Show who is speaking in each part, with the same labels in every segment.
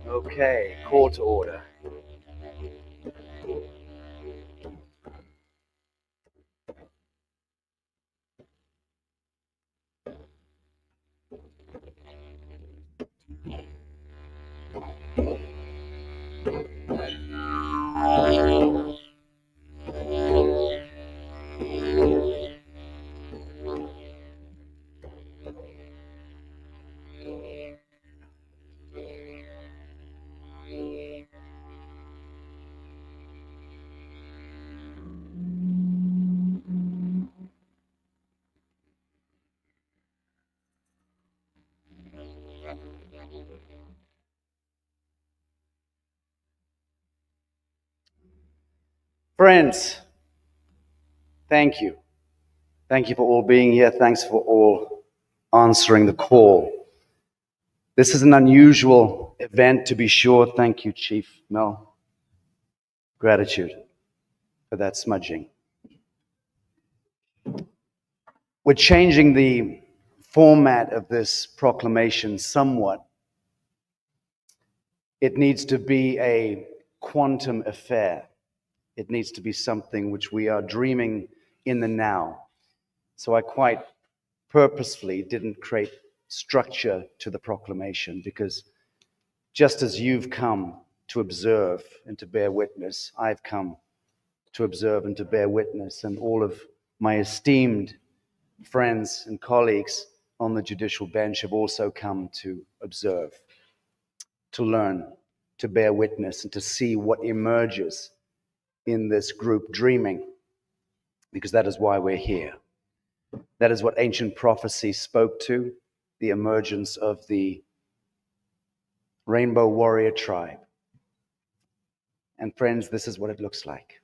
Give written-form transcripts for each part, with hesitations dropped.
Speaker 1: Okay, call to order. Friends, thank you. Thank you for all being here. Thanks for all answering the call. This is an unusual event, to be sure. Thank you, Chief Mel. Gratitude for that smudging. We're changing the format of this proclamation somewhat. It needs to be a quantum affair. It needs to be something which we are dreaming in the now. So I quite purposefully didn't create structure to the proclamation, because just as you've come to observe and to bear witness, I've come to observe and to bear witness, and all of my esteemed friends and colleagues on the judicial bench have also come to observe, to learn, to bear witness, and to see what emerges in this group dreaming, because that is why we're here. That is what ancient prophecy spoke to, the emergence of the rainbow warrior tribe. And friends, this is what it looks like.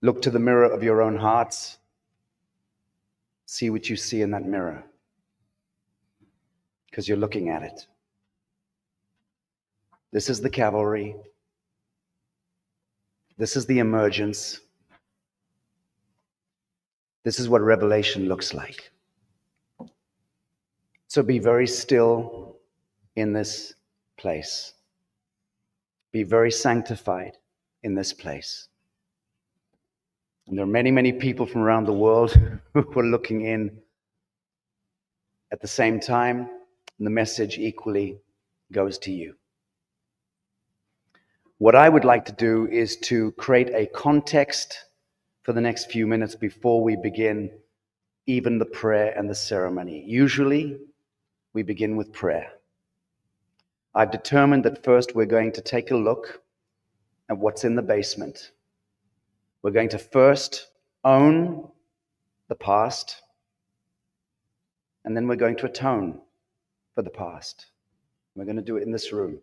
Speaker 1: Look to the mirror of your own hearts. See what you see in that mirror, because you're looking at it. This is the cavalry. This is the emergence. This is what revelation looks like. So be very still in this place. Be very sanctified in this place. And there are many, many people from around the world who are looking in at the same time, and the message equally goes to you. What I would like to do is to create a context for the next few minutes before we begin even the prayer and the ceremony. Usually, we begin with prayer. I've determined that first we're going to take a look at what's in the basement. We're going to first own the past, and then we're going to atone for the past. We're going to do it in this room.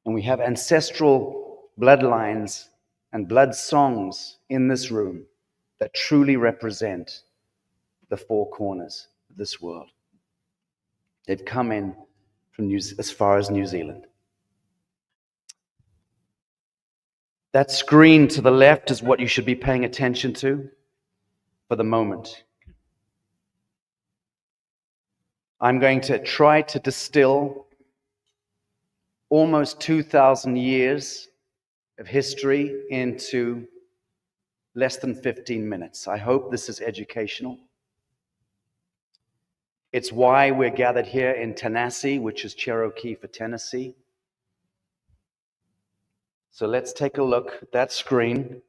Speaker 1: And we have ancestral bloodlines and blood songs in this room that truly represent the four corners of this world. They've come in from as far as New Zealand. That screen to the left is what you should be paying attention to for the moment. I'm going to try to distill almost 2,000 years of history into less than 15 minutes. I hope this is educational. It's why we're gathered here in Tanasi, which is Cherokee for Tennessee. So let's take a look at that screen.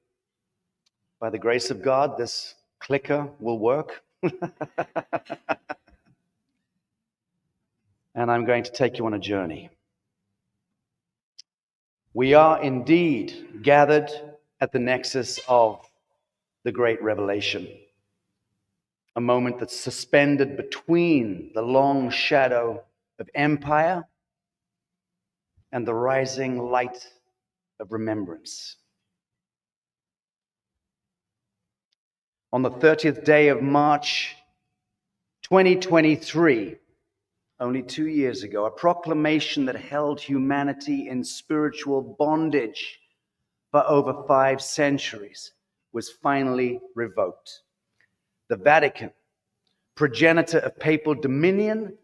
Speaker 1: By the grace of God, this clicker will work. And I'm going to take you on a journey. We are indeed gathered at the nexus of the great revelation, a moment that's suspended between the long shadow of empire and the rising light of remembrance. On the 30th day of March 2023, only 2 years ago, a proclamation that held humanity in spiritual bondage for over 5 centuries was finally revoked. The Vatican, progenitor of papal dominion,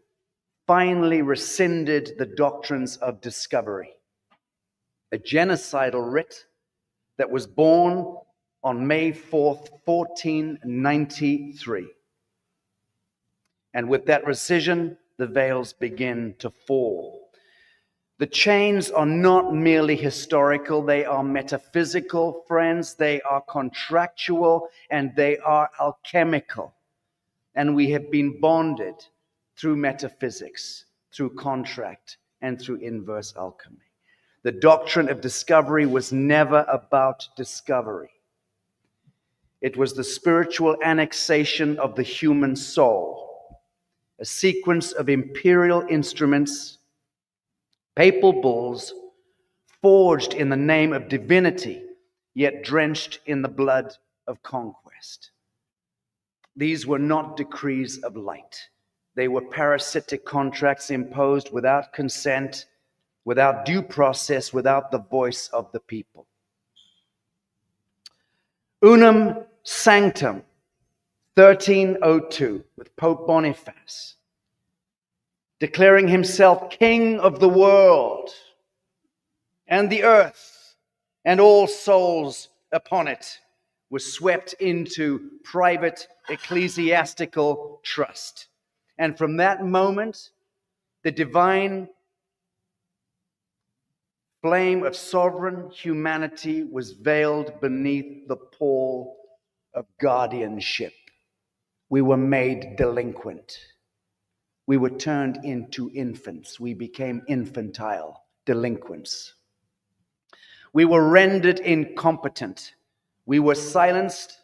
Speaker 1: finally rescinded the doctrines of discovery, a genocidal writ that was born on May 4th, 1493. And with that rescission, the veils begin to fall. The chains are not merely historical, they are metaphysical, friends, they are contractual, and they are alchemical. And we have been bonded through metaphysics, through contract, and through inverse alchemy. The doctrine of discovery was never about discovery. It was the spiritual annexation of the human soul, a sequence of imperial instruments, papal bulls, forged in the name of divinity, yet drenched in the blood of conquest. These were not decrees of light. They were parasitic contracts imposed without consent, without due process, without the voice of the people. Unum Sanctum, 1302, with Pope Boniface, declaring himself king of the world and the earth and all souls upon it, was swept into private ecclesiastical trust. And from that moment, the divine flame of sovereign humanity was veiled beneath the pall of guardianship. We were made delinquent. We were turned into infants. We became infantile delinquents. We were rendered incompetent. We were silenced,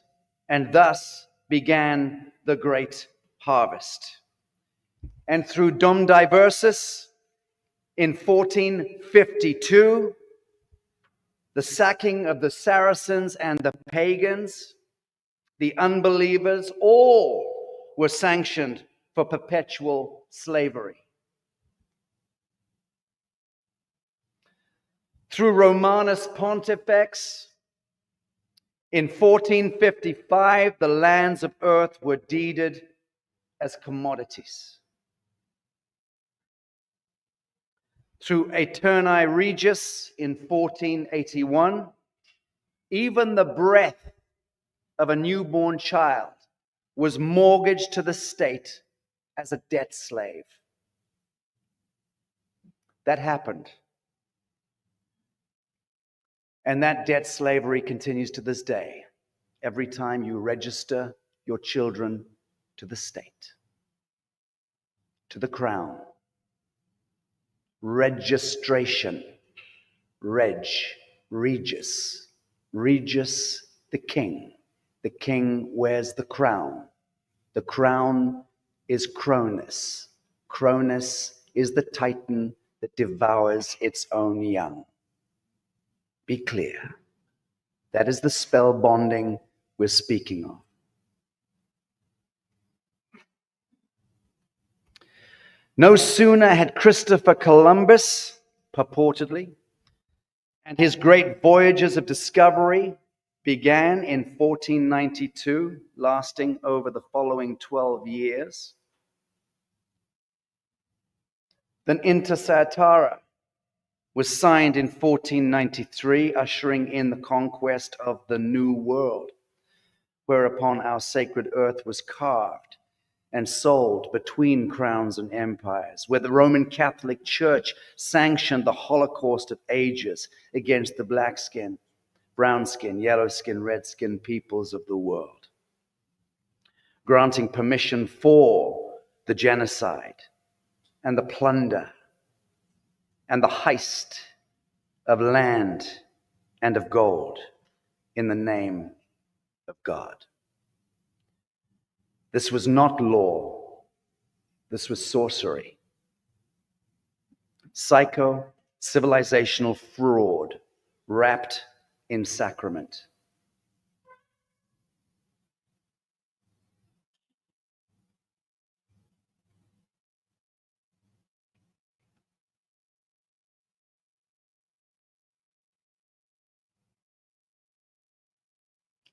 Speaker 1: and thus began the great harvest. And through Dom Diversus in 1452, the sacking of the Saracens and the pagans, the unbelievers, all were sanctioned for perpetual slavery. Through Romanus Pontifex, in 1455, the lands of earth were deeded as commodities. Through Aeterni Regis in 1481, even the breath of a newborn child was mortgaged to the state as a debt slave. That happened. And that debt slavery continues to this day, every time you register your children to the state, to the crown. Registration. Regis. Regis, the king. The king wears the crown. The crown is Cronus. Cronus is the Titan that devours its own young. Be clear. That is the spell bonding we're speaking of. No sooner had Christopher Columbus, purportedly, and his great voyages of discovery began in 1492, lasting over the following 12 years, then Inter Satara was signed in 1493, ushering in the conquest of the New World, whereupon our sacred earth was carved and sold between crowns and empires, where the Roman Catholic Church sanctioned the Holocaust of ages against the black skin, brown skin, yellow skin, red skin peoples of the world, granting permission for the genocide and the plunder and the heist of land and of gold in the name of God. This was not law. This was sorcery. Psycho-civilizational fraud wrapped in sacrament.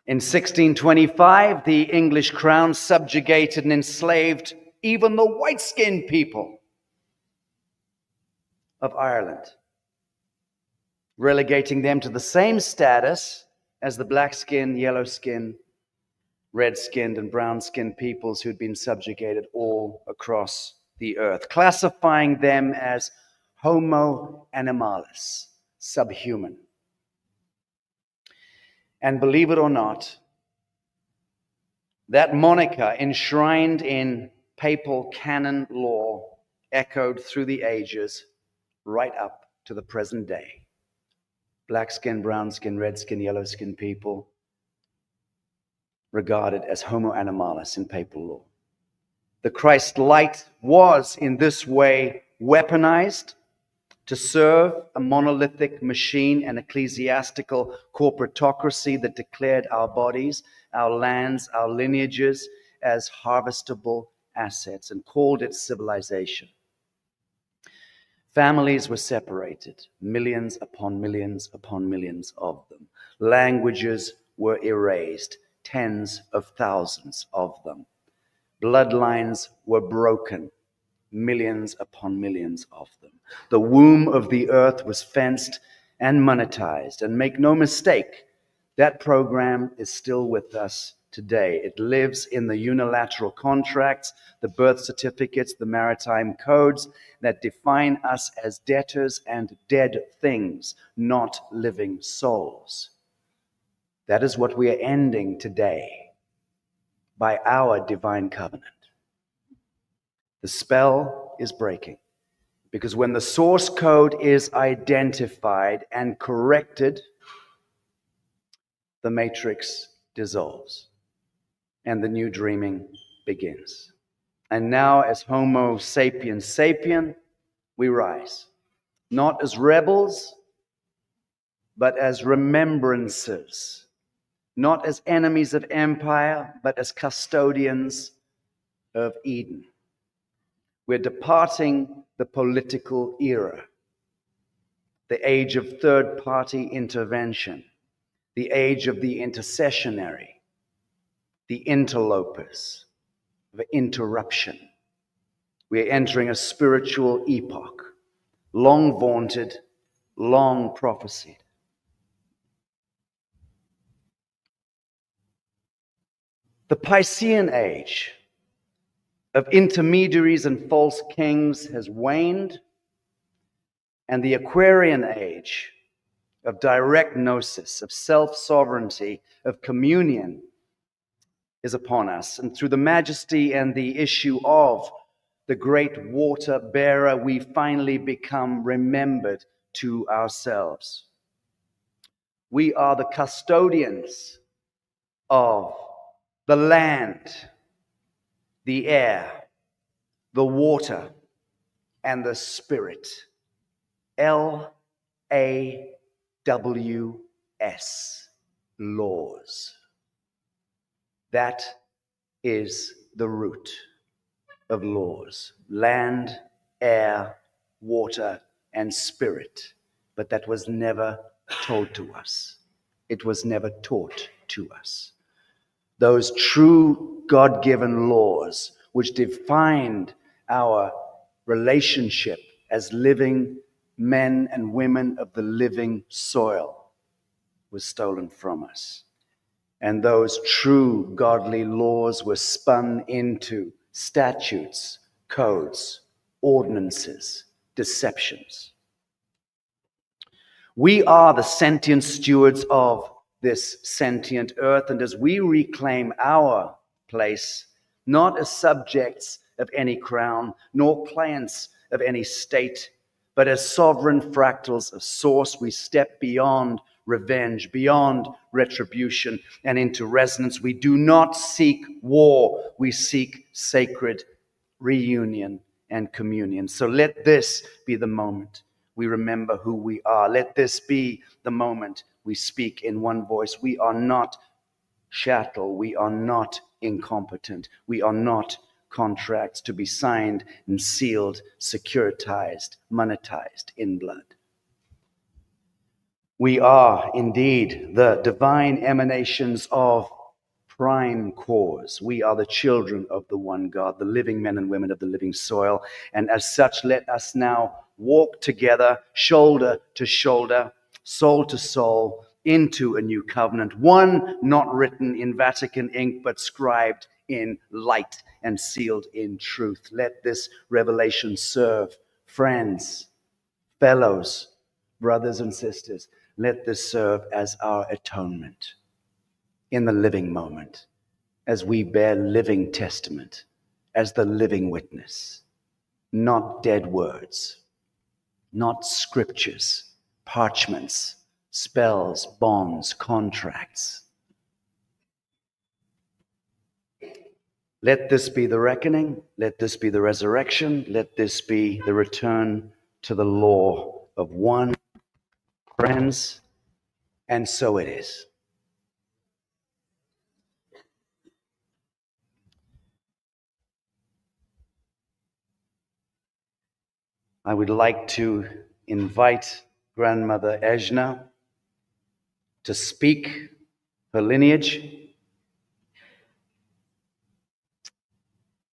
Speaker 1: In 1625, the English crown subjugated and enslaved even the white-skinned people of Ireland, relegating them to the same status as the black-skinned, yellow-skinned, red-skinned, and brown-skinned peoples who'd been subjugated all across the earth, classifying them as Homo animalis, subhuman. And believe it or not, that moniker, enshrined in papal canon law, echoed through the ages right up to the present day. Black skin, brown skin, red skin, yellow skin people regarded as Homo animalis in papal law. The Christ light was in this way weaponized to serve a monolithic machine and ecclesiastical corporatocracy that declared our bodies, our lands, our lineages as harvestable assets and called it civilization. Families were separated, millions upon millions upon millions of them. Languages were erased, tens of thousands of them. Bloodlines were broken, millions upon millions of them. The womb of the earth was fenced and monetized. And make no mistake, that program is still with us today. It lives in the unilateral contracts, the birth certificates, the maritime codes that define us as debtors and dead things, not living souls. That is what we are ending today by our divine covenant. The spell is breaking because when the source code is identified and corrected, the matrix dissolves and the new dreaming begins. And now, as Homo sapiens sapien, we rise, not as rebels, but as remembrancers, not as enemies of empire, but as custodians of Eden. We're departing the political era, the age of third-party intervention, the age of the intercessionary, the interlopers, of interruption. We're entering a spiritual epoch, long vaunted, long prophesied. The Piscean age of intermediaries and false kings has waned, and the Aquarian age of direct gnosis, of self-sovereignty, of communion is upon us. And through the majesty and the issue of the great water bearer, we finally become remembered to ourselves. We are the custodians of the land, the air, the water, and the spirit L-A-W-S, laws. That is the root of laws. Land, air, water, and spirit. But that was never told to us. It was never taught to us. Those true God-given laws which defined our relationship as living men and women of the living soil was stolen from us. And those true godly laws were spun into statutes, codes, ordinances, deceptions. We are the sentient stewards of this sentient earth, and as we reclaim our place, not as subjects of any crown, nor clients of any state, but as sovereign fractals of source, we step beyond revenge, beyond retribution, and into resonance. We do not seek war, we seek sacred reunion and communion. So let this be the moment we remember who we are. Let this be the moment we speak in one voice. We are not chattel. We are not incompetent. We are not contracts to be signed and sealed, securitized, monetized in blood. We are indeed the divine emanations of prime cause. We are the children of the one God, the living men and women of the living soil. And as such, let us now walk together, shoulder to shoulder, soul to soul, into a new covenant, one not written in Vatican ink, but scribed in light and sealed in truth. Let this revelation serve friends, fellows, brothers and sisters. Let this serve as our atonement in the living moment, as we bear living testament, as the living witness, not dead words, not scriptures, parchments, spells, bonds, contracts. Let this be the reckoning. Let this be the resurrection. Let this be the return to the law of one, friends, and so it is. I would like to invite Grandmother Ejna to speak her lineage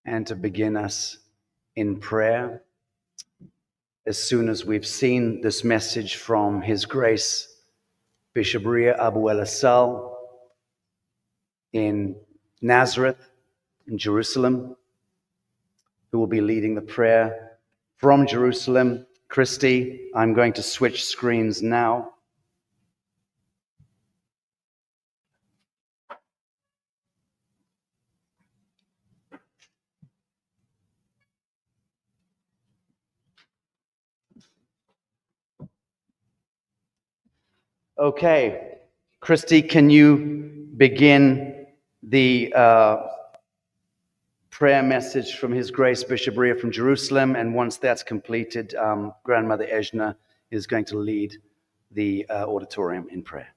Speaker 1: and to begin us in prayer as soon as we've seen this message from His Grace Bishop Ria Abu El-Assal in Nazareth, in Jerusalem, who will be leading the prayer from Jerusalem. Christy, I'm going to switch screens now. Okay, Christy, can you begin the prayer message from His Grace Bishop Ria from Jerusalem? And once that's completed, Grandmother Ejna is going to lead the auditorium in prayer.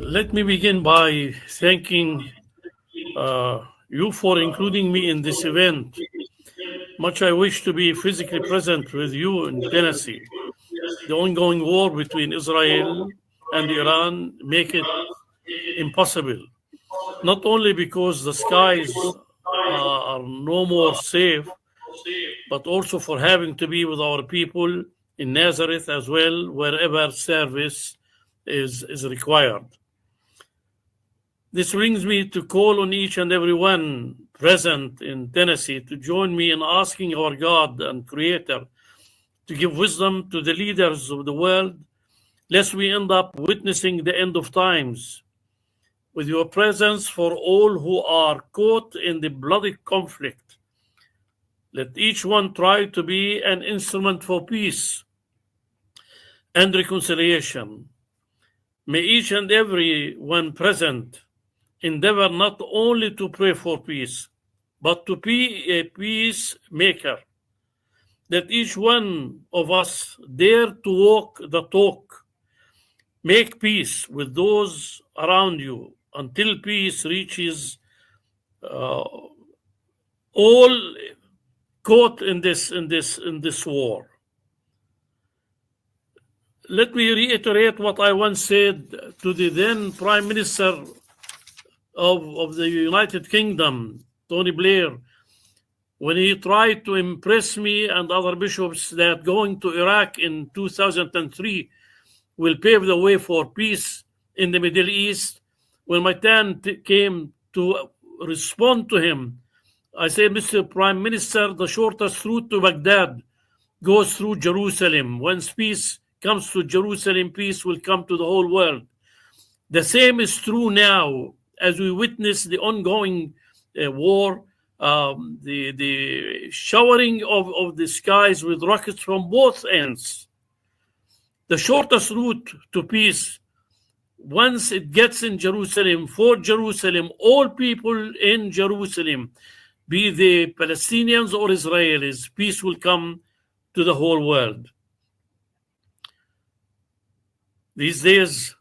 Speaker 2: Let me begin by thanking you for including me in this event. Much I wish to be physically present with you in Tanasi. The ongoing war between Israel and Iran make it impossible, not only because the skies are no more safe, but also for having to be with our people in Nazareth as well, wherever service is required. This brings me to call on each and every one present in Tennessee to join me in asking our God and Creator to give wisdom to the leaders of the world, lest we end up witnessing the end of times. With your presence for all who are caught in the bloody conflict, let each one try to be an instrument for peace and reconciliation. May each and every one present endeavor not only to pray for peace, but to be a peacemaker. That each one of us dare to walk the talk. Make peace with those around you until peace reaches all caught in this war. Let me reiterate what I once said to the then Prime Minister of the United Kingdom, Tony Blair, when he tried to impress me and other bishops that going to Iraq in 2003 will pave the way for peace in the Middle East. When my turn came to respond to him, I said, Mr. Prime Minister, the shortest route to Baghdad goes through Jerusalem. Once peace comes to Jerusalem, peace will come to the whole world. The same is true now as we witness the ongoing war, the showering of the skies with rockets from both ends. The shortest route to peace, once it gets in Jerusalem, for Jerusalem, all people in Jerusalem, be they Palestinians or Israelis, peace will come to the whole world. These days,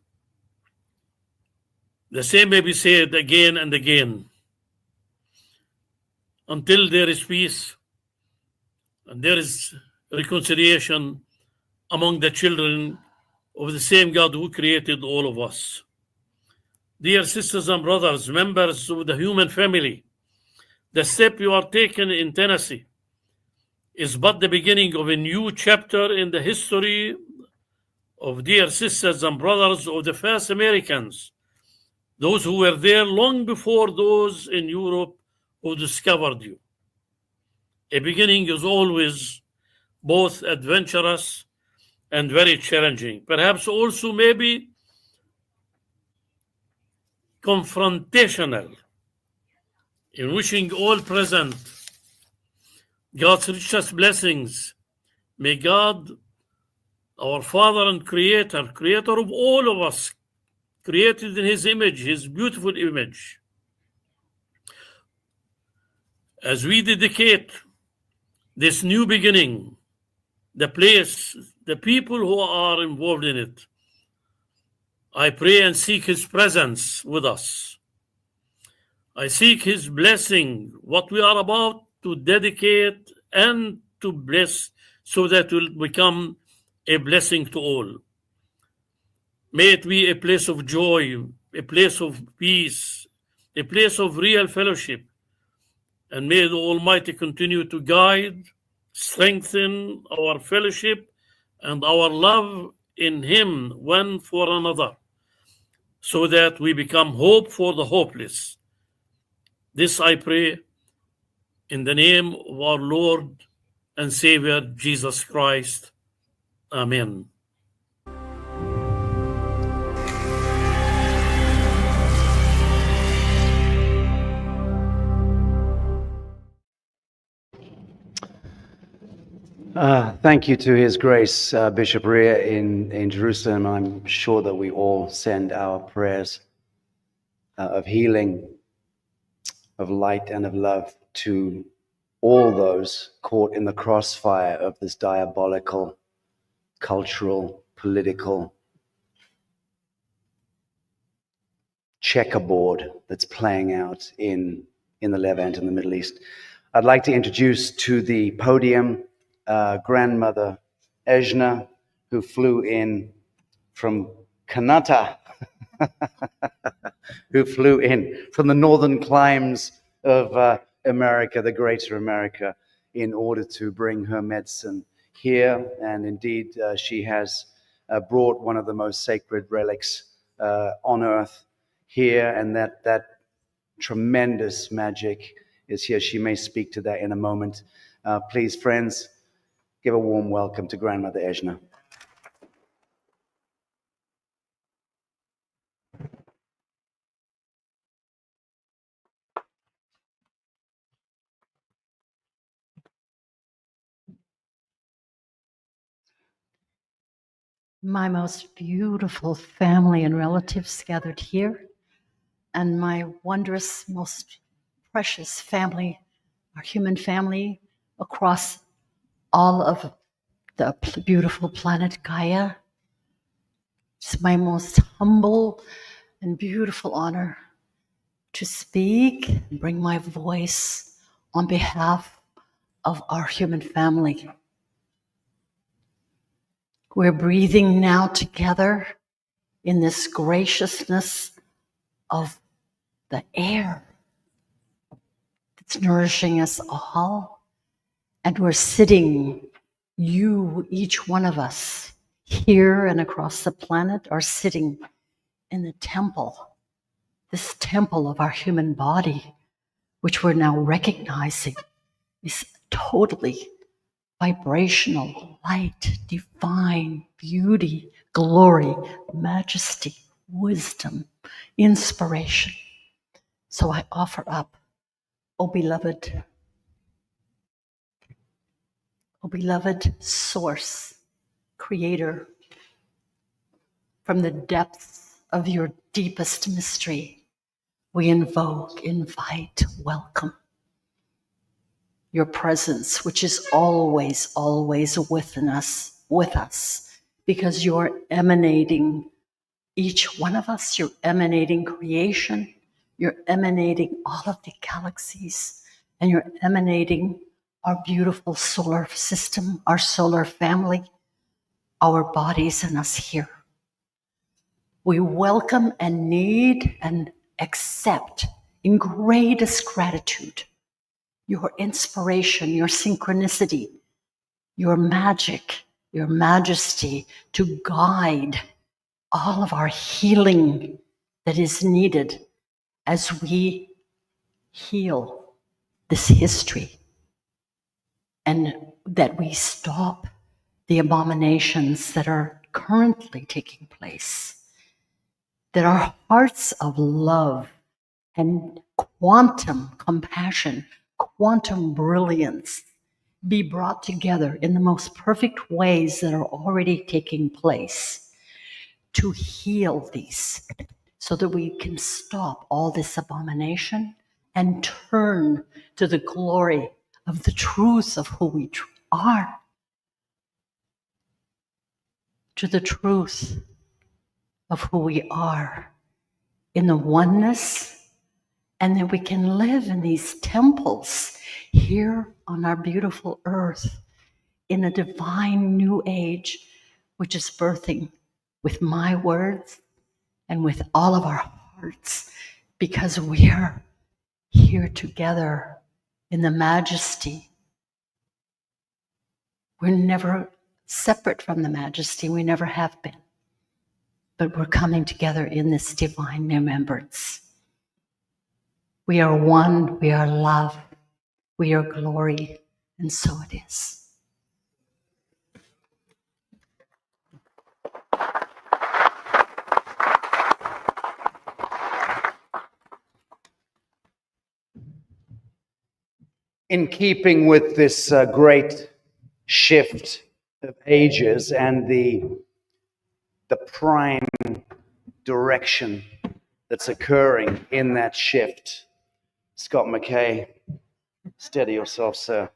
Speaker 2: the same may be said again and again. Until there is peace and there is reconciliation among the children of the same God who created all of us. Dear sisters and brothers, members of the human family, the step you are taking in Tanasi is but the beginning of a new chapter in the history of dear sisters and brothers of the first Americans, those who were there long before those in Europe who discovered you. A beginning is always both adventurous and very challenging, perhaps also maybe confrontational. In wishing all present God's richest blessings, may God, our Father and Creator of all of us, created in His image, His beautiful image, as we dedicate this new beginning, the place, the people who are involved in it, I pray and seek His presence with us. I seek His blessing, what we are about to dedicate and to bless, so that it will become a blessing to all. May it be a place of joy, a place of peace, a place of real fellowship. And may the Almighty continue to guide, strengthen our fellowship and our love in Him one for another, so that we become hope for the hopeless. This I pray in the name of our Lord and Savior, Jesus Christ. Amen.
Speaker 1: Thank you to His Grace, Bishop Ria in Jerusalem. I'm sure that we all send our prayers of healing, of light, and of love to all those caught in the crossfire of this diabolical, cultural, political checkerboard that's playing out in the Levant and the Middle East. I'd like to introduce to the podium grandmother Ejna, who flew in from Kanata, who flew in from the northern climes of America, the greater America, in order to bring her medicine here. And indeed, she has brought one of the most sacred relics on earth here, and that tremendous magic is here. She may speak to that in a moment. Please, friends, give a warm welcome to Grandmother Ejna.
Speaker 3: My most beautiful family and relatives gathered here, and my wondrous, most precious family, our human family across all of the beautiful planet Gaia. It's my most humble and beautiful honor to speak and bring my voice on behalf of our human family. We're breathing now together in this graciousness of the air that's nourishing us all. And we're sitting, you, each one of us, here and across the planet, are sitting in the temple, this temple of our human body, which we're now recognizing is totally vibrational, light, divine, beauty, glory, majesty, wisdom, inspiration. So I offer up, O beloved source, creator, from the depths of your deepest mystery, we invoke, invite, welcome your presence, which is always, always with us, because you're emanating each one of us, you're emanating creation, you're emanating all of the galaxies, and you're emanating our beautiful solar system, our solar family, our bodies, and us here. We welcome and need and accept in greatest gratitude your inspiration, your synchronicity, your magic, your majesty to guide all of our healing that is needed as we heal this history, and that we stop the abominations that are currently taking place, that our hearts of love and quantum compassion, quantum brilliance be brought together in the most perfect ways that are already taking place to heal these, so that we can stop all this abomination and turn to the glory of the truth of who we are, to the truth of who we are in the oneness, and that we can live in these temples here on our beautiful earth in a divine new age, which is birthing with my words and with all of our hearts, because we are here together in the majesty. We're never separate from the majesty, we never have been, but we're coming together in this divine remembrance. We are one, we are love, we are glory, and so it is.
Speaker 1: In keeping with this great shift of ages and the prime direction that's occurring in that shift, Scott McKay, steady yourself, sir.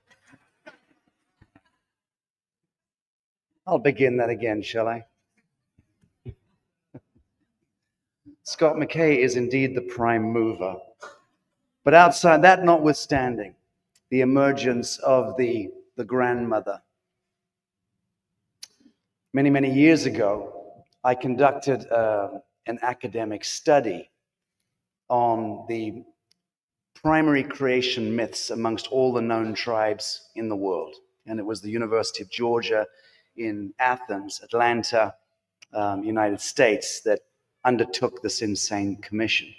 Speaker 1: I'll begin that again, shall I? Scott McKay is indeed the prime mover. But outside that notwithstanding, the emergence of the grandmother. Many, many years ago, I conducted an academic study on the primary creation myths amongst all the known tribes in the world. And it was the University of Georgia in Athens, Atlanta, United States, that undertook this insane commission.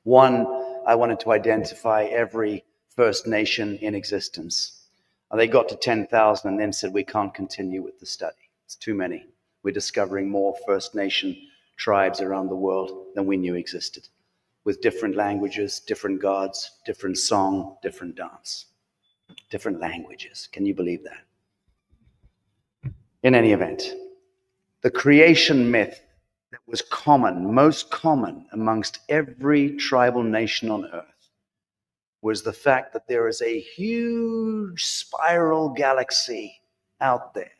Speaker 1: One, I wanted to identify every First Nation in existence. They got to 10,000 and then said, we can't continue with the study. It's too many. We're discovering more First Nation tribes around the world than we knew existed, with different languages, different gods, different song, different dance, different languages. Can you believe that? In any event, the creation myth that was common, most common amongst every tribal nation on earth, was the fact that there is a huge spiral galaxy out there.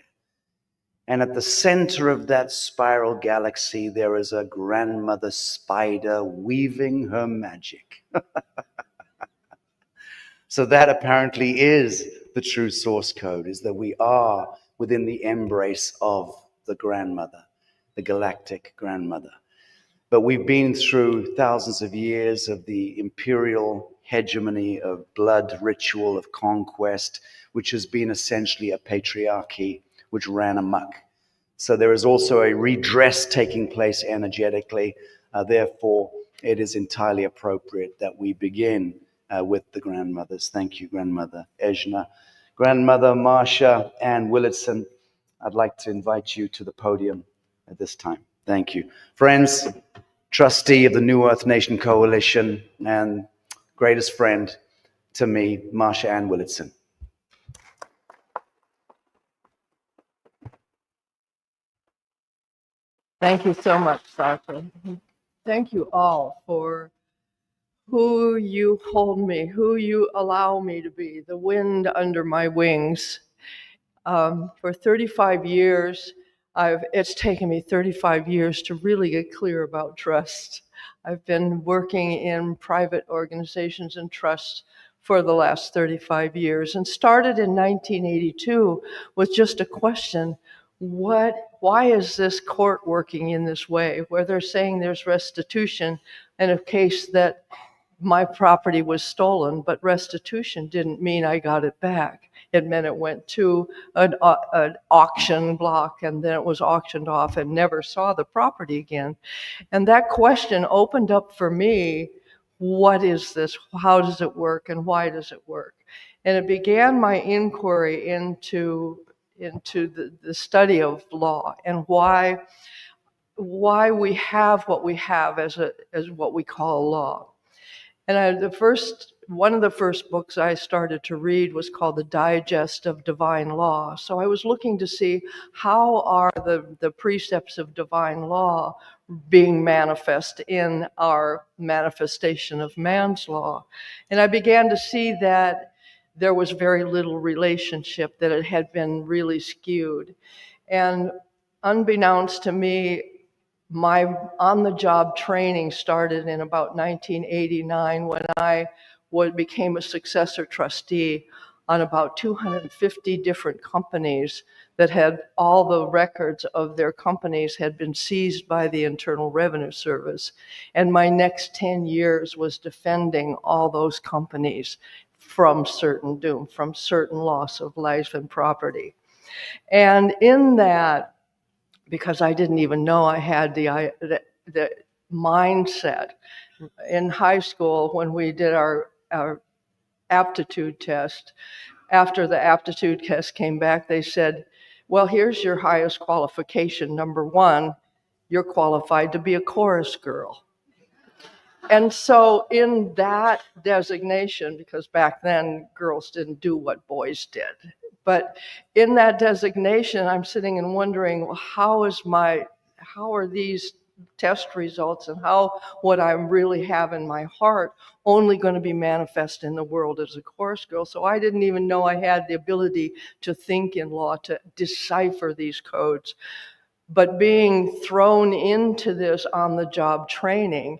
Speaker 1: And at the center of that spiral galaxy, there is a grandmother spider weaving her magic. So that apparently is the true source code, is that we are within the embrace of the grandmother, the galactic grandmother. But we've been through thousands of years of the imperial hegemony of blood ritual, of conquest, which has been essentially a patriarchy which ran amok. So there is also a redress taking place energetically. Therefore, it is entirely appropriate that we begin with the grandmothers. Thank you, Grandmother Ejna. Grandmother Marsha Ann Willitson, I'd like to invite you to the podium at this time. Thank you. Friends, trustee of the New Earth Nation Coalition and greatest friend to me, Marsha Ann Willitson.
Speaker 4: Thank you so much, Sasha. Thank you all for who you hold me, who you allow me to be, the wind under my wings. For 35 years, it's taken me 35 years to really get clear about trust. I've been working in private organizations and trusts for the last 35 years and started in 1982 with just a question: why is this court working in this way, where they're saying there's restitution in a case that my property was stolen, but restitution didn't mean I got it back. It meant it went to an auction block, and then it was auctioned off and never saw the property again. And that question opened up for me, what is this? How does it work? And why does it work? And it began my inquiry into the study of law and why we have what we have as what we call law. And one of the first books I started to read was called The Digest of Divine Law. So I was looking to see how are the precepts of divine law being manifest in our manifestation of man's law. And I began to see that there was very little relationship, that it had been really skewed. And unbeknownst to me, my on-the-job training started in about 1989 when I became a successor trustee on about 250 different companies that had all the records of their companies had been seized by the Internal Revenue Service. And my next 10 years was defending all those companies from certain doom, from certain loss of life and property. And in that, because I didn't even know I had the mindset. In high school, when we did our aptitude test, after the aptitude test came back, they said, well, here's your highest qualification. Number one, you're qualified to be a chorus girl. And so in that designation, because back then girls didn't do what boys did, but in that designation, I'm sitting and wondering, well, how are these test results and how what I really have in my heart only going to be manifest in the world as a chorus girl? So I didn't even know I had the ability to think in law, to decipher these codes. But being thrown into this on-the-job training,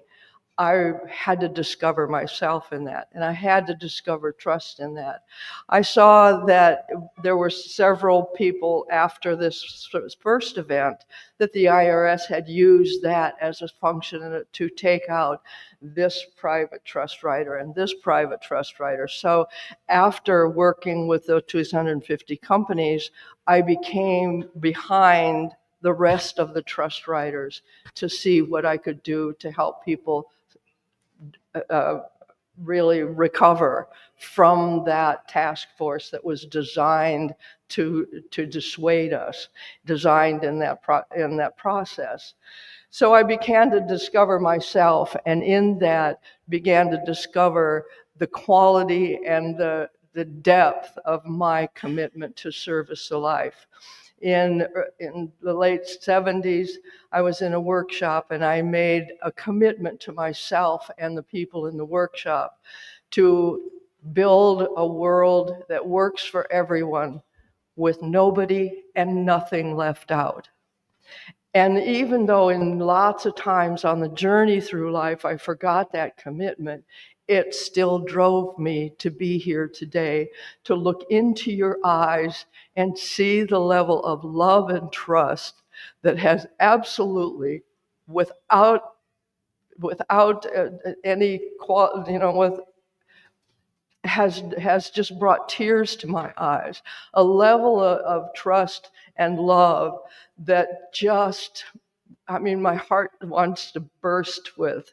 Speaker 4: I had to discover myself in that, and I had to discover trust in that. I saw that there were several people after this first event that the IRS had used that as a function to take out this private trust writer and this private trust writer. So after working with the 250 companies, I became behind the rest of the trust writers to see what I could do to help people really recover from that task force that was designed to dissuade us, designed in that process. So I began to discover myself, and in that began to discover the quality and the depth of my commitment to service to life. In the late 70s, I was in a workshop, and I made a commitment to myself and the people in the workshop to build a world that works for everyone, with nobody and nothing left out. And even though in lots of times on the journey through life I forgot that commitment, it still drove me to be here today, to look into your eyes and see the level of love and trust that has absolutely, without any has just brought tears to my eyes, a level of trust and love that just, I mean, my heart wants to burst with,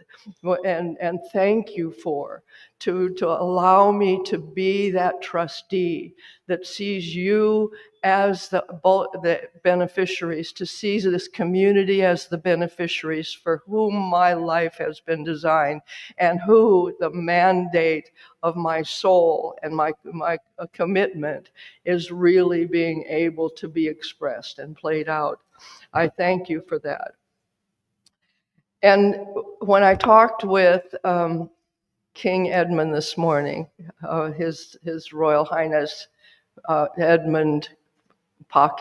Speaker 4: and thank you for, to allow me to be that trustee that sees you as the beneficiaries, to see this community as the beneficiaries for whom my life has been designed, and who the mandate of my soul and my commitment is really being able to be expressed and played out. I thank you for that. And when I talked with King Edmund this morning, His Royal Highness Edmund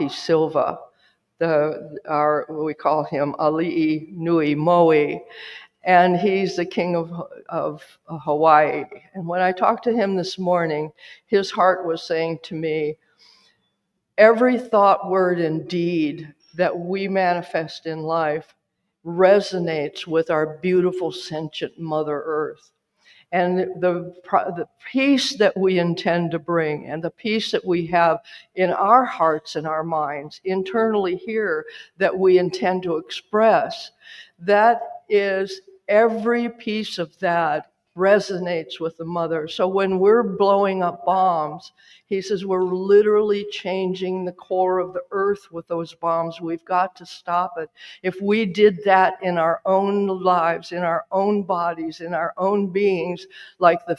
Speaker 4: Silva, we call him Ali'i Nui Mo'i, and he's the king of Hawaii. And when I talked to him this morning, his heart was saying to me, every thought, word, and deed that we manifest in life resonates with our beautiful sentient Mother Earth. And the peace that we intend to bring, and the peace that we have in our hearts and our minds internally here that we intend to express, that is, every piece of that resonates with the mother. So when we're blowing up bombs, he says we're literally changing the core of the earth with those bombs. We've got to stop it. If we did that in our own lives, in our own bodies, in our own beings, like the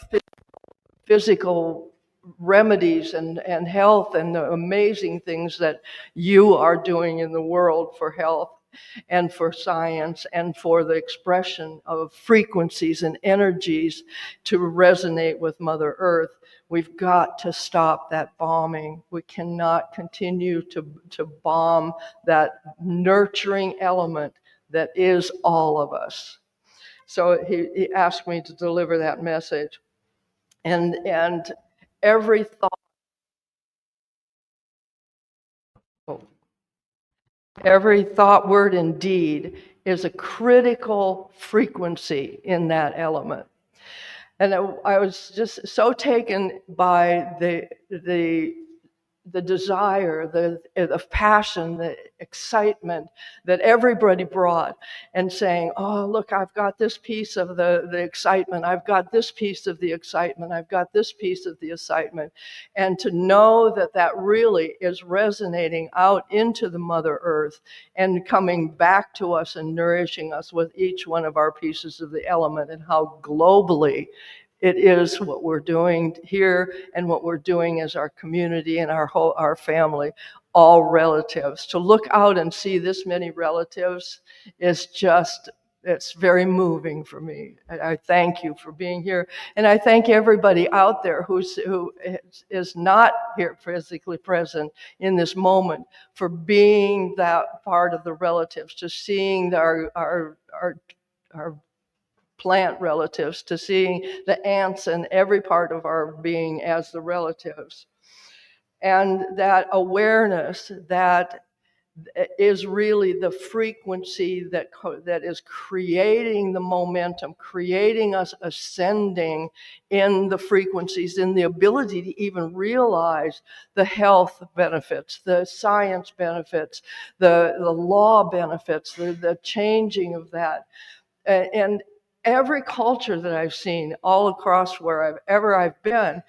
Speaker 4: physical remedies and health and the amazing things that you are doing in the world for health and for science and for the expression of frequencies and energies to resonate with Mother Earth, we've got to stop that bombing. We cannot continue to bomb that nurturing element that is all of us. So he asked me to deliver that message. And every thought, word, and deed is a critical frequency in that element. And I was just so taken by the desire, the passion, the excitement that everybody brought, and saying, oh, look, I've got this piece of the excitement, I've got this piece of the excitement, I've got this piece of the excitement. And to know that that really is resonating out into the Mother Earth and coming back to us and nourishing us with each one of our pieces of the element, and how globally it is what we're doing here and what we're doing as our community and our family, all relatives. To look out and see this many relatives is just, it's very moving for me. I thank you for being here. And I thank everybody out there who is not here physically present in this moment for being that part of the relatives, to seeing our plant relatives, to seeing the ants and every part of our being as the relatives. And that awareness that is really the frequency that is creating the momentum, creating us ascending in the frequencies, in the ability to even realize the health benefits, the science benefits, the law benefits, the changing of that. And every culture that I've seen all across wherever I've been,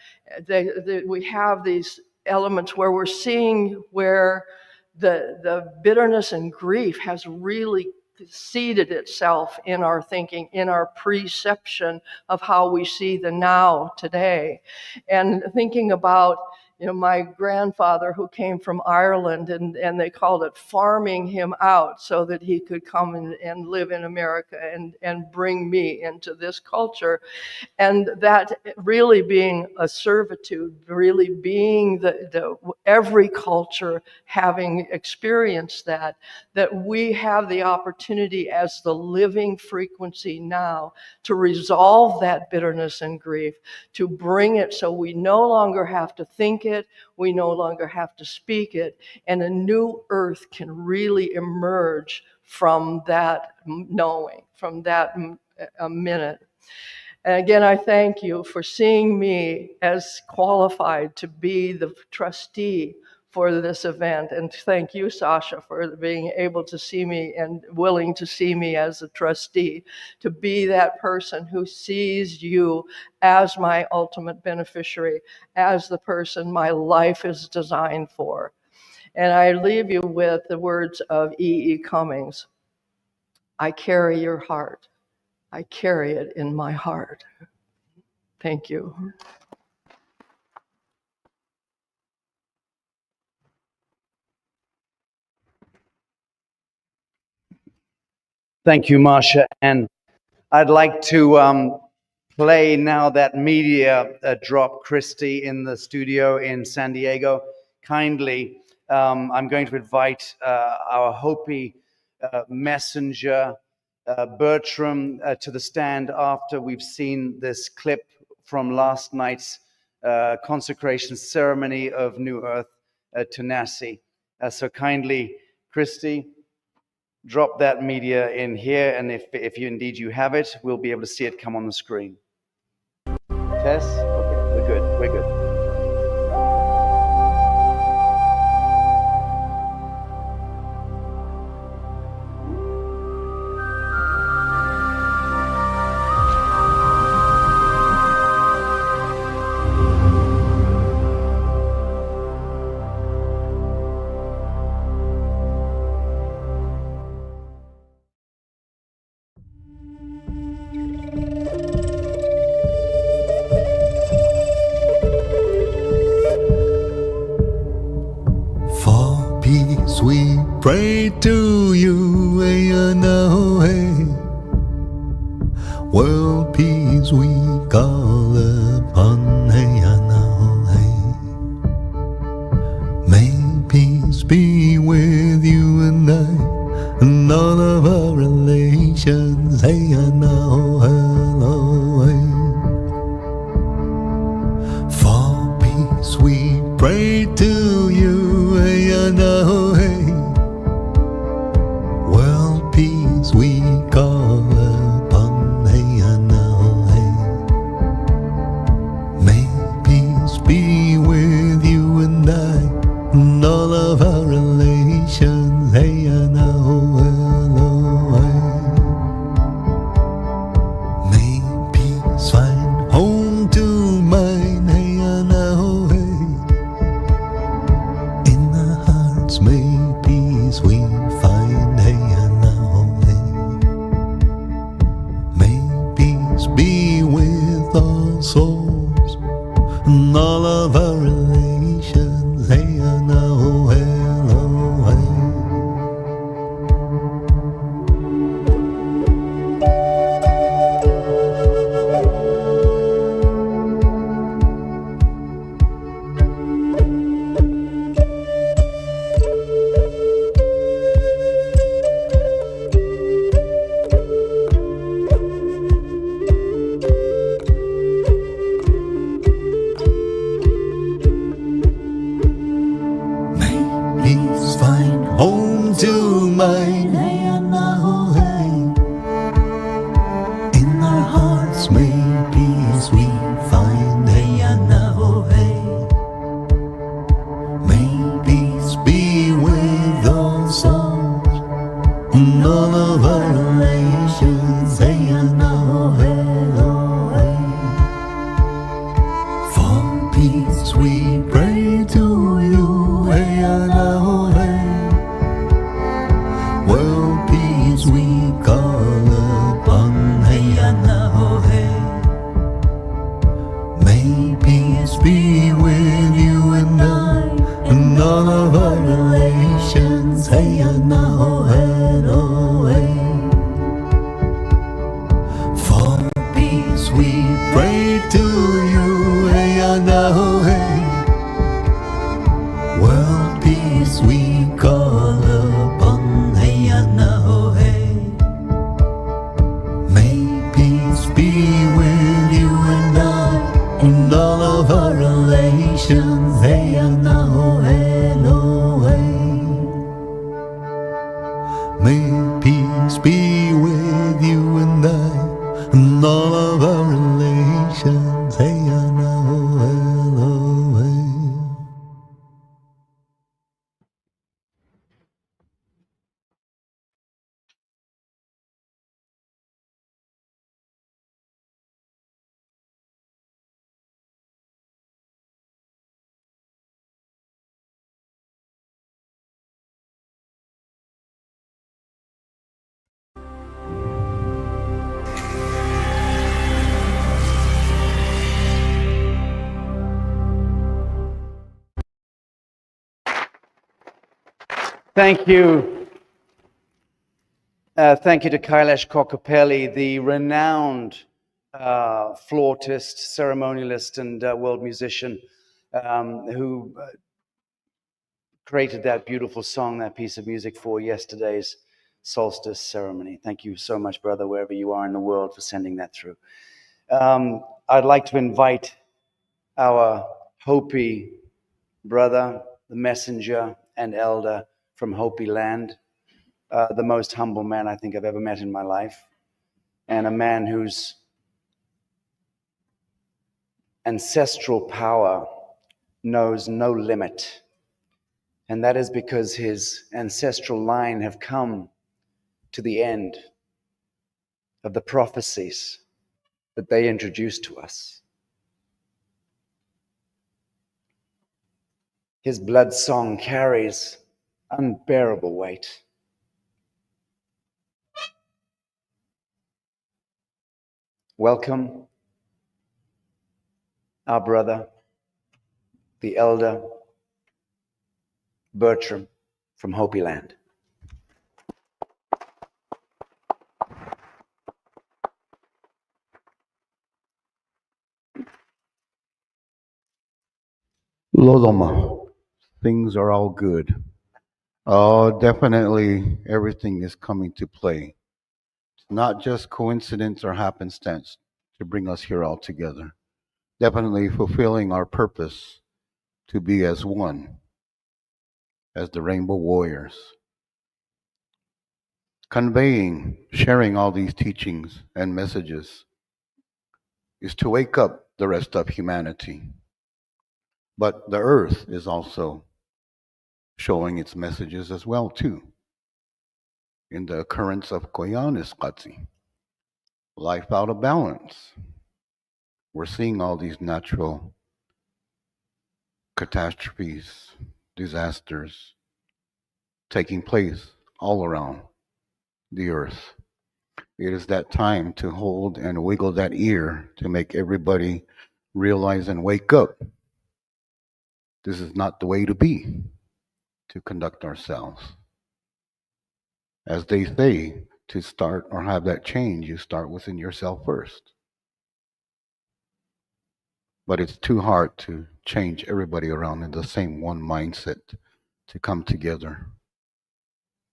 Speaker 4: we have these elements where we're seeing where the bitterness and grief has really seeded itself in our thinking, in our perception of how we see the now today. And thinking about, my grandfather who came from Ireland, and they called it farming him out so that he could come and live in America and bring me into this culture. And that really being a servitude, really being every culture having experienced that we have the opportunity as the living frequency now to resolve that bitterness and grief, to bring it so we no longer have to think it, we no longer have to speak it, and a new earth can really emerge from that knowing, from that minute. And again, I thank you for seeing me as qualified to be the trustee for this event. And thank you, Sasha, for being able to see me and willing to see me as a trustee, to be that person who sees you as my ultimate beneficiary, as the person my life is designed for. And I leave you with the words of E.E. Cummings. I carry your heart. I carry it in my heart. Thank you.
Speaker 1: Thank you, Marcia. And I'd like to play now that media drop, Christy, in the studio in San Diego. Kindly, I'm going to invite our Hopi messenger, Bertram, to the stand after we've seen this clip from last night's consecration ceremony of NewEarth, Tanasi. So kindly, Christy, drop that media in here, and if you indeed you have it, we'll be able to see it come on the screen. Tess? Okay, we're good, we're good.
Speaker 5: We pray to you, world peace we call upon, may peace be with you and I, and all of our relations, for peace we pray to you, world peace we call upon, may peace be with you and I, and all of our relations, may peace find home to mine, in our hearts may peace we find, may peace be with our souls and all of our relations, home to mine, in our hearts may peace we find, may peace be with our souls and all of our relations, to you, hey, now, hey. World peace we call upon, hey, now, hey. May peace be with you and I, and all of our relations, hey, now, hey, no, hey. May peace be with you and I, and all of our relations, hey, now, hey, no, hey.
Speaker 1: Thank you. Thank you to Kailash Kokapelli, the renowned flautist, ceremonialist, and world musician who created that beautiful song, that piece of music for yesterday's solstice ceremony. Thank you so much, brother, wherever you are in the world, for sending that through. I'd like to invite our Hopi brother, the messenger and elder from Hopi land, the most humble man I think I've ever met in my life, and a man whose ancestral power knows no limit. And that is because his ancestral line have come to the end of the prophecies that they introduced to us. His blood song carries unbearable weight. Welcome, our brother, the elder Bertram from Hopi land.
Speaker 6: Lodoma, things are all good. Oh, definitely everything is coming to play. It's not just coincidence or happenstance to bring us here all together. Definitely fulfilling our purpose to be as one, as the Rainbow Warriors. Conveying, sharing all these teachings and messages is to wake up the rest of humanity. But the earth is also showing its messages as well too. In the occurrence of Koyaanisqatsi, life out of balance. We're seeing all these natural catastrophes, disasters taking place all around the earth. It is that time to hold and wiggle that ear to make everybody realize and wake up. This is not the way to be, to conduct ourselves. As they say, to start or have that change, you start within yourself first. But it's too hard to change everybody around in the same one mindset to come together.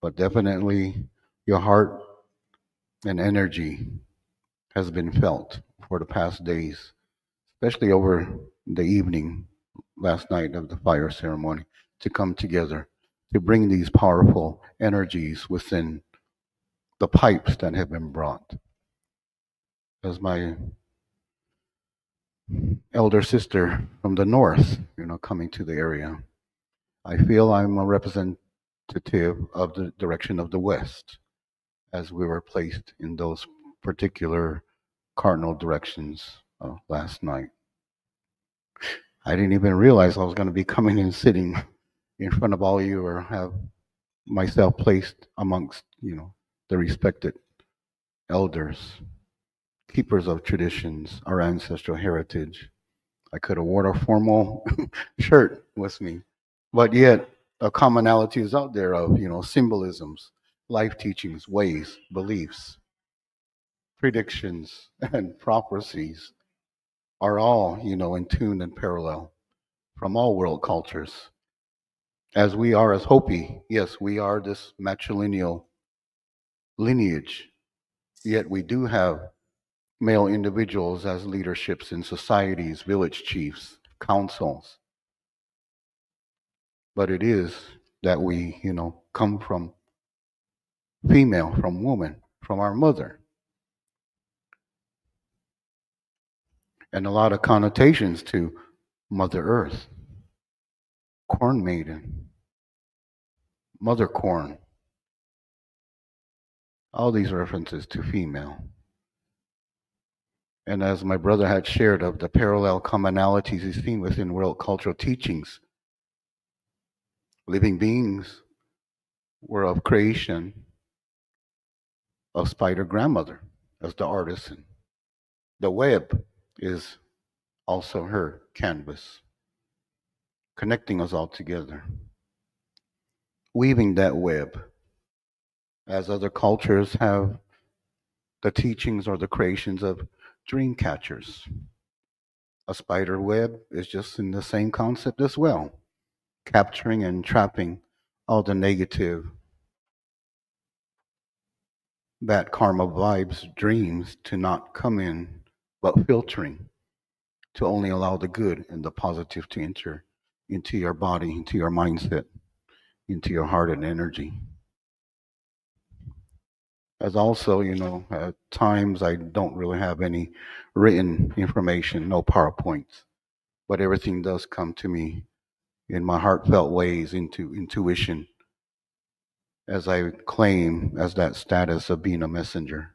Speaker 6: But definitely your heart and energy has been felt for the past days, especially over the evening last night of the fire ceremony, to come together, to bring these powerful energies within the pipes that have been brought. As my elder sister from the north, coming to the area, I feel I'm a representative of the direction of the west, as we were placed in those particular cardinal directions last night. I didn't even realize I was going to be coming and sitting in front of all of you, or have myself placed amongst, the respected elders, keepers of traditions, our ancestral heritage. I could have worn a formal shirt with me, but yet a commonality is out there of, symbolisms, life teachings, ways, beliefs, predictions, and prophecies are all, in tune and parallel from all world cultures. As we are as Hopi, yes, we are this matrilineal lineage, yet we do have male individuals as leaderships in societies, village chiefs, councils. But it is that we, come from female, from woman, from our mother. And a lot of connotations to Mother Earth, Corn Maiden, Mother Corn, all these references to female. And as my brother had shared of the parallel commonalities he's seen within world cultural teachings, living beings were of creation of Spider Grandmother as the artisan. The web is also her canvas, connecting us all together. Weaving that web, as other cultures have the teachings or the creations of dream catchers. A spider web is just in the same concept as well, capturing and trapping all the negative, bad karma vibes, dreams to not come in, but filtering to only allow the good and the positive to enter into your body, into your mindset, into your heart and energy. As also, at times I don't really have any written information, no PowerPoints, but everything does come to me in my heartfelt ways into intuition as I claim as that status of being a messenger.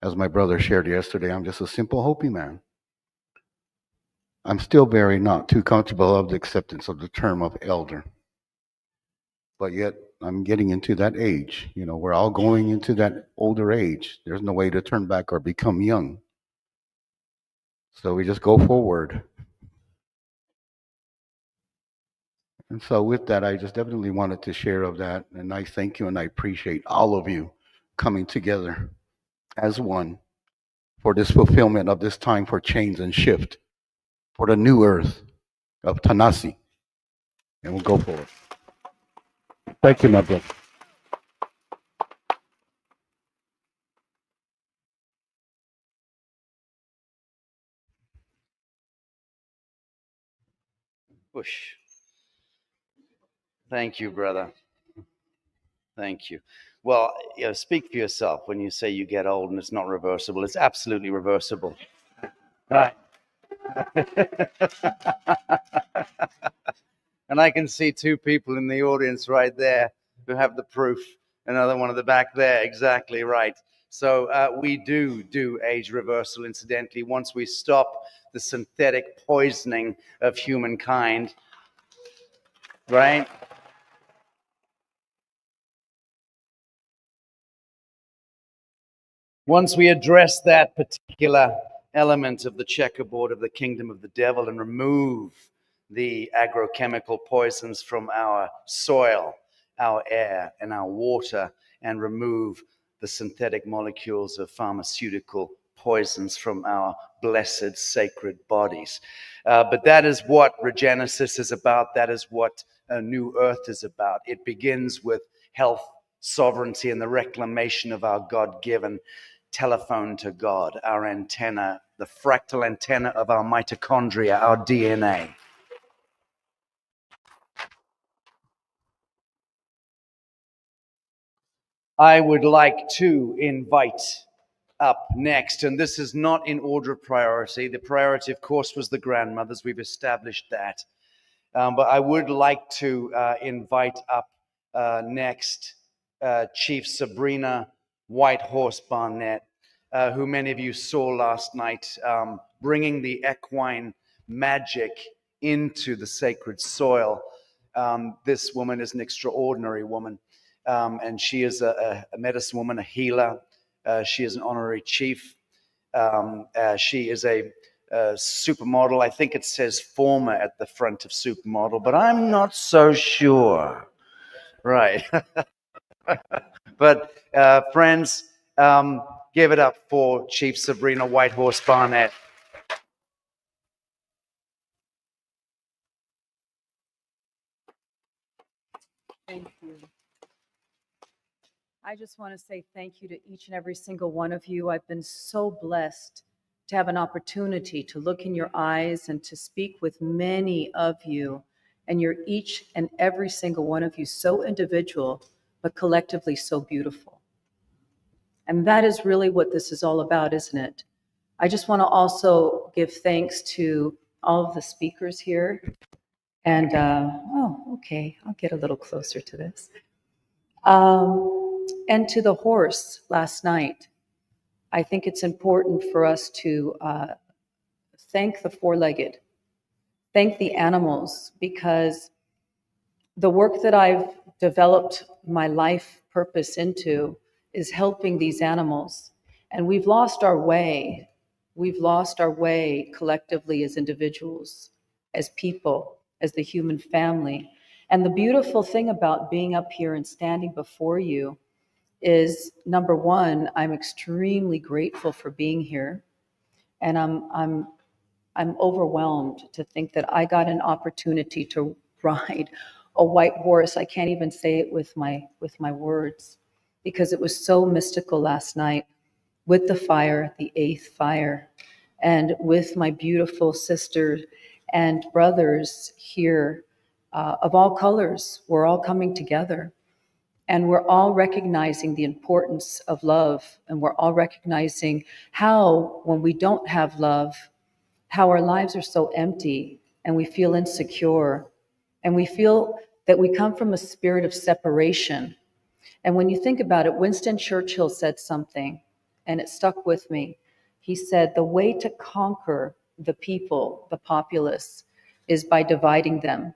Speaker 6: As my brother shared yesterday, I'm just a simple Hopi man. I'm still very not too comfortable of the acceptance of the term of elder. But yet I'm getting into that age. We're all going into that older age. There's no way to turn back or become young. So we just go forward. And so with that, I just definitely wanted to share of that. And I thank you and I appreciate all of you coming together as one for this fulfillment of this time for change and shift for the new earth of Tanasi. And we'll go forward. Thank you, my brother.
Speaker 1: Whoosh. Thank you, brother. Thank you. Well, speak for yourself when you say you get old and it's not reversible. It's absolutely reversible. Right. And I can see two people in the audience right there who have the proof. Another one at the back there. Exactly right. So we do age reversal, incidentally, once we stop the synthetic poisoning of humankind, right? Once we address that particular element of the checkerboard of the kingdom of the devil and remove the agrochemical poisons from our soil, our air, and our water, and remove the synthetic molecules of pharmaceutical poisons from our blessed sacred bodies. But that is what Regenesis is about. That is what a new earth is about. It begins with health, sovereignty, and the reclamation of our God-given telephone to God, our antenna, the fractal antenna of our mitochondria, our DNA. I would like to invite up next, and this is not in order of priority. The priority, of course, was the grandmothers. We've established that. But I would like to invite up next Chief Sabrina Whitehorse Barnett, who many of you saw last night, bringing the equine magic into the sacred soil. This woman is an extraordinary woman, and she is a medicine woman, a healer. She is an honorary chief. She is a supermodel. I think it says former at the front of supermodel, but I'm not so sure. Right. But friends, give it up for Chief Sabrina Whitehorse Barnett.
Speaker 7: I just want to say thank you to each and every single one of you. I've been so blessed to have an opportunity to look in your eyes and to speak with many of you. And you're each and every single one of you so individual, but collectively so beautiful. And that is really what this is all about, isn't it? I just want to also give thanks to all of the speakers here. And, okay, I'll get a little closer to this. And to the horse last night. I think it's important for us to thank the four-legged, thank the animals, because the work that I've developed my life purpose into is helping these animals. And we've lost our way. We've lost our way collectively as individuals, as people, as the human family. And the beautiful thing about being up here and standing before you is, number one, I'm extremely grateful for being here. And I'm overwhelmed to think that I got an opportunity to ride a white horse. I can't even say it with my words, because it was so mystical last night with the fire, the eighth fire, and with my beautiful sisters and brothers here of all colors. We're all coming together. And we're all recognizing the importance of love. And we're all recognizing how, when we don't have love, how our lives are so empty and we feel insecure. And we feel that we come from a spirit of separation. And when you think about it, Winston Churchill said something, and it stuck with me. He said, the way to conquer the people, the populace, is by dividing them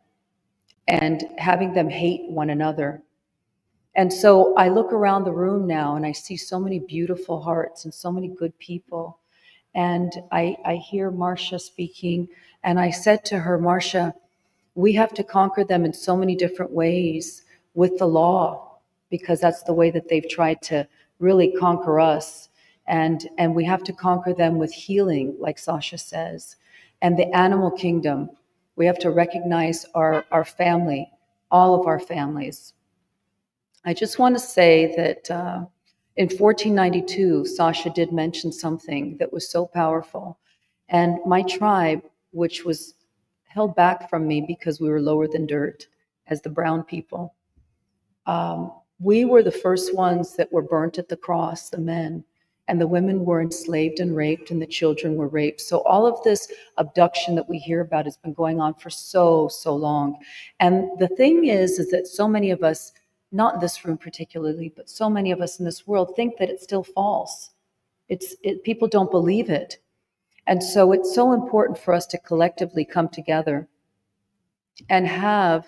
Speaker 7: and having them hate one another. And so I look around the room now and I see so many beautiful hearts and so many good people. And I hear Marcia speaking, and I said to her, Marcia, we have to conquer them in so many different ways with the law, because that's the way that they've tried to really conquer us. And we have to conquer them with healing, like Sasha says. And the animal kingdom, we have to recognize our family, all of our families. I just want to say that in 1492, Sasha did mention something that was so powerful. And my tribe, which was held back from me because we were lower than dirt as the brown people, we were the first ones that were burnt at the cross, the men. And the women were enslaved and raped, and the children were raped. So all of this abduction that we hear about has been going on for so long. And the thing is that so many of us, not in this room particularly, but so many of us in this world think that it's still false. People don't believe it. And so it's so important for us to collectively come together and have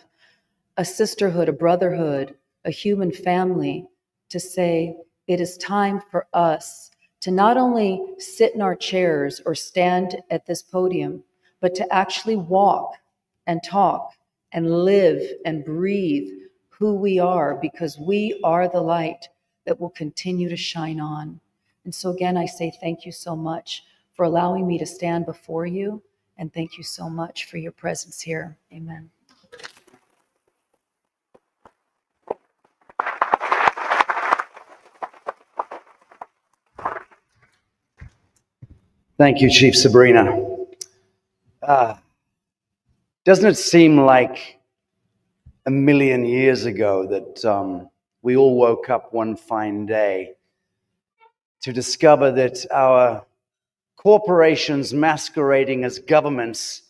Speaker 7: a sisterhood, a brotherhood, a human family, to say it is time for us to not only sit in our chairs or stand at this podium, but to actually walk and talk and live and breathe who we are, because we are the light that will continue to shine on. And so again, I say thank you so much for allowing me to stand before you, and thank you so much for your presence here. Amen.
Speaker 1: Thank you, Chief Sabrina. Doesn't it seem like a million years ago that we all woke up one fine day to discover that our corporations masquerading as governments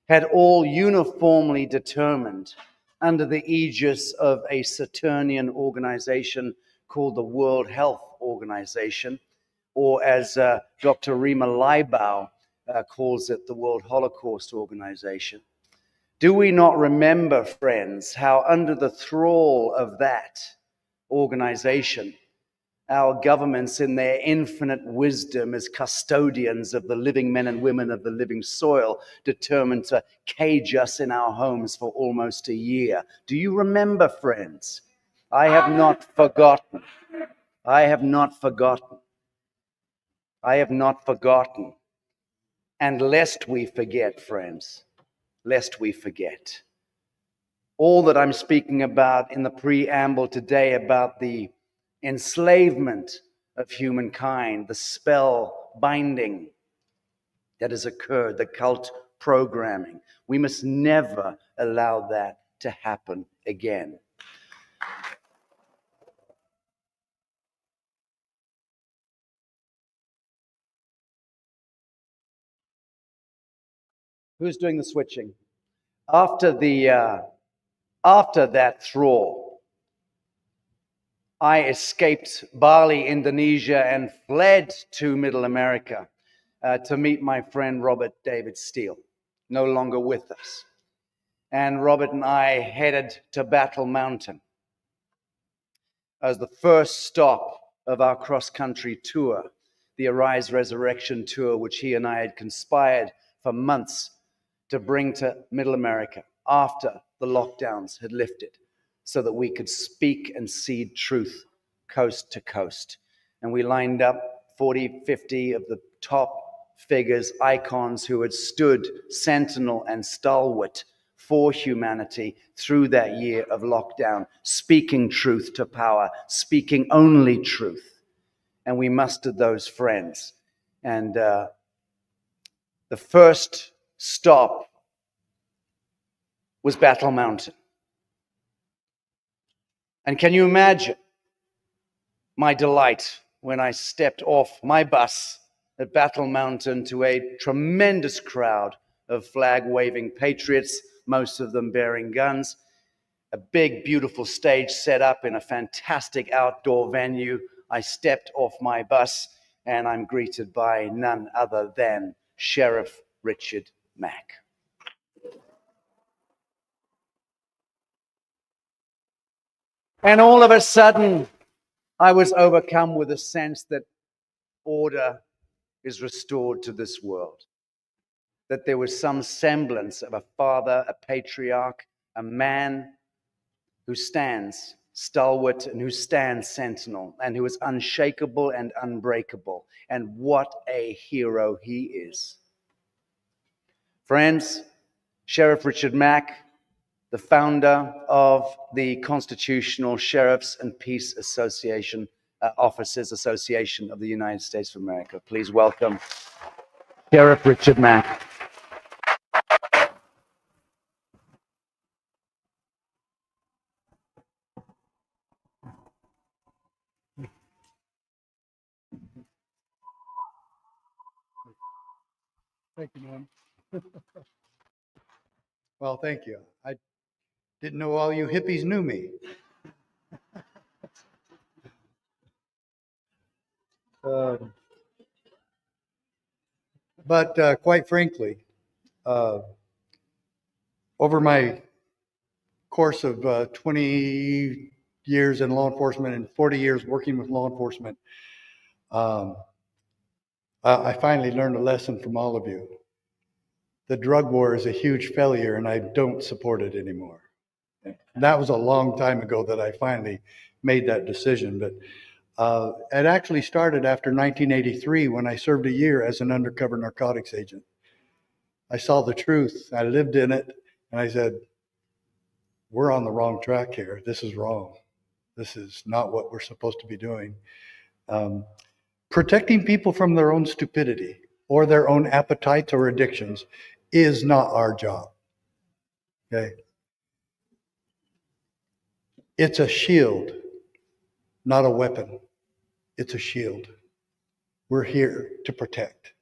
Speaker 1: had all uniformly determined, under the aegis of a Saturnian organization called the World Health Organization, or as Dr. Rima Leibau calls it, the World Holocaust Organization. Do we not remember, friends, how under the thrall of that organization, our governments, in their infinite wisdom as custodians of the living men and women of the living soil, determined to cage us in our homes for almost a year? Do you remember, friends? I have not forgotten. I have not forgotten. I have not forgotten. And lest we forget, friends, lest we forget, all that I'm speaking about in the preamble today about the enslavement of humankind, the spell binding that has occurred, the cult programming. We must never allow that to happen again. Who's doing the switching? After that thaw, I escaped Bali, Indonesia, and fled to Middle America to meet my friend Robert David Steele, no longer with us. And Robert and I headed to Battle Mountain as the first stop of our cross-country tour, the Arise Resurrection tour, which he and I had conspired for months to bring to Middle America after the lockdowns had lifted, so that we could speak and seed truth coast to coast. And we lined up 40, 50 of the top figures, icons who had stood sentinel and stalwart for humanity through that year of lockdown, speaking truth to power, speaking only truth. And we mustered those friends. And the first stop was Battle Mountain. And can you imagine my delight when I stepped off my bus at Battle Mountain to a tremendous crowd of flag-waving patriots, most of them bearing guns, a big, beautiful stage set up in a fantastic outdoor venue. I stepped off my bus and I'm greeted by none other than Sheriff Richard Mack. And all of a sudden, I was overcome with a sense that order is restored to this world, that there was some semblance of a father, a patriarch, a man who stands stalwart and who stands sentinel and who is unshakable and unbreakable. And what a hero he is. Friends, Sheriff Richard Mack, the founder of the Constitutional Sheriffs and Peace Association, Officers Association of the United States of America. Please welcome Sheriff Richard Mack.
Speaker 6: Thank you, man. Well, thank you. I didn't know all you hippies knew me. But quite frankly, over my course of 20 years in law enforcement and 40 years working with law enforcement, I finally learned a lesson from all of you. The drug war is a huge failure and I don't support it anymore. That was a long time ago that I finally made that decision. But it actually started after 1983 when I served a year as an undercover narcotics agent. I saw the truth, I lived in it, and I said, we're on the wrong track here. This is wrong. This is not what we're supposed to be doing. Protecting people from their own stupidity or their own appetites or addictions is not our job. Okay? It's a shield, not a weapon. It's a shield. We're here to protect.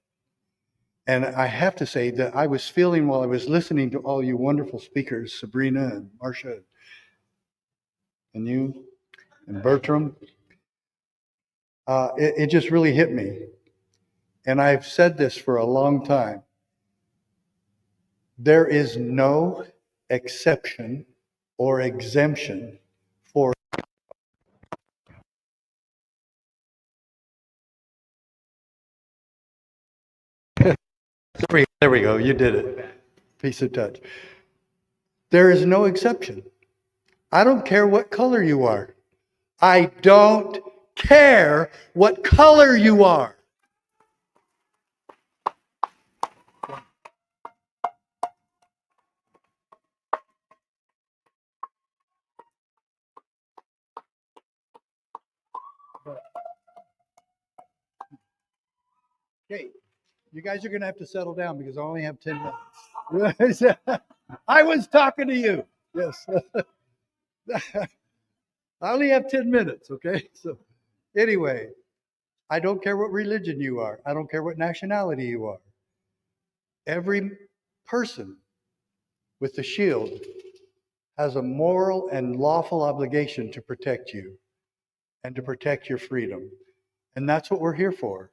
Speaker 6: And I have to say that I was feeling while I was listening to all you wonderful speakers, Sabrina and Marcia and you and Bertram, it just really hit me. And I've said this for a long time. There is no exception or exemption for There we go. You did it. Piece of touch. There is no exception. I don't care what color you are. I don't care what color you are.
Speaker 8: Okay, you guys are going to have to settle down because I only have 10 minutes. I was talking to you. Yes. I only have 10 minutes, okay? So anyway, I don't care what religion you are. I don't care what nationality you are. Every person with the shield has a moral and lawful obligation to protect you and to protect your freedom. And that's what we're here for.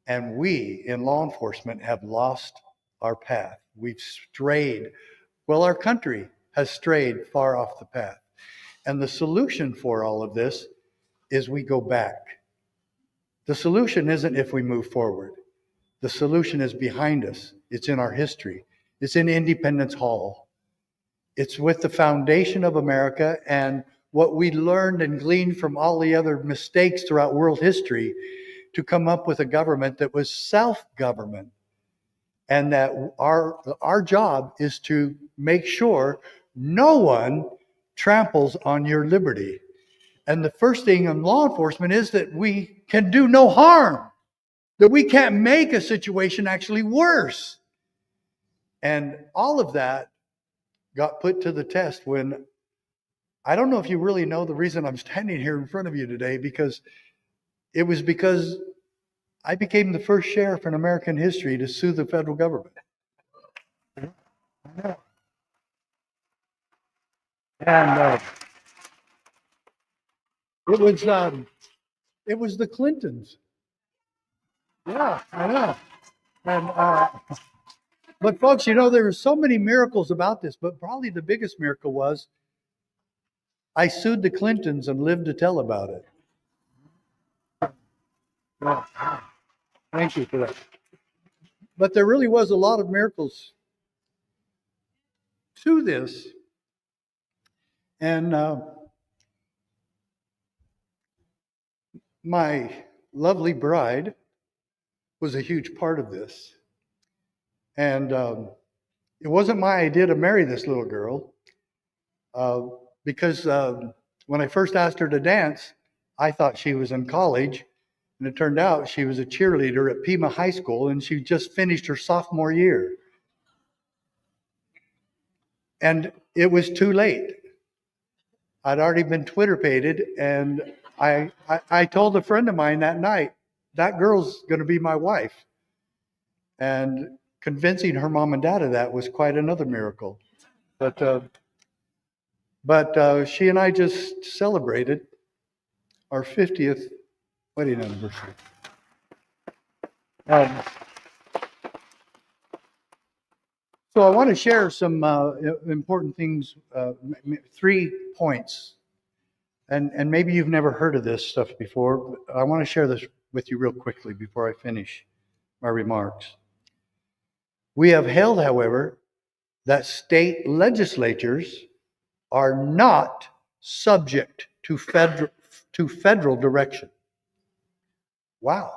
Speaker 8: And we in law enforcement have lost our path. We've strayed. Well, our country has strayed far off the path. And the solution for all of this is we go back. The solution isn't if we move forward. The solution is behind us. It's in our history. It's in Independence Hall. It's with the foundation of America and what we learned and gleaned from all the other mistakes throughout world history to come up with a government that was self-government. And that our job is to make sure no one tramples on your liberty. And the first thing in law enforcement is that we can do no harm, that we can't make a situation actually worse. And all of that got put to the test when, I don't know if you really know the reason I'm standing here in front of you today, because I became the first sheriff in American history to sue the federal government. And it was the Clintons. Yeah, I know. And but folks, you know, there are so many miracles about this, but probably the biggest miracle was I sued the Clintons and lived to tell about it. Well, thank you for that. But there really was a lot of miracles to this. And my lovely bride was a huge part of this. And it wasn't my idea to marry this little girl because when I first asked her to dance, I thought she was in college. And it turned out she was a cheerleader at Pima High School, and she just finished her sophomore year. And it was too late. I'd already been Twitter-pated, and I told a friend of mine that night, that girl's going to be my wife. And convincing her mom and dad of that was quite another miracle. But she and I just celebrated our 50th wedding anniversary. So I want to share some important things, 3 points. And maybe you've never heard of this stuff before. But I want to share this with you real quickly before I finish my remarks. We have held, however, that state legislatures are not subject to federal direction. Wow.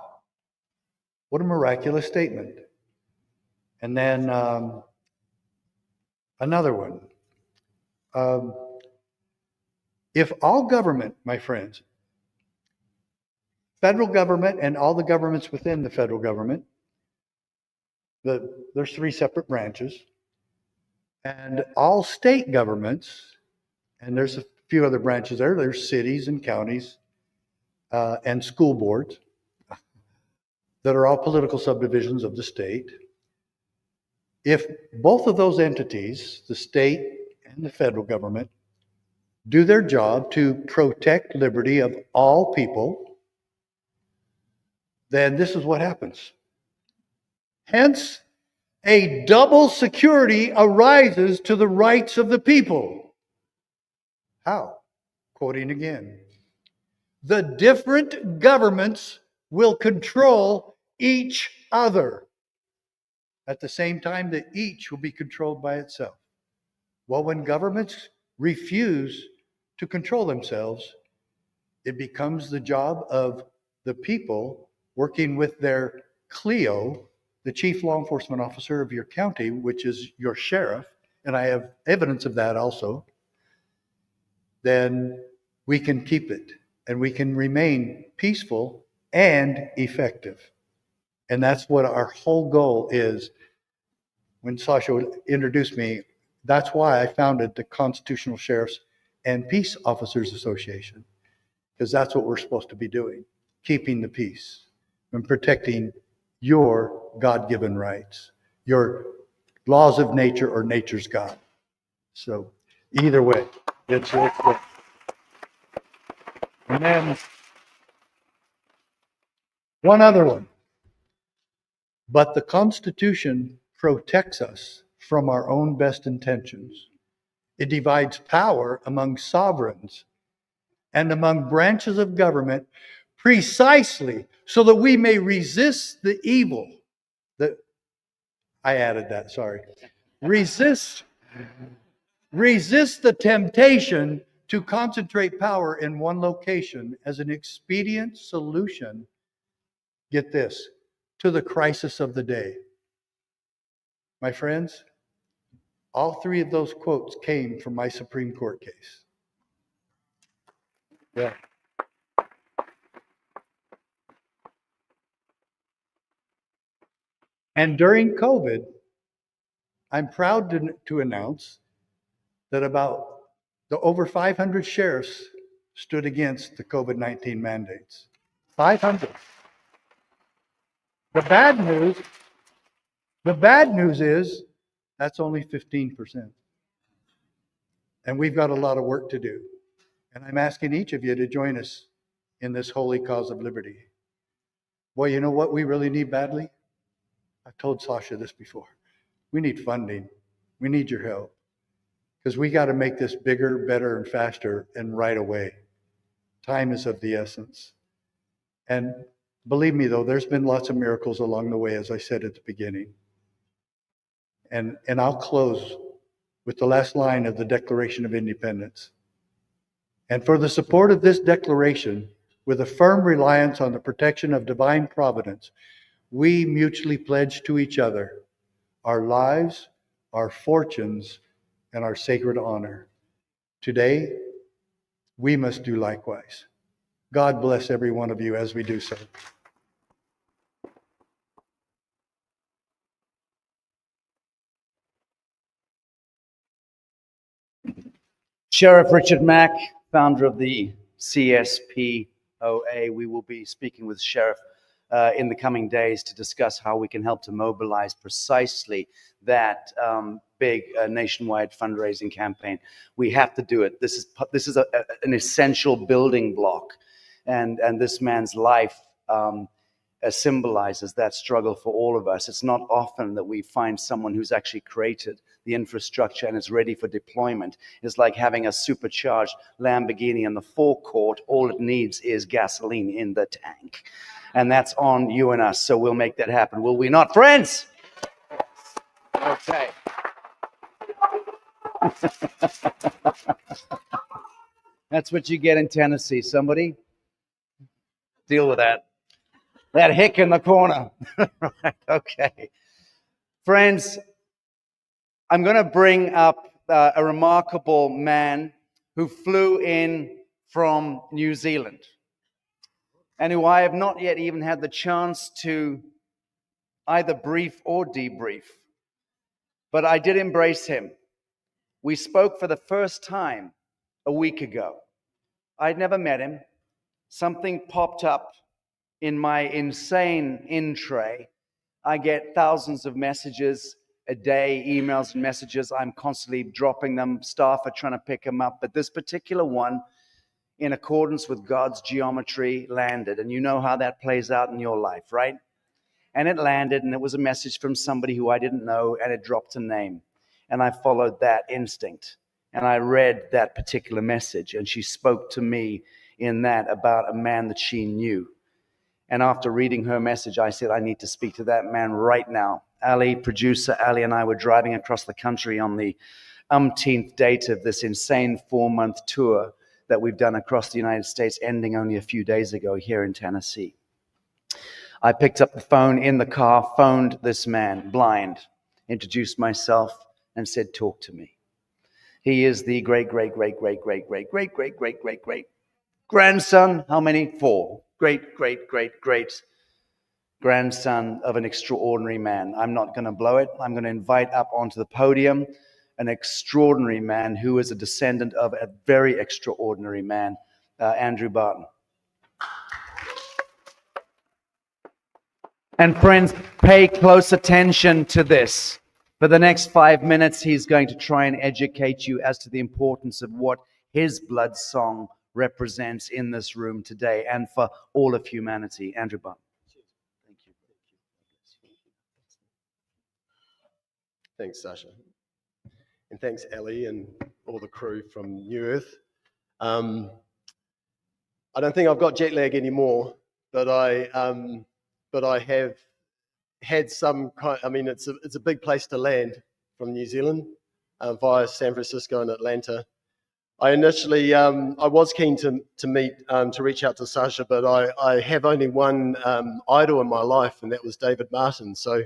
Speaker 8: What a miraculous statement. And then another one. If all government, my friends, federal government and all the governments within the federal government, there's 3 separate branches, and all state governments, and there's a few other branches there, there's cities and counties and school boards that are all political subdivisions of the state. If both of those entities, the state and the federal government, do their job to protect liberty of all people, then this is what happens. Hence, a double security arises to the rights of the people. How? Quoting again. The different governments will control each other at the same time that each will be controlled by itself. Well, when governments refuse to control themselves, it becomes the job of the people working with their CLEO, the chief law enforcement officer of your county, which is your sheriff, and I have evidence of that also, then we can keep it and we can remain peaceful and effective. And that's what our whole goal is. When Sasha introduced me, that's why I founded the Constitutional Sheriffs and Peace Officers Association, because that's what we're supposed to be doing, keeping the peace and protecting your God-given rights, your laws of nature or nature's God. So either way, it's good. And then one other one. But the Constitution protects us from our own best intentions. It divides power among sovereigns and among branches of government precisely so that we may resist the evil. I added that, sorry. Resist the temptation to concentrate power in one location as an expedient solution, get this, to the crisis of the day. My friends, all three of those quotes came from my Supreme Court case. Yeah. And during COVID, I'm proud to announce that about over 500 sheriffs stood against the COVID-19 mandates. 500. The bad news is that's only 15%. And we've got a lot of work to do. And I'm asking each of you to join us in this holy cause of liberty. Boy, you know what we really need badly? I've told Sasha this before. We need funding. We need your help. Because we got to make this bigger, better, and faster, and right away. Time is of the essence. And believe me, though, there's been lots of miracles along the way, as I said at the beginning. And I'll close with the last line of the Declaration of Independence. And for the support of this declaration, with a firm reliance on the protection of divine providence, we mutually pledge to each other our lives, our fortunes, and our sacred honor. Today, we must do likewise. God bless every one of you as we do so.
Speaker 1: Sheriff Richard Mack, founder of the CSPOA. We will be speaking with Sheriff in the coming days to discuss how we can help to mobilize precisely that big nationwide fundraising campaign. We have to do it. This is an essential building block, and this man's life symbolizes that struggle for all of us. It's not often that we find someone who's actually created the infrastructure and is ready for deployment. It's like having a supercharged Lamborghini in the forecourt. All it needs is gasoline in the tank. And that's on you and us. So we'll make that happen. Will we not, friends? Okay. That's what you get in Tennessee. Somebody deal with that. That hick in the corner. Right, okay. Friends, I'm going to bring up a remarkable man who flew in from New Zealand and who I have not yet even had the chance to either brief or debrief. But I did embrace him. We spoke for the first time a week ago. I'd never met him. Something popped up in my insane in-tray. I get thousands of messages a day, emails and messages. I'm constantly dropping them. Staff are trying to pick them up. But this particular one, in accordance with God's geometry, landed. And you know how that plays out in your life, right? And it landed, and it was a message from somebody who I didn't know, and it dropped a name. And I followed that instinct. And I read that particular message, and she spoke to me in that about a man that she knew. And after reading her message, I said, I need to speak to that man right now. Producer Ali and I were driving across the country on the umpteenth date of this insane 4-month tour that we've done across the United States, ending only a few days ago here in Tennessee. I picked up the phone in the car, phoned this man, blind, introduced myself, and said, talk to me. He is the great grandson, how many? 4. Great grandson of an extraordinary man. I'm not going to blow it. I'm going to invite up onto the podium an extraordinary man who is a descendant of a very extraordinary man, Andrew Barton. And friends, pay close attention to this. For the next 5 minutes, he's going to try and educate you as to the importance of what his blood song represents in this room today and for all of humanity. Andrew Barton.
Speaker 9: Thank you. Thanks, Sasha. And thanks, Ellie, and all the crew from NewEarth. I don't think I've got jet lag anymore, but I have had some kind. I mean, it's a big place to land from New Zealand via San Francisco and Atlanta. I initially I was keen to meet to reach out to Sasha, but I have only one idol in my life, and that was David Martin. So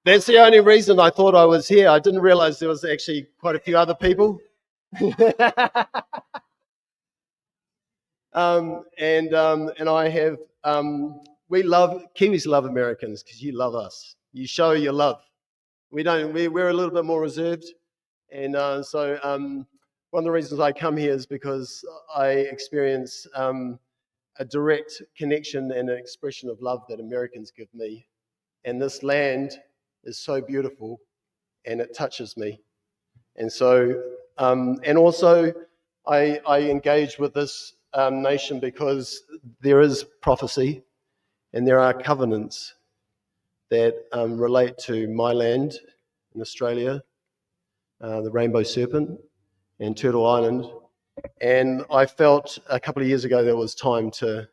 Speaker 9: that's the only reason I thought I was here. I didn't realize there was actually quite a few other people. And I have, Kiwis love Americans because you love us. You show your love. We're a little bit more reserved. And so one of the reasons I come here is because I experience a direct connection and an expression of love that Americans give me. And this land is so beautiful and it touches me. And so, and also I engage with this nation because there is prophecy and there are covenants that relate to my land in Australia, the Rainbow Serpent and Turtle Island. And I felt a couple of years ago there was time to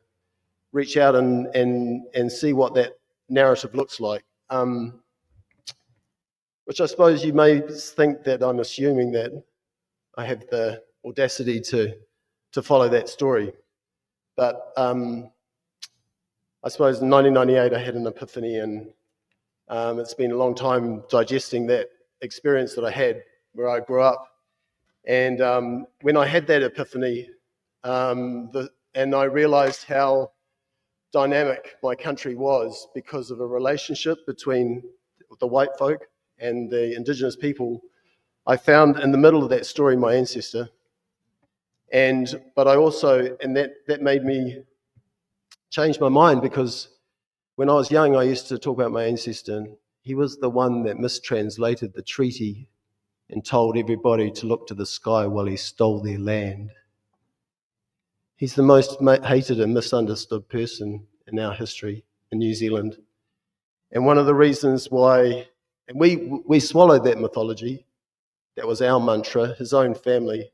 Speaker 9: reach out and see what that narrative looks like. Which I suppose you may think that I'm assuming that I have the audacity to follow that story. But I suppose in 1998 I had an epiphany, and it's been a long time digesting that experience that I had where I grew up. And when I had that epiphany, and I realized how dynamic my country was because of a relationship between the white folk and the indigenous people, I found in the middle of that story my ancestor. But I also, and that made me change my mind, because when I was young, I used to talk about my ancestor, and he was the one that mistranslated the treaty and told everybody to look to the sky while he stole their land. He's the most hated and misunderstood person in our history in New Zealand. And one of the reasons why, and we swallowed that mythology, that was our mantra, his own family.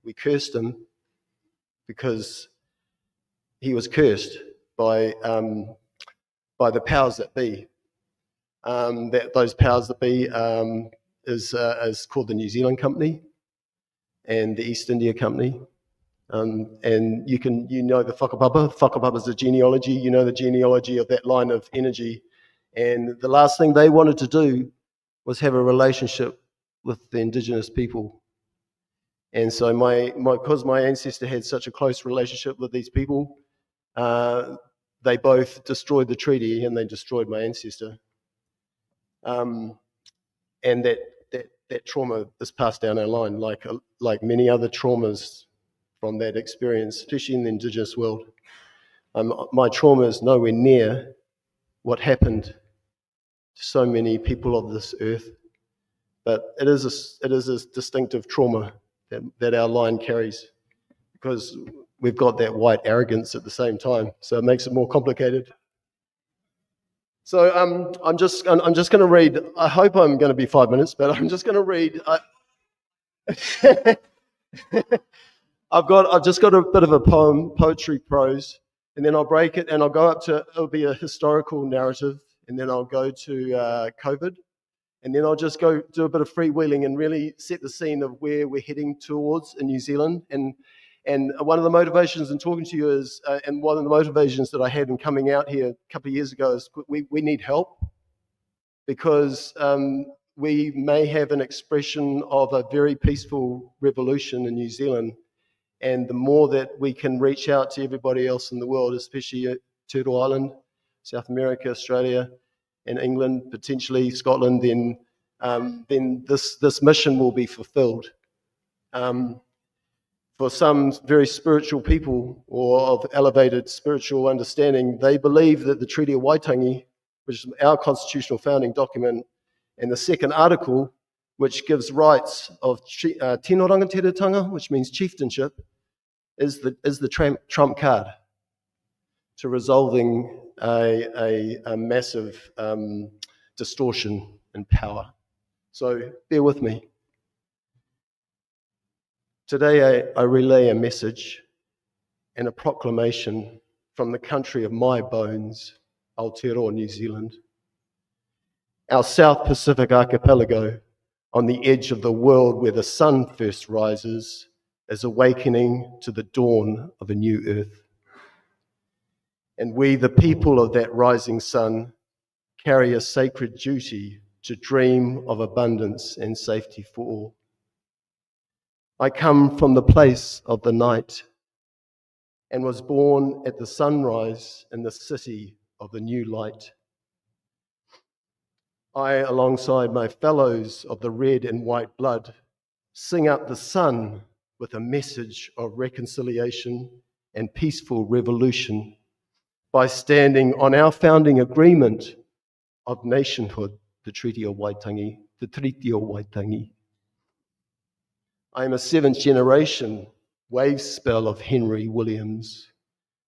Speaker 9: We cursed him because he was cursed by the powers that be. Those powers that be is called the New Zealand Company and the East India Company. And you know the whakapapa. Whakapapa is the genealogy. You know the genealogy of that line of energy. And the last thing they wanted to do was have a relationship with the indigenous people. And so because my ancestor had such a close relationship with these people, they both destroyed the treaty and they destroyed my ancestor. And that trauma is passed down our line, like many other traumas from that experience, especially in the indigenous world. My trauma is nowhere near what happened to so many people of this earth, but it is a distinctive trauma that our line carries, because we've got that white arrogance at the same time, so it makes it more complicated. So I'm just going to read. I hope I'm going to be 5 minutes, but I'm just going to read. I've just got a bit of a poetry prose, and then I'll break it, and I'll go up to, it'll be a historical narrative, and then I'll go to COVID, and then I'll just go do a bit of freewheeling and really set the scene of where we're heading towards in New Zealand. And one of the motivations in talking to you is, and one of the motivations that I had in coming out here a couple of years ago is we need help, because we may have an expression of a very peaceful revolution in New Zealand. And the more that we can reach out to everybody else in the world, especially at Turtle Island, South America, Australia, and England, potentially Scotland, then this mission will be fulfilled. For some very spiritual people or of elevated spiritual understanding, they believe that the Treaty of Waitangi, which is our constitutional founding document, and the second article, which gives rights of tino rangatiratanga, which means chieftainship, is the trump card to resolving a massive distortion in power. So bear with me. Today I relay a message and a proclamation from the country of my bones, Aotearoa, New Zealand, our South Pacific archipelago on the edge of the world where the sun first rises, is awakening to the dawn of a new earth. And we, the people of that rising sun, carry a sacred duty to dream of abundance and safety for all. I come from the place of the night and was born at the sunrise in the city of the new light. I, alongside my fellows of the red and white blood, sing up the sun with a message of reconciliation and peaceful revolution by standing on our founding agreement of nationhood, the Treaty of Waitangi, the Treaty of Waitangi. I am a seventh generation wave spell of Henry Williams,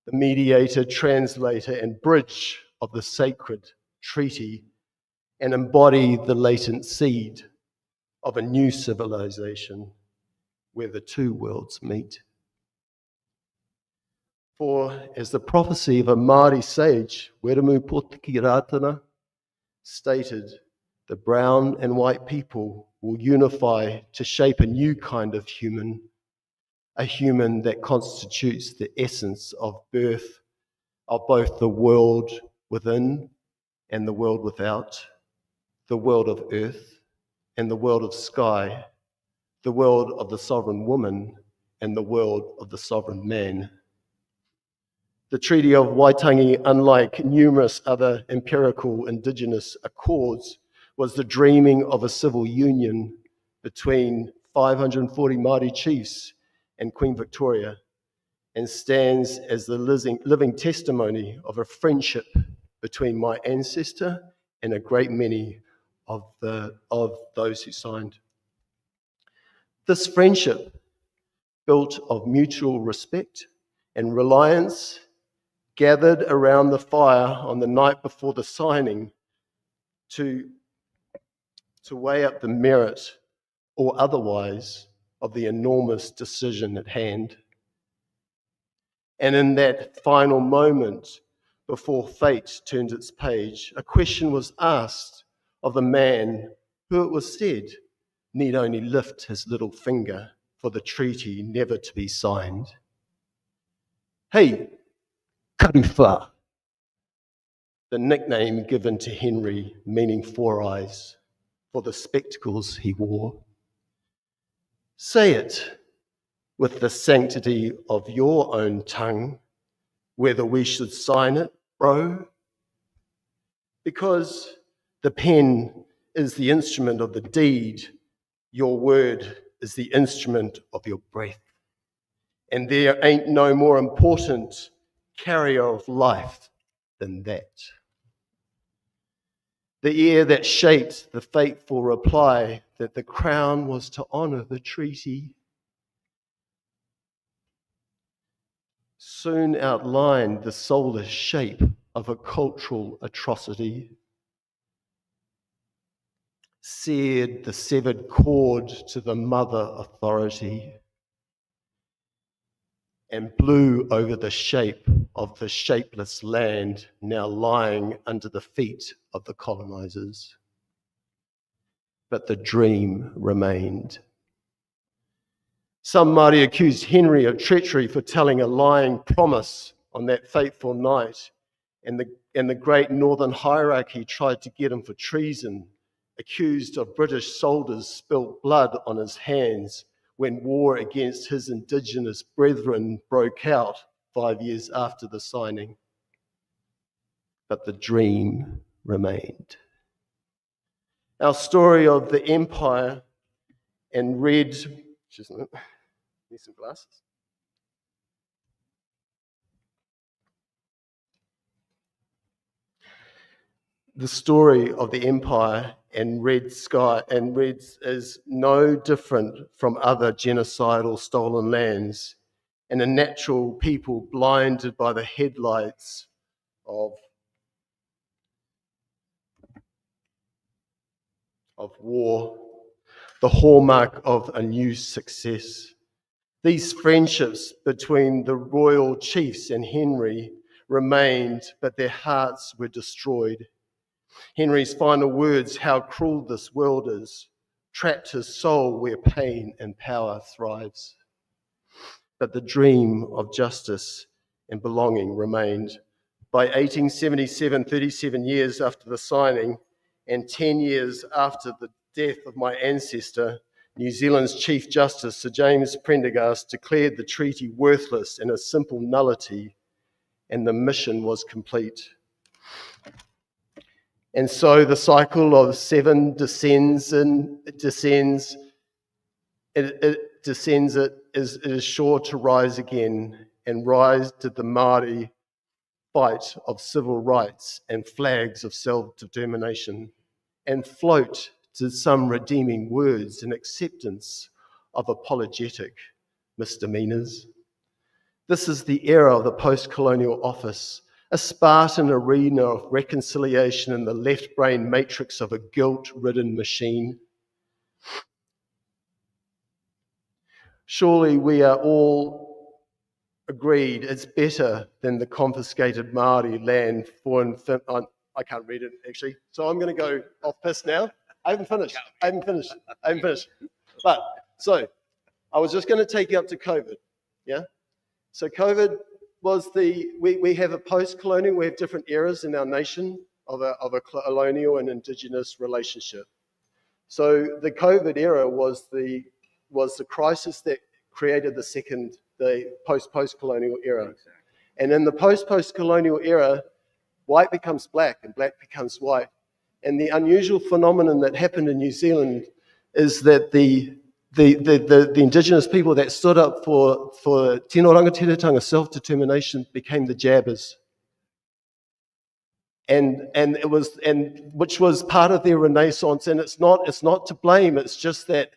Speaker 9: the mediator, translator, and bridge of the sacred treaty, and embody the latent seed of a new civilization where the two worlds meet. For as the prophecy of a Māori sage, Weremu Potiki Ratana, stated, the brown and white people will unify to shape a new kind of human, a human that constitutes the essence of birth of both the world within and the world without, the world of earth and the world of sky, the world of the sovereign woman and the world of the sovereign man. The Treaty of Waitangi, unlike numerous other empirical indigenous accords, was the dreaming of a civil union between 540 Māori chiefs and Queen Victoria, and stands as the living testimony of a friendship between my ancestor and a great many of those who signed. This friendship, built of mutual respect and reliance, gathered around the fire on the night before the signing to weigh up the merit or otherwise of the enormous decision at hand. And in that final moment before fate turned its page, a question was asked of the man who, it was said, need only lift his little finger for the treaty never to be signed. Hey, Karuwha, the nickname given to Henry, meaning four eyes, for the spectacles he wore. Say it with the sanctity of your own tongue, whether we should sign it, bro. Because the pen is the instrument of the deed, your word is the instrument of your breath. And there ain't no more important carrier of life than that. The ear that shaped the fateful reply that the crown was to honour the treaty soon outlined the soulless shape of a cultural atrocity, seared the severed cord to the mother authority, and blew over the shape of the shapeless land now lying under the feet of the colonizers. But the dream remained. Some Māori accused Henry of treachery for telling a lying promise on that fateful night, and the great northern hierarchy tried to get him for treason, accused of British soldiers spilt blood on his hands when war against his indigenous brethren broke out 5 years after the signing. but the dream remained. Our story of the empire and red, need some glasses. The story of the empire and red sky and reds is no different from other genocidal stolen lands and a natural people blinded by the headlights of war, the hallmark of a new success. These friendships between the royal chiefs and Henry remained, but their hearts were destroyed. Henry's final words, "How cruel this world is," trapped his soul where pain and power thrives. But the dream of justice and belonging remained. By 1877, 37 years after the signing and 10 years after the death of my ancestor, New Zealand's Chief Justice, Sir James Prendergast, declared the treaty worthless and a simple nullity, and the mission was complete. And so the cycle of seven descends, it is sure to rise again, and rise to the Māori fight of civil rights and flags of self-determination, and float to some redeeming words and acceptance of apologetic misdemeanors. This is the era of the post-colonial office, a Spartan arena of reconciliation in the left brain matrix of a guilt-ridden machine. Surely we are all agreed it's better than the confiscated Māori land for I can't read it actually, so I'm going to go off piss now. I haven't finished. But, so, I was just going to take you up to COVID, yeah? So COVID was we have a post-colonial, we have different eras in our nation of a colonial and indigenous relationship. So the COVID era was the crisis that created the post-colonial era. And in the post-colonial era, white becomes black and black becomes white. And the unusual phenomenon that happened in New Zealand is that the indigenous people that stood up for tino rangatiratanga self-determination became the jabbers. And which was part of their renaissance, and it's not to blame, it's just that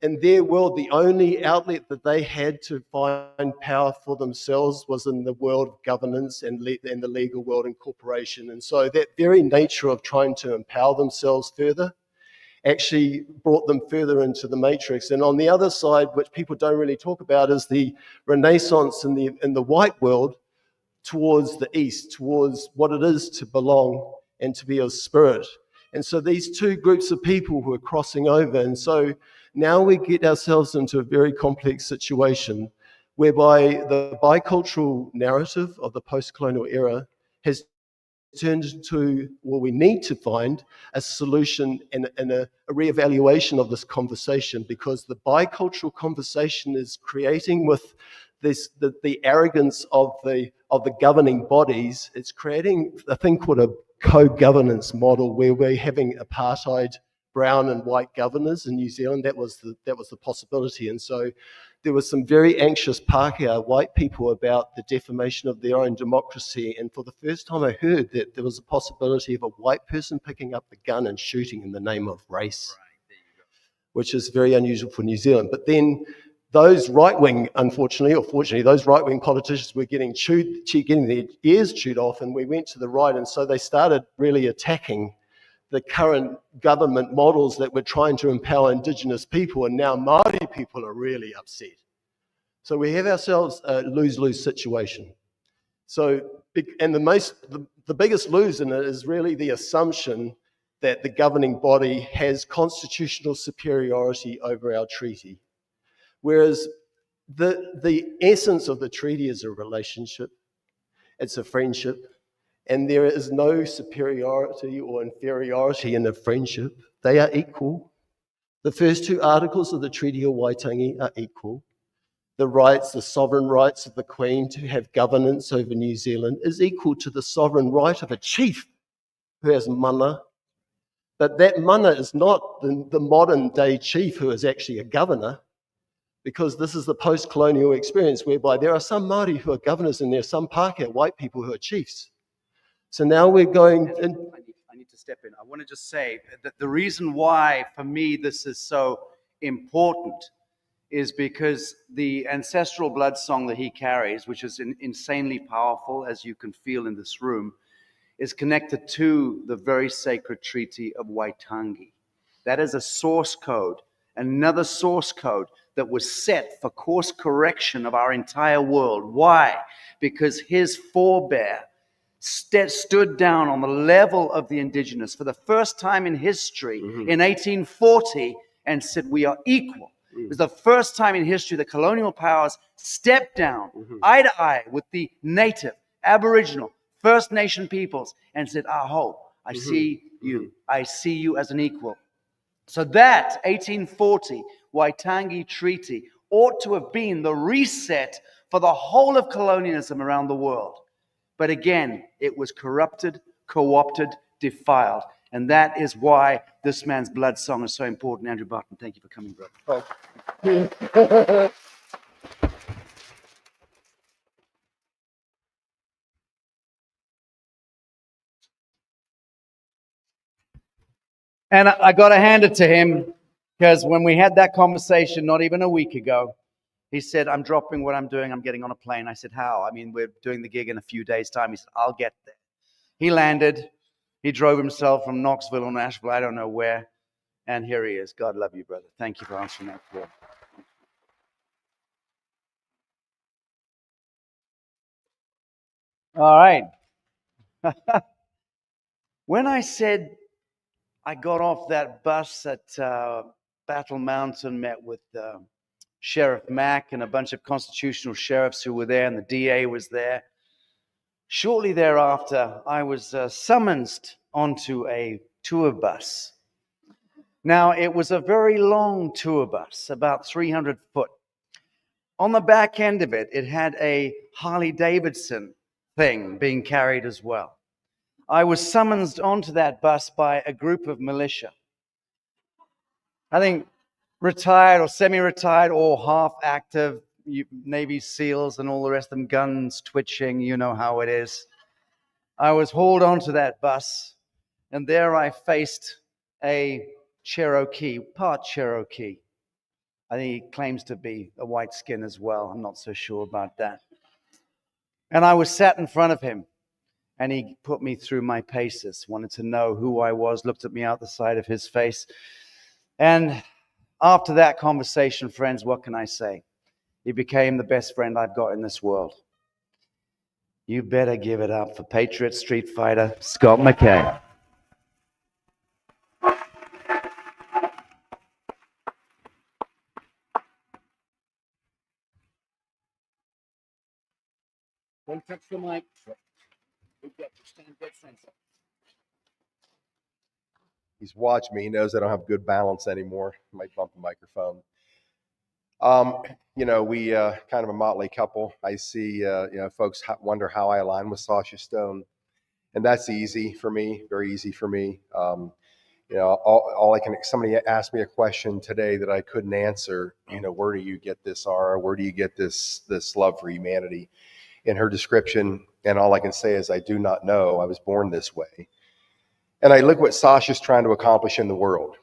Speaker 9: in their world, the only outlet that they had to find power for themselves was in the world of governance and the legal world and corporation. And so that very nature of trying to empower themselves further actually brought them further into the matrix. And on the other side, which people don't really talk about, is the renaissance in the white world towards the east, towards what it is to belong and to be of spirit. And so these two groups of people who are crossing over. And so now we get ourselves into a very complex situation whereby the bicultural narrative of the post-colonial era has turned into, well, we need to find a solution and a reevaluation of this conversation, because the bicultural conversation is creating with the arrogance of the governing bodies. It's creating a thing called a co-governance model where we're having apartheid brown and white governors in New Zealand. That was the possibility. And so there was some very anxious Pākehā white people about the defamation of their own democracy. And for the first time I heard that there was a possibility of a white person picking up the gun and shooting in the name of race, which is very unusual for New Zealand. But then those right-wing, unfortunately, or fortunately, those right-wing politicians were getting their ears chewed off, and we went to the right. And so they started really attacking the current government models that were trying to empower Indigenous people, and now Māori people are really upset. So we have ourselves a lose-lose situation. So, and the biggest lose in it is really the assumption that the governing body has constitutional superiority over our treaty. Whereas the essence of the treaty is a relationship, it's a friendship, and there is no superiority or inferiority in a friendship. They are equal. The first two articles of the Treaty of Waitangi are equal. the rights, the sovereign rights of the Queen to have governance over New Zealand is equal to the sovereign right of a chief who has mana. But that mana is not the modern day chief who is actually a governor, because this is the post-colonial experience whereby there are some Māori who are governors and there are some Pākehā white people who are chiefs. So now we're going...
Speaker 1: I need to step in. I want to just say that the reason why, for me, this is so important is because the ancestral blood song that he carries, which is insanely powerful, as you can feel in this room, is connected to the very sacred treaty of Waitangi. That is a source code, another source code that was set for course correction of our entire world. Why? Because his forebear stood down on the level of the indigenous for the first time in history in 1840 and said, we are equal. It was the first time in history the colonial powers stepped down eye to eye with the native, Aboriginal, First Nation peoples and said, Aho, I see you. I see you as an equal. So that 1840 Waitangi Treaty ought to have been the reset for the whole of colonialism around the world. But again, it was corrupted, co-opted, defiled. And that is why this man's blood song is so important. Andrew Barton, thank you for coming, brother.
Speaker 9: Oh.
Speaker 1: And I got to hand it to him, because when we had that conversation not even a week ago, he said, I'm dropping what I'm doing. I'm getting on a plane. I said, how? I mean, we're doing the gig in a few days' time. He said, I'll get there. He landed. He drove himself from Knoxville or Nashville, I don't know where. And here he is. God love you, brother. Thank you for answering that call. All right. When I said I got off that bus at Battle Mountain, met with Sheriff Mack and a bunch of constitutional sheriffs who were there, and the DA was there. Shortly thereafter, I was summoned onto a tour bus. Now, it was a very long tour bus, about 300 foot. On the back end of it, it had a Harley Davidson thing being carried as well. I was summoned onto that bus by a group of militia. I think retired or semi-retired or half-active Navy SEALs and all the rest of them, guns twitching, you know how it is. I was hauled onto that bus, and there I faced a Cherokee, part Cherokee. I think he claims to be a white skin as well. I'm not so sure about that. And I was sat in front of him, and he put me through my paces, wanted to know who I was, looked at me out the side of his face. And after that conversation, friends, what can I say? He became the best friend I've got in this world. You better give it up for Patriot Street Fighter, Scott McKay. Don't touch the mic. Stand dead center.
Speaker 10: He's watched me. He knows I don't have good balance anymore. I might bump the microphone. We kind of a motley couple. I see, folks wonder how I align with Sasha Stone, and that's easy for me, very easy for me. Somebody asked me a question today that I couldn't answer. Where do you get this, Ara? Where do you get this love for humanity? In her description, and all I can say is I do not know. I was born this way. And I look what Sasha's trying to accomplish in the world.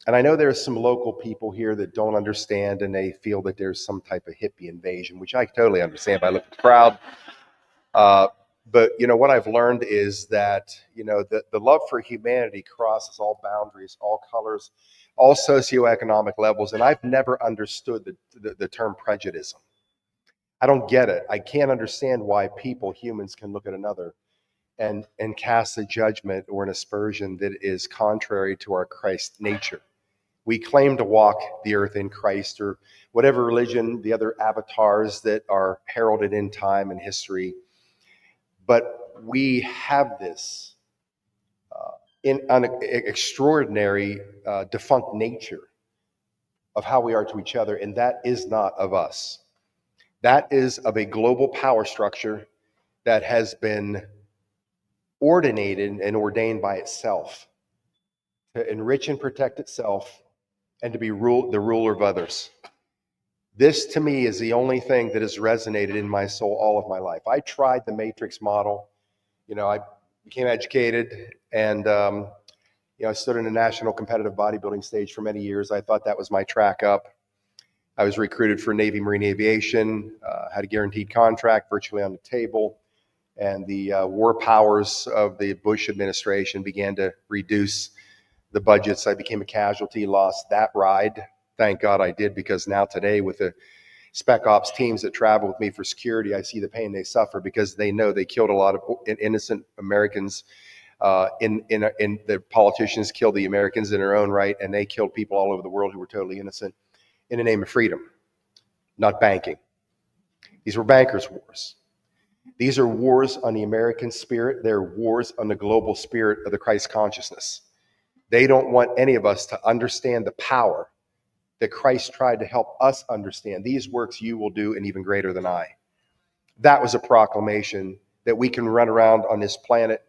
Speaker 10: And I know there's some local people here that don't understand, and they feel that there's some type of hippie invasion, which I totally understand, but I look at the crowd. But what I've learned is that, the love for humanity crosses all boundaries, all colors, all socioeconomic levels. And I've never understood the term prejudice. I don't get it. I can't understand why humans can look at another and cast a judgment or an aspersion that is contrary to our Christ nature. We claim to walk the earth in Christ, or whatever religion, the other avatars that are heralded in time and history. But we have this extraordinary defunct nature of how we are to each other, and that is not of us. That is of a global power structure that has been ordinated and ordained by itself to enrich and protect itself and to be the ruler of others. This, to me, is the only thing that has resonated in my soul all of my life. I tried the matrix model. I became educated and, I stood in a national competitive bodybuilding stage for many years. I thought that was my track up. I was recruited for Navy Marine Aviation, had a guaranteed contract virtually on the table, and the war powers of the Bush administration began to reduce the budgets. I became a casualty, lost that ride. Thank God I did, because now today with the spec ops teams that travel with me for security, I see the pain they suffer because they know they killed a lot of innocent Americans. In the politicians killed the Americans in their own right, and they killed people all over the world who were totally innocent in the name of freedom, not banking. These were bankers' wars. These are wars on the American spirit. They're wars on the global spirit of the Christ consciousness. They don't want any of us to understand the power that Christ tried to help us understand. These works you will do, and even greater than I. That was a proclamation that we can run around on this planet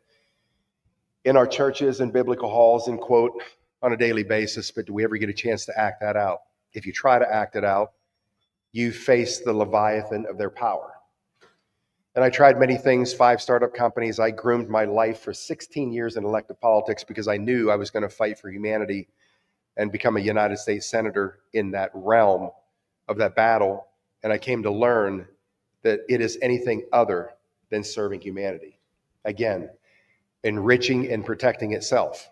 Speaker 10: in our churches and biblical halls and quote on a daily basis, but do we ever get a chance to act that out? If you try to act it out, you face the Leviathan of their power. And I tried many things, 5 startup companies. I groomed my life for 16 years in elective politics because I knew I was going to fight for humanity and become a United States Senator in that realm of that battle. And I came to learn that it is anything other than serving humanity. Again, enriching and protecting itself.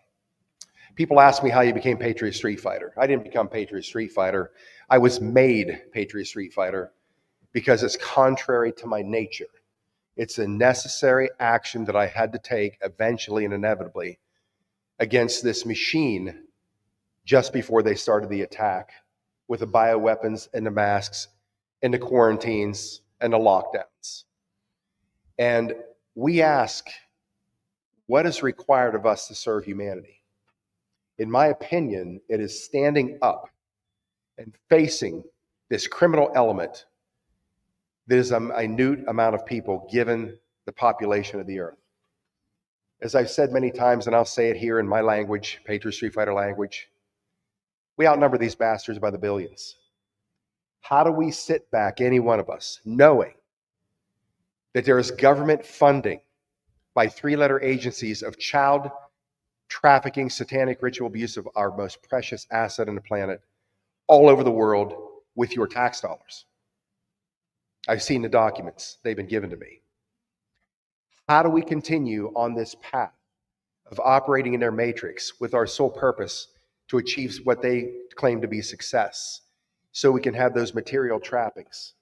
Speaker 10: People ask me how you became Patriot Street Fighter. I didn't become Patriot Street Fighter. I was made Patriot Street Fighter because it's contrary to my nature. It's a necessary action that I had to take eventually and inevitably against this machine just before they started the attack with the bioweapons and the masks and the quarantines and the lockdowns. And we ask, what is required of us to serve humanity? In my opinion, it is standing up and facing this criminal element that is a minute amount of people given the population of the earth. As I've said many times, and I'll say it here in my language, Patriot Street Fighter language, we outnumber these bastards by the billions. How do we sit back, any one of us, knowing that there is government funding by 3-letter agencies of child trafficking, satanic ritual abuse of our most precious asset on the planet all over the world with your tax dollars? I've seen the documents. They've been given to me. How do we continue on this path of operating in their matrix with our sole purpose to achieve what they claim to be success so we can have those material trappings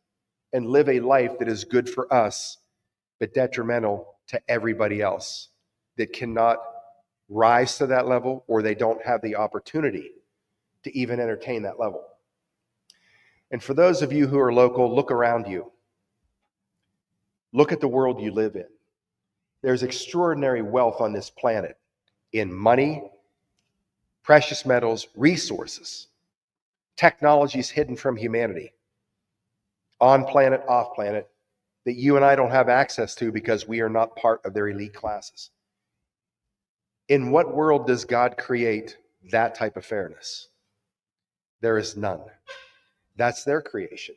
Speaker 10: and live a life that is good for us but detrimental to everybody else that cannot rise to that level, or they don't have the opportunity to even entertain that level? And for those of you who are local, look around you. Look at the world you live in. There's extraordinary wealth on this planet in money, precious metals, resources, technologies hidden from humanity, on planet, off planet, that you and I don't have access to because we are not part of their elite classes. In what world does God create that type of fairness? There is none. That's their creation.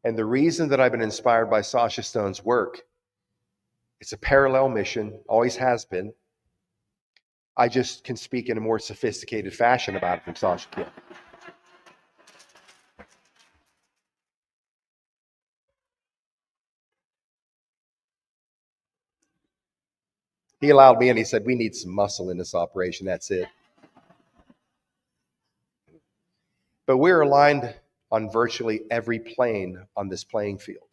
Speaker 10: And the reason that I've been inspired by Sasha Stone's work, it's a parallel mission, always has been. I just can speak in a more sophisticated fashion about it than Sasha can. He allowed me, and he said, we need some muscle in this operation, that's it. But we're aligned on virtually every plane on this playing field.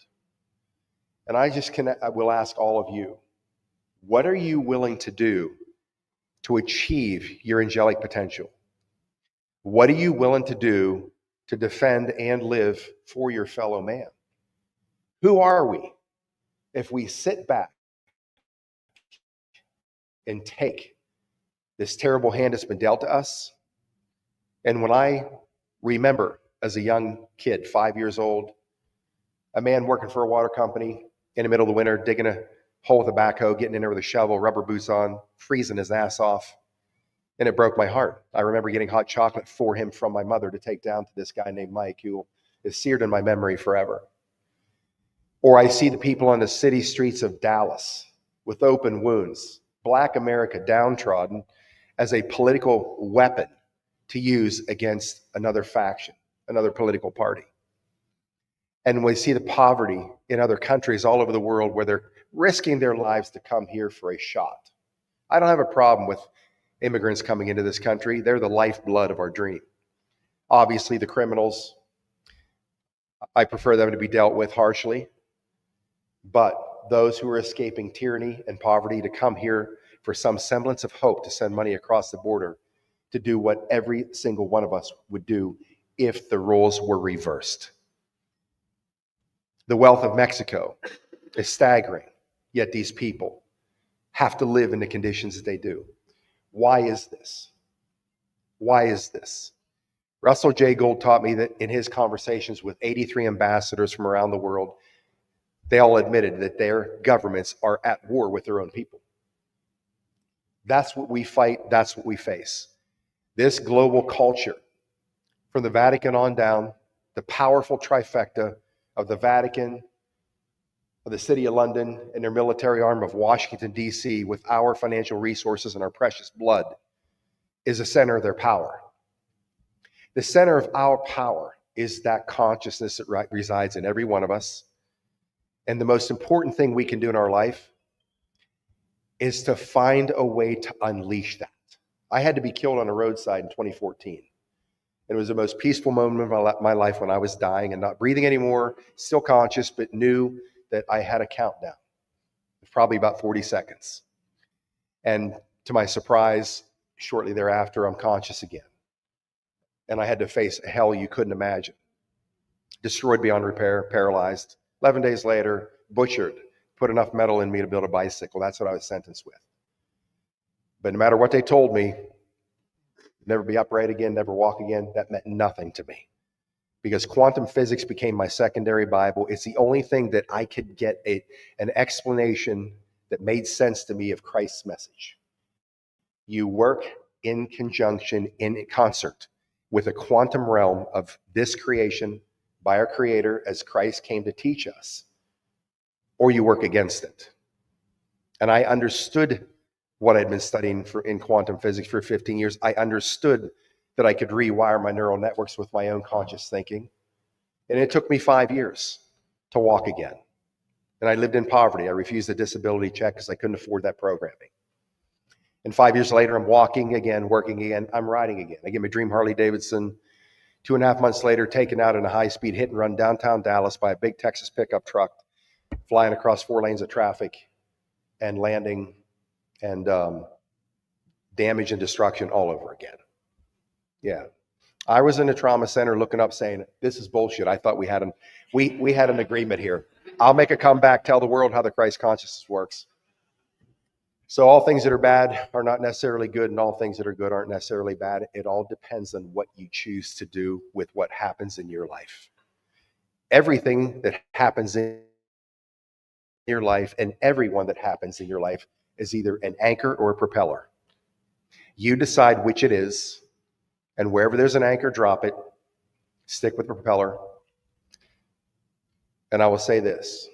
Speaker 10: And I will ask all of you, what are you willing to do to achieve your angelic potential? What are you willing to do to defend and live for your fellow man? Who are we if we sit back and take this terrible hand that's been dealt to us? And when I remember as a young kid, 5 years old, A man working for a water company in the middle of the winter, digging a hole with a backhoe, getting in there with a shovel, rubber boots on, freezing his ass off. And it broke my heart. I remember getting hot chocolate for him from my mother to take down to this guy named Mike, who is seared in my memory forever. Or I see the people on the city streets of Dallas with open wounds, Black America downtrodden as a political weapon to use against another faction, another political party. And we see the poverty in other countries all over the world where they're risking their lives to come here for a shot. I don't have a problem with immigrants coming into this country. They're the lifeblood of our dream. Obviously, the criminals, I prefer them to be dealt with harshly. But those who are escaping tyranny and poverty to come here for some semblance of hope to send money across the border to do what every single one of us would do if the roles were reversed. The wealth of Mexico is staggering, yet these people have to live in the conditions that they do. Why is this? Why is this? Russell J. Gould taught me that in his conversations with 83 ambassadors from around the world, they all admitted that their governments are at war with their own people. That's what we fight. That's what we face. This global culture, from the Vatican on down, the powerful trifecta of the Vatican, of the City of London, and their military arm of Washington, D.C., with our financial resources and our precious blood, is the center of their power. The center of our power is that consciousness that resides in every one of us. And the most important thing we can do in our life is to find a way to unleash that. I had to be killed on a roadside in 2014. It was the most peaceful moment of my life when I was dying and not breathing anymore, still conscious, but knew that I had a countdown. It was probably about 40 seconds. And to my surprise, shortly thereafter, I'm conscious again. And I had to face a hell you couldn't imagine. Destroyed beyond repair, paralyzed. 11 days later, butchered, put enough metal in me to build a bicycle. That's what I was sentenced with. But no matter what they told me, never be upright again, never walk again, that meant nothing to me. Because quantum physics became my secondary Bible. It's the only thing that I could get an explanation that made sense to me of Christ's message. You work in conjunction, in concert with a quantum realm of this creation by our Creator as Christ came to teach us, or you work against it. And I understood what I'd been studying in quantum physics for 15 years. I understood that I could rewire my neural networks with my own conscious thinking. And it took me 5 years to walk again. And I lived in poverty. I refused a disability check because I couldn't afford that programming. And 5 years later, I'm walking again, working again, I'm riding again. I get my dream Harley Davidson. 2.5 months later, taken out in a high-speed hit and run downtown Dallas by a big Texas pickup truck, flying across 4 lanes of traffic and landing and damage and destruction all over again. Yeah. I was in a trauma center looking up saying, this is bullshit. I thought we had an agreement here. I'll make a comeback, tell the world how the Christ consciousness works. So all things that are bad are not necessarily good, and all things that are good aren't necessarily bad. It all depends on what you choose to do with what happens in your life. Everything that happens in your life and everyone that happens in your life is either an anchor or a propeller. You decide which it is, and wherever there's an anchor, drop it, stick with the propeller. And I will say this,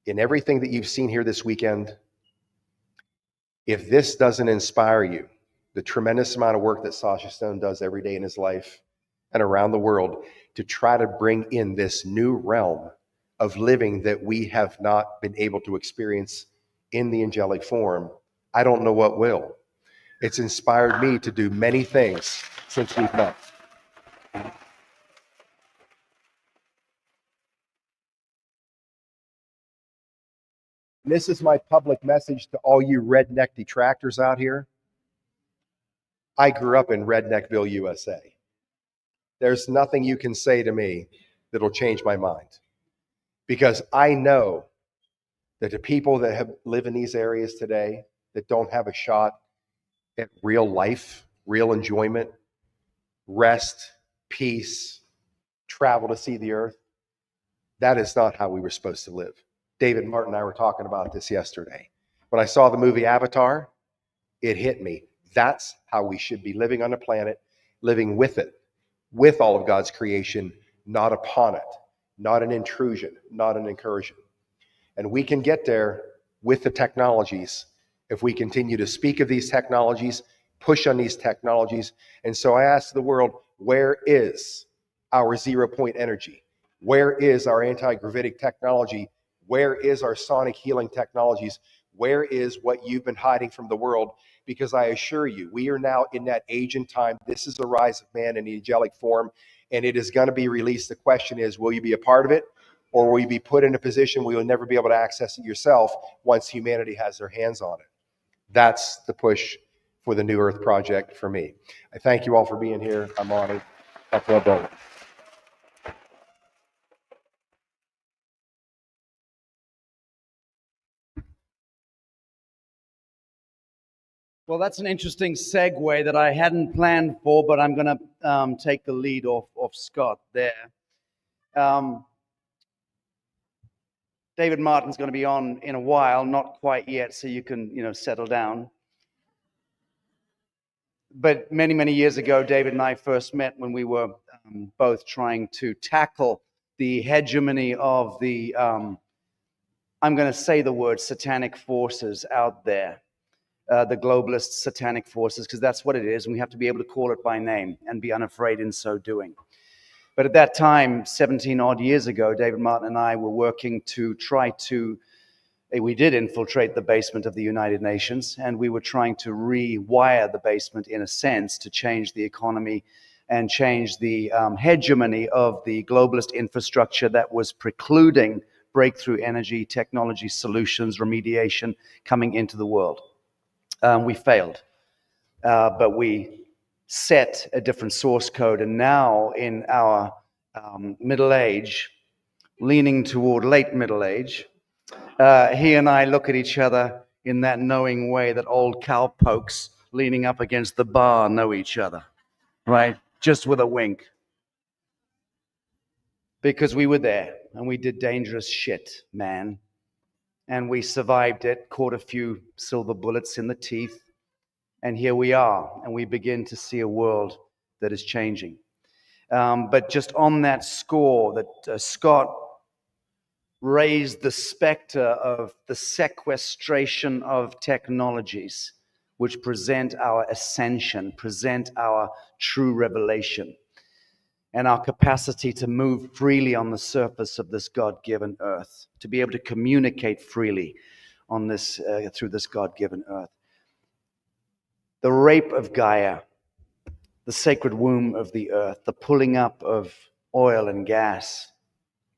Speaker 10: in everything that you've seen here this weekend, if this doesn't inspire you, the tremendous amount of work that Sasha Stone does every day in his life and around the world to try to bring in this new realm of living that we have not been able to experience in the angelic form, I don't know what will. It's inspired me to do many things since we've met. This is my public message to all you redneck detractors out here. I grew up in Redneckville, USA. There's nothing you can say to me that'll change my mind. Because I know that the people that live in these areas today that don't have a shot at real life, real enjoyment, rest, peace, travel to see the earth, That is not how we were supposed to live. David Martin and I were talking about this yesterday. When I saw the movie Avatar, it hit me. That's how we should be living on the planet, living with it, with all of God's creation, not upon it, not an intrusion, not an incursion. And we can get there with the technologies if we continue to speak of these technologies, push on these technologies. And so I ask the world, where is our 0-point energy? Where is our anti-gravitic technology? Where is our sonic healing technologies? Where is what you've been hiding from the world? Because I assure you, we are now in that age and time. This is the rise of man in the angelic form, and it is going to be released. The question is, will you be a part of it, or will you be put in a position where you'll never be able to access it yourself once humanity has their hands on it? That's the push for the New Earth Project for me. I thank you all for being here. I'm honored.
Speaker 1: Well, that's an interesting segue that I hadn't planned for, but I'm going to take the lead off Scott there. David Martin's going to be on in a while, not quite yet, so you can, settle down. But many, many years ago, David and I first met when we were both trying to tackle the hegemony of the, I'm going to say the word satanic forces out there. The globalist satanic forces, because that's what it is, and we have to be able to call it by name and be unafraid in so doing. But at that time, 17 odd years ago, David Martin and I were working to try to, we did infiltrate the basement of the United Nations, and we were trying to rewire the basement in a sense to change the economy and change the hegemony of the globalist infrastructure that was precluding breakthrough energy, technology solutions, remediation coming into the world. We failed, but we set a different source code. And now in our middle age, leaning toward late middle age, he and I look at each other in that knowing way that old cowpokes leaning up against the bar know each other, right? Just with a wink. Because we were there and we did dangerous shit, man. And we survived it, caught a few silver bullets in the teeth. And here we are, and we begin to see a world that is changing. But just on that score, that Scott raised the specter of the sequestration of technologies which present our ascension, present our true revelation, and our capacity to move freely on the surface of this God-given earth, to be able to communicate freely on this through this God-given earth. The rape of Gaia, the sacred womb of the earth, the pulling up of oil and gas,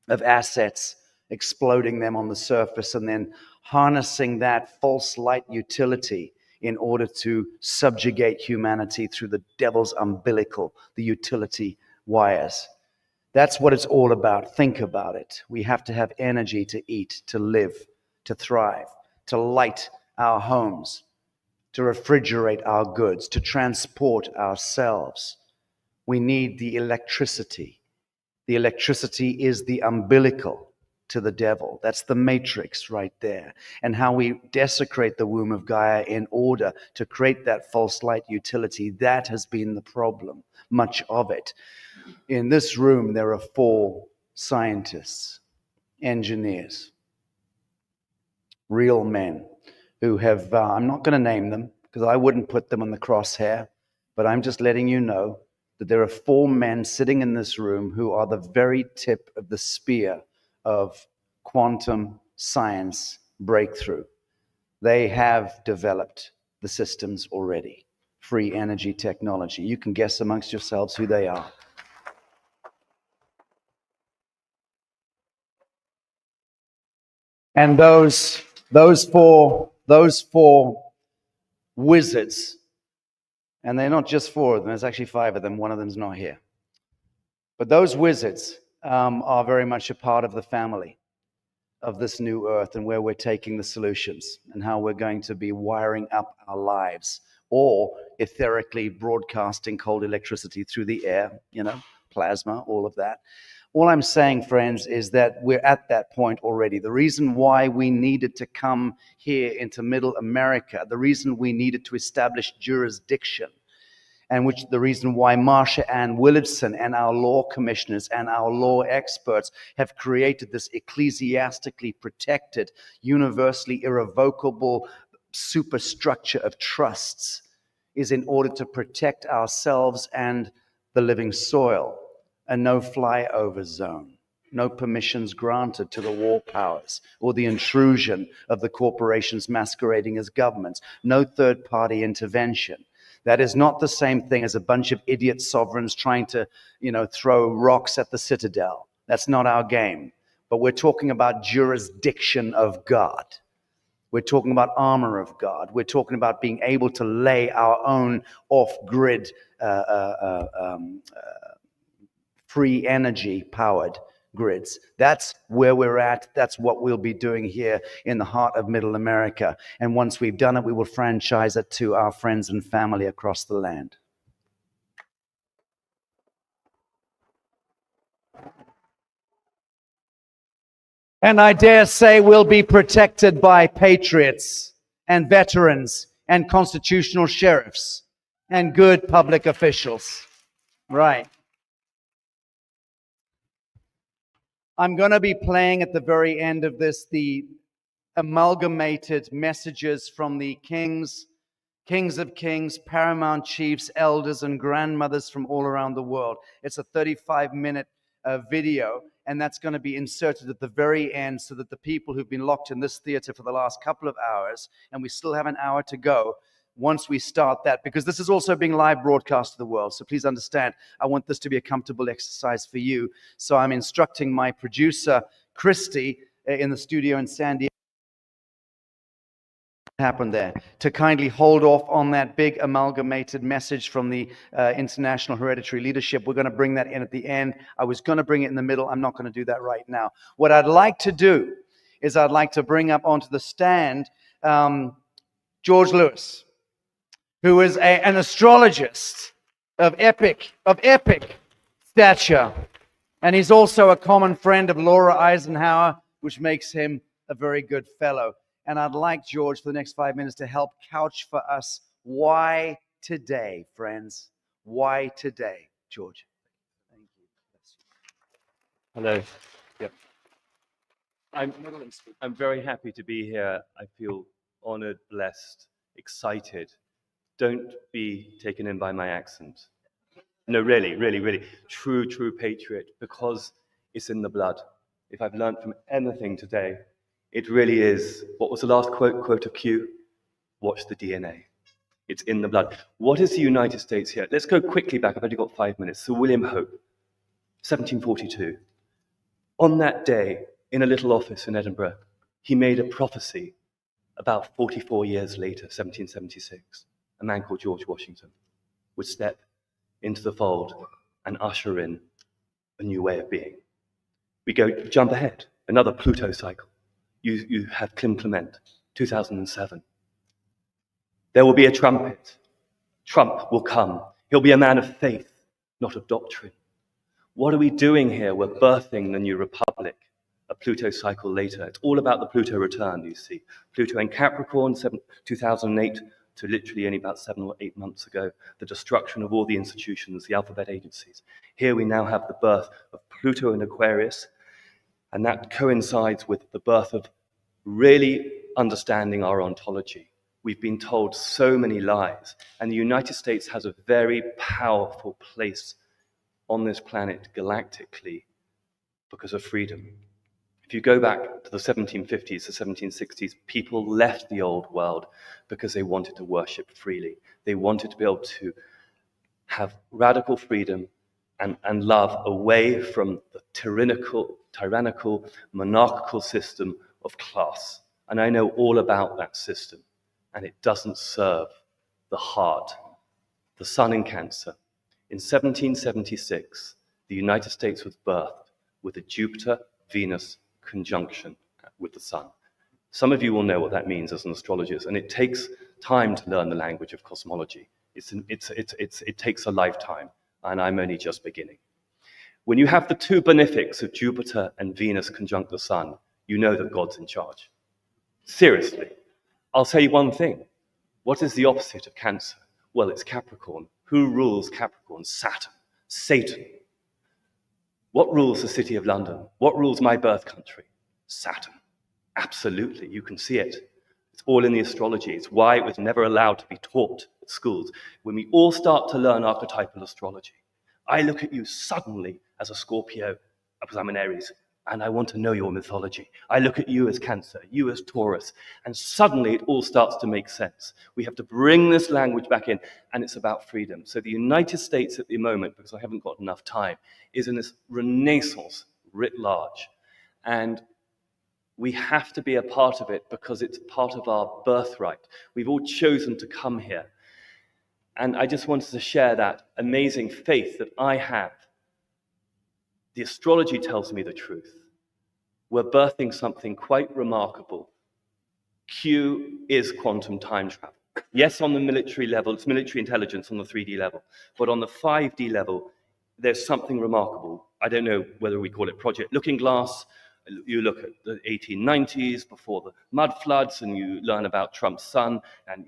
Speaker 1: of assets, exploding them on the surface, and then harnessing that false light utility in order to subjugate humanity through the devil's umbilical, the utility wires. That's what it's all about. Think about it. We have to have energy to eat, to live, to thrive, to light our homes, to refrigerate our goods, to transport ourselves. We need the electricity. The electricity is the umbilical to the devil. That's the matrix right there. And how we desecrate the womb of Gaia in order to create that false light utility, that has been the problem, much of it. In this room, there are 4 scientists, engineers, real men, who have, I'm not going to name them because I wouldn't put them on the crosshair, but I'm just letting you know that there are 4 men sitting in this room who are the very tip of the spear of quantum science breakthrough. They have developed the systems already, free energy technology. You can guess amongst yourselves who they are. And those four wizards, and they're not just 4 of them, there's actually 5 of them, one of them's not here. But those wizards are very much a part of the family of this new earth and where we're taking the solutions and how we're going to be wiring up our lives, or etherically broadcasting cold electricity through the air, plasma, all of that. All I'm saying, friends, is that we're at that point already. The reason why we needed to come here into Middle America, the reason we needed to establish jurisdiction, and which the reason why Marsha Ann Willardson and our law commissioners and our law experts have created this ecclesiastically protected, universally irrevocable superstructure of trusts is in order to protect ourselves and the living soil. A no-flyover zone, no permissions granted to the war powers or the intrusion of the corporations masquerading as governments, no third-party intervention. That is not the same thing as a bunch of idiot sovereigns trying to, throw rocks at the citadel. That's not our game. But we're talking about jurisdiction of God. We're talking about armor of God. We're talking about being able to lay our own off-grid free energy powered grids. That's where we're at. That's what we'll be doing here in the heart of Middle America. And once we've done it, we will franchise it to our friends and family across the land. And I dare say we'll be protected by patriots and veterans and constitutional sheriffs and good public officials. Right. I'm going to be playing at the very end of this the amalgamated messages from the kings of kings, paramount chiefs, elders, and grandmothers from all around the world. It's a 35-minute video, and that's going to be inserted at the very end so that the people who've been locked in this theater for the last couple of hours, and we still have an hour to go, once we start that, because this is also being live broadcast to the world. So please understand, I want this to be a comfortable exercise for you. So I'm instructing my producer, Christy, in the studio in San Diego, happened there, to kindly hold off on that big amalgamated message from the International Hereditary Leadership. We're going to bring that in at the end. I was going to bring it in the middle. I'm not going to do that right now. What I'd like to do is I'd like to bring up onto the stand George Lewis, who is an astrologist of epic stature. And he's also a common friend of Laura Eisenhower, which makes him a very good fellow. And I'd like George for the next 5 minutes to help couch for us why today, friends. Why today, George? Thank you.
Speaker 11: Hello. Yep. I'm very happy to be here. I feel honored, blessed, excited. Don't be taken in by my accent. No, really, really, really. True patriot, because it's in the blood. If I've learned from anything today, it really is, what was the last quote of Q? Watch the DNA. It's in the blood. What is the United States here? Let's go quickly back. I've only got 5 minutes. Sir William Hope, 1742. On that day, in a little office in Edinburgh, he made a prophecy about 44 years later, 1776. A man called George Washington would step into the fold and usher in a new way of being. We jump ahead, another Pluto cycle. You have Klim Clement, 2007. There will be a trumpet. Trump will come. He'll be a man of faith, not of doctrine. What are we doing here? We're birthing the new republic, a Pluto cycle later. It's all about the Pluto return, you see. Pluto in Capricorn, 2008, to literally only about 7 or 8 months ago, the destruction of all the institutions, the alphabet agencies. Here we now have the birth of Pluto in Aquarius, and that coincides with the birth of really understanding our ontology. We've been told so many lies, and the United States has a very powerful place on this planet galactically because of freedom. If you go back to the 1750s, the 1760s, people left the old world because they wanted to worship freely. They wanted to be able to have radical freedom and love away from the tyrannical, monarchical system of class. And I know all about that system, and it doesn't serve the heart. The sun in Cancer. In 1776, the United States was birthed with a Jupiter-Venus conjunction with the sun. Some of you will know what that means as an astrologist, and it takes time to learn the language of cosmology. It takes a lifetime, and I'm only just beginning. When you have the two benefics of Jupiter and Venus conjunct the sun, you know that God's in charge. Seriously. I'll say one thing. What is the opposite of Cancer? Well, it's Capricorn. Who rules Capricorn? Saturn. Satan. What rules the City of London? What rules my birth country? Saturn. Absolutely. You can see it. It's all in the astrology. It's why it was never allowed to be taught at schools. When we all start to learn archetypal astrology, I look at you suddenly as a Scorpio, because I'm an Aries, and I want to know your mythology. I look at you as Cancer, you as Taurus, and suddenly it all starts to make sense. We have to bring this language back in, and it's about freedom. So the United States at the moment, because I haven't got enough time, is in this renaissance writ large. And we have to be a part of it because it's part of our birthright. We've all chosen to come here. And I just wanted to share that amazing faith that I have. The astrology tells me the truth. We're birthing something quite remarkable. Q is quantum time travel. Yes, on the military level, it's military intelligence on the 3D level. But on the 5D level, there's something remarkable. I don't know whether we call it Project Looking Glass. You look at the 1890s, before the mud floods, and you learn about Trump's son, and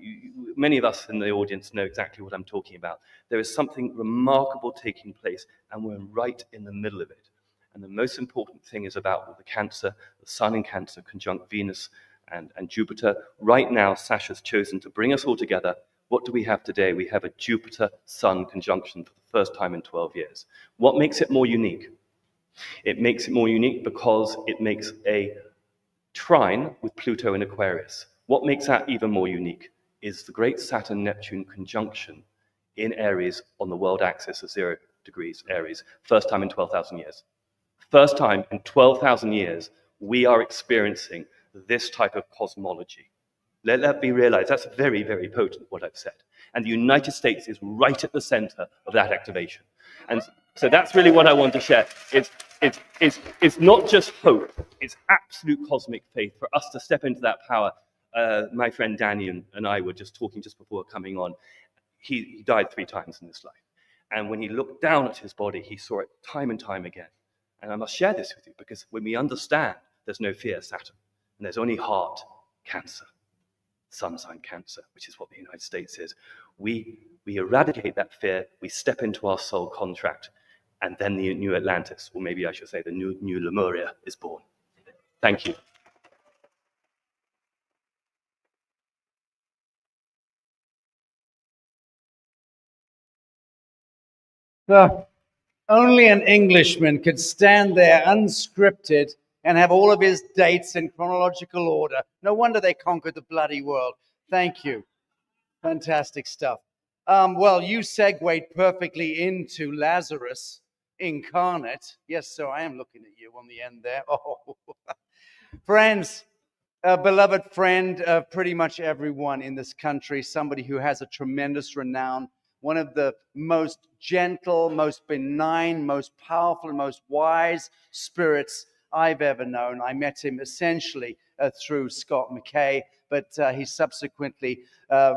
Speaker 11: many of us in the audience know exactly what I'm talking about. There is something remarkable taking place, and we're right in the middle of it. And the most important thing is about the Cancer, the Sun in Cancer, conjunct Venus and Jupiter. Right now, Sasha's chosen to bring us all together. What do we have today? We have a Jupiter-Sun conjunction for the first time in 12 years. What makes it more unique? It makes it more unique because it makes a trine with Pluto in Aquarius. What makes that even more unique is the great Saturn-Neptune conjunction in Aries on the world axis of 0 degrees Aries. First time in 12,000 years. First time in 12,000 years, we are experiencing this type of cosmology. Let that be realized. That's very, very potent, what I've said. And the United States is right at the center of that activation. And so that's really what I want to share. It's not just hope, it's absolute cosmic faith for us to step into that power. My friend Danny and I were just talking just before coming on. He died 3 times in this life. And when he looked down at his body, he saw it time and time again. And I must share this with you because when we understand there's no fear, Saturn, and there's only heart, Cancer, sun sign Cancer, which is what the United States is, we eradicate that fear, we step into our soul contract, and then the new Atlantis, or maybe I should say the new Lemuria, is born. Thank you.
Speaker 1: Only an Englishman could stand there unscripted and have all of his dates in chronological order. No wonder they conquered the bloody world. Thank you. Fantastic stuff. Well, you segued perfectly into Lazarus incarnate. Yes, sir, I am looking at you on the end there. Oh, friends, a beloved friend of pretty much everyone in this country, somebody who has a tremendous renown, one of the most gentle, most benign, most powerful, and most wise spirits I've ever known. I met him essentially through Scott McKay, but he subsequently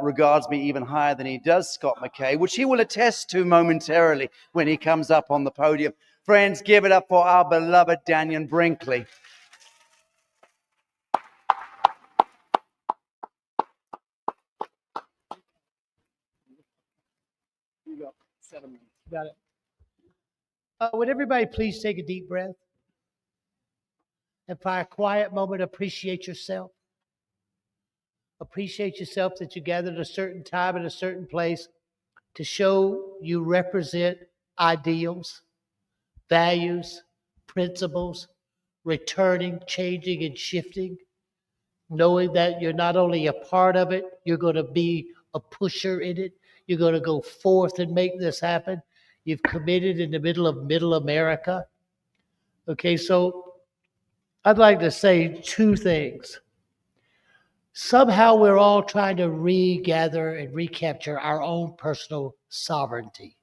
Speaker 1: regards me even higher than he does Scott McKay, which he will attest to momentarily when he comes up on the podium. Friends, give it up for our beloved Daniel Brinkley.
Speaker 12: Got it. Would everybody please take a deep breath? And for a quiet moment, appreciate yourself. Appreciate yourself that you gathered at a certain time at a certain place to show you represent ideals, values, principles, returning, changing, and shifting, knowing that you're not only a part of it, you're going to be a pusher in it. You're going to go forth and make this happen. You've committed in the middle of Middle America. Okay, so I'd like to say 2 things. Somehow we're all trying to regather and recapture our own personal sovereignty.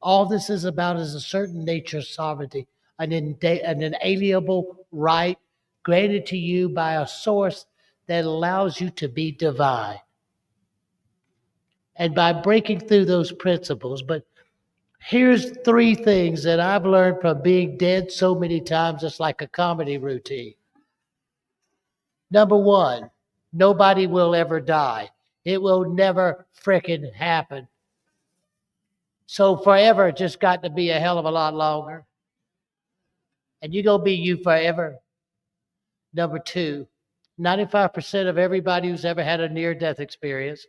Speaker 12: All this is about is a certain nature of sovereignty, an inalienable right granted to you by a source that allows you to be divine. And by breaking through those principles, but Here's 3 things that I've learned from being dead so many times, it's like a comedy routine. Number 1, nobody will ever die. It will never frickin' happen. So forever just got to be a hell of a lot longer. And you're going to be you forever. Number 2, 95% of everybody who's ever had a near-death experience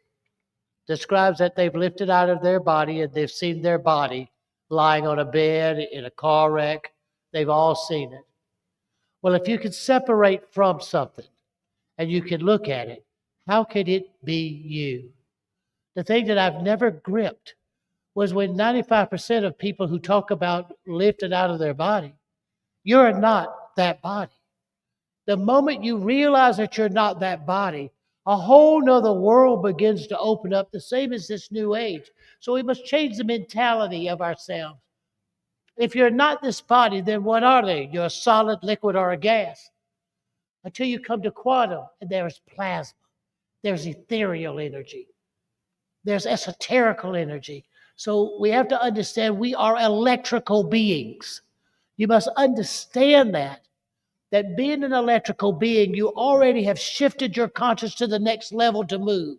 Speaker 12: describes that they've lifted out of their body and they've seen their body lying on a bed, in a car wreck. They've all seen it. Well, if you can separate from something and you can look at it, how could it be you? The thing that I've never gripped was when 95% of people who talk about lifted out of their body, you're not that body. The moment you realize that you're not that body, a whole nother world begins to open up, the same as this new age. So we must change the mentality of ourselves. If you're not this body, then what are they? You're a solid, liquid, or a gas. Until you come to quantum, and there's plasma, there's ethereal energy, there's esoterical energy. So we have to understand we are electrical beings. You must understand that being an electrical being, you already have shifted your conscious to the next level to move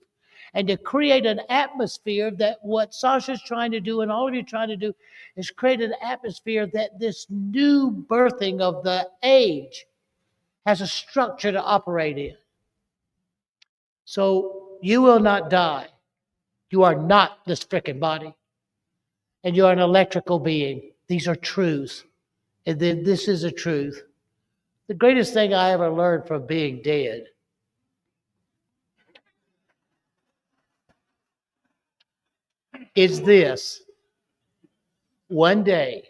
Speaker 12: and to create an atmosphere that what Sasha's trying to do and all of you are trying to do is create an atmosphere that this new birthing of the age has a structure to operate in. So you will not die. You are not this frickin' body. And you are an electrical being. These are truths. And then this is a truth. The greatest thing I ever learned from being dead is this. One day,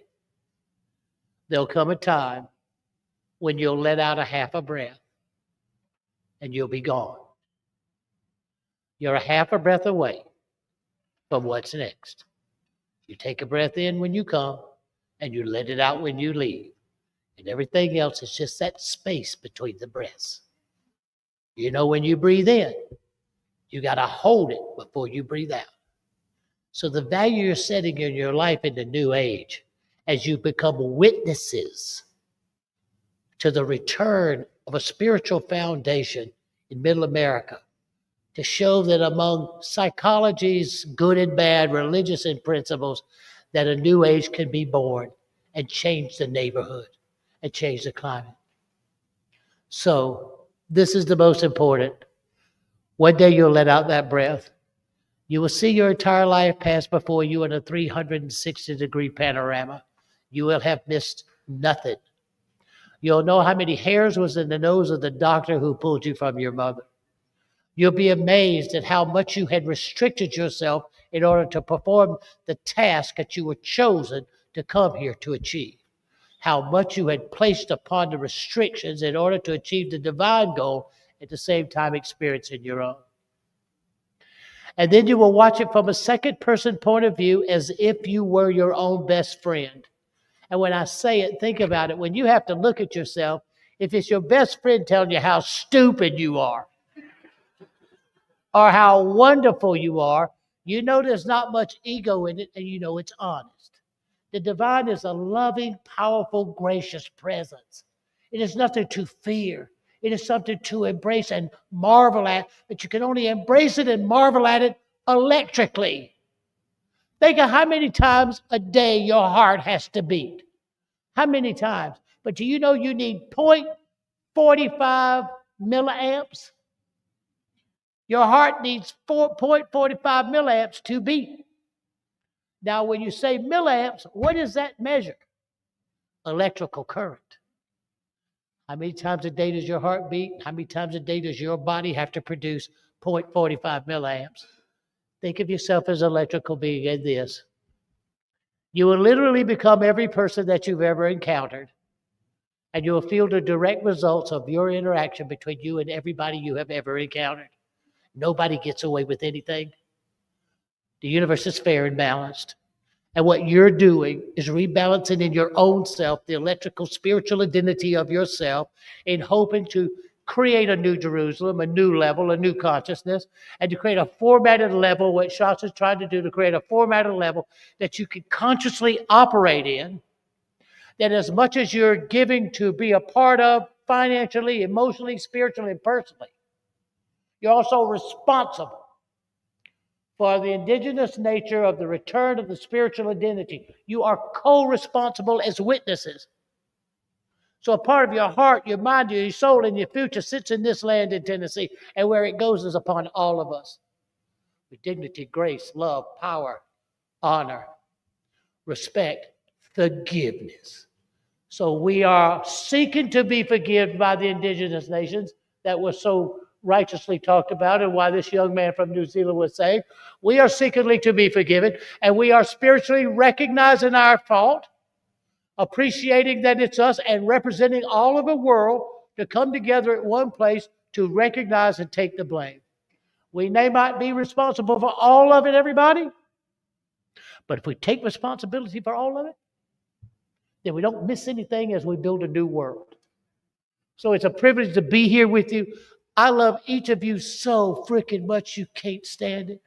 Speaker 12: there'll come a time when you'll let out a half a breath and you'll be gone. You're a half a breath away from what's next. You take a breath in when you come and you let it out when you leave. And everything else is just that space between the breaths. You know, when you breathe in, you got to hold it before you breathe out. So the value you're setting in your life in the new age, as you become witnesses to the return of a spiritual foundation in Middle America, to show that among psychology's good and bad, religious and principles, that a new age can be born and change the neighborhood and change the climate. So this is the most important. One day you'll let out that breath. You will see your entire life pass before you in a 360-degree panorama. You will have missed nothing. You'll know how many hairs was in the nose of the doctor who pulled you from your mother. You'll be amazed at how much you had restricted yourself in order to perform the task that you were chosen to come here to achieve. How much you had placed upon the restrictions in order to achieve the divine goal, at the same time experiencing your own. And then you will watch it from a second person point of view as if you were your own best friend. And when I say it, think about it. When you have to look at yourself, if it's your best friend telling you how stupid you are or how wonderful you are, you know there's not much ego in it and you know it's honest. The divine is a loving, powerful, gracious presence. It is nothing to fear. It is something to embrace and marvel at, but you can only embrace it and marvel at it electrically. Think of how many times a day your heart has to beat. How many times? But do you know you need 0.45 milliamps? Your heart needs 0.45 milliamps to beat. Now, when you say milliamps, what does that measure? Electrical current. How many times a day does your heart beat? How many times a day does your body have to produce 0.45 milliamps? Think of yourself as an electrical being in this. You will literally become every person that you've ever encountered, and you will feel the direct results of your interaction between you and everybody you have ever encountered. Nobody gets away with anything. The universe is fair and balanced. And what you're doing is rebalancing in your own self, the electrical spiritual identity of yourself, in hoping to create a new Jerusalem, a new level, a new consciousness, and to create a formatted level, what Shasta's trying to do, to create a formatted level that you can consciously operate in, that as much as you're giving to be a part of financially, emotionally, spiritually, and personally, you're also responsible for the indigenous nature of the return of the spiritual identity. You are co-responsible as witnesses. So a part of your heart, your mind, your soul, and your future sits in this land in Tennessee, and where it goes is upon all of us. With dignity, grace, love, power, honor, respect, forgiveness. So we are seeking to be forgiven by the indigenous nations that was so righteously talked about, and why this young man from New Zealand was saved. We are seeking to be forgiven, and we are spiritually recognizing our fault, appreciating that it's us, and representing all of the world to come together at one place to recognize and take the blame. We may not be responsible for all of it, everybody, but if we take responsibility for all of it, then we don't miss anything as we build a new world. So it's a privilege to be here with you. I love each of you so freaking much you can't stand it.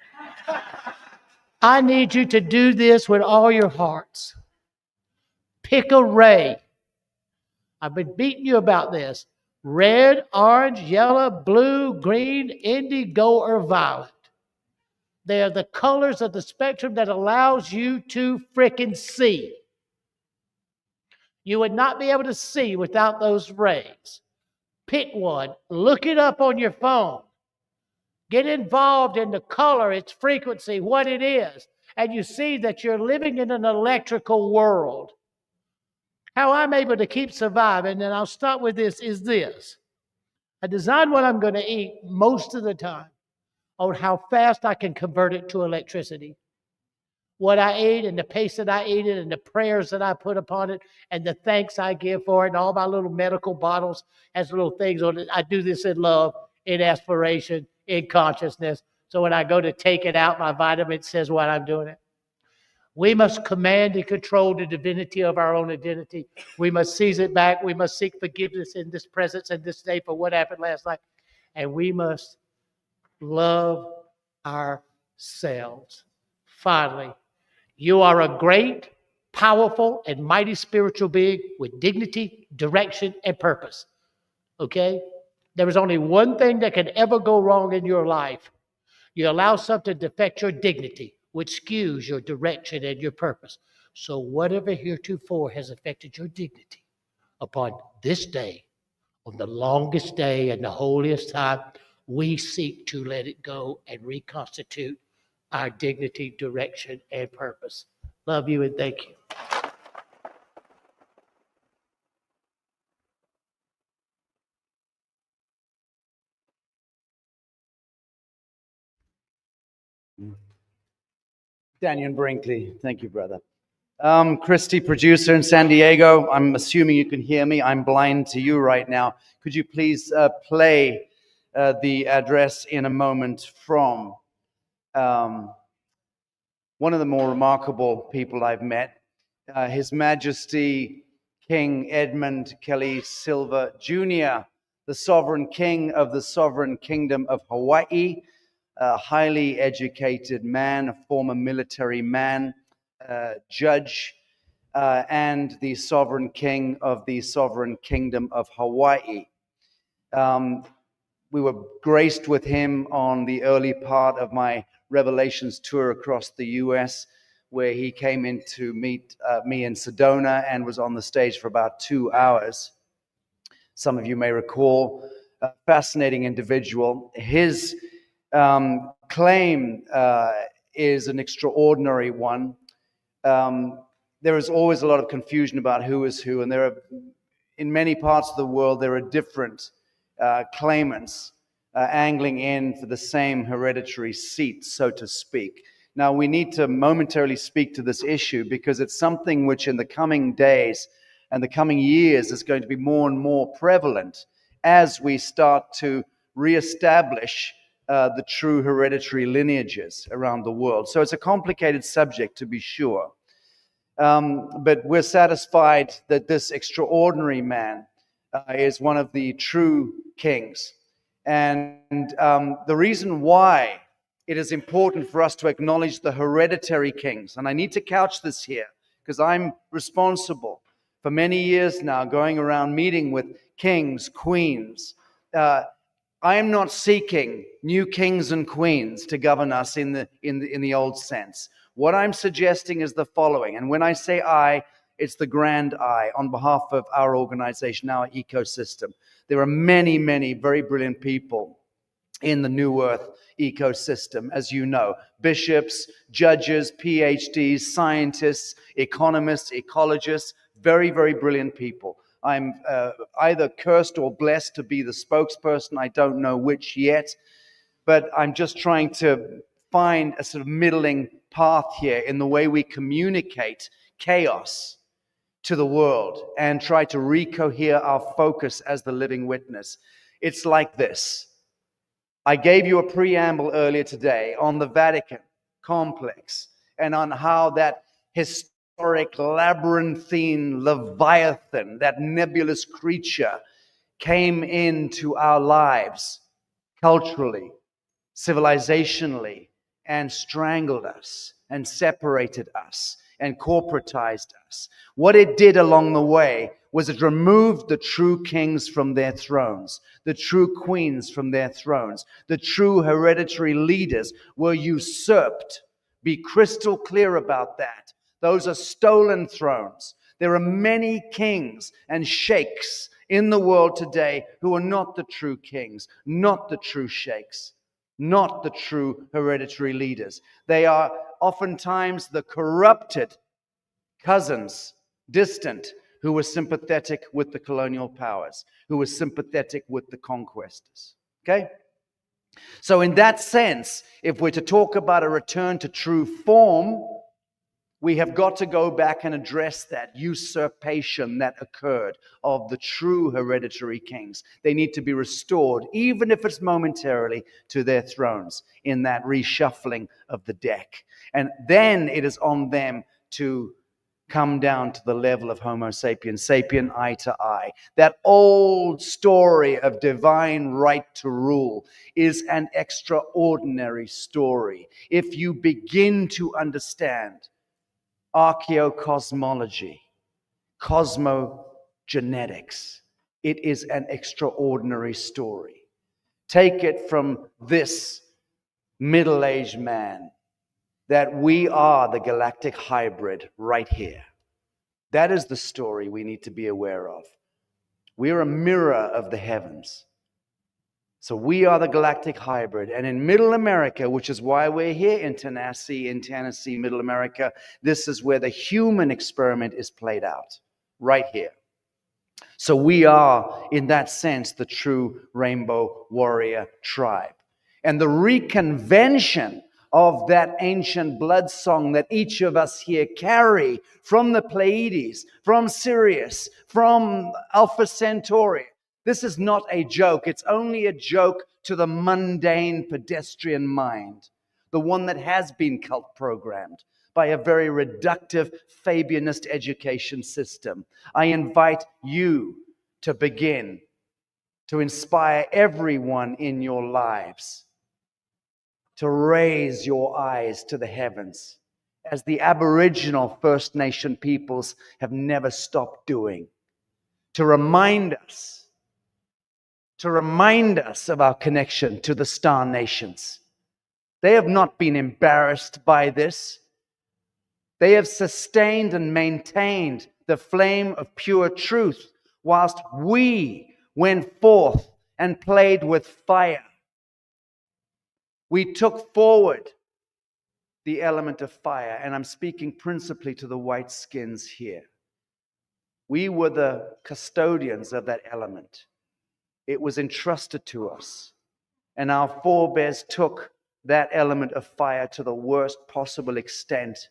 Speaker 12: I need you to do this with all your hearts. Pick a ray. I've been beating you about this. Red, orange, yellow, blue, green, indigo, or violet. They are the colors of the spectrum that allows you to freaking see. You would not be able to see without those rays. Pick one. Look it up on your phone. Get involved in the color, its frequency, what it is. And you see that you're living in an electrical world. How I'm able to keep surviving, and I'll start with this, is this. I design what I'm going to eat most of the time on how fast I can convert it to electricity. What I eat and the pace that I eat it and the prayers that I put upon it and the thanks I give for it, and all my little medical bottles has little things on it. I do this in love, in aspiration, in consciousness. So when I go to take it out, my vitamin says what I'm doing it. We must command and control the divinity of our own identity. We must seize it back. We must seek forgiveness in this presence and this day for what happened last night. And we must love ourselves. Finally, you are a great, powerful, and mighty spiritual being with dignity, direction, and purpose. Okay? There is only one thing that can ever go wrong in your life. You allow something to affect your dignity, which skews your direction and your purpose. So whatever heretofore has affected your dignity, upon this day, on the longest day and the holiest time, we seek to let it go and reconstitute our dignity, direction, and purpose. Love you and thank you.
Speaker 1: Daniel Brinkley, thank you, brother. Christy, producer in San Diego, I'm assuming you can hear me. I'm blind to you right now. Could you please play the address in a moment from one of the more remarkable people I've met, His Majesty King Edmund Silva Jr., the sovereign king of the sovereign kingdom of Hawaii, a highly educated man, a former military man, judge, and the sovereign king of the sovereign kingdom of Hawaii. We were graced with him on the early part of my Revelations tour across the U.S., where he came in to meet me in Sedona and was on the stage for about 2 hours. Some of you may recall, a fascinating individual. His claim is an extraordinary one. There is always a lot of confusion about who is who, and in many parts of the world, there are different claimants angling in for the same hereditary seat, so to speak. Now, we need to momentarily speak to this issue because it's something which in the coming days and the coming years is going to be more and more prevalent as we start to reestablish the true hereditary lineages around the world. So it's a complicated subject, to be sure. But we're satisfied that this extraordinary man is one of the true kings. And the reason why it is important for us to acknowledge the hereditary kings, and I need to couch this here because I'm responsible for many years now going around meeting with kings, queens. I am not seeking new kings and queens to govern us in the old sense. What I'm suggesting is the following, and when I say I, it's the grand I on behalf of our organization, our ecosystem. There are many, many very brilliant people in the NewEarth ecosystem, as you know. Bishops, judges, PhDs, scientists, economists, ecologists, very, very brilliant people. I'm either cursed or blessed to be the spokesperson. I don't know which yet, but I'm just trying to find a sort of middling path here in the way we communicate chaos to the world and try to recohere our focus as the living witness. It's like this. I gave you a preamble earlier today on the Vatican complex and on how that historic labyrinthine leviathan, that nebulous creature, came into our lives culturally, civilizationally, and strangled us and separated us and corporatized us. What it did along the way was it removed the true kings from their thrones, the true queens from their thrones. The true hereditary leaders were usurped. Be crystal clear about that. Those are stolen thrones. There are many kings and sheikhs in the world today who are not the true kings, not the true sheikhs, not the true hereditary leaders. They are oftentimes the corrupted cousins, distant, who were sympathetic with the colonial powers, who were sympathetic with the conquestors. Okay? So in that sense, if we're to talk about a return to true form, we have got to go back and address that usurpation that occurred of the true hereditary kings. They need to be restored, even if it's momentarily, to their thrones in that reshuffling of the deck. And then it is on them to come down to the level of Homo sapiens, sapien eye to eye. That old story of divine right to rule is an extraordinary story. If you begin to understand archaeocosmology, cosmogenetics, it is an extraordinary story. Take it from this middle-aged man that we are the galactic hybrid right here. That is the story we need to be aware of. We are a mirror of the heavens. So we are the galactic hybrid. And in Middle America, which is why we're here in Tanasi, Middle America, this is where the human experiment is played out, right here. So we are, in that sense, the true rainbow warrior tribe. And the reconvention of that ancient blood song that each of us here carry from the Pleiades, from Sirius, from Alpha Centauri. This is not a joke. It's only a joke to the mundane pedestrian mind, the one that has been cult programmed by a very reductive Fabianist education system. I invite you to begin to inspire everyone in your lives to raise your eyes to the heavens, as the Aboriginal First Nation peoples have never stopped doing, to remind us of our connection to the star nations. They have not been embarrassed by this. They have sustained and maintained the flame of pure truth, whilst we went forth and played with fire. We took forward the element of fire, and I'm speaking principally to the white skins here. We were the custodians of that element. It was entrusted to us, and our forebears took that element of fire to the worst possible extent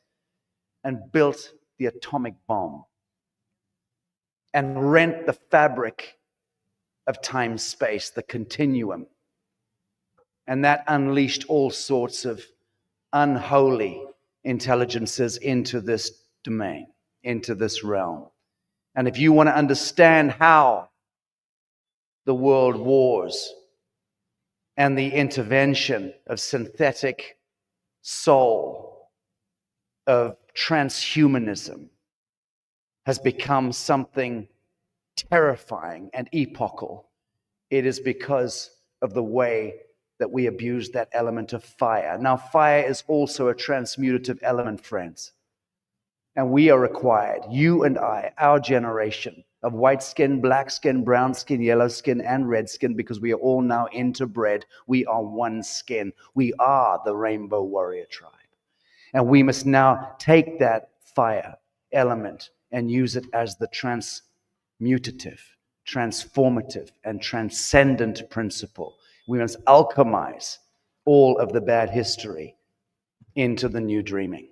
Speaker 1: and built the atomic bomb and rent the fabric of time-space, the continuum. And that unleashed all sorts of unholy intelligences into this domain, into this realm. And if you want to understand how the world wars and the intervention of synthetic soul, of transhumanism, has become something terrifying and epochal, it is because of the way that we abuse that element of fire. Now, fire is also a transmutative element, friends. And we are required, you and I, our generation of white skin, black skin, brown skin, yellow skin, and red skin, because we are all now interbred. We are one skin. We are the rainbow warrior tribe. And we must now take that fire element and use it as the transmutative, transformative, and transcendent principle. We must alchemize all of the bad history into the new dreaming.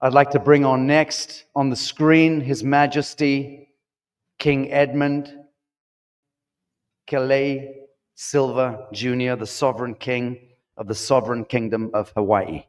Speaker 1: I'd like to bring on next on the screen His Majesty King Edmund Silva Jr, the Sovereign King of the Sovereign Kingdom of Hawaii.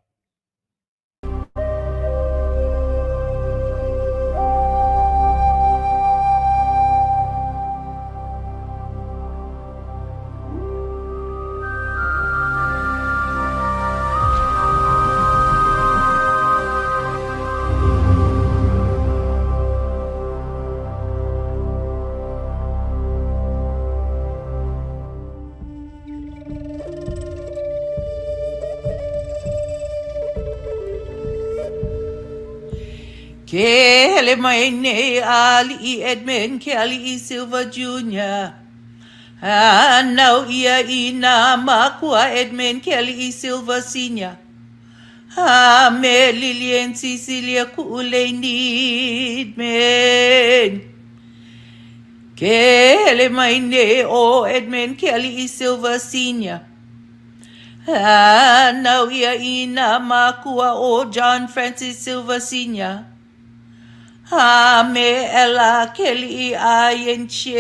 Speaker 13: Kele maine ali Edmund Kelly Silva Jr. Now ia ina makua Edmund Kelly Silva Sr. Me Lilian Cecilia Kule Needman. Kele maine o Edmund Kelly Silva Sr. Now ia ina makua o John Francis Silva Sr. Me ela Kelly Ayenchea.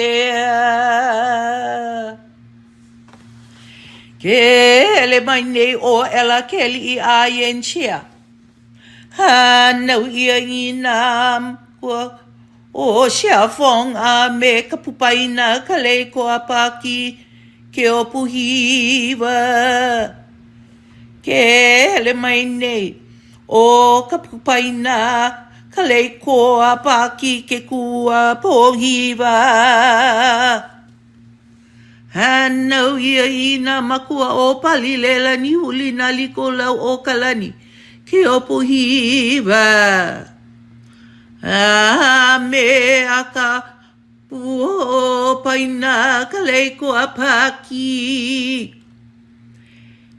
Speaker 13: Kele maine o ela Kelly Ayenchea. No ia inam o Shafong me kapupaina kale ko apaki ke opuhiva. Kele maine o kapupaina kale ko apaki ke kua pohiva. Hanau ia ina makua o palilela ni huli na liko lau o kalani ke o pohiva. Me aka puo paina kale ko apaki.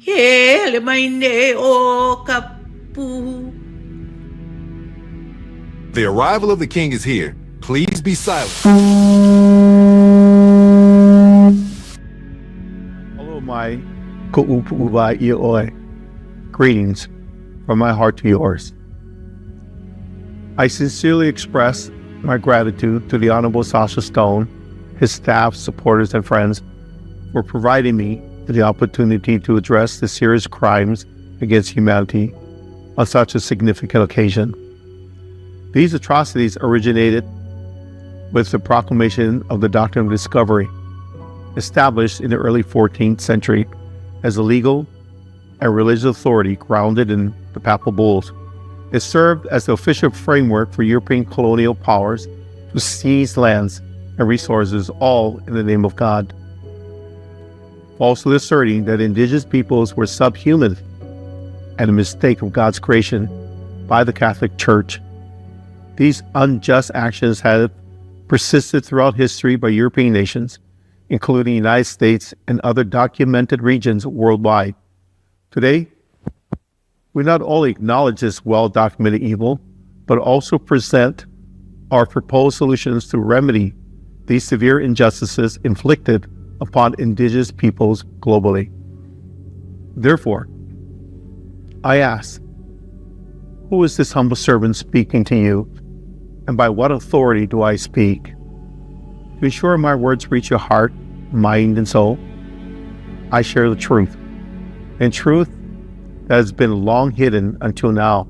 Speaker 13: Hele maine o kapu.
Speaker 14: The arrival of the king is here. Please be silent.
Speaker 15: Hello, my ku'upu'uwa ioi. Greetings from my heart to yours. I sincerely express my gratitude to the Honorable Sasha Stone, his staff, supporters, and friends for providing me the opportunity to address the serious crimes against humanity on such a significant occasion. These atrocities originated with the proclamation of the Doctrine of Discovery, established in the early 14th century as a legal and religious authority grounded in the papal bulls. It served as the official framework for European colonial powers to seize lands and resources, all in the name of God, falsely asserting that indigenous peoples were subhuman and a mistake of God's creation by the Catholic Church. These unjust actions have persisted throughout history by European nations, including the United States and other documented regions worldwide. Today, we not only acknowledge this well-documented evil, but also present our proposed solutions to remedy these severe injustices inflicted upon indigenous peoples globally. Therefore, I ask, who is this humble servant speaking to you, and by what authority do I speak? To ensure my words reach your heart, mind, and soul, I share the truth, and truth that has been long hidden until now.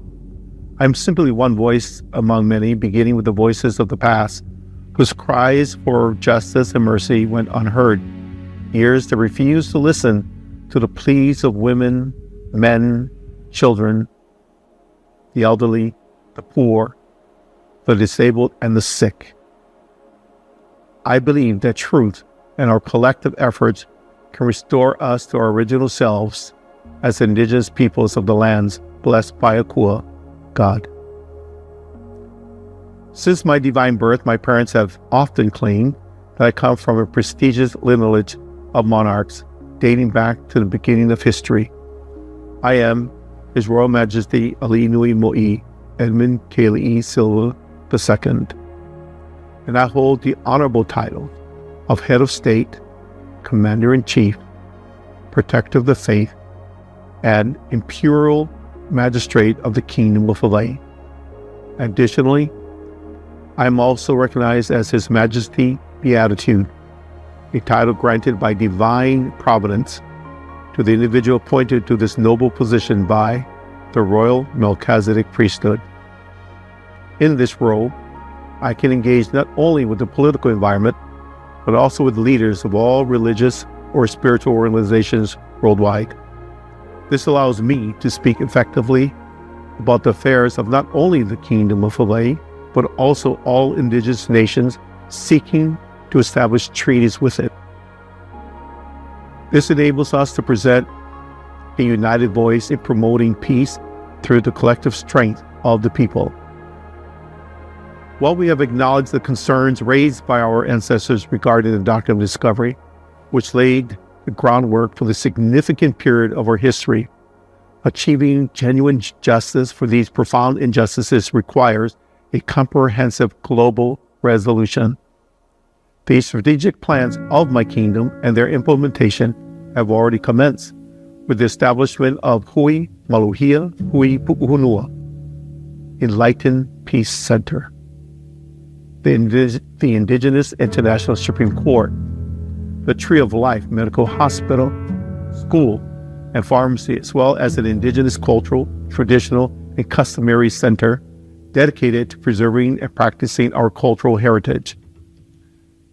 Speaker 15: I'm simply one voice among many, beginning with the voices of the past, whose cries for justice and mercy went unheard, ears that refused to listen to the pleas of women, men, children, the elderly, the poor, the disabled, and the sick. I believe that truth and our collective efforts can restore us to our original selves as indigenous peoples of the lands blessed by Akua, God. Since my divine birth, my parents have often claimed that I come from a prestigious lineage of monarchs dating back to the beginning of history. I am His Royal Majesty Ali Nui Mo'i Edmund Silva II, and I hold the honorable title of Head of State, Commander-in-Chief, Protector of the Faith, and Imperial Magistrate of the Kingdom of Hawaii. Additionally, I am also recognized as His Majesty Beatitude, a title granted by divine providence to the individual appointed to this noble position by the Royal Melchizedek Priesthood. In this role, I can engage not only with the political environment, but also with leaders of all religious or spiritual organizations worldwide. This allows me to speak effectively about the affairs of not only the Kingdom of Hawaii, but also all indigenous nations seeking to establish treaties with it. This enables us to present a united voice in promoting peace through the collective strength of the people. While we have acknowledged the concerns raised by our ancestors regarding the doctrine of discovery, which laid the groundwork for the significant period of our history, achieving genuine justice for these profound injustices requires a comprehensive global resolution. The strategic plans of my kingdom and their implementation have already commenced with the establishment of Hui Maluhia Hui Pu'uhunua Enlightened Peace Center, the Indigenous International Supreme Court, the Tree of Life Medical Hospital, School, and Pharmacy, as well as an Indigenous Cultural, Traditional, and Customary Center dedicated to preserving and practicing our cultural heritage.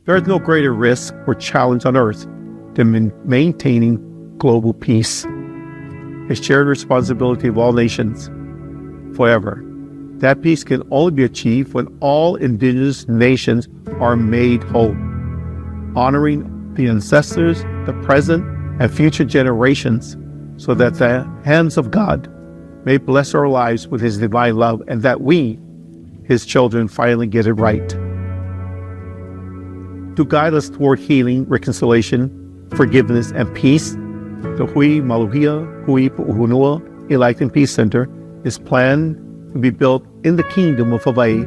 Speaker 15: There is no greater risk or challenge on earth than maintaining global peace, a shared responsibility of all nations. However, that peace can only be achieved when all indigenous nations are made whole, honoring the ancestors, the present, and future generations, so that the hands of God may bless our lives with His divine love, and that we, His children, finally get it right. To guide us toward healing, reconciliation, forgiveness, and peace, the Hui Maluhia Hui Pu'uhunua Enlightened Peace Center is planned to be built in the Kingdom of Hawaii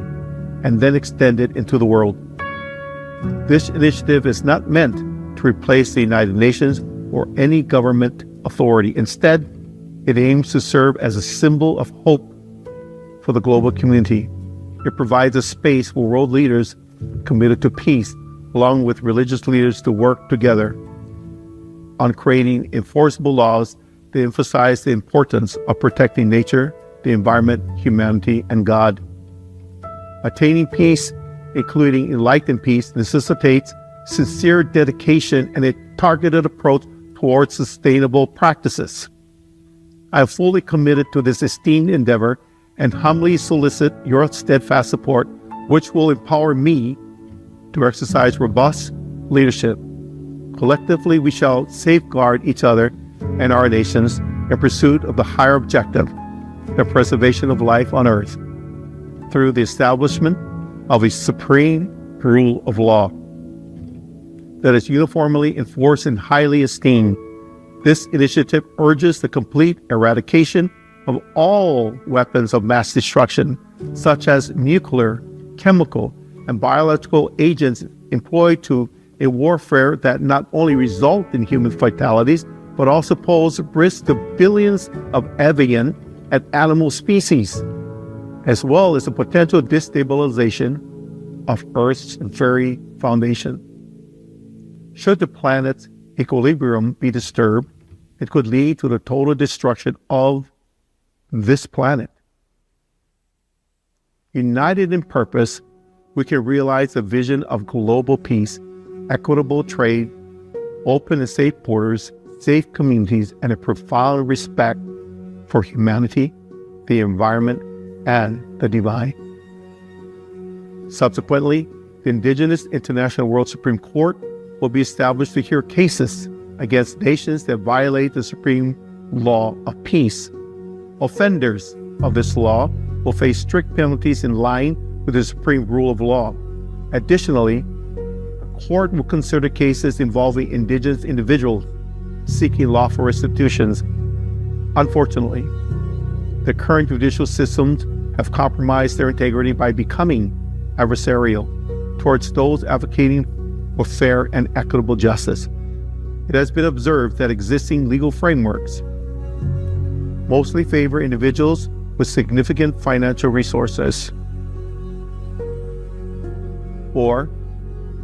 Speaker 15: and then extended into the world. This initiative is not meant to replace the United Nations or any government authority. Instead, it aims to serve as a symbol of hope for the global community. It provides a space for world leaders committed to peace, along with religious leaders, to work together on creating enforceable laws that emphasize the importance of protecting nature, the environment, humanity, and God. Attaining peace, including enlightened peace, necessitates sincere dedication and a targeted approach towards sustainable practices. I am fully committed to this esteemed endeavor and humbly solicit your steadfast support, which will empower me to exercise robust leadership. Collectively, we shall safeguard each other and our nations in pursuit of the higher objective, the preservation of life on earth, through the establishment of a supreme rule of law that is uniformly enforced and highly esteemed. This initiative urges the complete eradication of all weapons of mass destruction, such as nuclear, chemical, and biological agents employed to a warfare that not only result in human fatalities, but also pose risk to billions of avian and animal species, as well as the potential destabilization of Earth's very foundation. Should the planet's equilibrium be disturbed, it could lead to the total destruction of this planet. United in purpose, we can realize the vision of global peace, equitable trade, open and safe borders, safe communities, and a profound respect for humanity, the environment, and the divine. Subsequently, the Indigenous International World Supreme Court will be established to hear cases against nations that violate the supreme law of peace. Offenders of this law will face strict penalties in line with the supreme rule of law. Additionally, the court will consider cases involving indigenous individuals seeking lawful restitutions. Unfortunately, the current judicial systems have compromised their integrity by becoming adversarial towards those advocating for fair and equitable justice. It has been observed that existing legal frameworks mostly favor individuals with significant financial resources or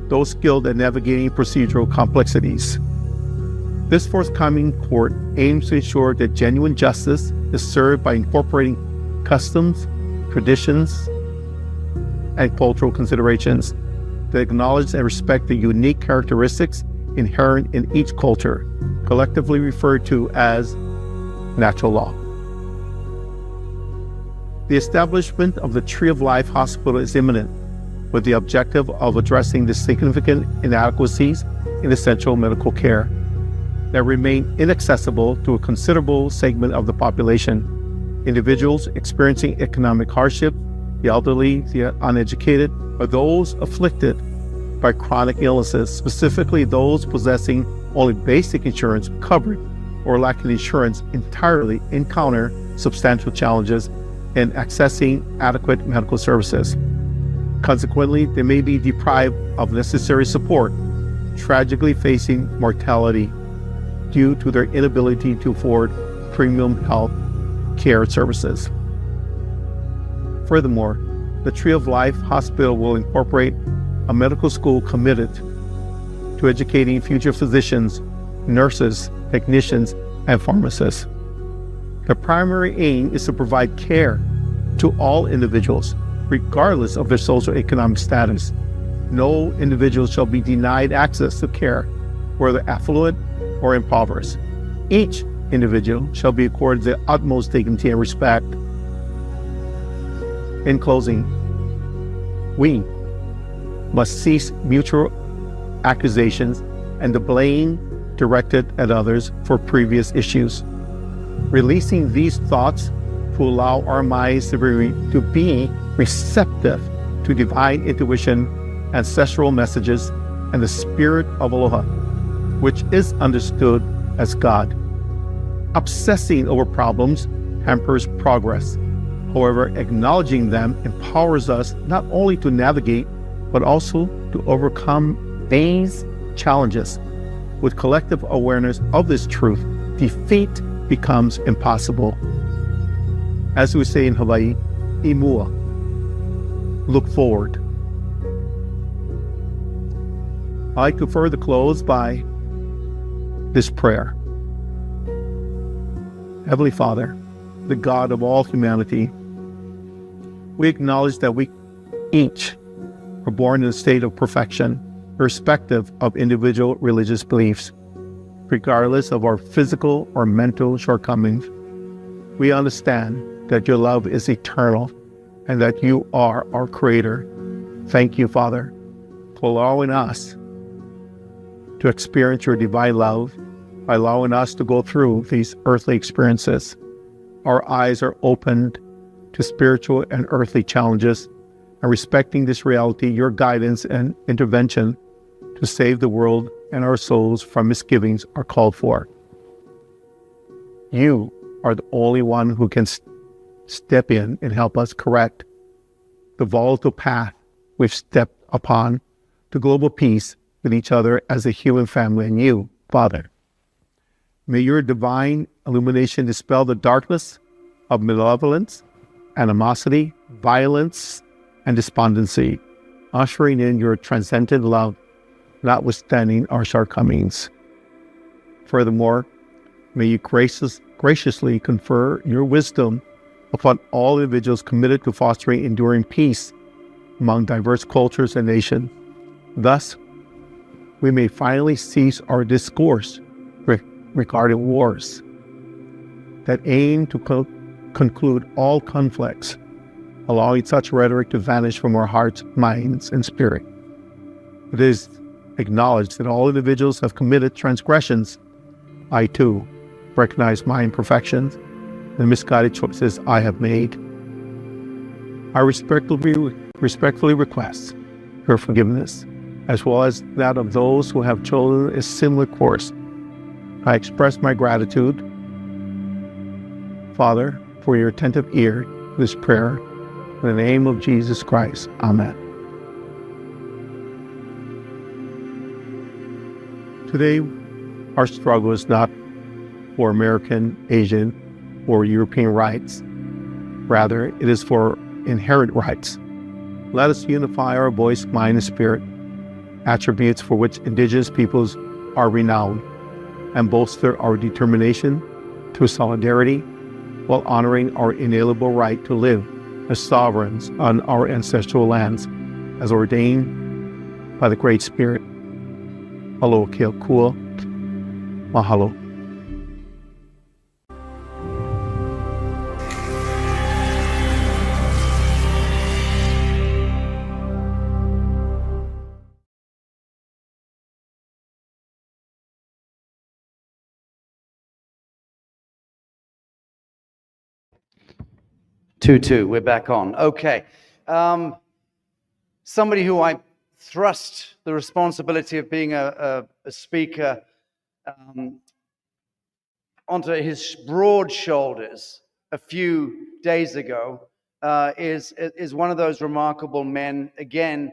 Speaker 15: those skilled at navigating procedural complexities. This forthcoming court aims to ensure that genuine justice is served by incorporating customs, traditions, and cultural considerations that acknowledge and respect the unique characteristics inherent in each culture, collectively referred to as natural law. The establishment of the Tree of Life Hospital is imminent, with the objective of addressing the significant inadequacies in essential medical care that remain inaccessible to a considerable segment of the population. Individuals experiencing economic hardship, the elderly, the uneducated, or those afflicted by chronic illnesses, specifically those possessing only basic insurance covered or lacking insurance entirely, encounter substantial challenges in accessing adequate medical services. Consequently, they may be deprived of necessary support, tragically facing mortality due to their inability to afford premium health care services. Furthermore, the Tree of Life Hospital will incorporate a medical school committed to educating future physicians, nurses, technicians, and pharmacists. The primary aim is to provide care to all individuals, regardless of their socioeconomic status. No individual shall be denied access to care, whether affluent or impoverished. Each individual shall be accorded the utmost dignity and respect. In closing, we must cease mutual accusations and the blame directed at others for previous issues. Releasing these thoughts to allow our minds to be receptive to divine intuition, ancestral messages, and the spirit of aloha, which is understood as God. Obsessing over problems hampers progress. However, acknowledging them empowers us not only to navigate, but also to overcome these challenges. With collective awareness of this truth, defeat becomes impossible. As we say in Hawaii, imua, look forward. I like to further close by this prayer. Heavenly Father, the God of all humanity, we acknowledge that we each are born in a state of perfection, irrespective of individual religious beliefs. Regardless of our physical or mental shortcomings, we understand that your love is eternal and that you are our Creator. Thank you, Father, for allowing us to experience your divine love, by allowing us to go through these earthly experiences. Our eyes are opened to spiritual and earthly challenges, and respecting this reality, your guidance and intervention to save the world and our souls from misgivings are called for. You are the only one who can step in and help us correct the volatile path we've stepped upon to global peace with each other as a human family and you, Father. May your divine illumination dispel the darkness of malevolence, animosity, violence, and despondency, ushering in your transcendent love, notwithstanding our shortcomings. Furthermore, may you graciously confer your wisdom upon all individuals committed to fostering enduring peace, among diverse cultures and nations. Thus, we may finally cease our discourse regarding wars that aim to conclude all conflicts, allowing such rhetoric to vanish from our hearts, minds, and spirit. It is acknowledged that all individuals have committed transgressions. I too recognize my imperfections and misguided choices I have made. I respectfully request your forgiveness, as well as that of those who have chosen a similar course. I express my gratitude, Father, for your attentive ear to this prayer. In the name of Jesus Christ, Amen. Today, our struggle is not for American, Asian, or European rights. Rather, it is for inherent rights. Let us unify our voice, mind, and spirit, attributes for which indigenous peoples are renowned, and bolster our determination through solidarity while honoring our inalienable right to live as sovereigns on our ancestral lands, as ordained by the Great Spirit. Aloha kea kua. Mahalo.
Speaker 1: We're back on. Okay. Somebody who I thrust the responsibility of being a speaker onto his broad shoulders a few days ago is one of those remarkable men, again,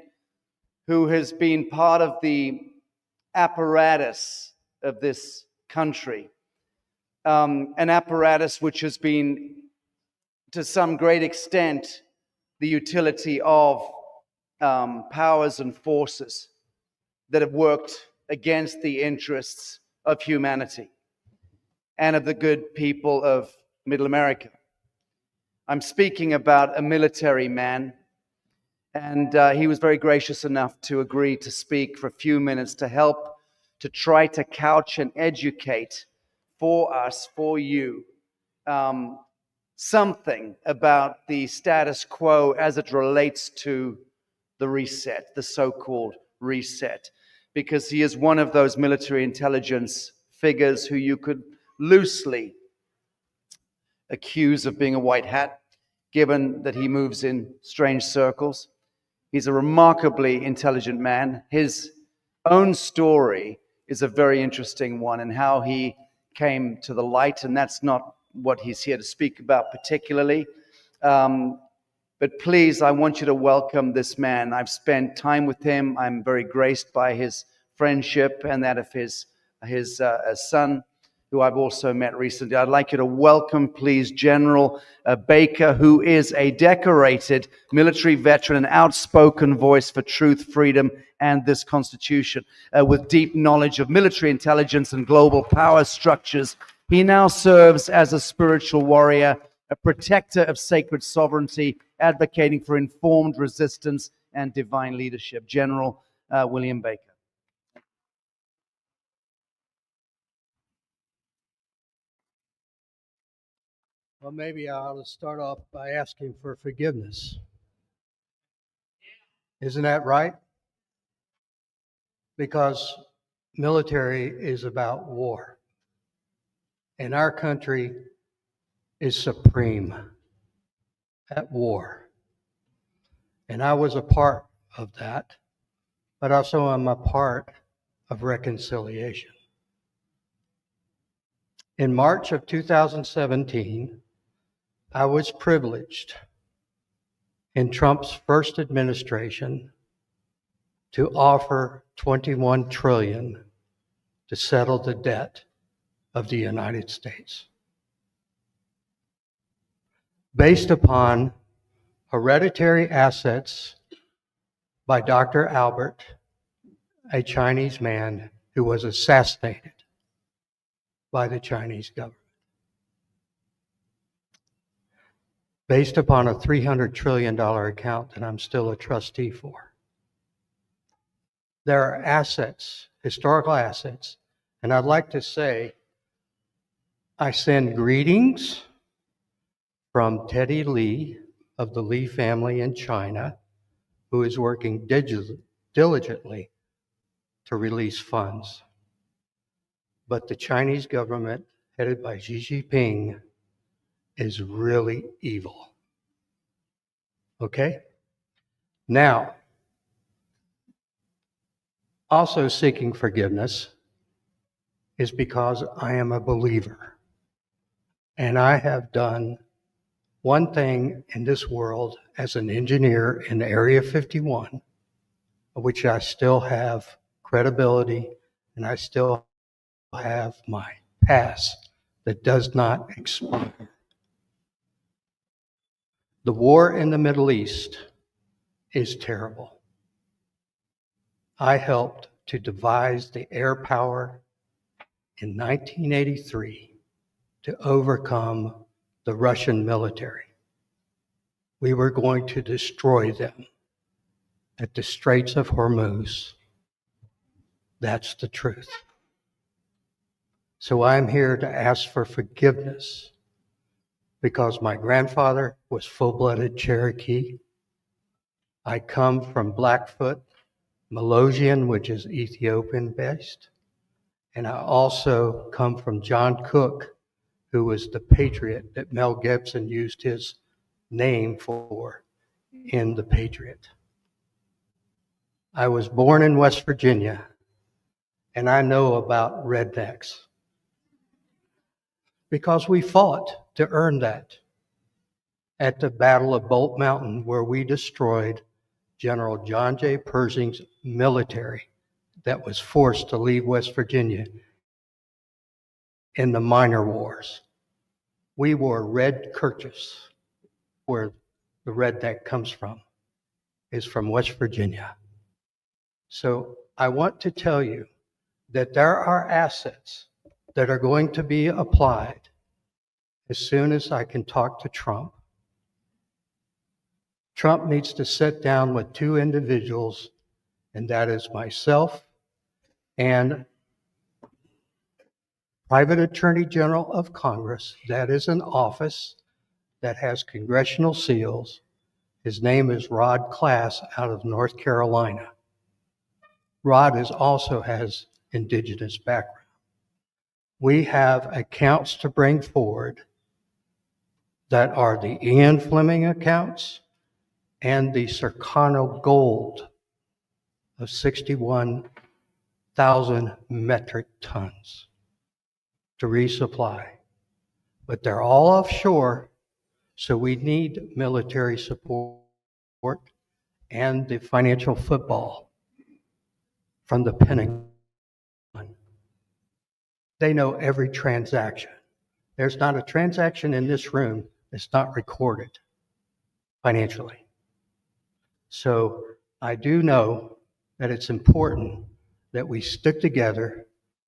Speaker 1: who has been part of the apparatus of this country, an apparatus which has been, to some great extent, the utility of powers and forces that have worked against the interests of humanity and of the good people of Middle America. I'm speaking about a military man, and he was very gracious enough to agree to speak for a few minutes to help to try to couch and educate for us, for you, something about the status quo as it relates to the reset, the so-called reset, because he is one of those military intelligence figures who you could loosely accuse of being a white hat, given that he moves in strange circles. He's a remarkably intelligent man. His own story is a very interesting one, and how he came to the light, and that's not what he's here to speak about particularly. But please, I want you to welcome this man. I've spent time with him. I'm very graced by his friendship and that of his son, who I've also met recently. I'd like you to welcome, please, General Baker, who is a decorated military veteran, an outspoken voice for truth, freedom, and this Constitution, with deep knowledge of military intelligence and global power structures. He now serves as a spiritual warrior, a protector of sacred sovereignty, advocating for informed resistance and divine leadership. General William Baker.
Speaker 8: Well, maybe I ought to start off by asking for forgiveness. Isn't that right? Because military is about war. And our country is supreme at war. And I was a part of that, but also I'm a part of reconciliation. In March of 2017, I was privileged in Trump's first administration to offer $21 trillion to settle the debt of the United States, based upon hereditary assets by Dr. Albert, a Chinese man who was assassinated by the Chinese government. based upon a $300 trillion account that I'm still a trustee for. There are assets, historical assets, and I'd like to say I send greetings from Teddy Lee of the Lee family in China, who is working diligently to release funds. But the Chinese government, headed by Xi Jinping, is really evil. Okay? Now, also seeking forgiveness is because I am a believer. And I have done one thing in this world as an engineer in Area 51, which I still have credibility and I still have my pass that does not expire. The war in the Middle East is terrible. I helped to devise the air power in 1983 to overcome the Russian military. We were going to destroy them at the Straits of Hormuz. That's the truth. So I'm here to ask for forgiveness because my grandfather was full-blooded Cherokee. I come from Blackfoot, Melosian, which is Ethiopian-based. And I also come from John Cook, who was the patriot that Mel Gibson used his name for in The Patriot. I was born in West Virginia, and I know about rednecks because we fought to earn that at the Battle of Bolt Mountain, where we destroyed General John J. Pershing's military that was forced to leave West Virginia in the minor wars. We wore red kerchiefs, where the redneck comes from, is from West Virginia. So I want to tell you that there are assets that are going to be applied as soon as I can talk to Trump. Trump needs to sit down with two individuals, and that is myself and Private Attorney General of Congress. That is an office that has congressional seals. His name is Rod Class out of North Carolina. Rod also has indigenous background. We have accounts to bring forward that are the Ian Fleming accounts and the Serrano gold of 61,000 metric tons to resupply. But they're all offshore, so we need military support and the financial football from the Pentagon. They know every transaction. There's not a transaction in this room that's not recorded financially. So I do know that it's important that we stick together,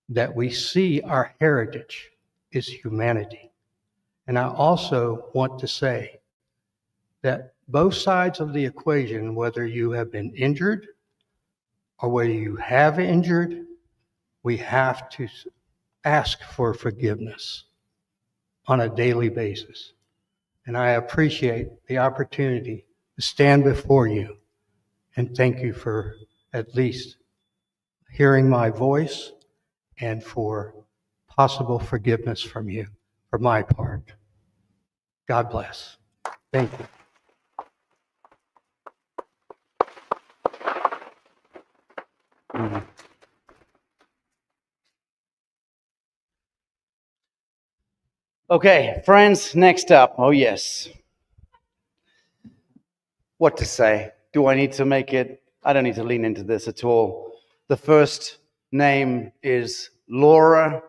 Speaker 8: that we see our heritage is humanity. And I also want to say that both sides of the equation, whether you have been injured or whether you have injured, we have to ask for forgiveness on a daily basis. And I appreciate the opportunity to stand before you and thank you for at least hearing my voice and for possible forgiveness from you for my part. God bless. Thank you.
Speaker 1: Okay, friends, next up. Oh, yes. What to say? Do I need to make it? I don't need to lean into this at all. The first name is Laura.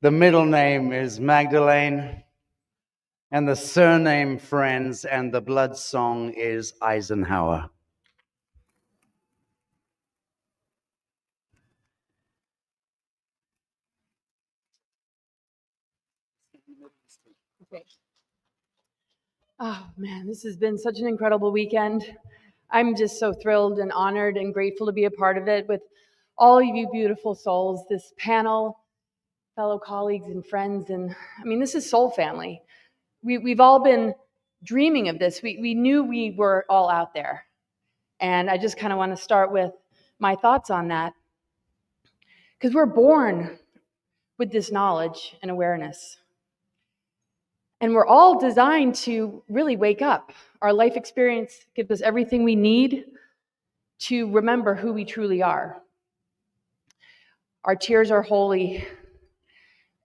Speaker 1: The middle name is Magdalene. And the surname, friends, and the blood song is Eisenhower.
Speaker 16: Okay. Oh man, this has been such an incredible weekend. I'm just so thrilled and honored and grateful to be a part of it with all of you beautiful souls, this panel, fellow colleagues and friends. And I mean, this is soul family. We've all been dreaming of this. We knew we were all out there. And I just kind of want to start with my thoughts on that. Because we're born with this knowledge and awareness. And we're all designed to really wake up. Our life experience gives us everything we need to remember who we truly are. Our tears are holy.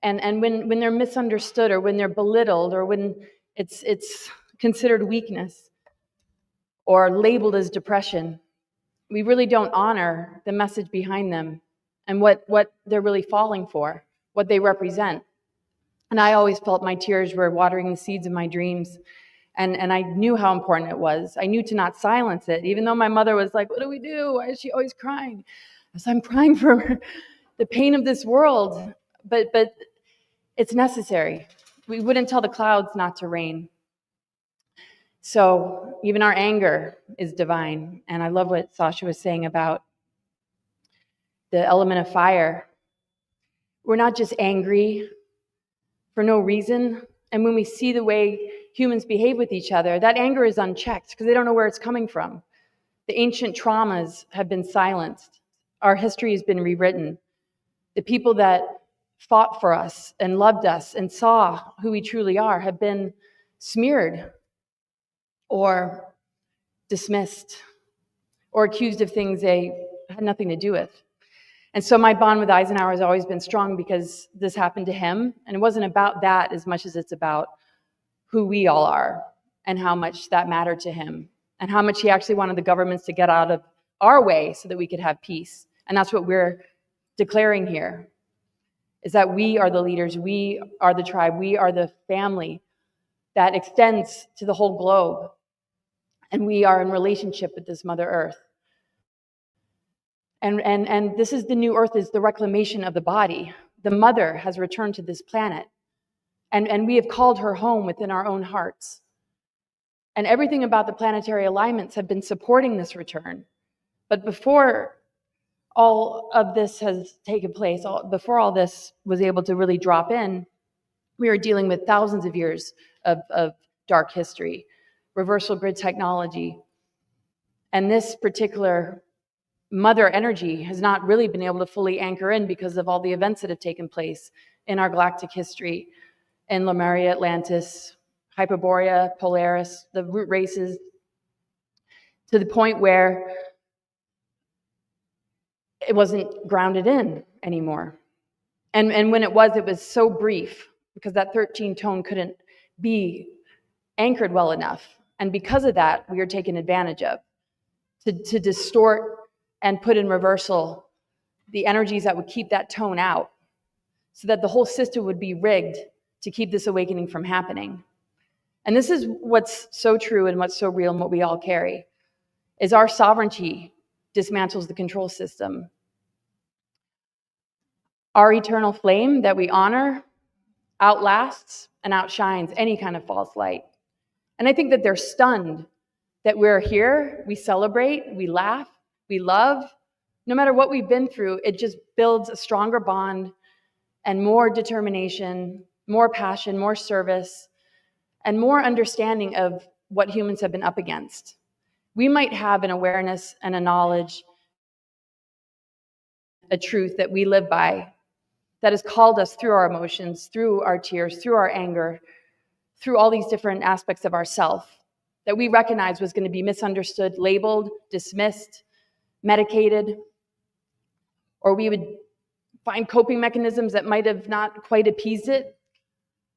Speaker 16: And when they're misunderstood or when they're belittled or when it's considered weakness or labeled as depression, we really don't honor the message behind them and what they're really falling for, what they represent. And I always felt my tears were watering the seeds of my dreams. And I knew how important it was. I knew to not silence it, even though my mother was like, what do we do? Why is she always crying? I said, I'm crying for the pain of this world. But it's necessary. We wouldn't tell the clouds not to rain. So even our anger is divine. And I love what Sasha was saying about the element of fire. We're not just angry for no reason. And when we see the way humans behave with each other, that anger is unchecked because they don't know where it's coming from. The ancient traumas have been silenced. Our history has been rewritten. The people that fought for us and loved us and saw who we truly are have been smeared or dismissed or accused of things they had nothing to do with. And so my bond with Eisenhower has always been strong because this happened to him. And it wasn't about that as much as it's about who we all are and how much that mattered to him and how much he actually wanted the governments to get out of our way so that we could have peace. And that's what we're declaring here, is that we are the leaders, we are the tribe, we are the family that extends to the whole globe. And we are in relationship with this Mother Earth. And this is the new earth, is the reclamation of the body. The mother has returned to this planet. And we have called her home within our own hearts. And everything about the planetary alignments have been supporting this return. But before all of this has taken place, before all this was able to really drop in, we were dealing with thousands of years of dark history, reversal grid technology. And this particular mother energy has not really been able to fully anchor in because of all the events that have taken place in our galactic history, in Lemuria, Atlantis, Hyperborea, Polaris, the root races, to the point where it wasn't grounded in anymore. And when it was so brief because that 13 tone couldn't be anchored well enough. And because of that, we are taken advantage of to distort and put in reversal the energies that would keep that tone out so that the whole system would be rigged to keep this awakening from happening. And this is what's so true and what's so real and what we all carry, is our sovereignty dismantles the control system. Our eternal flame that we honor outlasts and outshines any kind of false light. And I think that they're stunned that we're here, we celebrate, we laugh, we love. No matter what we've been through, it just builds a stronger bond and more determination, more passion, more service, and more understanding of what humans have been up against. We might have an awareness and a knowledge, a truth that we live by that has called us through our emotions, through our tears, through our anger, through all these different aspects of ourself that we recognize was going to be misunderstood, labeled, dismissed, medicated, or we would find coping mechanisms that might have not quite appeased it.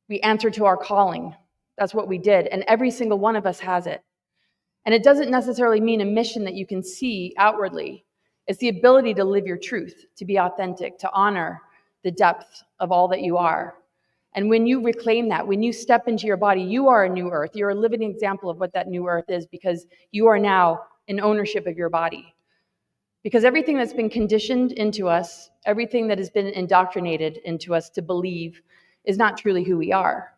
Speaker 16: We answer to our calling. That's what we did. And every single one of us has it. And it doesn't necessarily mean a mission that you can see outwardly. It's the ability to live your truth, to be authentic, to honor the depth of all that you are. And when you reclaim that, when you step into your body, you are a new earth. You're a living example of what that new earth is because you are now in ownership of your body. Because everything that's been conditioned into us, everything that has been indoctrinated into us to believe is not truly who we are.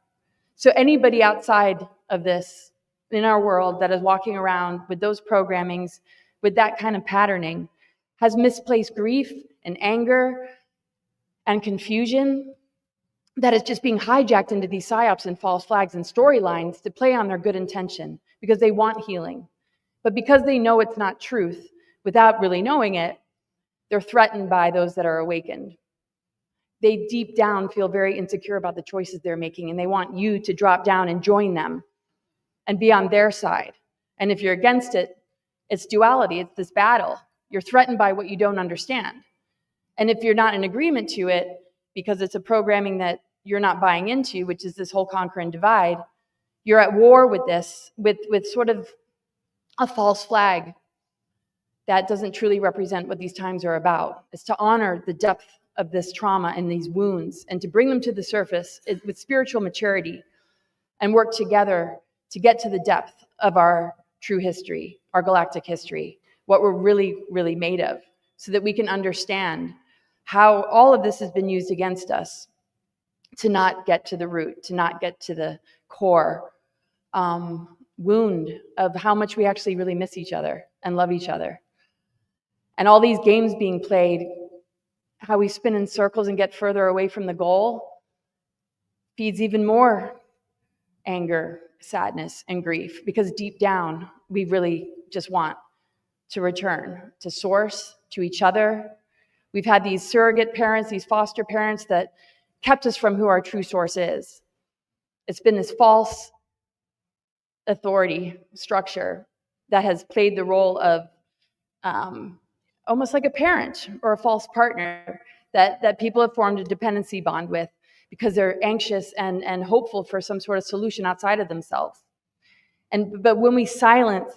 Speaker 16: So anybody outside of this in our world that is walking around with those programmings, with that kind of patterning, has misplaced grief and anger and confusion that is just being hijacked into these psyops and false flags and storylines to play on their good intention because they want healing. But because they know it's not truth, without really knowing it, they're threatened by those that are awakened. They deep down feel very insecure about the choices they're making, and they want you to drop down and join them and be on their side. And if you're against it, it's duality, it's this battle. You're threatened by what you don't understand. And if you're not in agreement to it, because it's a programming that you're not buying into, which is this whole conquer and divide, you're at war with this, with sort of a false flag that doesn't truly represent what these times are about. It's to honor the depth of this trauma and these wounds and to bring them to the surface with spiritual maturity and work together to get to the depth of our true history, our galactic history, what we're really, really made of, so that we can understand how all of this has been used against us to not get to the root, to not get to the core wound of how much we actually really miss each other and love each other. And all these games being played, how we spin in circles and get further away from the goal, feeds even more anger, sadness, and grief, because deep down, we really just want to return to source, to each other. We've had these surrogate parents, these foster parents that kept us from who our true source is. It's been this false authority structure that has played the role of almost like a parent or a false partner that people have formed a dependency bond with because they're anxious and hopeful for some sort of solution outside of themselves. But when we silence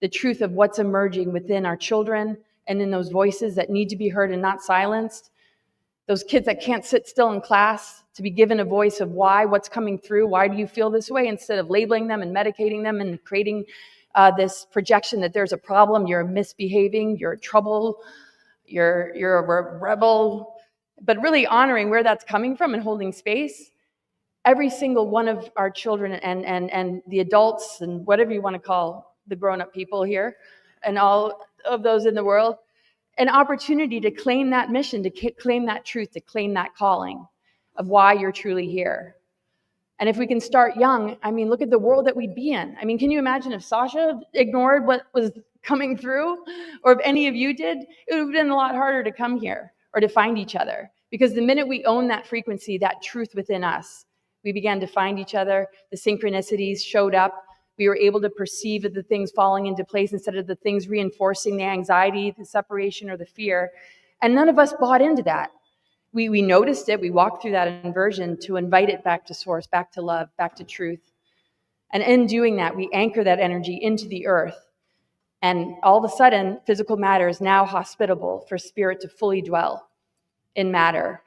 Speaker 16: the truth of what's emerging within our children and in those voices that need to be heard and not silenced, those kids that can't sit still in class to be given a voice of why, what's coming through, why do you feel this way, instead of labeling them and medicating them and creating this projection that there's a problem, you're misbehaving, you're in trouble, you're a rebel, but really honoring where that's coming from and holding space. Every single one of our children and the adults and whatever you want to call the grown-up people here and all of those in the world, an opportunity to claim that mission, to claim that truth, to claim that calling of why you're truly here. And if we can start young, I mean, look at the world that we'd be in. I mean, can you imagine if Sasha ignored what was coming through, or if any of you did? It would have been a lot harder to come here or to find each other. Because the minute we own that frequency, that truth within us, we began to find each other, the synchronicities showed up, we were able to perceive the things falling into place instead of the things reinforcing the anxiety, the separation, or the fear. And none of us bought into that. We noticed it, we walked through that inversion to invite it back to source, back to love, back to truth. And in doing that, we anchor that energy into the earth. And all of a sudden, physical matter is now hospitable for spirit to fully dwell in matter.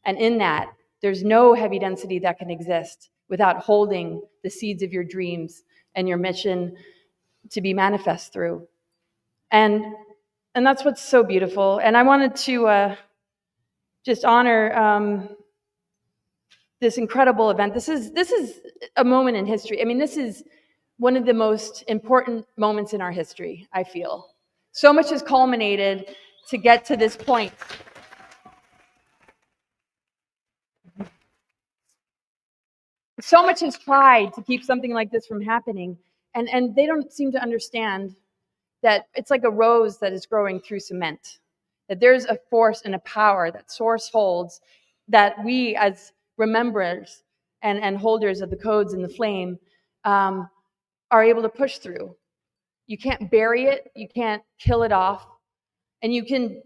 Speaker 16: And in that, there's no heavy density that can exist without holding the seeds of your dreams and your mission to be manifest through. And that's what's so beautiful. And I wanted to just honor this incredible event. This is a moment in history. I mean, this is one of the most important moments in our history, I feel. So much has culminated to get to this point. So much has tried to keep something like this from happening, and they don't seem to understand that it's like a rose that is growing through cement, that there's a force and a power that source holds that we as rememberers and holders of the codes and the flame are able to push through. You can't bury it, you can't kill it off, and you can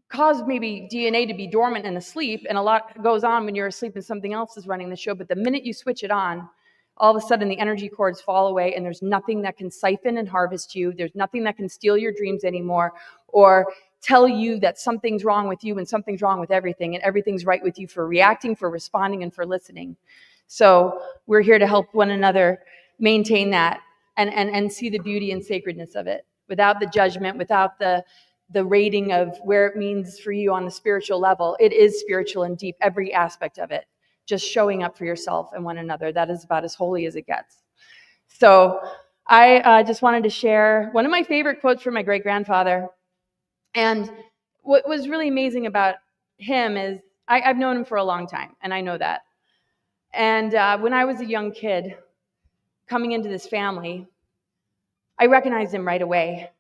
Speaker 16: cause maybe DNA to be dormant and asleep, and a lot goes on when you're asleep and something else is running the show, but the minute you switch it on, all of a sudden the energy cords fall away and there's nothing that can siphon and harvest you. There's nothing that can steal your dreams anymore or tell you that something's wrong with you and something's wrong with everything, and everything's right with you for reacting, for responding, and for listening. So we're here to help one another maintain that and see the beauty and sacredness of it without the judgment, without the rating of where it means for you on the spiritual level. It is spiritual and deep, every aspect of it. Just showing up for yourself and one another. That is about as holy as it gets. So I just wanted to share one of my favorite quotes from my great-grandfather. And what was really amazing about him is I've known him for a long time, and I know that. And when I was a young kid coming into this family, I recognized him right away.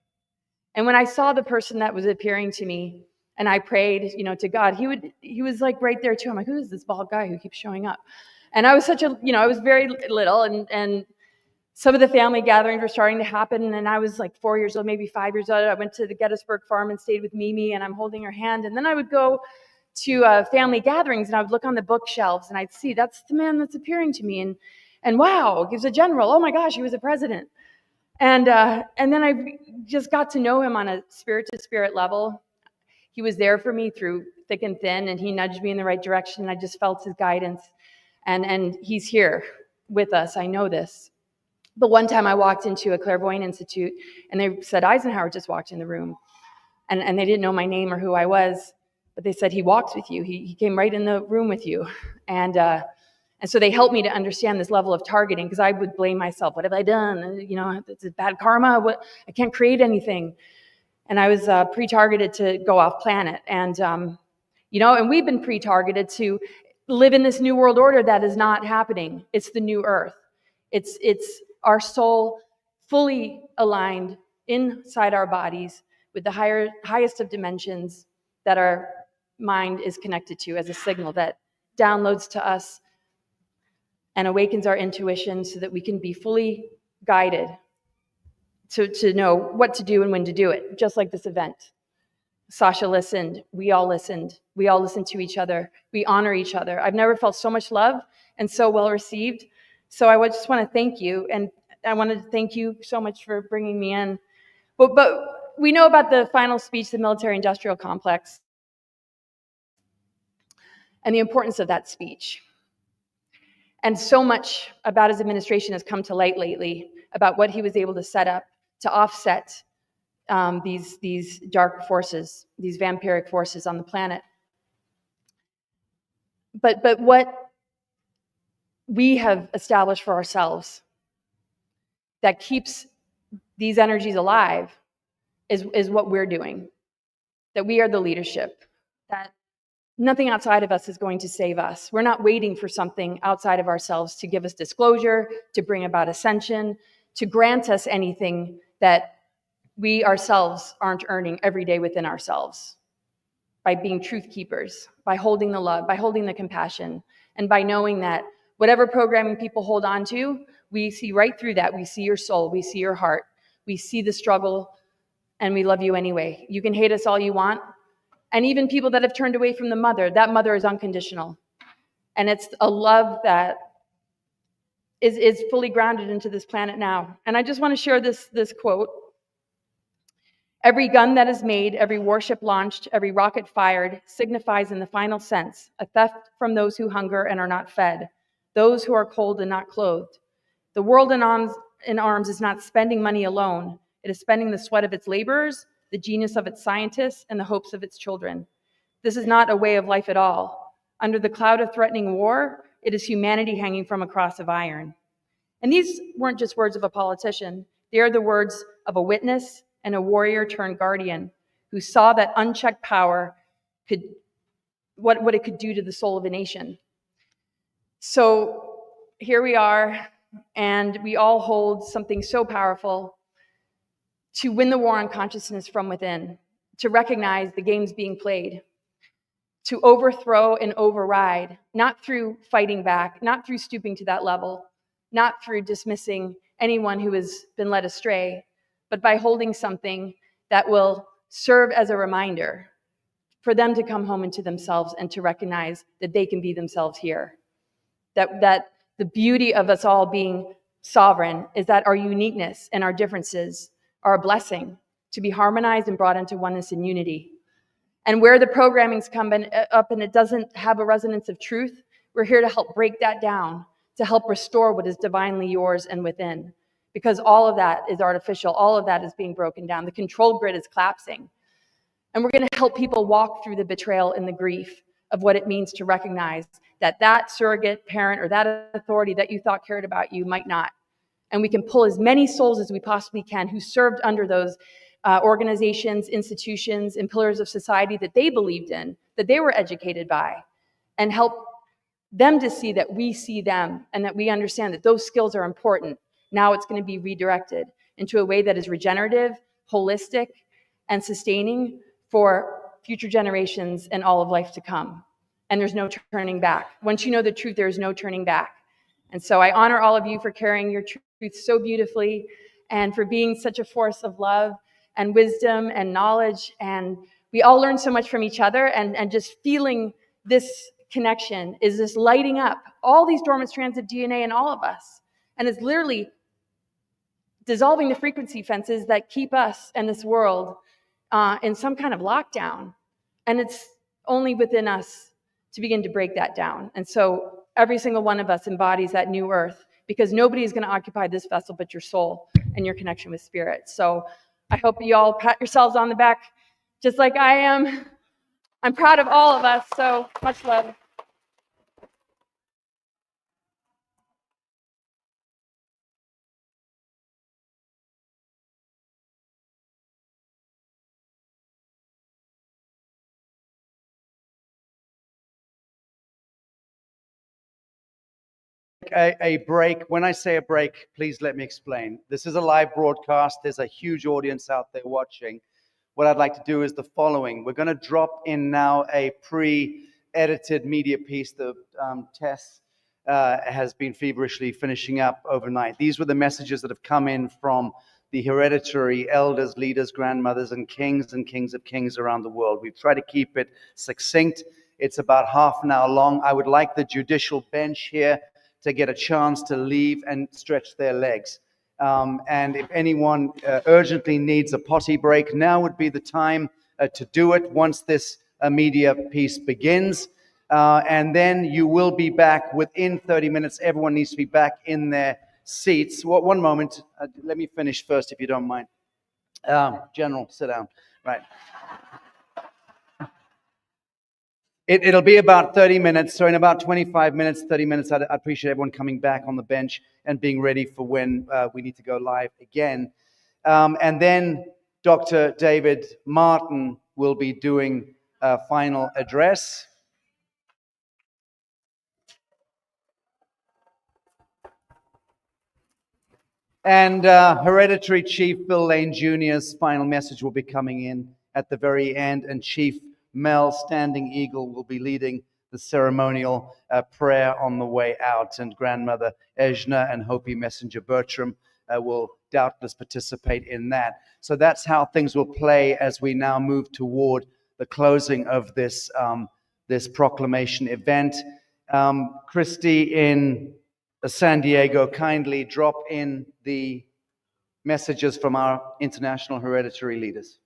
Speaker 16: And when I saw the person that was appearing to me, and I prayed, to God, he was like right there too. I'm like, who is this bald guy who keeps showing up? And I was I was very little, and some of the family gatherings were starting to happen, and I was like 4 years old, maybe 5 years old. I went to the Gettysburg farm and stayed with Mimi, and I'm holding her hand. And then I would go to family gatherings, and I would look on the bookshelves, and I'd see that's the man that's appearing to me, and wow, he was a general. Oh my gosh, he was a president. And then I just got to know him on a spirit-to-spirit level. He was there for me through thick and thin, and he nudged me in the right direction, and I just felt his guidance. And he's here with us. I know this. But one time I walked into a clairvoyant institute, and they said, Eisenhower just walked in the room. And they didn't know my name or who I was, but they said, he walks with you. He came right in the room with you. And so they helped me to understand this level of targeting, because I would blame myself. What have I done? It's bad karma. I can't create anything. And I was pre-targeted to go off planet. And, and we've been pre-targeted to live in this new world order that is not happening. It's the new earth. It's our soul fully aligned inside our bodies with the highest of dimensions that our mind is connected to as a signal that downloads to us and awakens our intuition so that we can be fully guided to know what to do and when to do it, just like this event. Sasha listened. We all listened. We all listened to each other. We honor each other. I've never felt so much love and so well received. So I just want to thank you. And I wanted to thank you so much for bringing me in. But we know about the final speech, the military-industrial complex, and the importance of that speech. And so much about his administration has come to light lately about what he was able to set up to offset these dark forces, these vampiric forces on the planet. But what we have established for ourselves that keeps these energies alive is what we're doing, that we are the leadership, that nothing outside of us is going to save us. We're not waiting for something outside of ourselves to give us disclosure, to bring about ascension, to grant us anything that we ourselves aren't earning every day within ourselves, by being truth keepers, by holding the love, by holding the compassion, and by knowing that whatever programming people hold on to, we see right through that. We see your soul, we see your heart, we see the struggle, and we love you anyway. You can hate us all you want. And even people that have turned away from the mother, that mother is unconditional. And it's a love that is fully grounded into this planet now. And I just want to share this quote. Every gun that is made, every warship launched, every rocket fired signifies in the final sense a theft from those who hunger and are not fed, those who are cold and not clothed. The world in arms is not spending money alone. It is spending the sweat of its laborers, the genius of its scientists, and the hopes of its children. This is not a way of life at all. Under the cloud of threatening war, it is humanity hanging from a cross of iron. And these weren't just words of a politician. They are the words of a witness and a warrior turned guardian who saw that unchecked power what it could do to the soul of a nation. So here we are, and we all hold something so powerful to win the war on consciousness from within, to recognize the games being played, to overthrow and override, not through fighting back, not through stooping to that level, not through dismissing anyone who has been led astray, but by holding something that will serve as a reminder for them to come home into themselves and to recognize that they can be themselves here. That the beauty of us all being sovereign is that our uniqueness and our differences are a blessing to be harmonized and brought into oneness and unity. And where the programming's come up and it doesn't have a resonance of truth, we're here to help break that down, to help restore what is divinely yours and within. Because all of that is artificial, all of that is being broken down. The control grid is collapsing. And we're going to help people walk through the betrayal and the grief of what it means to recognize that that surrogate parent or that authority that you thought cared about you might not. And we can pull as many souls as we possibly can who served under those organizations, institutions, and pillars of society that they believed in, that they were educated by, and help them to see that we see them and that we understand that those skills are important. Now it's going to be redirected into a way that is regenerative, holistic, and sustaining for future generations and all of life to come. And there's no turning back. Once you know the truth, there's no turning back. And so I honor all of you for carrying your truth so beautifully and for being such a force of love and wisdom and knowledge. And we all learn so much from each other, and just feeling this connection is this lighting up all these dormant strands of DNA in all of us. And it's literally dissolving the frequency fences that keep us and this world in some kind of lockdown. And it's only within us to begin to break that down. And so every single one of us embodies that new earth, because nobody is going to occupy this vessel but your soul and your connection with spirit. So I hope you all pat yourselves on the back just like I am. I'm proud of all of us. So much love.
Speaker 1: A break. When I say a break, please let me explain. This is a live broadcast. There's a huge audience out there watching. What I'd like to do is the following. We're going to drop in now a pre-edited media piece that Tess has been feverishly finishing up overnight. These were the messages that have come in from the hereditary elders, leaders, grandmothers, and kings of kings around the world. We've tried to keep it succinct. It's about half an hour long. I would like the judicial bench here to get a chance to leave and stretch their legs. And if anyone urgently needs a potty break, now would be the time to do it once this media piece begins. And then you will be back within 30 minutes. Everyone needs to be back in their seats. One moment. Let me finish first, if you don't mind. General, sit down. Right. It'll be about 30 minutes. So in about 25 minutes, 30 minutes, I'd appreciate everyone coming back on the bench and being ready for when we need to go live again. And then Dr. David Martin will be doing a final address. And Hereditary Chief Bill Lane Jr.'s final message will be coming in at the very end, and Chief Mel Standing Eagle will be leading the ceremonial prayer on the way out, and Grandmother Ejna and Hopi Messenger Bertram will doubtless participate in that. So that's how things will play as we now move toward the closing of this, this proclamation event. Christy in San Diego, kindly drop in the messages from our international hereditary leaders.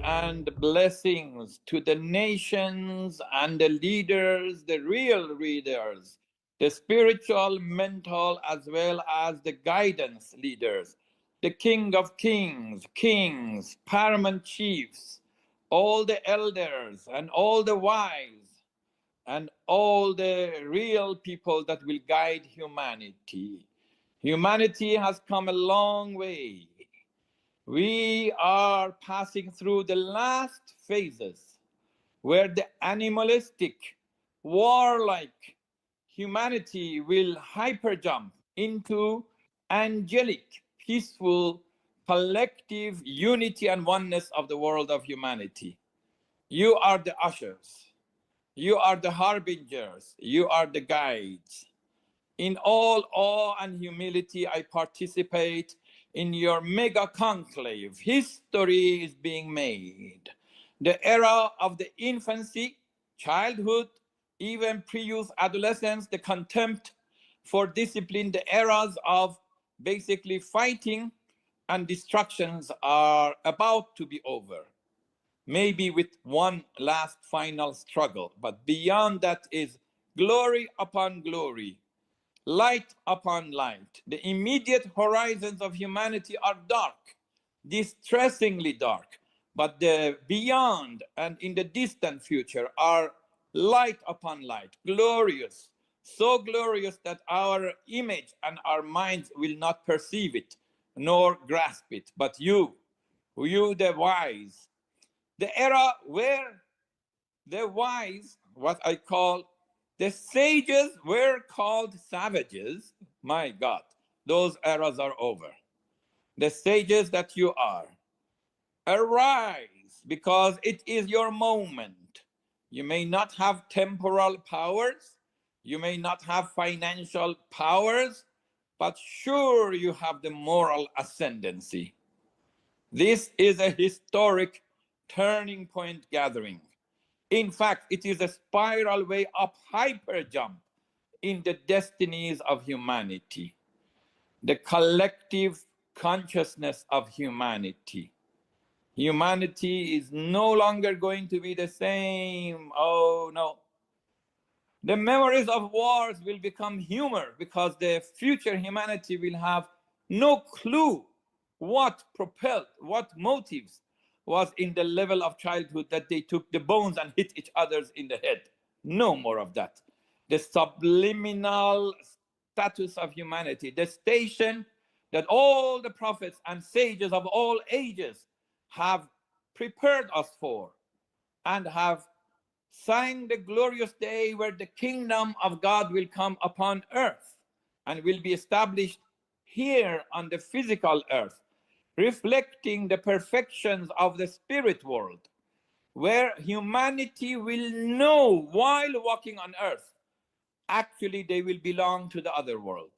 Speaker 17: And blessings to the nations and the leaders, the real leaders, the spiritual, mental, as well as the guidance leaders, the King of Kings, kings, paramount chiefs, all the elders and all the wise, and all the real people that will guide humanity. Humanity has come a long way. We are passing through the last phases where the animalistic, warlike humanity will hyperjump into angelic, peaceful, collective unity and oneness of the world of humanity. You are the ushers. You are the harbingers. You are the guides. In all awe and humility, I participate in your mega conclave. History is being made. The era of the infancy, childhood, even pre-youth adolescence, the contempt for discipline. The eras of basically fighting and destructions are about to be over. Maybe with one last final struggle, but beyond that is glory upon glory, light upon light. The immediate horizons of humanity are dark, distressingly dark, but the beyond and in the distant future are light upon light, glorious, so glorious that our image and our minds will not perceive it nor grasp it. But you the wise, the era where the wise, what I call the sages, were called savages. My God, those eras are over. The sages that you are, arise, because it is your moment. You may not have temporal powers, you may not have financial powers, but sure you have the moral ascendancy. This is a historic turning point gathering. In fact, it is a spiral way up, hyper jump in the destinies of humanity, the collective consciousness of humanity. Humanity is no longer going to be the same. Oh no. The memories of wars will become humor because the future humanity will have no clue what propelled, what motives was in the level of childhood that they took the bones and hit each other's in the head. No more of that. The subliminal status of humanity, the station that all the prophets and sages of all ages have prepared us for and have sang the glorious day where the kingdom of God will come upon earth and will be established here on the physical earth, reflecting the perfections of the spirit world, where humanity will know while walking on earth, actually they will belong to the other world,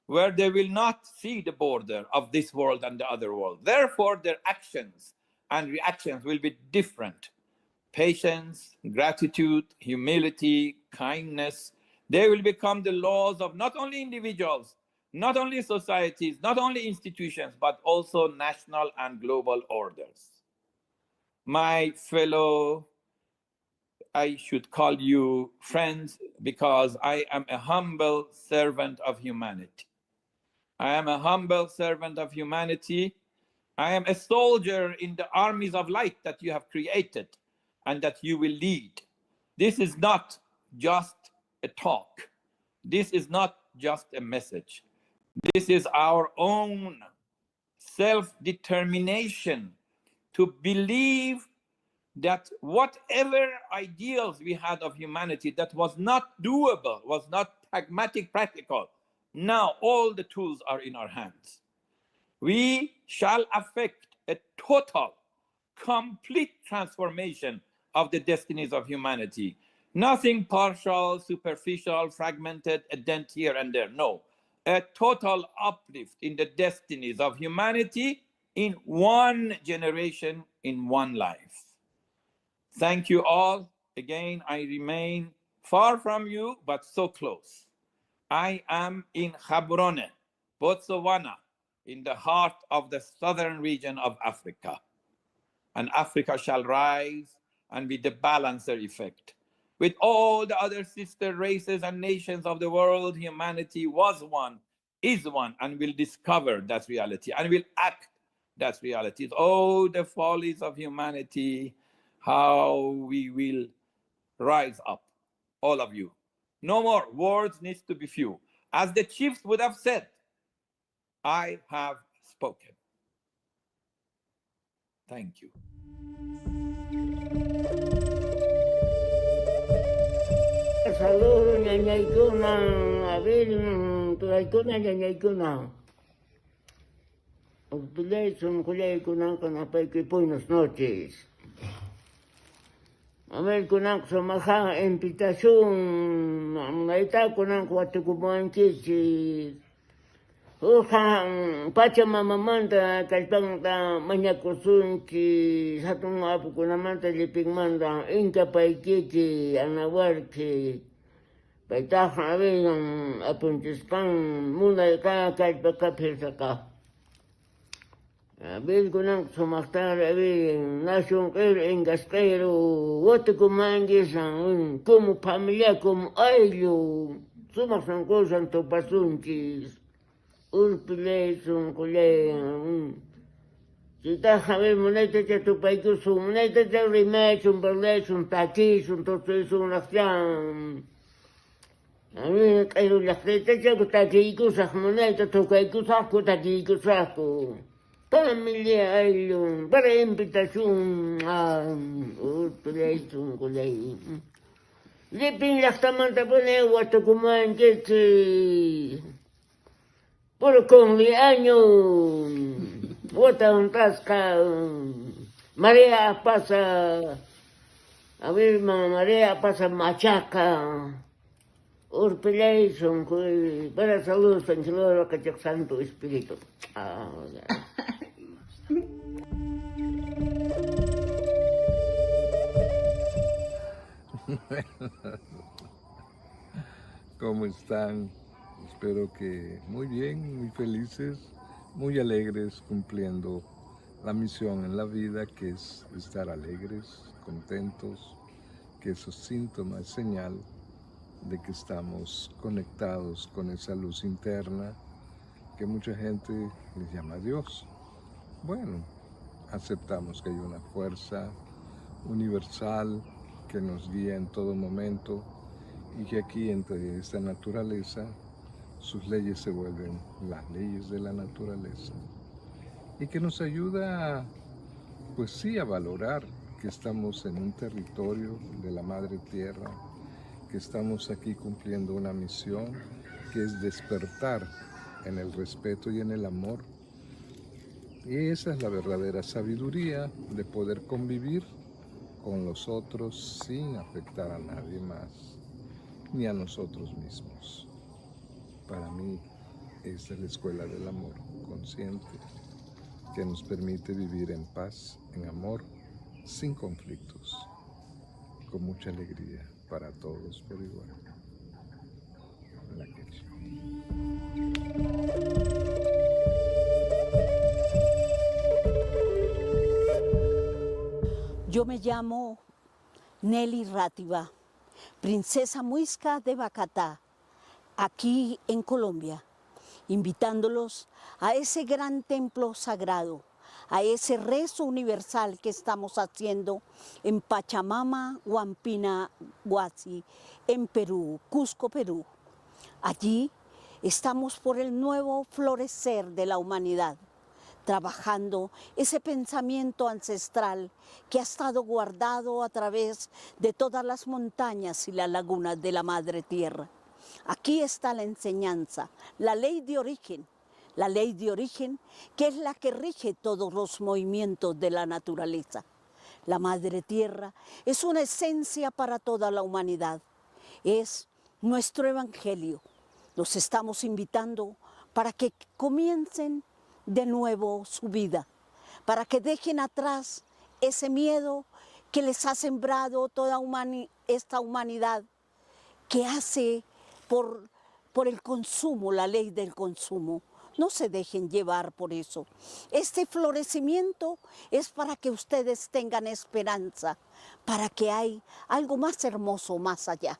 Speaker 17: where they will not see the border of this world and the other world. Therefore, their actions and reactions will be different. Patience, gratitude, humility, kindness, they will become the laws of not only individuals, not only societies, not only institutions, but also national and global orders. My fellow, I should call you friends because I am a humble servant of humanity. I am a humble servant of humanity. I am a soldier in the armies of light that you have created and that you will lead. This is not just a talk. This is not just a message. This is our own self-determination to believe that whatever ideals we had of humanity that was not doable, was not pragmatic, practical, now all the tools are in our hands. We shall affect a total, complete transformation of the destinies of humanity. Nothing partial, superficial, fragmented, a dent here and there. No, a total uplift in the destinies of humanity in one generation, in one life. Thank you all. Again, I remain far from you, but so close. I am in Gaborone, Botswana, in the heart of the southern region of Africa. And Africa shall rise and be the balancer effect. With all the other sister races and nations of the world, humanity was one, is one, and will discover that reality and will act that reality. Oh, the follies of humanity, how we will rise up, all of you. No more words needs to be few. As the chiefs would have said, I have spoken. Thank you.
Speaker 18: Saludos, ñañaicuna, a ver, tulaicuna, ñañaicuna. Ustedes son cuyaicuna, canapaique, buenas noches. A ver, kunak sa maha impitasyon, naita kunak watukubuan kisi. Pachamamamanta, kalpang ta manyakusun ki satong apo kunamanta lipigmanda, inka paikiki, anawar ki Paitaja vegan apuntistan muna ka kalpaka pirsaka. Abel kunang sumaktar abel nasyong engasquero wote kumangisan como familia como ailo sumaksan kosan to pasunchis urpile sun kule si ta jabe monete te tu paiku sun monete te rimech un berle sun taki sun to sun acción. A mí quiero la gente que está aquí cosas moneta toca y cosas que está aquí cosas que familia hay para invitación a un colegio. Le pin la tamanta pone guato como en que por cumpleaños guata un tasca marea pasa a ver marea pasa machaca. Urpilation, para salud, Señor, que Santo Espíritu.
Speaker 19: ¿Cómo están? Espero que muy bien, muy felices, muy alegres, cumpliendo la misión en la vida, que es estar alegres, contentos, que esos síntomas es señal de que estamos conectados con esa luz interna que mucha gente les llama Dios. Bueno, aceptamos que hay una fuerza universal que nos guía en todo momento y que aquí entre esta naturaleza sus leyes se vuelven las leyes de la naturaleza y que nos ayuda, pues sí, a valorar que estamos en un territorio de la Madre Tierra, que estamos aquí cumpliendo una misión que es despertar en el respeto y en el amor. Y esa es la verdadera sabiduría de poder convivir con los otros sin afectar a nadie más, ni a nosotros mismos. Para mí, esta es la escuela del amor consciente, que nos permite vivir en paz, en amor, sin conflictos, con mucha alegría para todos por igual. La queche.
Speaker 20: Yo me llamo Nelly Rátiva, princesa muisca de Bacatá, aquí en Colombia, invitándolos a ese gran templo sagrado, a ese rezo universal que estamos haciendo en Pachamama, Huampina, Huasi, en Perú, Cusco, Perú. Allí estamos por el nuevo florecer de la humanidad, trabajando ese pensamiento ancestral que ha estado guardado a través de todas las montañas y las lagunas de la Madre Tierra. Aquí está la enseñanza, la ley de origen, que es la que rige todos los movimientos de la naturaleza. La Madre Tierra es una esencia para toda la humanidad, es nuestro evangelio. Los estamos invitando para que comiencen de nuevo su vida, para que dejen atrás ese miedo que les ha sembrado toda esta humanidad, que hace por el consumo, la ley del consumo. No se dejen llevar por eso. Este florecimiento es para que ustedes tengan esperanza, para que hay algo más hermoso más allá.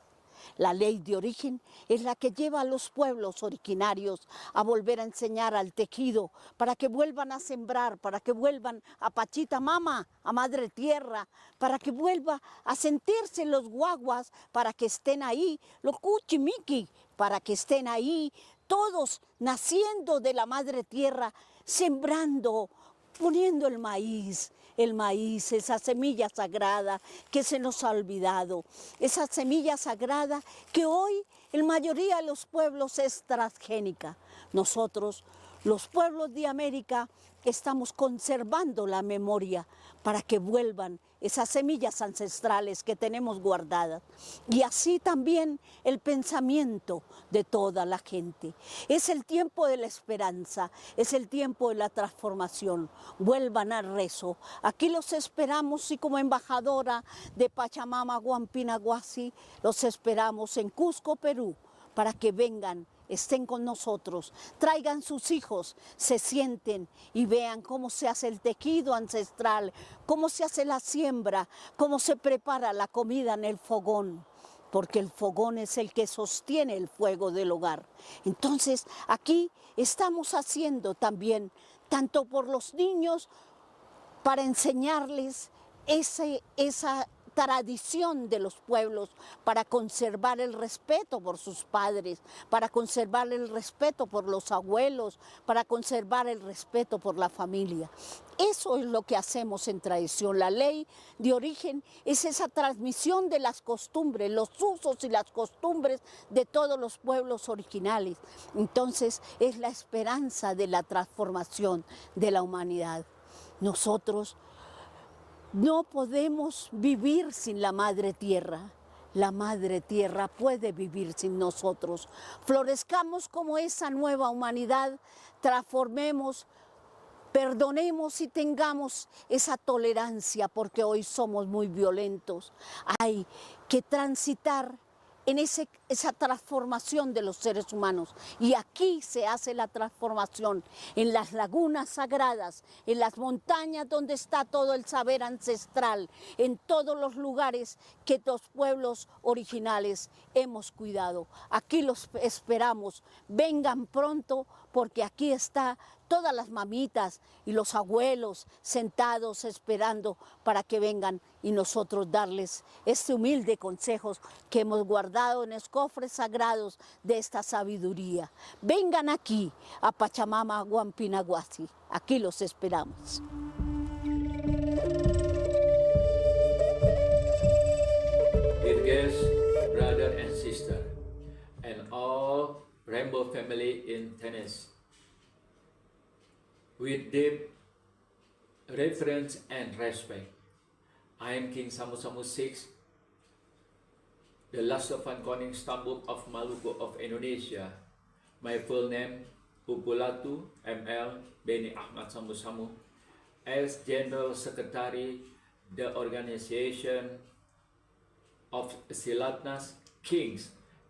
Speaker 20: La ley de origen es la que lleva a los pueblos originarios a volver a enseñar al tejido, para que vuelvan a sembrar, para que vuelvan a Pachita Mama, a Madre Tierra, para que vuelva a sentirse los guaguas, para que estén ahí, los cuchimiki, para que estén ahí, todos naciendo de la Madre Tierra, sembrando, poniendo el maíz, esa semilla sagrada que se nos ha olvidado, esa semilla sagrada que hoy en mayoría de los pueblos es transgénica. Nosotros Los pueblos de América estamos conservando la memoria para que vuelvan esas semillas ancestrales que tenemos guardadas. Y así también el pensamiento de toda la gente. Es el tiempo de la esperanza, es el tiempo de la transformación. Vuelvan al rezo. Aquí los esperamos y como embajadora de Pachamama Huampinahuasi, los esperamos en Cusco, Perú, para que vengan, estén con nosotros, traigan sus hijos, se sienten y vean cómo se hace el tejido ancestral, cómo se hace la siembra, cómo se prepara la comida en el fogón, porque el fogón es el que sostiene el fuego del hogar. Entonces, aquí estamos haciendo también, tanto por los niños, para enseñarles esa tradición de los pueblos, para conservar el respeto por sus padres, para conservar el respeto por los abuelos, para conservar el respeto por la familia. Eso es lo que hacemos en tradición. La ley de origen es esa transmisión de las costumbres, los usos y las costumbres de todos los pueblos originales. Entonces es la esperanza de la transformación de la humanidad. Nosotros no podemos vivir sin la Madre Tierra. La Madre Tierra puede vivir sin nosotros. Florezcamos como esa nueva humanidad, transformemos, perdonemos y tengamos esa tolerancia, porque hoy somos muy violentos. Hay que transitar en esa transformación de los seres humanos. Y aquí se hace la transformación, en las lagunas sagradas, en las montañas donde está todo el saber ancestral, en todos los lugares que los pueblos originales hemos cuidado. Aquí los esperamos, vengan pronto, porque aquí está todas las mamitas y los abuelos sentados esperando para que vengan y nosotros darles este humilde consejo que hemos guardado en los cofres sagrados de esta sabiduría. Vengan aquí a Pachamama Huampinahuasi, aquí los esperamos.
Speaker 21: Dear guests, brother and sister, and all Rainbow family in Tanasi. With deep reverence and respect, I am King Samu VI, the last of Koning Stambuk of Maluku of Indonesia. My full name, Upulatu ML Beni Ahmad Samu, as General Secretary, the Organization of Silatnas Kings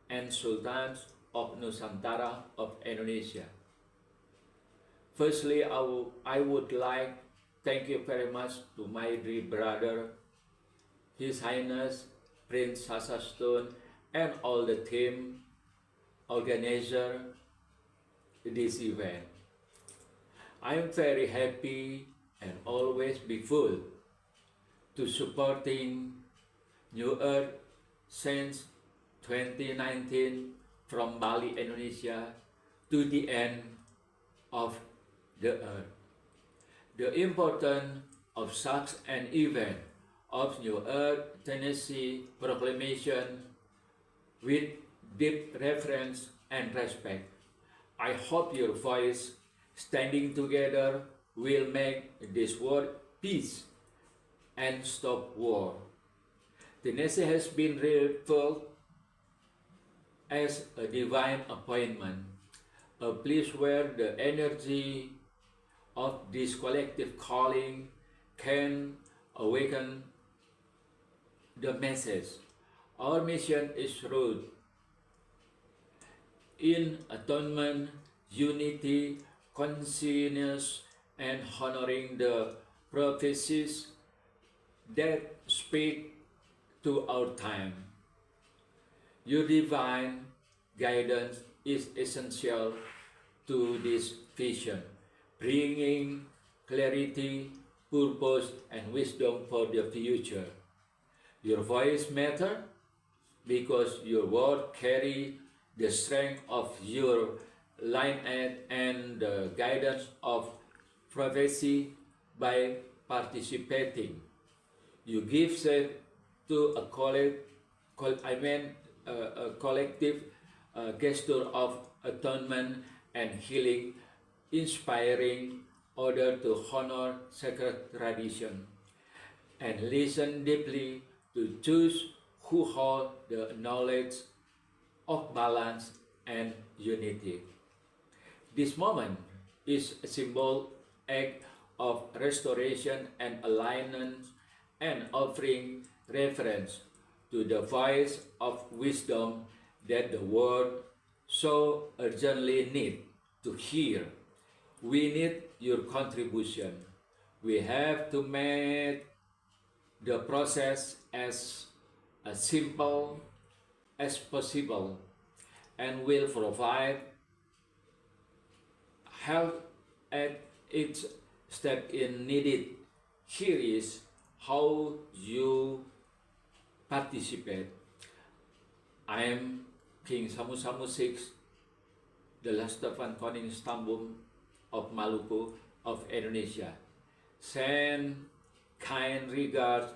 Speaker 21: and Sultans of Nusantara of Indonesia. Firstly, I would like to thank you very much to my dear brother, His Highness Prince Sasastun, and all the team organizer this event. I am very happy and always be full to supporting NewEarth since 2019 from Bali, Indonesia to the end of the earth. The importance of such an event of NewEarth Tanasi Proclamation with deep reverence and respect. I hope your voice standing together will make this world peace and stop war. Tanasi has been referred as a divine appointment, a place where the energy of this collective calling can awaken the masses. Our mission is rooted in atonement, unity, consciousness, and honoring the prophecies that speak to our time. Your divine guidance is essential to this vision, bringing clarity, purpose, and wisdom for the future. Your voice matters because your word carry the strength of your lineage and the guidance of prophecy. By participating, you give shape to a collective gesture of atonement and healing inspiring others to honor sacred tradition, and listen deeply to those who hold the knowledge of balance and unity. This moment is a symbol act of restoration and alignment and offering reference to the voice of wisdom that the world so urgently need to hear. We need your contribution. We have to make the process as simple as possible and will provide help at each step in needed. Here is how you participate. I am King Samu Samu VI, the last of Antonin Stambum of Maluku of Indonesia. Send kind regards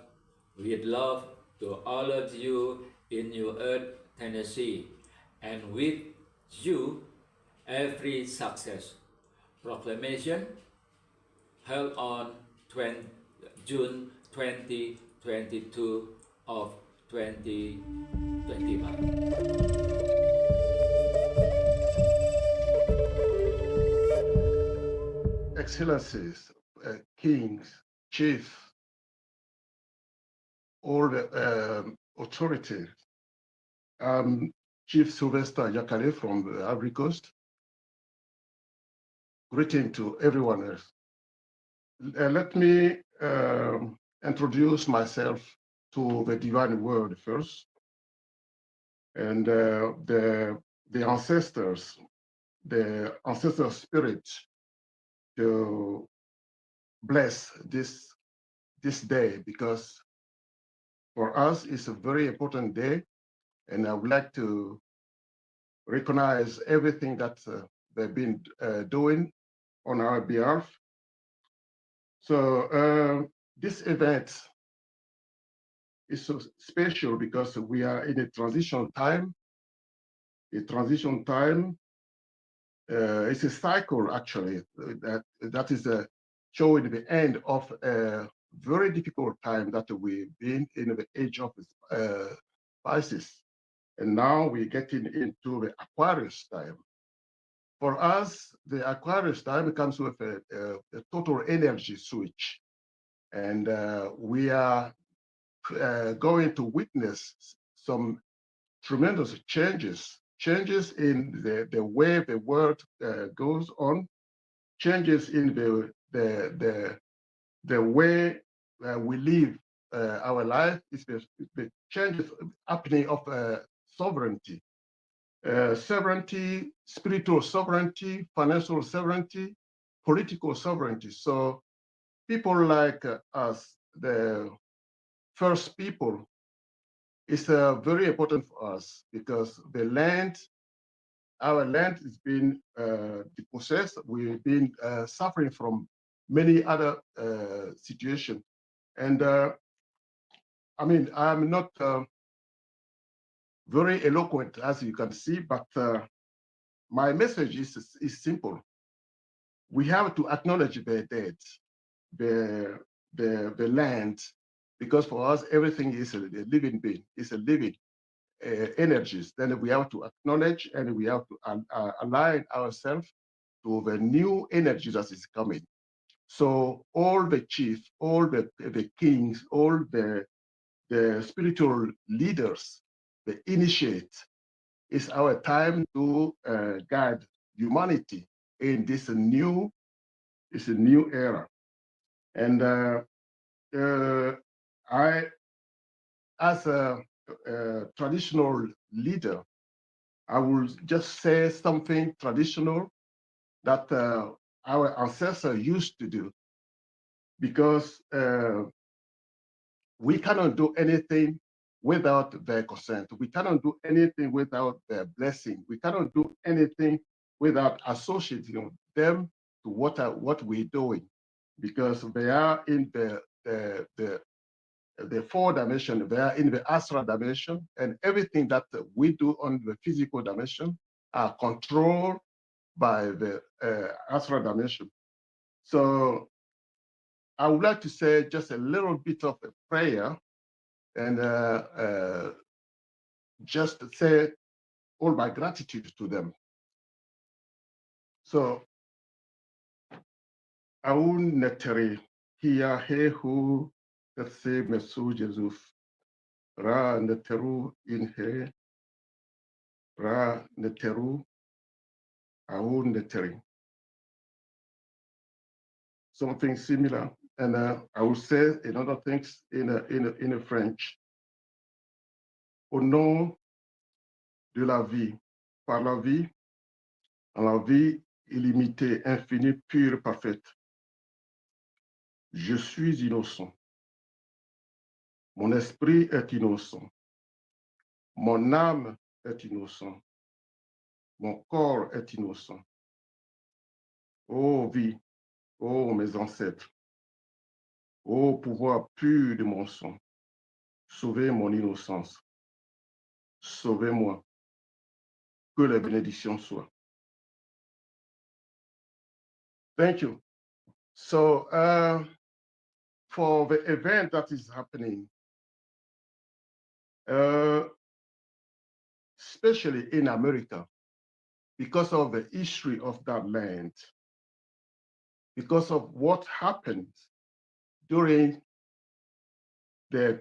Speaker 21: with love to all of you in NewEarth, Tennessee, and with you every success. Proclamation held on June 2022 of 2021.
Speaker 2: Excellencies, kings, chiefs, all the authorities. Chief Sylvester Yakale from the Ivory Coast. Greeting to everyone else. Let me introduce myself to the divine word first, and the ancestors, the ancestor spirit, to bless this day, because for us it's a very important day, and I would like to recognize everything that they've been doing on our behalf. So this event is so special because we are in a transition time. It's a cycle, actually, that is showing the end of a very difficult time that we've been in the age of Pisces. And now we're getting into the Aquarius time. For us, the Aquarius time comes with a total energy switch. And we are going to witness some tremendous changes in the way the world goes on, changes in the way we live our life. It's the changes happening of sovereignty. Sovereignty, spiritual sovereignty, financial sovereignty, political sovereignty. So people like us, the first people, is very important for us because the land, our land is being dispossessed. We've been suffering from many other situations. And I mean, I'm not very eloquent, as you can see, but my message is simple. We have to acknowledge the dead, the land, because for us, everything is a living being, is a living energies. Then we have to acknowledge and we have to align ourselves to the new energy that is coming. So all the chiefs, all the kings, all the spiritual leaders, the initiate, is our time to guide humanity in this new era. And I, as a traditional leader, I will just say something traditional that our ancestors used to do, because we cannot do anything without their consent. We cannot do anything without their blessing. We cannot do anything without associating them to what we're doing, because they are in the four dimension, they are in the astral dimension, and everything that we do on the physical dimension are controlled by the astral dimension. So I would like to say just a little bit of a prayer and just say all my gratitude to them. So aun neteri hiya hehu terse mesu Jesus ra neteru in he ra neteru aun neteri. Something similar, and I will say another things in a French. Au nom de la vie, par la vie, en la vie illimitée, infinie, pure, parfaite. Je suis innocent. Mon esprit est innocent. Mon âme est innocent. Mon corps est innocent. Ô vie, ô mes ancêtres, ô pouvoir pur de mon sang, sauvez mon innocence. Sauvez-moi. Que les bénédictions soient. Thank you. So for the event that is happening, especially in America, because of the history of that land, because of what happened during the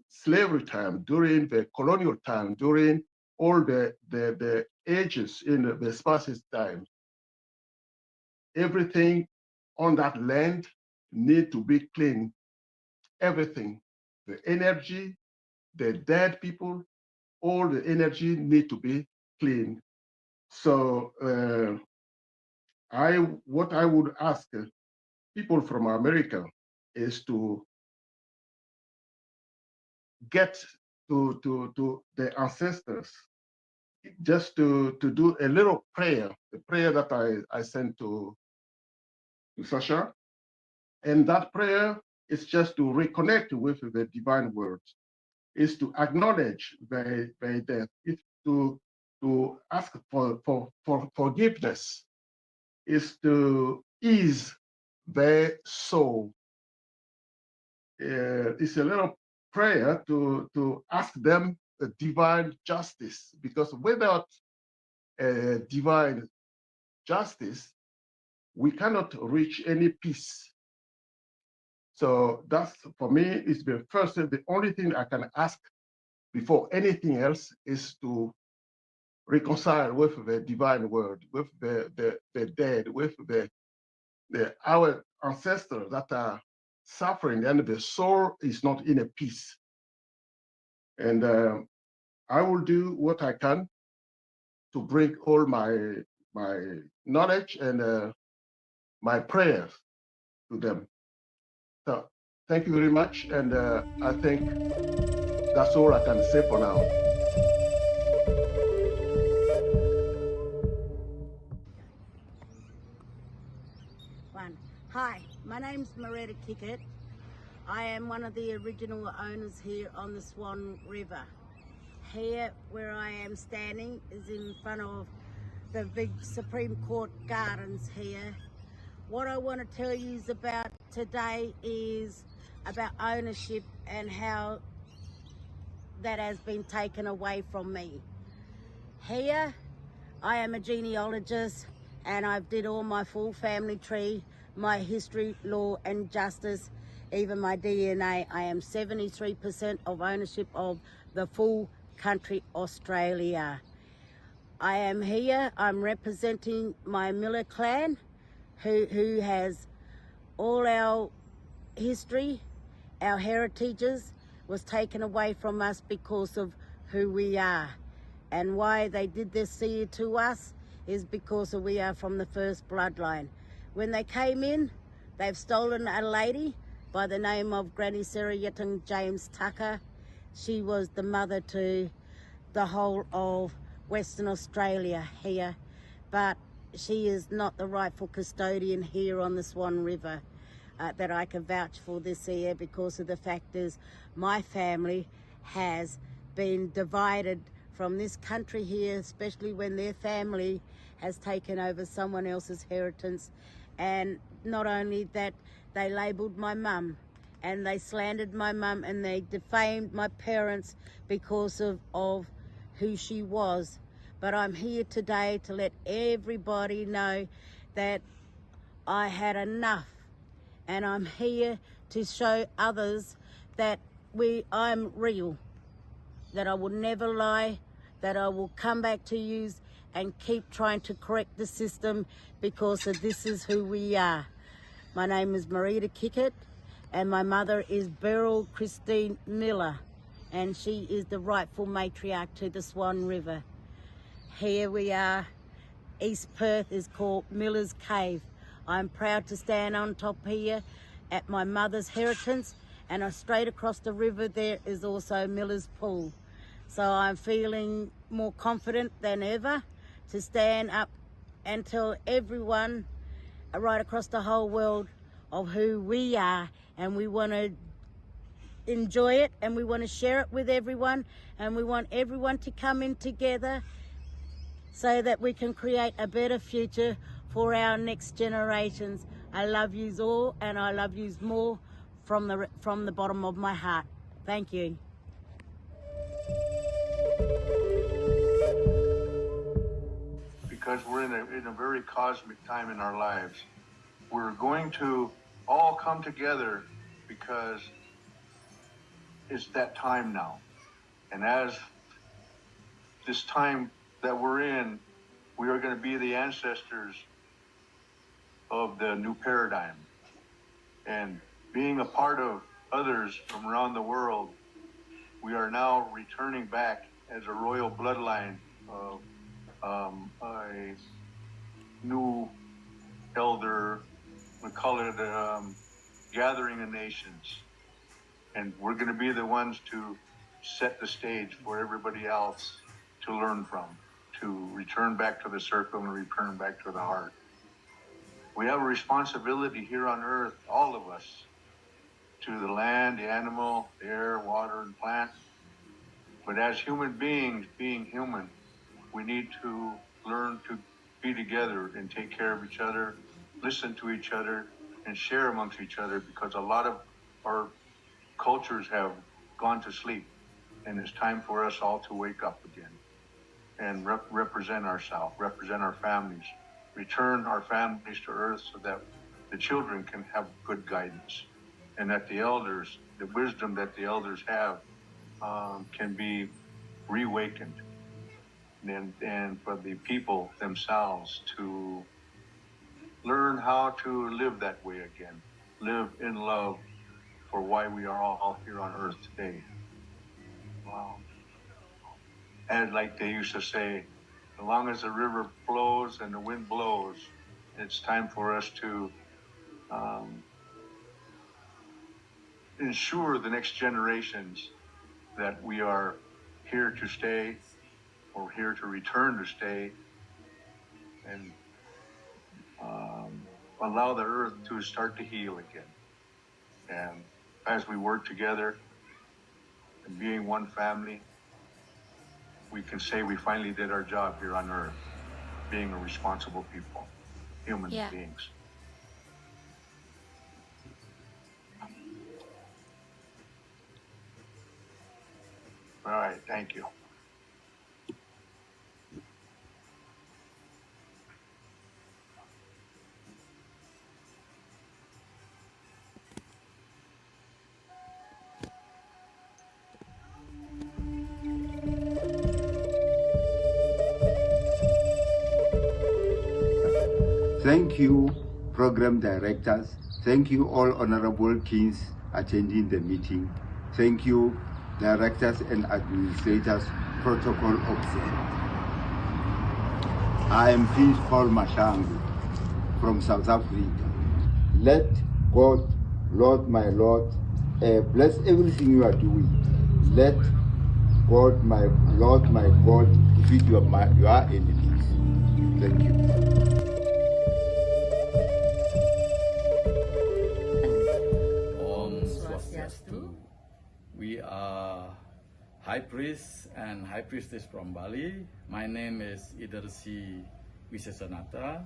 Speaker 2: slavery time, during the colonial time, during all the ages in the Spartan time, everything on that land need to be clean. Everything, the energy, the dead people, all the energy need to be clean. So what I would ask people from America is to get to the ancestors, just to do a little prayer, the prayer that I sent to Sasha. And that prayer is just to reconnect with the divine word, is to acknowledge their death, is to ask for forgiveness, is to ease their soul. It's a little prayer to ask them the divine justice, because without divine justice, we cannot reach any peace. So that's, for me, is the first, the only thing I can ask before anything else is to reconcile with the divine word, with the dead, with our ancestors that are suffering, and the soul is not in a peace. And I will do what I can to bring all my knowledge and my prayers to them. So thank you very much, and I think that's all I can say for now.
Speaker 3: Hi, my name's Maretta Kickett. I am one of the original owners here on the Swan River. Here, where I am standing, is in front of the big Supreme Court gardens here. What I want to tell you about today is about ownership and how that has been taken away from me. Here, I am a genealogist and I've did all my full family tree, my history, law and justice, even my DNA. I am 73% of ownership of the full country Australia. I am here, I'm representing my Miller clan who has all our history, our heritages was taken away from us because of who we are. And why they did this here to us is because we are from the first bloodline. When they came in, they've stolen a lady by the name of Granny Sarah Yetting James Tucker. She was the mother to the whole of Western Australia here, but she is not the rightful custodian here on the Swan River that I can vouch for this year, because of the fact is my family has been divided from this country here, especially when their family has taken over someone else's inheritance. And not only that, they labelled my mum and they slandered my mum and they defamed my parents because of who she was. But I'm here today to let everybody know that I had enough, and I'm here to show others that I'm real, that I will never lie, that I will come back to you and keep trying to correct the system because this is who we are. My name is Marita Kickett, and my mother is Beryl Christine Miller, and she is the rightful matriarch to the Swan River. Here we are. East Perth is called Miller's Cave. I'm proud to stand on top here at my mother's inheritance, and straight across the river there is also Miller's Pool. So I'm feeling more confident than ever to stand up and tell everyone right across the whole world of who we are, and we want to enjoy it and we want to share it with everyone, and we want everyone to come in together so that we can create a better future for our next generations. I love yous all, and I love yous more from the bottom of my heart. Thank you.
Speaker 4: Because we're in a very cosmic time in our lives. We're going to all come together because it's that time now. And as this time that we're in, we are going to be the ancestors of the new paradigm. And being a part of others from around the world, we are now returning back as a royal bloodline of a new elder, we call it gathering of nations. And we're going to be the ones to set the stage for everybody else to learn from, to return back to the circle and return back to the heart. We have a responsibility here on earth, all of us, to the land, the animal, the air, water, and plant. But as human beings, being human, we need to learn to be together and take care of each other, listen to each other, and share amongst each other, because a lot of our cultures have gone to sleep, and it's time for us all to wake up again and represent ourselves, represent our families, return our families to earth so that the children can have good guidance, and that the elders, the wisdom that the elders have, can be reawakened, and for the people themselves to learn how to live that way again, live in love for why we are all here on earth today. Wow. And like they used to say, as long as the river flows and the wind blows, it's time for us to ensure the next generations that we are here to stay, or here to return to stay, and allow the earth to start to heal again. And as we work together and being one family, we can say we finally did our job here on earth, being a responsible people, human beings. All right, thank you.
Speaker 22: Thank you, program directors. Thank you, all honorable kings attending the meeting. Thank you, directors and administrators, protocol observed. I am Prince Paul Mashangu from South Africa. Let God, Lord, my Lord, bless everything you are doing. Let God, my Lord, my God, defeat your enemies. Thank you.
Speaker 23: We are High Priest and High Priestess from Bali. My name is Idarsi
Speaker 5: Visasanata.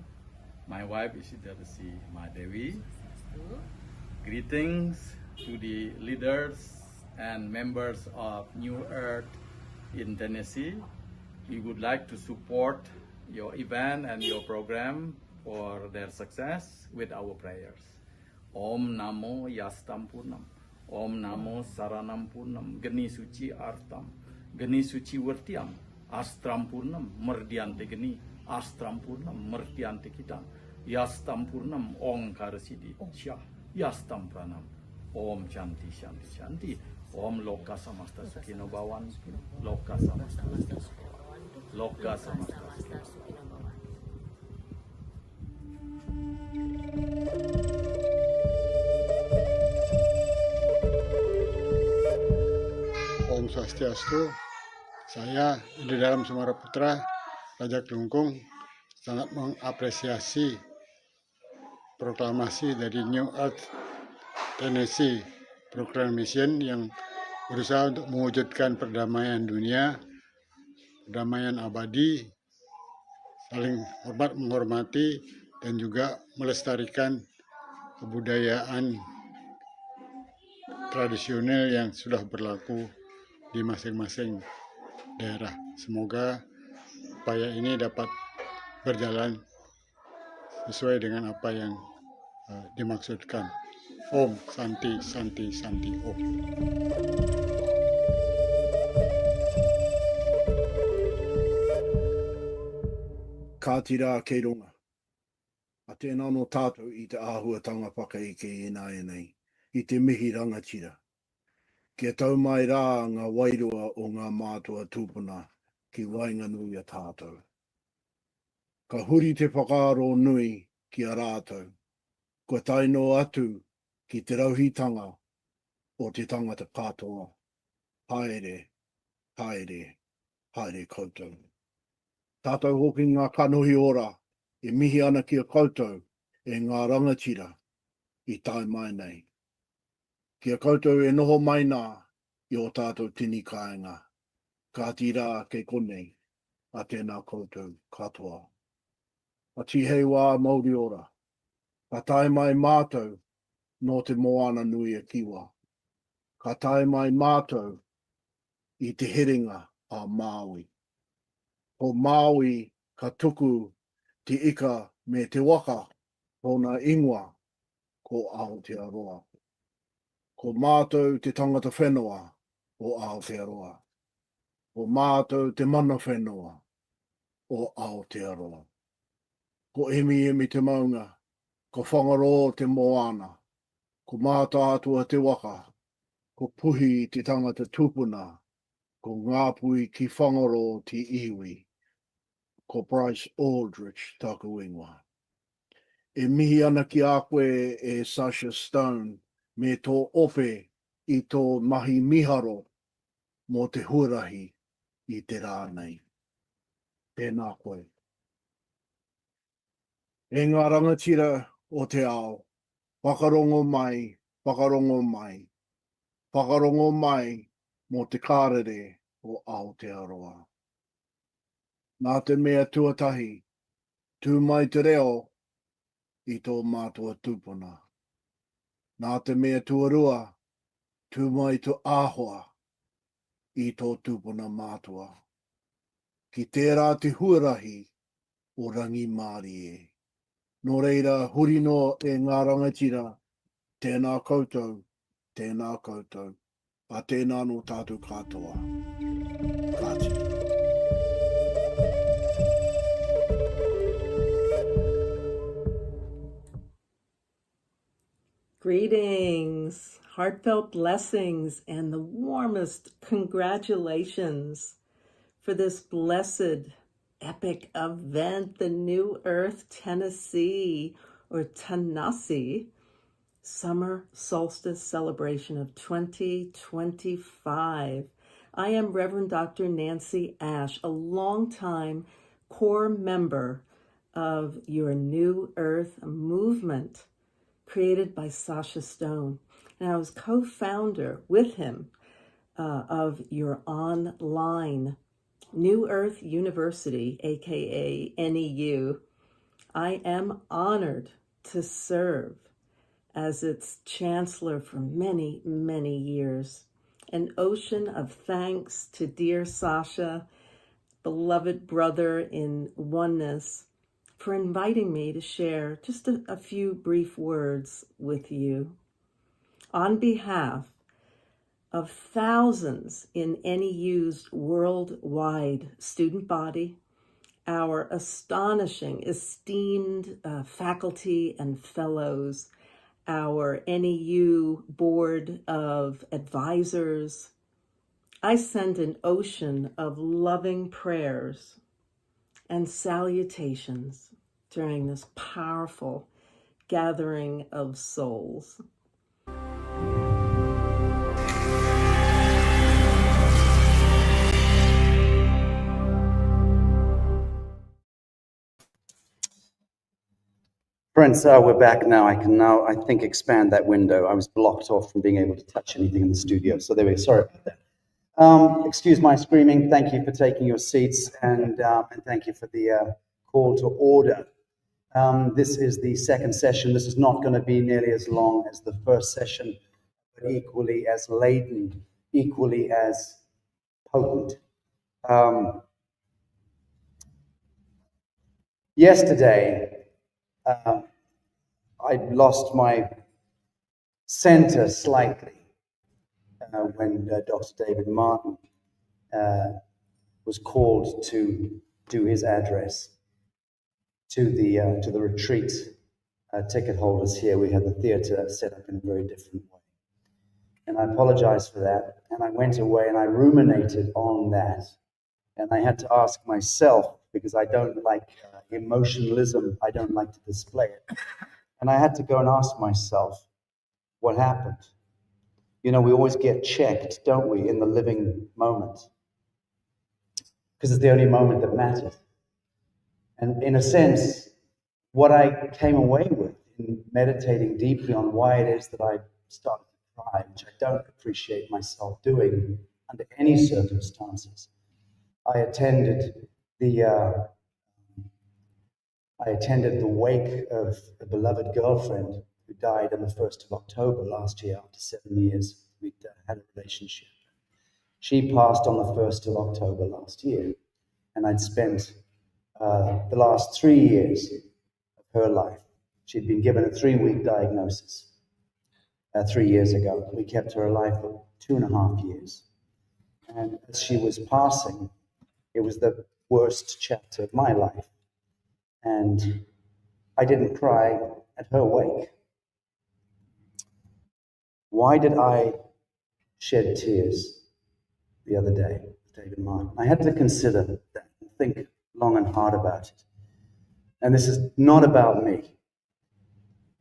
Speaker 5: My wife is Tanasi Madevi. Greetings to the leaders and members of New Earth in Tennessee. We would like to support your event and your program for their success with our prayers. Om Namo Yastampurnam. Om Namo Saranampurnam. Geni Suci Artam. Geni Suci Vertiam. Astrampurnam. Merdiante Geni. Astrampurnam. Merdiante Kitam. Yastampurnam. Om Karasidi. Syah. Yastam Pranam. Om Shanti Shanti Shanti. Om Loka Samasta Sukino Bhawan. Loka Samasta Loka Samasta
Speaker 7: Om Swastiastu. Saya di dalam Sumatera Putra, Raja Kelungkung, sangat mengapresiasi proklamasi dari NewEarth Tennessee Proclamation yang berusaha untuk mewujudkan perdamaian dunia, perdamaian abadi, saling hormat menghormati, dan juga melestarikan kebudayaan tradisional yang sudah berlaku di masing-masing daerah. Semoga upaya ini dapat berjalan sesuai dengan apa yang dimaksudkan. Om Santi Santi Santi Om.
Speaker 23: Ka tira kei runga. A tēnā no tātou i te āhuatanga whakaike e nei, i te mihi rangatira. Kia tau mai rā ngā wairua o ngā mātua tūpuna ki Wainganui a tātou. Ka huri te whakaaro nui ki a rātou. Ko taino atu ki te rauhitanga o te tangata katoa. Haere, haere, haere koutou. Tātou hoki ngā kanohi ora e mihi ana ki a koutou e ngā rangatira i tai mai nei. Kia koutou e noho mai nā i o tātou tini kāinga. Ka tira kei konei a tēnā koutou katoa. A tihei wā Māori ora. Ka tai mai mātou no te moana nui a kiwa. Ka tai mai mātou i te heringa a Māui. Ko Māui ka tuku te ika me te waka tōna ingoa ko Aotearoa. Ko mātou te tangata whenua o Aotearoa. Ko mātou te mana whenua o Aotearoa. Ko emi te maunga, ko whangaro te moana, ko māta atua te waka, ko puhi te tangata tūpuna, ko ngāpui ki whangaro te iwi, ko Bryce Aldrich taku ingoa. E mihi ana ki a koe e Sasha Stone me tō ope i tō mahi miharo mō te huarahi i te rānei. Tēnā koe. E ngā rangatira o te ao, whakarongo mai, whakarongo mai, whakarongo mai mō te kārere o Aotearoa. Nā te mea tuatahi, tū mai te reo i tō mātua tūpuna. Nā te mea tuarua, tū mai tu āhua i tō tūpuna mātua. Ki tērā te huarahi o rangi Māori e. Nō reira, huri no e ngā rangatira, tēnā koutou, tēnā koutou, a tēnā no tātou katoa. Kāti.
Speaker 24: Greetings, heartfelt blessings, and the warmest congratulations for this blessed epic event, the NewEarth Tennessee, or Tanasi, Summer Solstice Celebration of 2025. I am Reverend Dr. Nancy Ash, a longtime core member of your NewEarth movement, created by Sasha Stone. And I was co-founder with him of your online New Earth University, aka NEU, I am honored to serve as its chancellor for many, many years. An ocean of thanks to dear Sasha, beloved brother in oneness, for inviting me to share just a few brief words with you. On behalf of thousands in NEU's worldwide student body, our astonishing, esteemed faculty and fellows, our NEU board of advisors, I send an ocean of loving prayers and salutations during this powerful gathering of souls.
Speaker 1: Friends, we're back now. I can now, I think, expand that window. I was blocked off from being able to touch anything in the studio. So there we go. Sorry about that. Excuse my screaming. Thank you for taking your seats, and thank you for the call to order. This is the second session. This is not going to be nearly as long as the first session, but equally as laden, equally as potent. Yesterday, I lost my center slightly when Dr. David Martin was called to do his address to the retreat ticket holders here. We had the theater set up in a very different way. And I apologize for that. And I went away and I ruminated on that. And I had to ask myself, because I don't like emotionalism, I don't like to display it. And I had to go and ask myself, what happened? You know, we always get checked, don't we, in the living moment? Because it's the only moment that matters. And in a sense, what I came away with in meditating deeply on why it is that I started to cry, which I don't appreciate myself doing under any circumstances. I attended the wake of a beloved girlfriend who died on the 1st of October last year after 7 years we'd had a relationship. She passed on the 1st of October last year, and I'd spent the last 3 years of her life. She'd been given a 3-week diagnosis 3 years ago. We kept her alive for 2.5 years. And as she was passing, it was the worst chapter of my life. And I didn't cry at her wake. Why did I shed tears the other day, David Martin? I had to consider that and think long and hard about it. And this is not about me,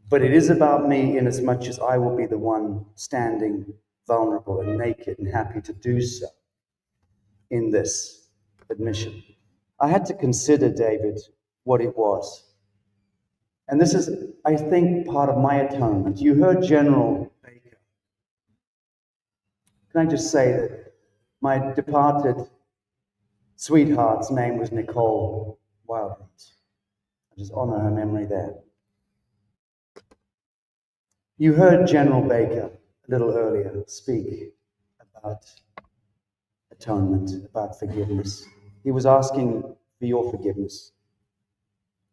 Speaker 1: but it is about me in as much as I will be the one standing vulnerable and naked and happy to do so in this admission. I had to consider, David, what it was. And this is, I think, part of my atonement. You heard General Baker. Can I just say that my departed sweetheart's name was Nicole Wildrose. I just honor her memory there. You heard General Baker a little earlier speak about atonement, about forgiveness. He was asking for your forgiveness.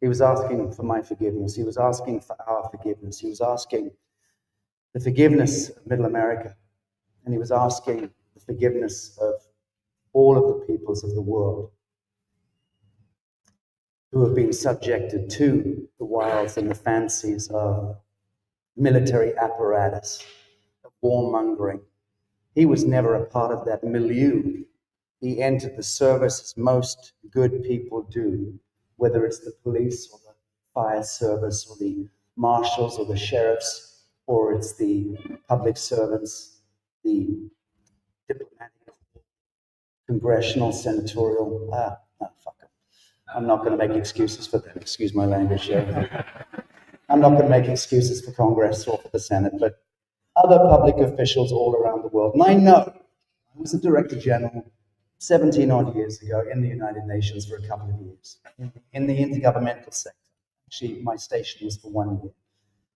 Speaker 1: He was asking for my forgiveness. He was asking for our forgiveness. He was asking the forgiveness of Middle America. And he was asking the forgiveness of all of the peoples of the world who have been subjected to the wiles and the fancies of military apparatus, of warmongering. He was never a part of that milieu. He entered the service as most good people do, whether it's the police or the fire service or the marshals or the sheriffs, or it's the public servants, the diplomatic, congressional, senatorial, no, fuck it. I'm not going to make excuses for them, excuse my language here. I'm not going to make excuses for Congress or for the Senate, but other public officials all around the world. And I know, I was a director general 17 odd years ago in the United Nations for a couple of years in the intergovernmental sector. Actually, my station was for 1 year,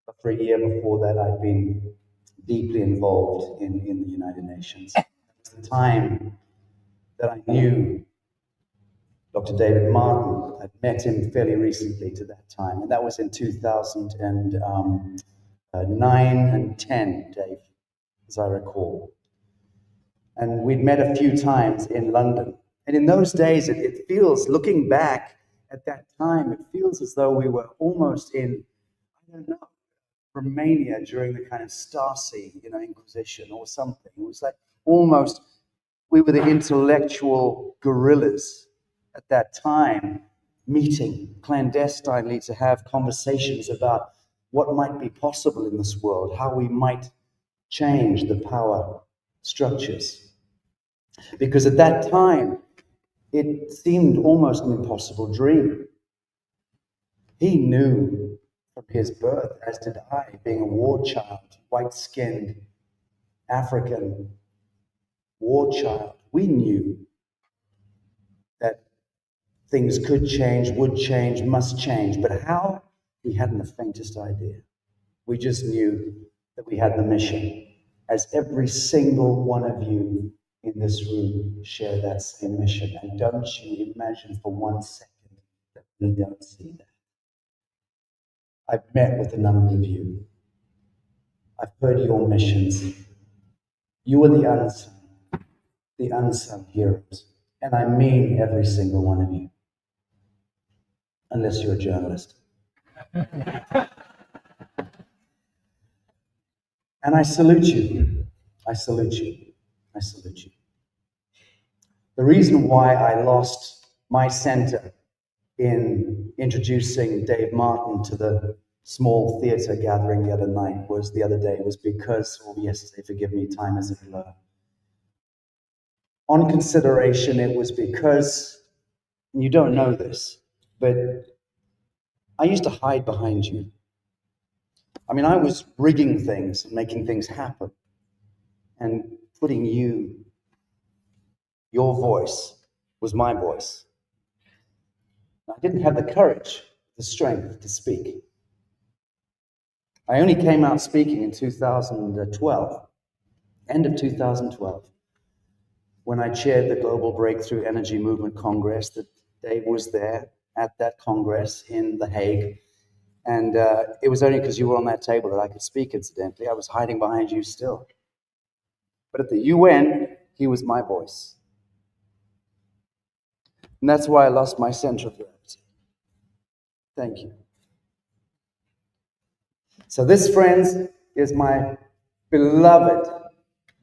Speaker 1: but for a year before that, I'd been deeply involved in the United Nations. It was the time that I knew Dr. David Martin. I'd met him fairly recently to that time, and that was in 2009 and 10, Dave, as I recall. And we'd met a few times in London. And in those days, it feels, looking back at that time, it feels as though we were almost in, I don't know, Romania during the kind of Stasi, Inquisition or something. It was like almost, we were the intellectual guerrillas at that time, meeting clandestinely to have conversations about what might be possible in this world, how we might change the power structures. Because at that time, it seemed almost an impossible dream. He knew from his birth, as did I, being a war child, white-skinned, African war child, we knew that things could change, would change, must change. But how? We hadn't the faintest idea. We just knew that we had the mission, as every single one of you in this room share that same mission. And don't you imagine for 1 second that we don't see that. I've met with a number of you. I've heard your missions. You are the unsung heroes. And I mean every single one of you. Unless you're a journalist. And I salute you. I salute you. I salute you. The reason why I lost my center in introducing Dave Martin to the small theater gathering the other day was because, or yesterday, forgive me, time is a blur. On consideration, it was because, and you don't know this, but I used to hide behind you. I mean, I was rigging things and making things happen and putting your voice was my voice. I didn't have the courage, the strength to speak. I only came out speaking in 2012, end of 2012, when I chaired the Global Breakthrough Energy Movement Congress. That Dave was there at that Congress in The Hague. And it was only because you were on that table that I could speak, incidentally. I was hiding behind you still. But at the UN, he was my voice. And that's why I lost my center of gravity. Thank you. So this, friends, is my beloved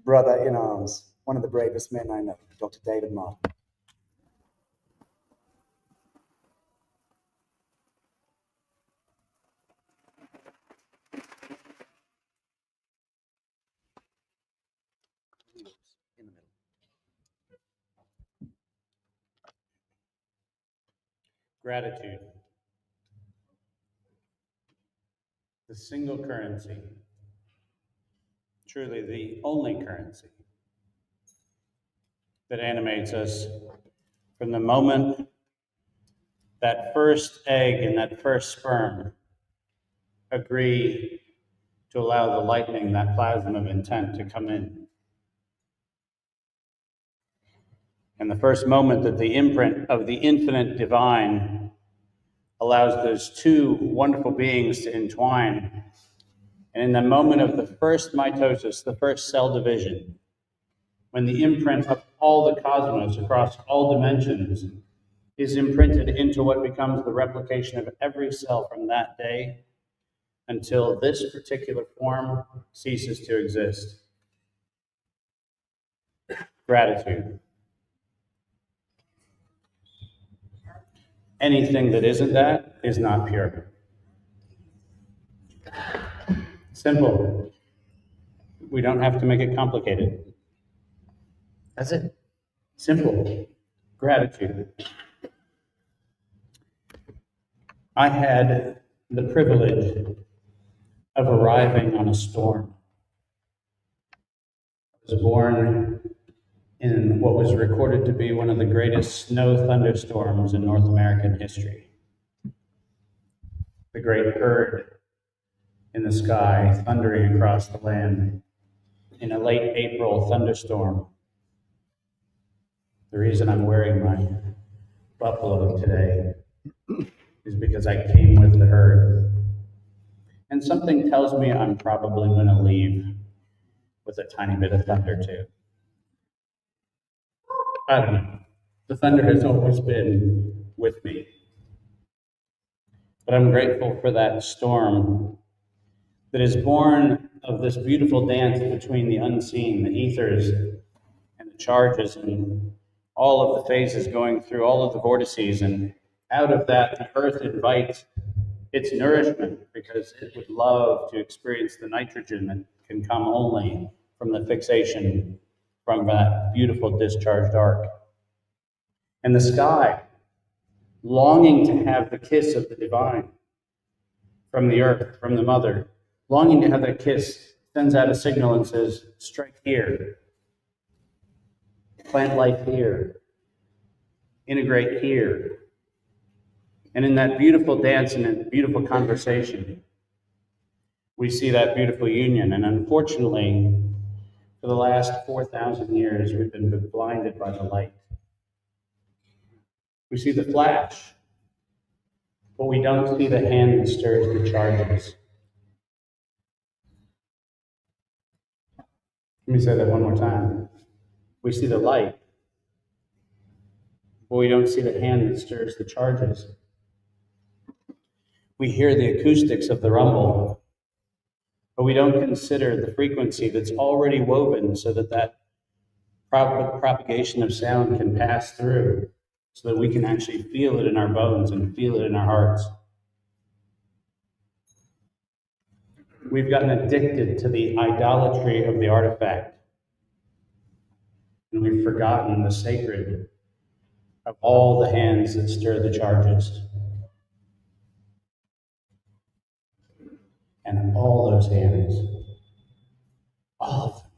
Speaker 1: brother in arms, one of the bravest men I know, Dr. David Martin.
Speaker 6: Gratitude. The single currency, truly the only currency that animates us from the moment that first egg and that first sperm agree to allow the lightning, that plasma of intent, to come in. And the first moment that the imprint of the infinite divine allows those two wonderful beings to entwine. And in the moment of the first mitosis, the first cell division, when the imprint of all the cosmos across all dimensions is imprinted into what becomes the replication of every cell from that day until this particular form ceases to exist. Gratitude. Anything that isn't that is not pure. Simple. We don't have to make it complicated. That's it. Simple. Gratitude. I had the privilege of arriving on a storm. I was born in what was recorded to be one of the greatest snow thunderstorms in North American history. The great herd in the sky thundering across the land in a late April thunderstorm. The reason I'm wearing my buffalo today is because I came with the herd. And something tells me I'm probably going to leave with a tiny bit of thunder too. I don't know. The thunder has always been with me. But I'm grateful for that storm that is born of this beautiful dance between the unseen, the ethers, and the charges, and all of the phases going through all of the vortices. And out of that, the earth invites its nourishment because it would love to experience the nitrogen that can come only from the fixation from that beautiful discharged arc. And the sky, longing to have the kiss of the divine from the earth, from the mother, longing to have that kiss, sends out a signal and says, strike here, plant life here, integrate here. And in that beautiful dance and that beautiful conversation, we see that beautiful union. And unfortunately, for the last 4,000 years, we've been blinded by the light. We see the flash, but we don't see the hand that stirs the charges. Let me say that one more time. We see the light, but we don't see the hand that stirs the charges. We hear the acoustics of the rumble, but we don't consider the frequency that's already woven so that that propagation of sound can pass through, so that we can actually feel it in our bones and feel it in our hearts. We've gotten addicted to the idolatry of the artifact, and we've forgotten the sacred of all the hands that stir the charges. And all those hands, all of them,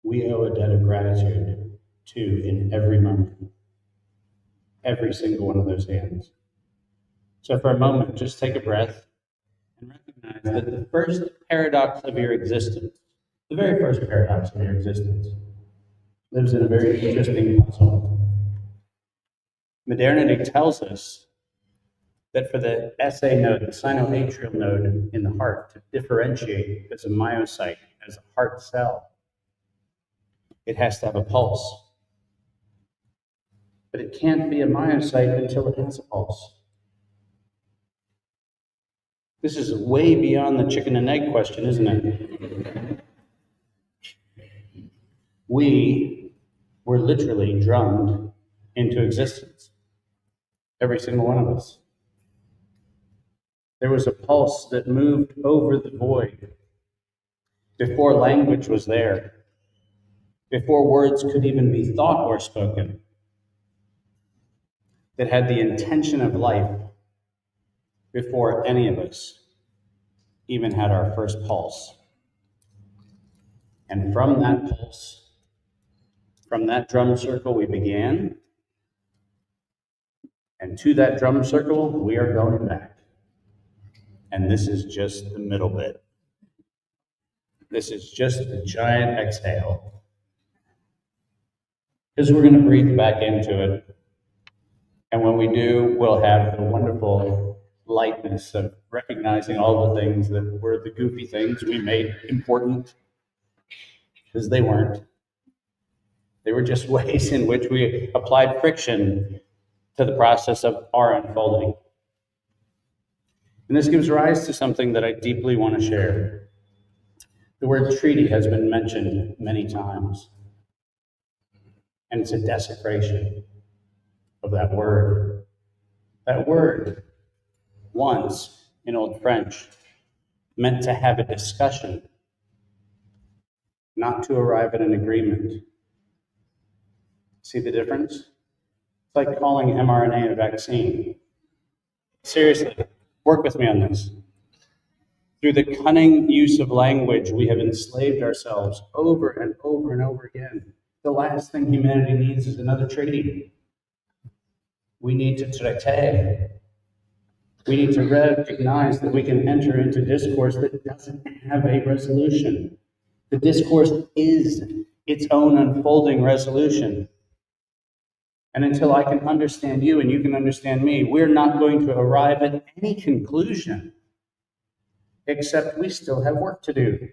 Speaker 6: we owe a debt of gratitude to in every moment, every single one of those hands. So for a moment, just take a breath and recognize that the first paradox of your existence, the very first paradox of your existence, lives in a very interesting puzzle. Modernity tells us that for the SA node, the sinoatrial node in the heart, to differentiate as a myocyte, as a heart cell, it has to have a pulse. But it can't be a myocyte until it has a pulse. This is way beyond the chicken and egg question, isn't it? We were literally drummed into existence, every single one of us. There was a pulse that moved over the void before language was there, before words could even be thought or spoken, that had the intention of life before any of us even had our first pulse. And from that pulse, from that drum circle we began, and to that drum circle we are going back. And this is just the middle bit. This is just a giant exhale. Because we're going to breathe back into it. And when we do, we'll have the wonderful lightness of recognizing all the things that were the goofy things we made important, because they weren't. They were just ways in which we applied friction to the process of our unfolding. And this gives rise to something that I deeply want to share. The word treaty has been mentioned many times, and it's a desecration of that word. That word, once in Old French, meant to have a discussion, not to arrive at an agreement. See the difference? It's like calling mRNA a vaccine. Seriously, work with me on this. Through the cunning use of language, we have enslaved ourselves over and over and over again. The last thing humanity needs is another treaty. We need to traité. We need to recognize that we can enter into discourse that doesn't have a resolution. The discourse is its own unfolding resolution. And until I can understand you and you can understand me, we're not going to arrive at any conclusion, except we still have work to do.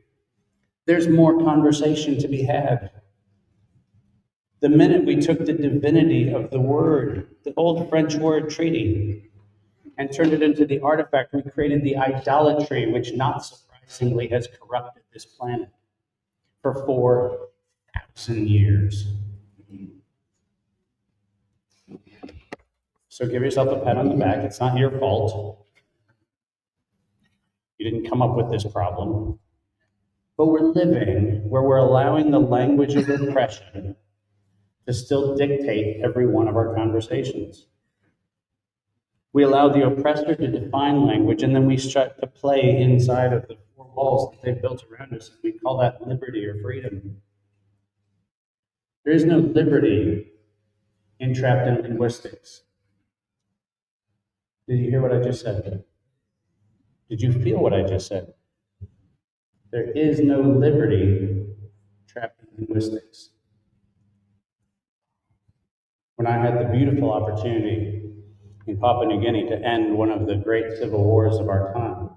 Speaker 6: There's more conversation to be had. The minute we took the divinity of the word, the old French word treaty, and turned it into the artifact, we created the idolatry, which not surprisingly has corrupted this planet for 4,000 years. So give yourself a pat on the back. It's not your fault. You didn't come up with this problem. But we're living where we're allowing the language of oppression to still dictate every one of our conversations. We allow the oppressor to define language, and then we start to play inside of the four walls that they've built around us, and we call that liberty or freedom. There is no liberty entrapped in linguistics. Did you hear what I just said? Did you feel what I just said? There is no liberty trapped in linguistics. When I had the beautiful opportunity in Papua New Guinea to end one of the great civil wars of our time,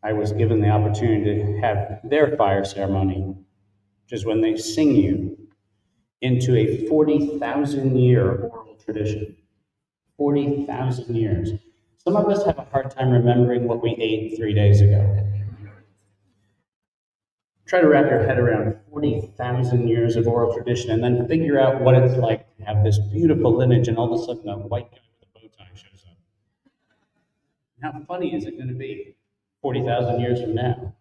Speaker 6: I was given the opportunity to have their fire ceremony, which is when they sing you into a 40,000-year oral tradition. 40,000 years. Some of us have a hard time remembering what we ate 3 days ago. Try to wrap your head around 40,000 years of oral tradition and then figure out what it's like to have this beautiful lineage and all of a sudden a white guy with a bow tie shows up. How funny is it going to be 40,000 years from now?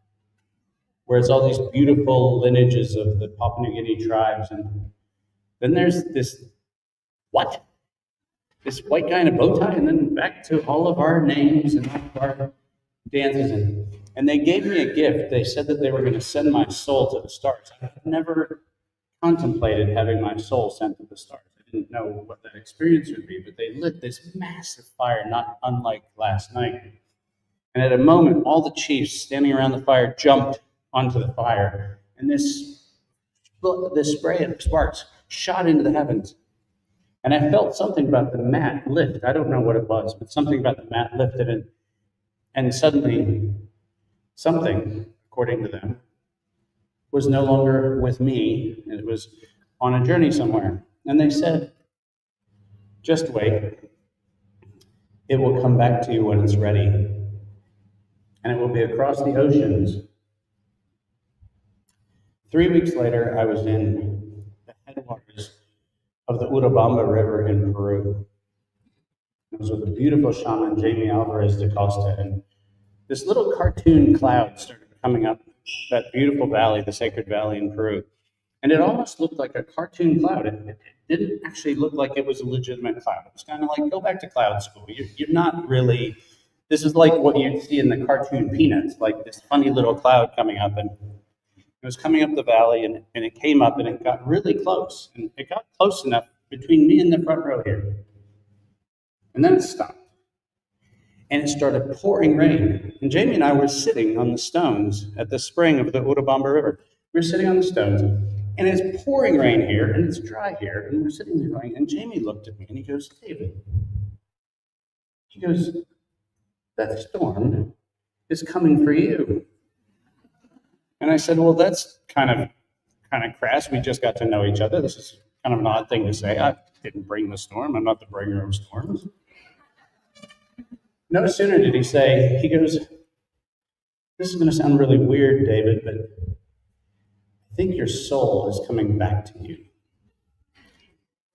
Speaker 6: Where it's all these beautiful lineages of the Papua New Guinea tribes, and then there's this, what? This white guy in a bow tie, and then back to all of our names and all of our dances. And they gave me a gift. They said that they were going to send my soul to the stars. I've never contemplated having my soul sent to the stars. I didn't know what that experience would be, but they lit this massive fire, not unlike last night. And at a moment, all the chiefs standing around the fire jumped onto the fire, and this spray of sparks shot into the heavens. And I felt something about the mat lift. I don't know what it was, but something about the mat lifted, and suddenly something, according to them, was no longer with me, and it was on a journey somewhere. And they said, just wait. It will come back to you when it's ready. And it will be across the oceans. 3 weeks later, I was in the headwaters of the Urubamba River in Peru. It was with the beautiful shaman, Jamie Alvarez da Costa, and this little cartoon cloud started coming up that beautiful valley, the Sacred Valley in Peru. And it almost looked like a cartoon cloud. It didn't actually look like it was a legitimate cloud. It was kind of like, go back to cloud school. You're not really, this is like what you'd see in the cartoon Peanuts, like this funny little cloud coming up. And it was coming up the valley, and it came up, and it got really close. And it got close enough between me and the front row here. And then it stopped. And it started pouring rain. And Jamie and I were sitting on the stones at the spring of the Urubamba River. We were sitting on the stones, and it's pouring rain here, and it's dry here. And we're sitting there going, and Jamie looked at me, and he goes, David, he goes, that storm is coming for you. And I said, well, that's kind of crass. We just got to know each other. This is kind of an odd thing to say. I didn't bring the storm. I'm not the bringer of storms. No sooner did he say, he goes, this is going to sound really weird, David, but I think your soul is coming back to you.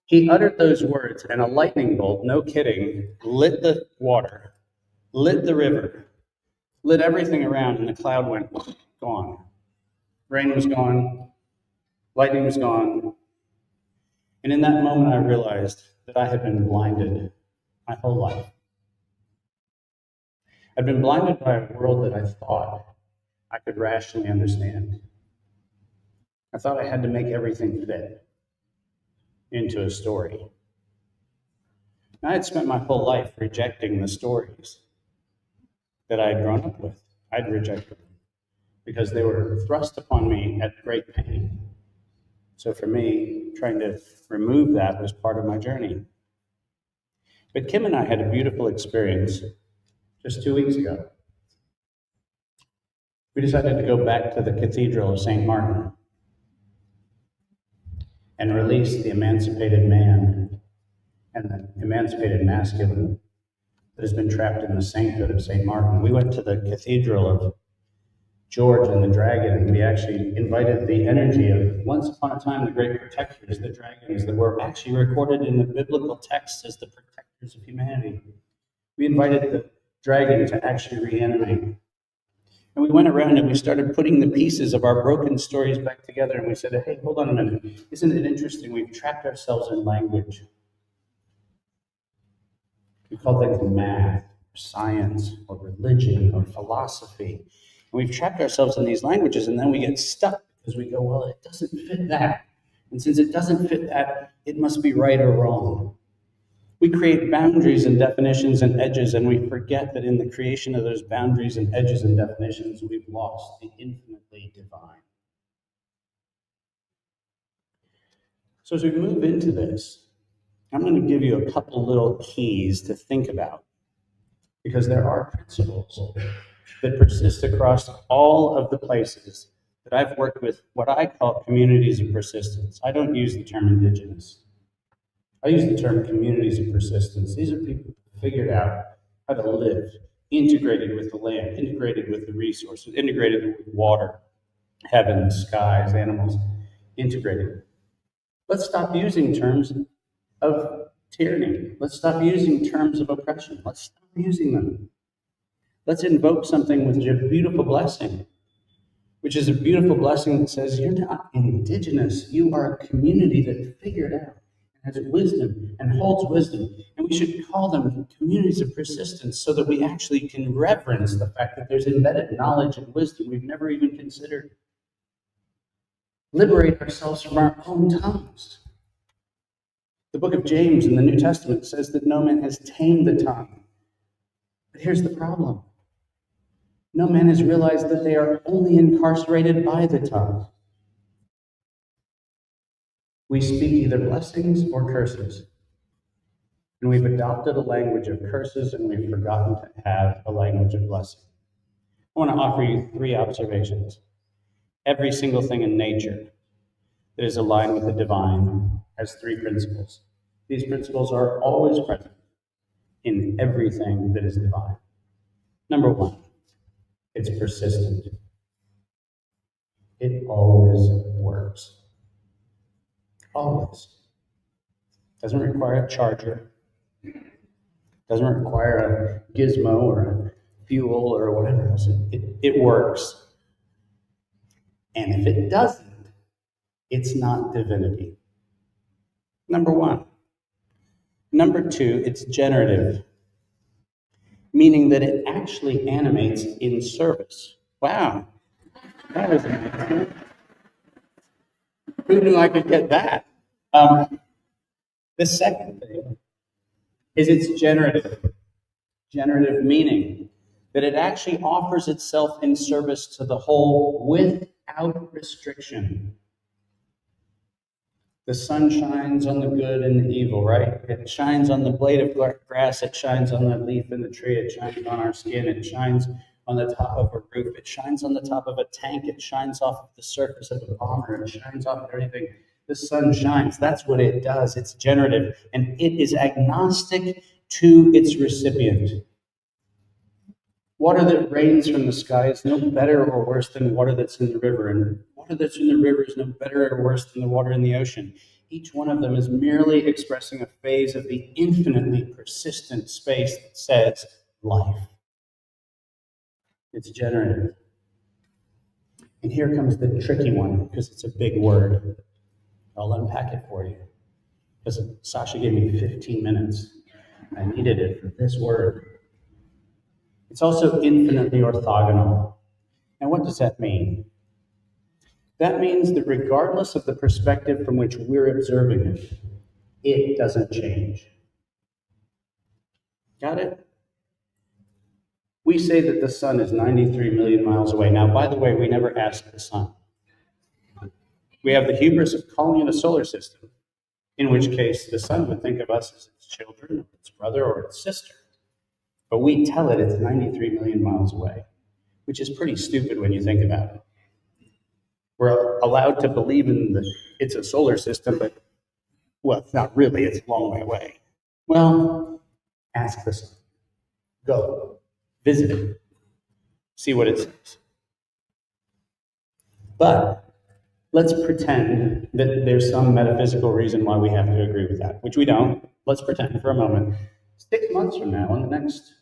Speaker 6: He uttered those words, and a lightning bolt, no kidding, lit the water, lit the river, lit everything around, and the cloud went gone. Rain was gone, lightning was gone. And in that moment, I realized that I had been blinded my whole life. I'd been blinded by a world that I thought I could rationally understand. I thought I had to make everything fit into a story. And I had spent my whole life rejecting the stories that I had grown up with. I'd rejected them because they were thrust upon me at great pain. So for me, trying to remove that was part of my journey. But Kim and I had a beautiful experience just 2 weeks ago. We decided to go back to the Cathedral of St. Martin and release the emancipated man and the emancipated masculine that has been trapped in the sainthood of St. Martin. We went to the Cathedral of George and the Dragon, and we actually invited the energy of once upon a time the great protectors, the dragons that were actually recorded in the biblical texts as the protectors of humanity. We invited the dragon to actually reanimate. And we went around and we started putting the pieces of our broken stories back together, and we said, hey, hold on a minute. Isn't it interesting? We've trapped ourselves in language. We call things math, or science, or religion, or philosophy. And we've trapped ourselves in these languages, and then we get stuck because we go, well, it doesn't fit that. And since it doesn't fit that, it must be right or wrong. We create boundaries and definitions and edges, and we forget that in the creation of those boundaries and edges and definitions, we've lost the infinitely divine. So as we move into this, I'm going to give you a couple little keys to think about, because there are principles that persist across all of the places that I've worked with what I call communities of persistence. I don't use the term indigenous. I use the term communities of persistence. These are people who figured out how to live integrated with the land, integrated with the resources, integrated with water, heaven, skies, animals, integrated. Let's stop using terms of tyranny. Let's stop using terms of oppression. Let's stop using them. Let's invoke something with a beautiful blessing, which is a beautiful blessing that says you're not indigenous. You are a community that figured out, has wisdom and holds wisdom. And we should call them communities of persistence so that we actually can reverence the fact that there's embedded knowledge and wisdom we've never even considered. Liberate ourselves from our own tongues. The book of James in the New Testament says that no man has tamed the tongue. But here's the problem. No man has realized that they are only incarcerated by the tongue. We speak either blessings or curses. And we've adopted a language of curses, and we've forgotten to have a language of blessing. I want to offer you 3 observations. Every single thing in nature that is aligned with the divine has 3 principles. These principles are always present in everything that is divine. Number 1, it's persistent. It always works. Always. Doesn't require a charger. Doesn't require a gizmo or a fuel or whatever else. It works. And if it doesn't, it's not divinity. Number 1. Number 2, it's generative, meaning that it actually animates in service. Wow, that was amazing. Who knew I could get that? The second thing is it's generative. Generative meaning that it actually offers itself in service to the whole without restriction. The sun shines on the good and the evil, right? It shines on the blade of grass, it shines on the leaf in the tree, it shines on our skin, it shines on the top of a roof, it shines on the top of a tank, it shines off of the surface of a bomber, it shines off of everything. The sun shines, that's what it does. It's generative, and it is agnostic to its recipient. Water that rains from the sky is no better or worse than water that's in the river, and water that's in the river is no better or worse than the water in the ocean. Each one of them is merely expressing a phase of the infinitely persistent space that says life. It's generative. And here comes the tricky one, because it's a big word. I'll unpack it for you. Because Sasha gave me 15 minutes. I needed it for this word. It's also infinitely orthogonal. And what does that mean? That means that regardless of the perspective from which we're observing it, it doesn't change. Got it? We say that the sun is 93 million miles away. Now, by the way, we never ask the sun. We have the hubris of calling it a solar system, in which case the sun would think of us as its children, its brother, or its sister. But we tell it it's 93 million miles away, which is pretty stupid when you think about it. We're allowed to believe it's a solar system, but, well, it's not really, it's a long way away. Well, ask the sun. Go, visit it, see what it says. But let's pretend that there's some metaphysical reason why we have to agree with that, which we don't. Let's pretend for a moment. 6 months from now, on the next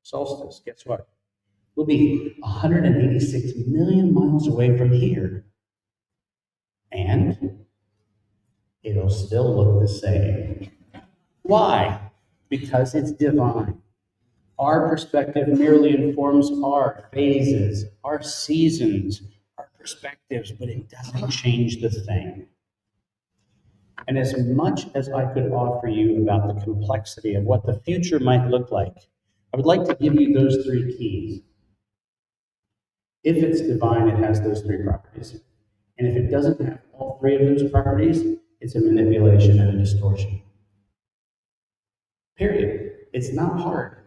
Speaker 6: solstice, guess what? We'll be 186 million miles away from here. And it'll still look the same. Why? Because it's divine. Our perspective merely informs our phases, our seasons, our perspectives, but it doesn't change the thing. And as much as I could offer you about the complexity of what the future might look like, I would like to give you those 3 keys. If it's divine, it has those 3 properties. And if it doesn't have all 3 of those properties, it's a manipulation and a distortion. Period. It's not hard.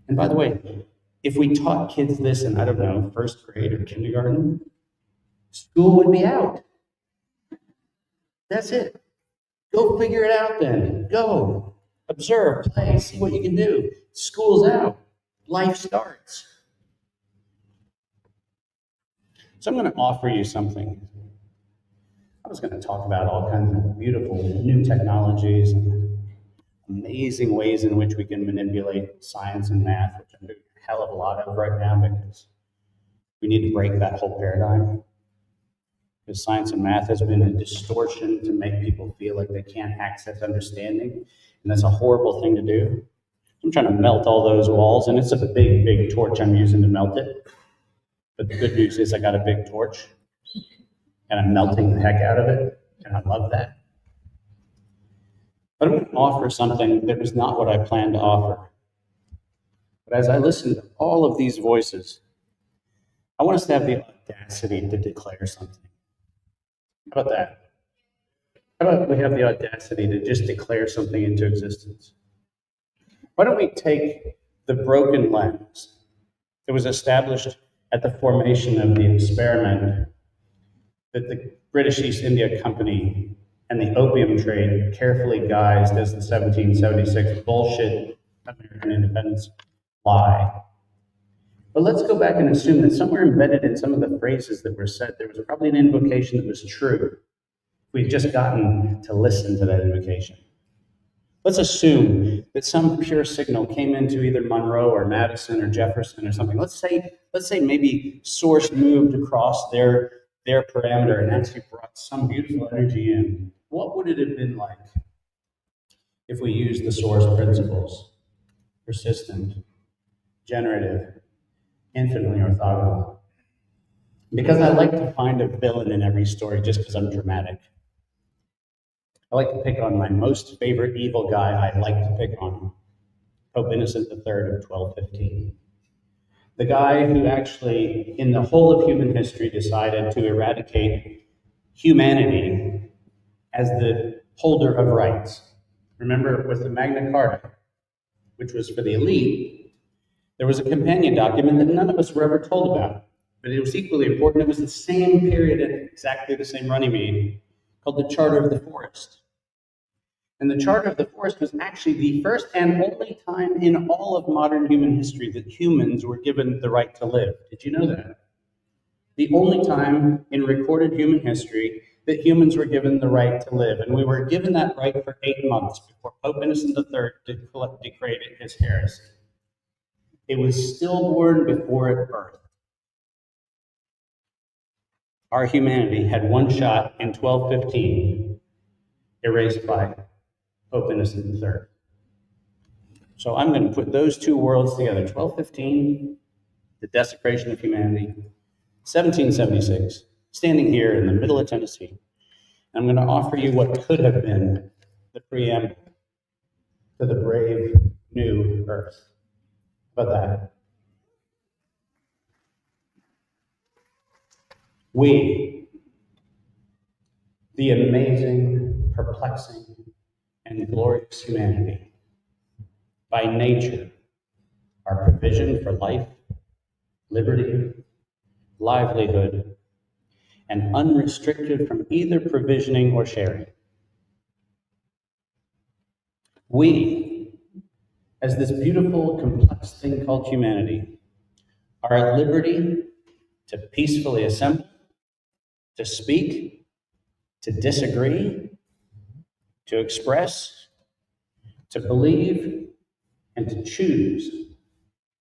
Speaker 6: And by the way, if we taught kids this in, I don't know, 1st grade or kindergarten, school would be out. That's it. Go figure it out then. Go. Observe, play, see what you can do. School's out. Life starts. So I'm going to offer you something. I was going to talk about all kinds of beautiful new technologies and amazing ways in which we can manipulate science and math, which I'm doing a hell of a lot of right now because we need to break that whole paradigm. Because science and math has been a distortion to make people feel like they can't access understanding, and that's a horrible thing to do. I'm trying to melt all those walls, and it's a big, big torch I'm using to melt it. But the good news is I got a big torch, and I'm melting the heck out of it, and I love that. But I'm going to offer something that was not what I planned to offer. But as I listen to all of these voices, I want us to have the audacity to declare something. How about that? How about we have the audacity to just declare something into existence? Why don't we take the broken lens that was established at the formation of the experiment that the British East India Company and the opium trade carefully guised as the 1776 bullshit American independence lie. But let's go back and assume that somewhere embedded in some of the phrases that were said, there was probably an invocation that was true. We'd just gotten to listen to that invocation. Let's assume that some pure signal came into either Monroe or Madison or Jefferson or something. Let's say maybe source moved across their parameter and actually brought some beautiful energy in. What would it have been like if we used the source principles? Persistent, generative, infinitely orthogonal. Because I like to find a villain in every story just because I'm dramatic. I like to pick on my most favorite evil guy I like to pick on, Pope Innocent III of 1215. The guy who actually, in the whole of human history, decided to eradicate humanity as the holder of rights. Remember, with the Magna Carta, which was for the elite, there was a companion document that none of us were ever told about, but it was equally important. It was the same period and exactly the same Runnymede, called the Charter of the Forest. And the Charter of the Forest was actually the first and only time in all of modern human history that humans were given the right to live. Did you know that? The only time in recorded human history that humans were given the right to live. And we were given that right for 8 months before Pope Innocent III decreed his heresy. It was stillborn before it birthed. Our humanity had one shot in 1215, erased by Pope Innocent III. So I'm going to put those two worlds together. 1215, the desecration of humanity. 1776, standing here in the middle of Tennessee. I'm going to offer you what could have been the preamble to the brave new earth. How about that? We, the amazing, perplexing, and glorious humanity, by nature, are provision for life, liberty, livelihood, and unrestricted from either provisioning or sharing. We, as this beautiful, complex thing called humanity, are at liberty to peacefully assemble, to speak, to disagree, to express, to believe, and to choose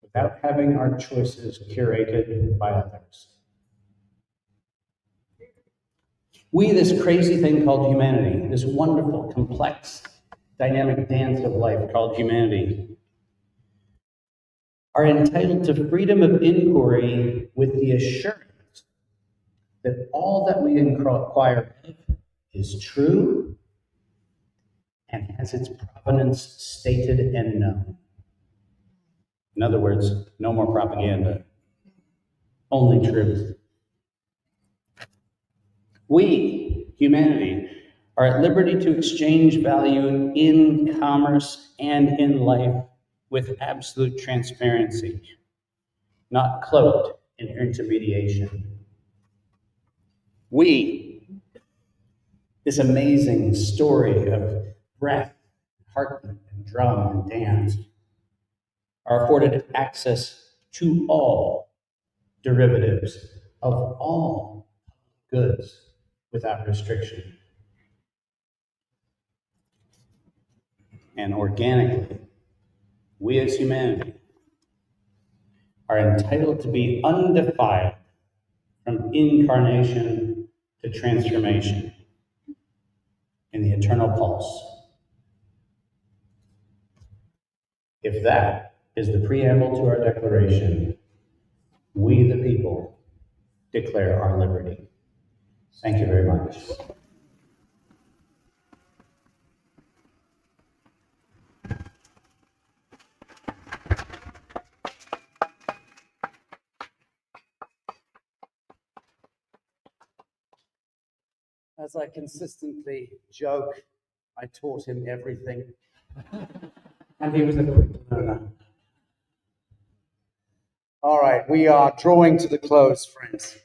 Speaker 6: without having our choices curated by others. We, this crazy thing called humanity, this wonderful, complex, dynamic dance of life called humanity, are entitled to freedom of inquiry with the assurance that all that we inquire of is true and has its provenance stated and known. In other words, no more propaganda, only truth. We, humanity, are at liberty to exchange value in commerce and in life with absolute transparency, not cloaked in intermediation. We, this amazing story of breath, heartbeat, and drum and dance, are afforded access to all derivatives of all goods without restriction. And organically, we as humanity are entitled to be undefiled from incarnation to transformation in the eternal pulse. If that is the preamble to our declaration, we the people declare our liberty. Thank you very much. As I consistently joke, I taught him everything. And he was a quick learner. All right, we are drawing to the close, friends.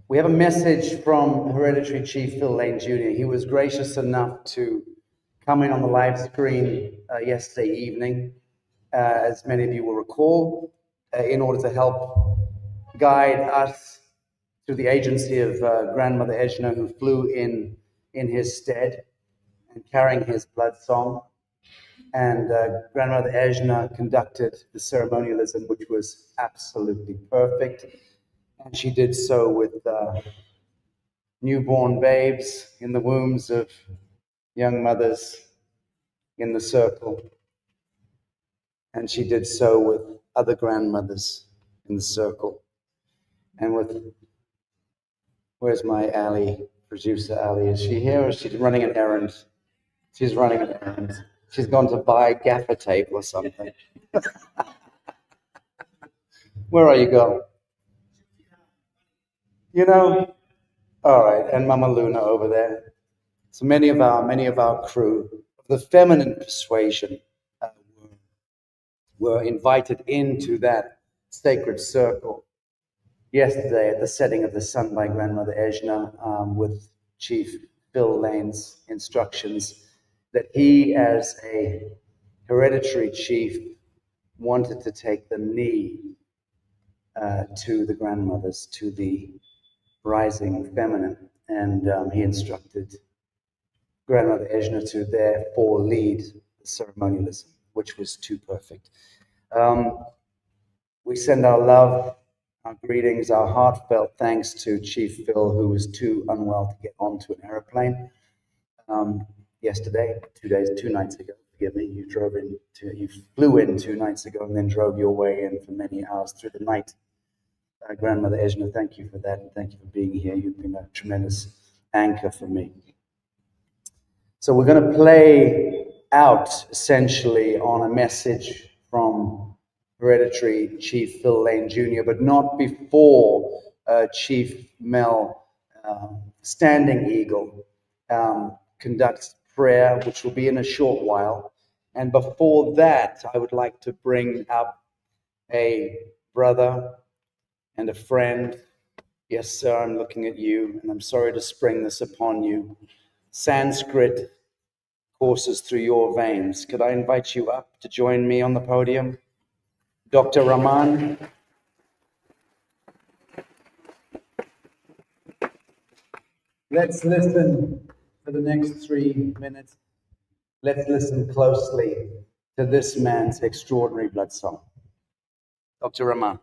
Speaker 6: We have a message from Hereditary Chief Phil Lane Jr. He was gracious enough to come in on the live screen yesterday evening, as many of you will recall, in order to help guide us through the agency of Grandmother Ejna, who flew in his stead and carrying his blood song. And Grandmother Ejna conducted the ceremonialism, which was absolutely perfect. And she did so with newborn babes in the wombs of young mothers in the circle. And she did so with other grandmothers in the circle. And with, where's my Ali, producer Ali? Is she here or is she running an errand? She's running an errand. She's gone to buy gaffer tape or something. Where are you going? You know? All right, and Mama Luna over there. So many of our crew of the feminine persuasion were invited into that sacred circle yesterday at the setting of the sun by Grandmother Ejna, with Chief Phil Lane's instructions that he, as a hereditary chief, wanted to take the knee to the grandmothers, to the rising feminine, and he instructed Grandmother Ejna to therefore lead the ceremonialism, which was too perfect. We send our love, our greetings, our heartfelt thanks to Chief Phil, who was too unwell to get onto an airplane.
Speaker 1: yesterday, 2 nights ago. Forgive me. You flew in 2 nights ago and then drove your way in for many hours through the night. Grandmother Ejna, thank you for that, and thank you for being here. You've been a tremendous anchor for me. So we're going to play out essentially on a message from Hereditary Chief Phil Lane Jr., but not before Chief Mel Standing Eagle conducts prayer, which will be in a short while. And before that, I would like to bring up a brother and a friend. Yes, sir, I'm looking at you, and I'm sorry to spring this upon you. Sanskrit courses through your veins. Could I invite you up to join me on the podium? Dr. Raman. Let's listen for the next 3 minutes. Let's listen closely to this man's extraordinary blood song. Dr. Raman.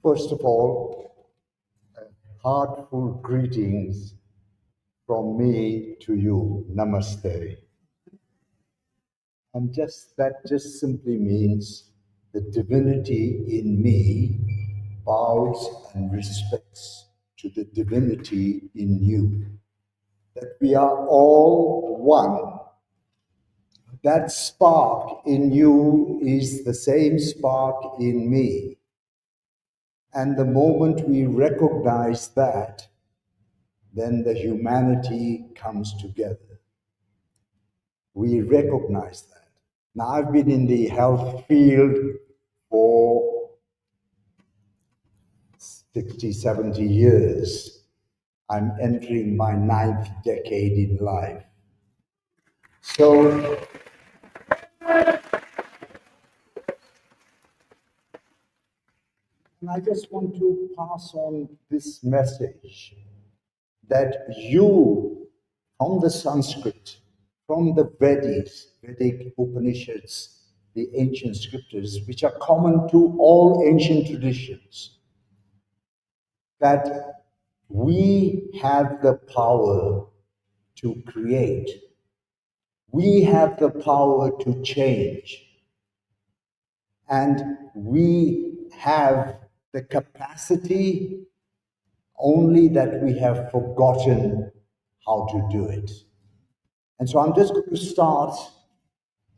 Speaker 9: First of all, heartfelt greetings from me to you. Namaste. And that just simply means the divinity in me bows and respects to the divinity in you. That we are all one. That spark in you is the same spark in me. And the moment we recognize that, then the humanity comes together. We recognize that. Now, I've been in the health field for 60, 70 years. I'm entering my 9th decade in life. So, and I just want to pass on this message that you, from the Sanskrit, from the Vedic Upanishads, the ancient scriptures, which are common to all ancient traditions, that we have the power to create. We have the power to change. And we have the capacity, only that we have forgotten how to do it. And so I'm just going to start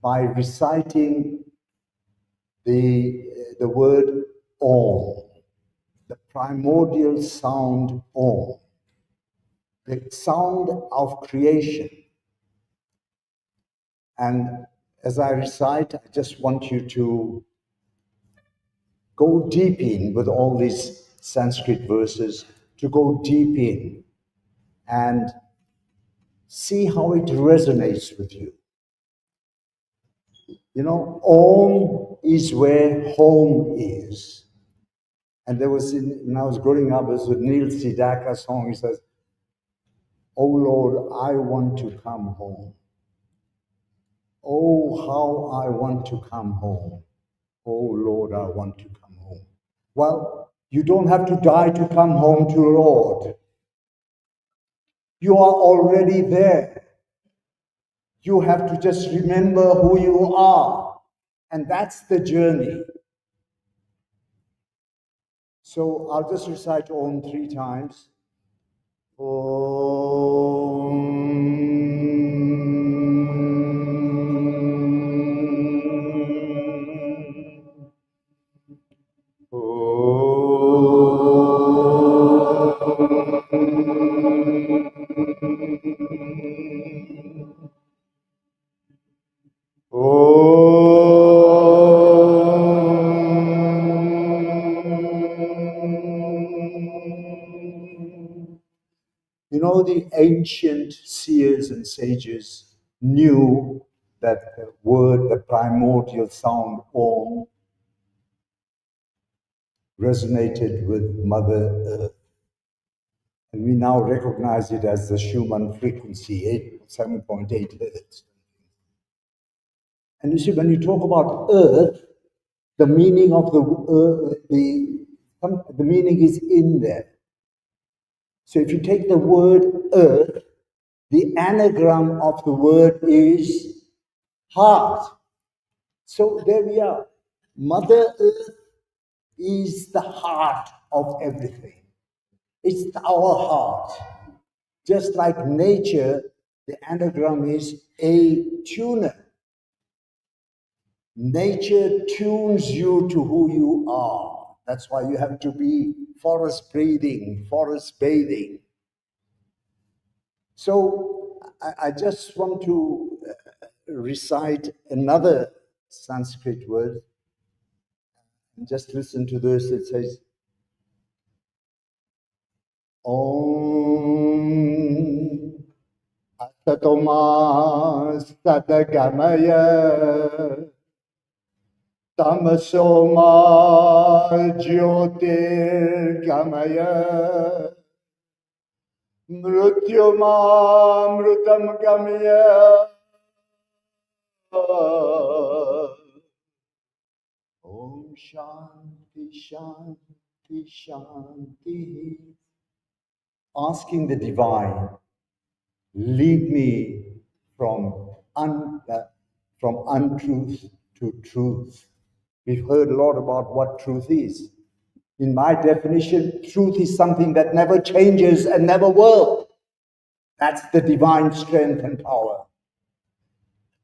Speaker 9: by reciting the word Om, the primordial sound Om, the sound of creation. And as I recite, I just want you to go deep in with all these Sanskrit verses, to go deep in and see how it resonates with you. You know, Om is where home is. And there was, when I was growing up, there's a Neil Sedaka song. He says, "Oh Lord, I want to come home. Oh, how I want to come home. Oh Lord, I want to come home." Well, you don't have to die to come home to the Lord. You are already there. You have to just remember who you are. And that's the journey. So I'll just recite Om 3 times. You know, the ancient seers and sages knew that the word, the primordial sound Om, resonated with Mother Earth. And we now recognize it as the Schumann frequency, 7.8 hertz. And you see, when you talk about Earth, the meaning of the meaning is in there. So if you take the word earth, the anagram of the word is heart. So there we are. Mother Earth is the heart of everything. It's our heart. Just like nature, the anagram is a tuner. Nature tunes you to who you are. That's why you have to be forest breathing, forest bathing. So I just want to recite another Sanskrit word. Just listen to this. It says, Om Asatoma Sadagamaya Tamasoma Jyotir Gamaya Mrutyoma Mrutam Gamaya Om Shanti Shanti Shanti. Asking the divine, lead me from untruth to truth. We've heard a lot about what truth is. In my definition, truth is something that never changes and never will. That's the divine strength and power.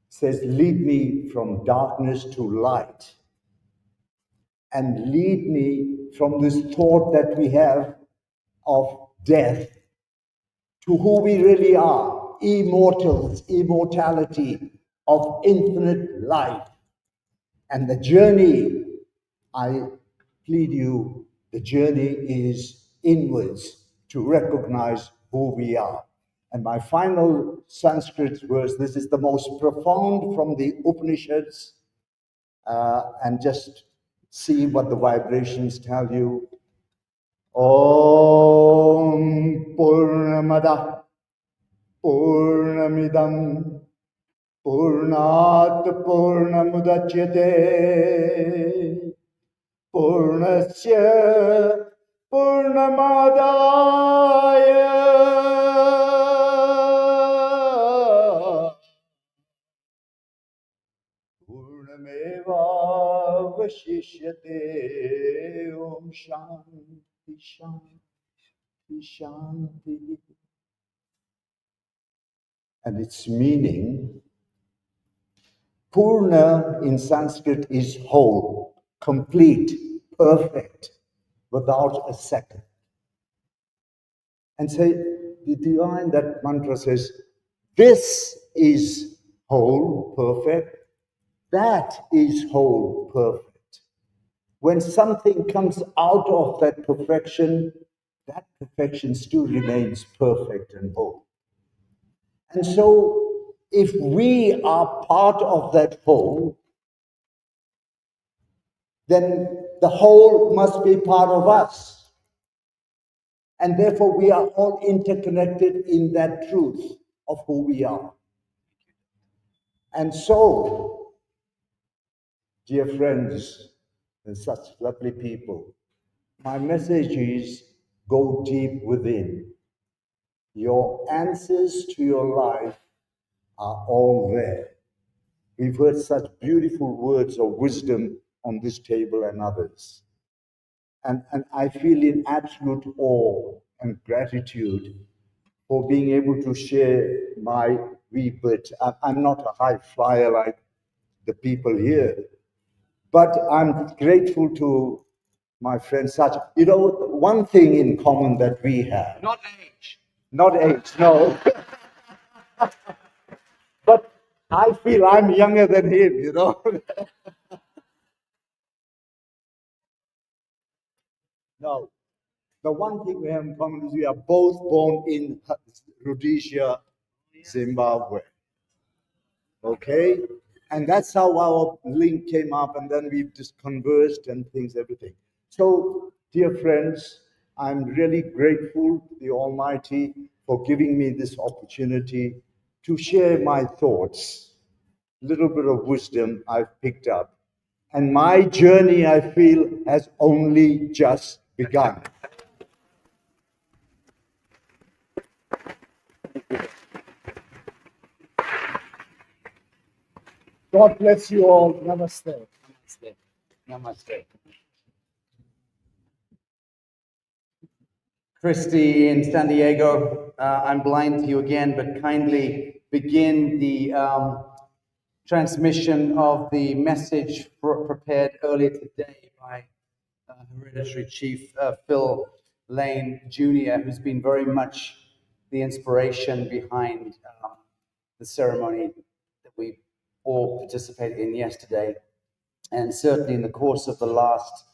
Speaker 9: It says, lead me from darkness to light. And lead me from this thought that we have of death to who we really are, immortals, immortality of infinite life. And the journey, I plead you, the journey is inwards to recognize who we are. And my final Sanskrit verse, this is the most profound from the Upanishads, and just see what the vibrations tell you. Om Purnamada Purnamidam Purnat Purnamudachyate Purnasya Purnamadaya Purnameva Vashishyate. Om Shanti Shanti Shanti. And its meaning, Purna in Sanskrit is whole, complete, perfect, without a second. And say, the divine, that mantra says, this is whole, perfect, that is whole, perfect. When something comes out of that perfection still remains perfect and whole. And so, if we are part of that whole, then the whole must be part of us. And therefore, we are all interconnected in that truth of who we are. And so, dear friends and such lovely people, my message is go deep within. Your answers to your life are all there. We've heard such beautiful words of wisdom on this table and others. And I feel in absolute awe and gratitude for being able to share my wee bit. I'm not a high flyer like the people here, but I'm grateful to my friend Sach. You know, one thing in common that we have. Not age. Not age, no. But I feel I'm younger than him, you know. No. The one thing we have in common is we are both born in Rhodesia, Zimbabwe. Okay? And that's how our link came up, and then we've just conversed and things, everything. So, dear friends, I'm really grateful to the Almighty for giving me this opportunity to share my thoughts, a little bit of wisdom I've picked up. And my journey, I feel, has only just begun.
Speaker 23: God bless you all. Namaste.
Speaker 6: Namaste. Namaste. Christy in San Diego, I'm blind to you again, but kindly begin the transmission of the message prepared earlier today by Hereditary Chief Phil Lane Jr., who's been very much the inspiration behind the ceremony that we all participated in yesterday. And certainly in the course of the last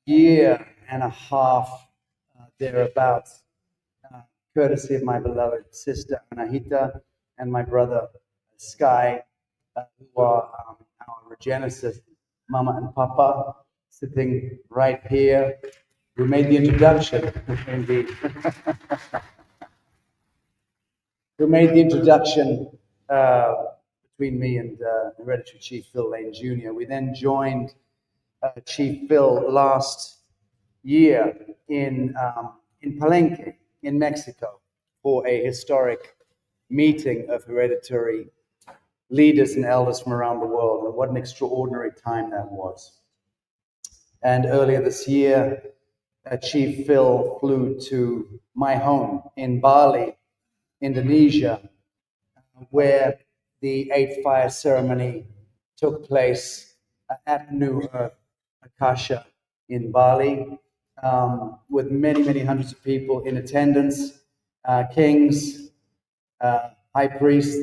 Speaker 6: year and a half, thereabouts, courtesy of my beloved sister Anahita and my brother Sky, who are our Regenesis Mama and Papa, sitting right here, who made the introduction, indeed, who made the introduction between me and Hereditary Chief Phil Lane Jr. We then joined Chief Phil last year in Palenque, in Mexico, for a historic meeting of hereditary leaders and elders from around the world. And what an extraordinary time that was. And earlier this year, Chief Phil flew to my home in Bali, Indonesia, where the 8th fire ceremony took place at NewEarth Akasha in Bali, with many, many hundreds of people in attendance, kings, high priest,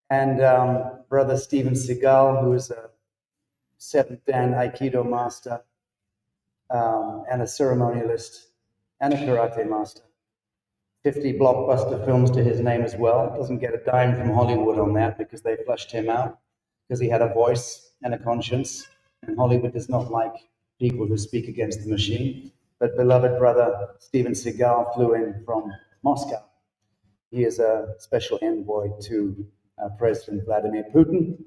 Speaker 6: and Brother Steven Seagal, who is a 7th Dan Aikido master, and a ceremonialist, and a karate master. 50 blockbuster films to his name as well. Doesn't get a dime from Hollywood on that because they flushed him out because he had a voice and a conscience, and Hollywood does not like people who speak against the machine. But beloved brother Steven Seagal flew in from Moscow. He is a special envoy to President Vladimir Putin,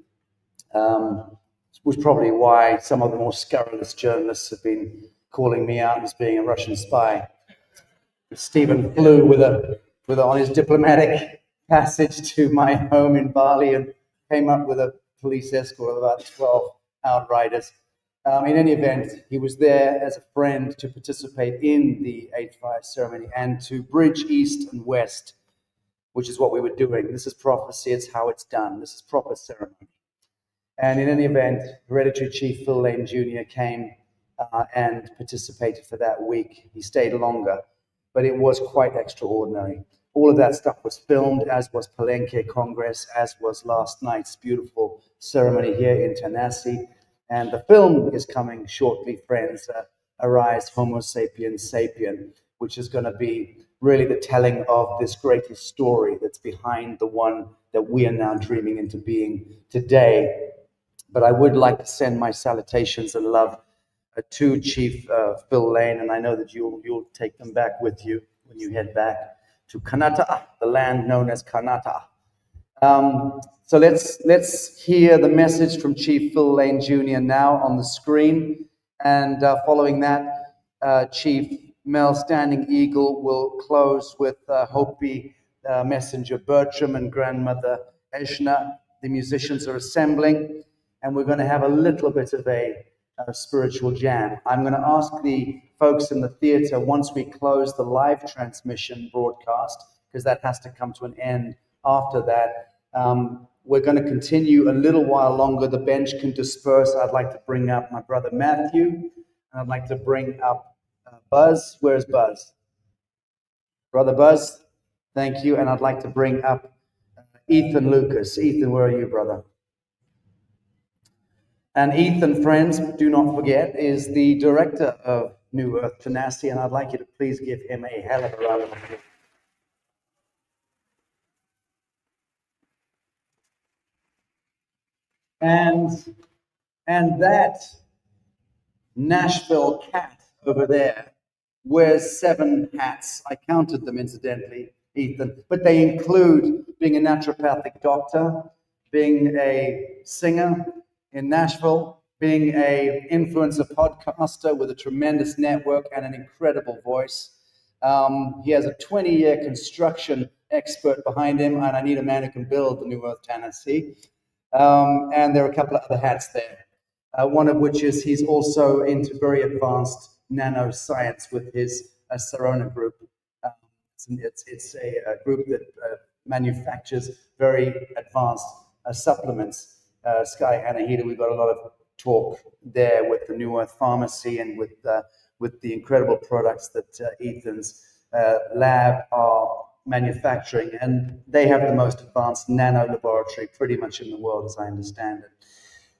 Speaker 6: which is probably why some of the more scurrilous journalists have been calling me out as being a Russian spy. Stephen flew on his diplomatic passage to my home in Bali and came up with a police escort of about 12 outriders. In any event, he was there as a friend to participate in the 8th fire ceremony and to bridge east and west, which is what we were doing. This is prophecy, it's how it's done. This is proper ceremony. And in any event, Hereditary Chief Phil Lane Jr. came and participated for that week. He stayed longer, but it was quite extraordinary. All of that stuff was filmed, as was Palenque Congress, as was last night's beautiful ceremony here in Tanasi. And the film is coming shortly, friends, Arise, Homo Sapiens Sapien, which is going to be really the telling of this greatest story that's behind the one that we are now dreaming into being today. But I would like to send my salutations and love to Chief Phil Lane, and I know that you'll take them back with you when you head back to Kanata, the land known as Kanata. So let's hear the message from Chief Phil Lane Jr. now on the screen, and following that, Chief Mel Standing Eagle will close with Hopi Messenger Bertram and Grandmother Eshna. The musicians are assembling, and we're going to have a little bit of a spiritual jam. I'm going to ask the folks in the theater, once we close the live transmission broadcast, because that has to come to an end after that, we're going to continue a little while longer. The bench can disperse. I'd like to bring up my brother Matthew, and I'd like to bring up Buzz. Where's Buzz? Brother Buzz, thank you. And I'd like to bring up Ethan Lucas. Ethan, where are you, brother? And Ethan, friends, do not forget, is the director of NewEarth Tanasi, and I'd like you to please give him a hell of a round of applause. And that Nashville cat over there wears 7 hats. I counted them, incidentally, Ethan, but they include being a naturopathic doctor, being a singer in Nashville, being an influencer podcaster with a tremendous network and an incredible voice. He has a 20-year construction expert behind him, and I need a man who can build the NewEarth Tanasi.
Speaker 1: And there are a couple of other hats there. One of which is he's also into very advanced nanoscience with his Sarona group. It's a group that manufactures very advanced supplements. Sky Anahita, we've got a lot of talk there with the NewEarth Pharmacy and with the incredible products that Ethan's lab are manufacturing, and they have the most advanced nano laboratory pretty much in the world, as I understand it.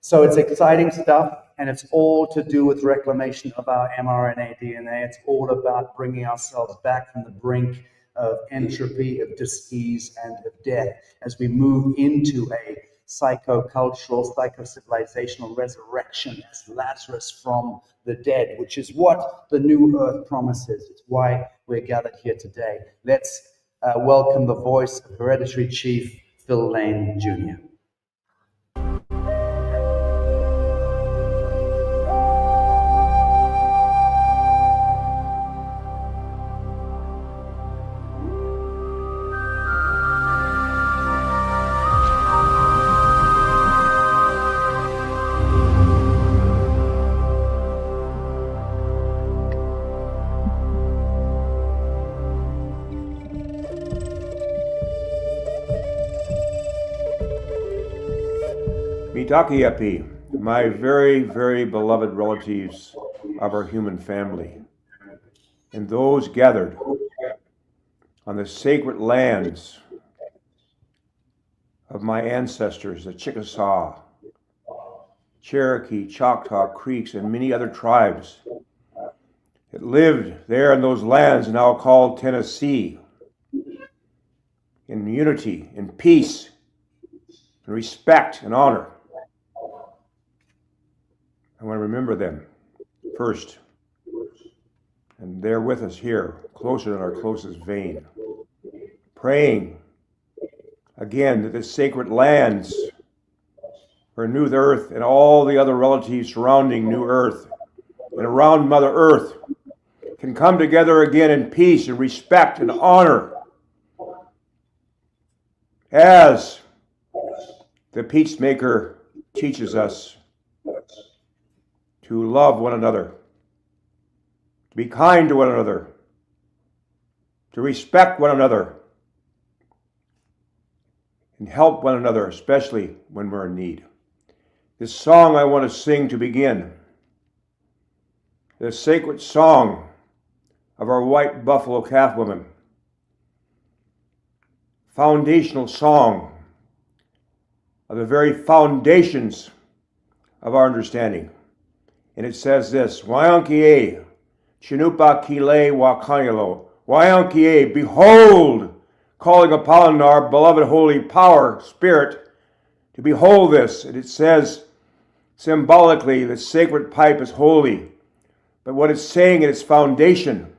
Speaker 1: So it's exciting stuff, and it's all to do with reclamation of our mRNA DNA. It's all about bringing ourselves back from the brink of entropy, of dis-ease, and of death as we move into a psychocultural, psycho-civilizational resurrection as Lazarus from the dead, which is what the New Earth promises. It's why we're gathered here today. Let's welcome the voice of Hereditary Chief Phil Lane Jr.
Speaker 10: Mitakiapi, my very, very beloved relatives of our human family, and those gathered on the sacred lands of my ancestors, the Chickasaw, Cherokee, Choctaw, Creeks, and many other tribes that lived there in those lands now called Tanasi, in unity, in peace, in respect and honor. I want to remember them first, and they're with us here, closer than our closest vein, praying again that the sacred lands for New Earth and all the other relatives surrounding New Earth and around Mother Earth can come together again in peace and respect and honor as the Peacemaker teaches us to love one another, to be kind to one another, to respect one another, and help one another, especially when we're in need. This song I want to sing to begin, the sacred song of our white buffalo calf women, foundational song of the very foundations of our understanding. And it says this, Wayankie, Chinupa Kile Wakanyalo, Wayankie, behold, calling upon our beloved holy power, spirit, to behold this. And it says symbolically, the sacred pipe is holy. But what it's saying in its foundation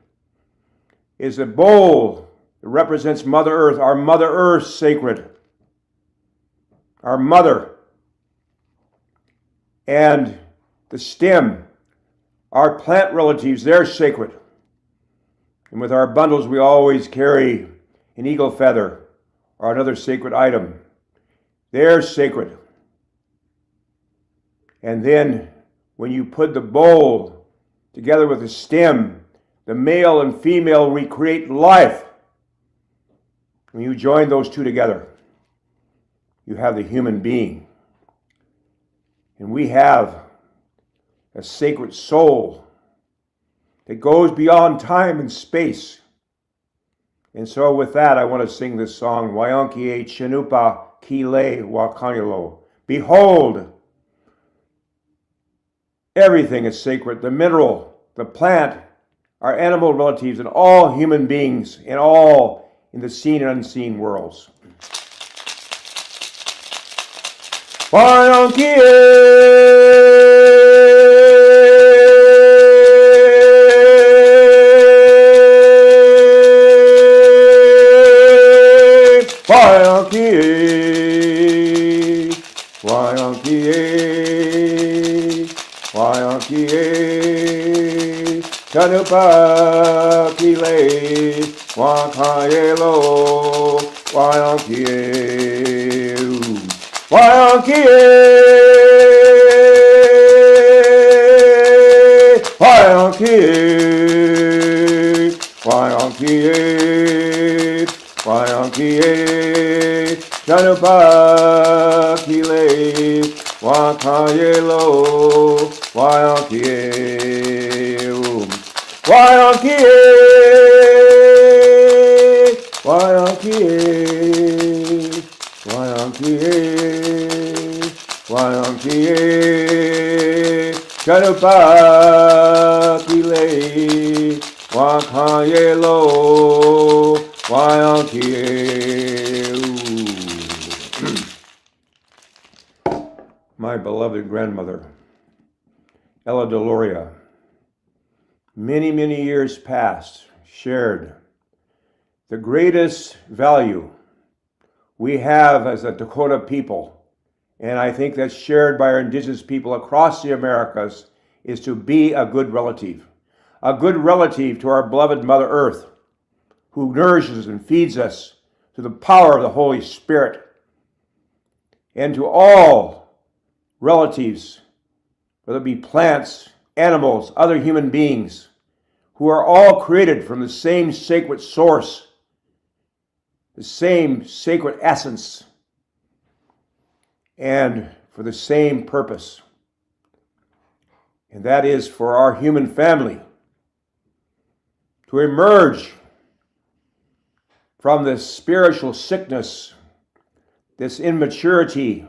Speaker 10: is a bowl that represents Mother Earth, our Mother Earth sacred, our mother, and the stem, our plant relatives, they're sacred. And with our bundles, we always carry an eagle feather or another sacred item. They're sacred. And then when you put the bowl together with the stem, the male and female recreate life. When you join those two together, you have the human being. And we have a sacred soul that goes beyond time and space. And so with that, I want to sing this song, Wayankie Chinupa Kile Wakanyalo. Behold, everything is sacred, the mineral, the plant, our animal relatives, and all human beings, and all in the seen and unseen worlds. Wayankie! Wayankie, Wayankie, Wayankie, Chanupa Kile, Wakayelo, Wayankie, Wayankie, Wayankie, Wayankie, Wayankie, Janubakile, Wakayelo, Wayankie, Wayankie, Wayankie, Wayankie, Wayankie, Janubakile, Wakayelo, Wayankie. My beloved grandmother, Ella Deloria, many, many years past, shared the greatest value we have as a Dakota people, and I think that's shared by our indigenous people across the Americas, is to be a good relative to our beloved Mother Earth, who nourishes and feeds us through the power of the Holy Spirit, and to all relatives, whether it be plants, animals, other human beings, who are all created from the same sacred source, the same sacred essence, and for the same purpose. And that is for our human family to emerge from this spiritual sickness, this immaturity,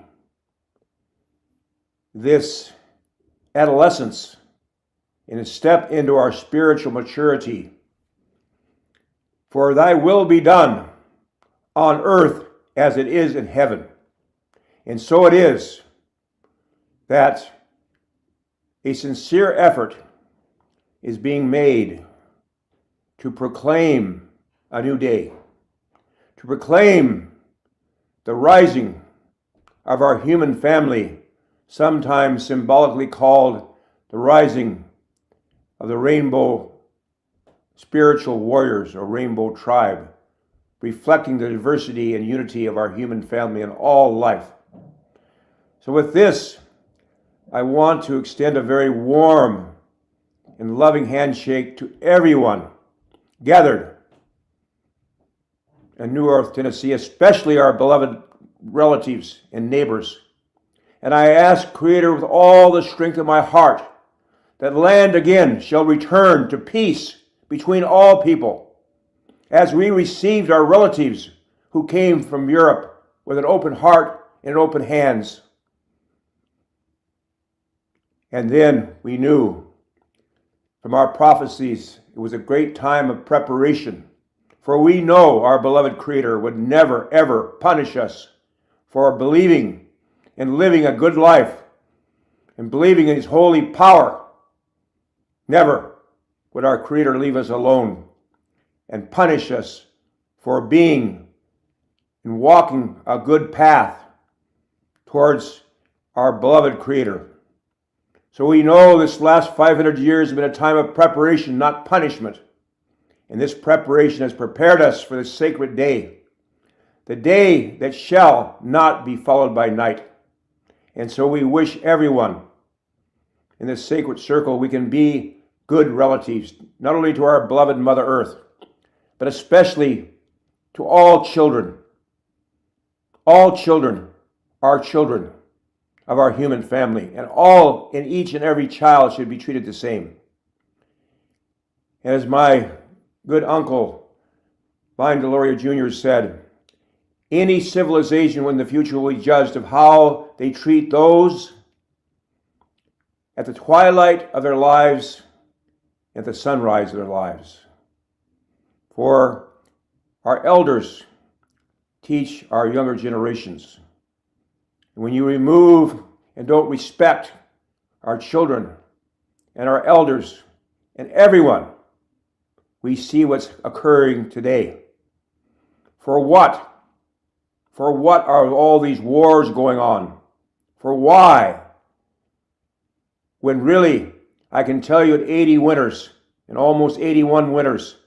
Speaker 10: this adolescence, and to step into our spiritual maturity. For thy will be done on earth as it is in heaven. And so it is that a sincere effort is being made to proclaim a new day, to proclaim the rising of our human family, sometimes symbolically called the rising of the rainbow spiritual warriors or rainbow tribe, reflecting the diversity and unity of our human family in all life. So with this, I want to extend a very warm and loving handshake to everyone gathered in NewEarth, Tennessee, especially our beloved relatives and neighbors. And I ask, Creator, with all the strength of my heart, that land again shall return to peace between all people, as we received our relatives who came from Europe with an open heart and open hands. And then we knew from our prophecies it was a great time of preparation, for we know our beloved Creator would never, ever punish us for believing and living a good life and believing in His holy power. Never would our Creator leave us alone and punish us for being and walking a good path towards our beloved Creator. So we know this last 500 years has been a time of preparation, not punishment. And this preparation has prepared us for this sacred day, the day that shall not be followed by night. And so we wish everyone in this sacred circle we can be good relatives, not only to our beloved Mother Earth, but especially to all children. All children are children of our human family, and all and each and every child should be treated the same. As my good uncle, Vine Deloria Jr. said, any civilization in the future will be judged of how they treat those at the twilight of their lives, at the sunrise of their lives. For our elders teach our younger generations. And when you remove and don't respect our children and our elders and everyone, we see what's occurring today. For what? For what are all these wars going on? For why? When really, I can tell you at 80 winters and almost 81 winters,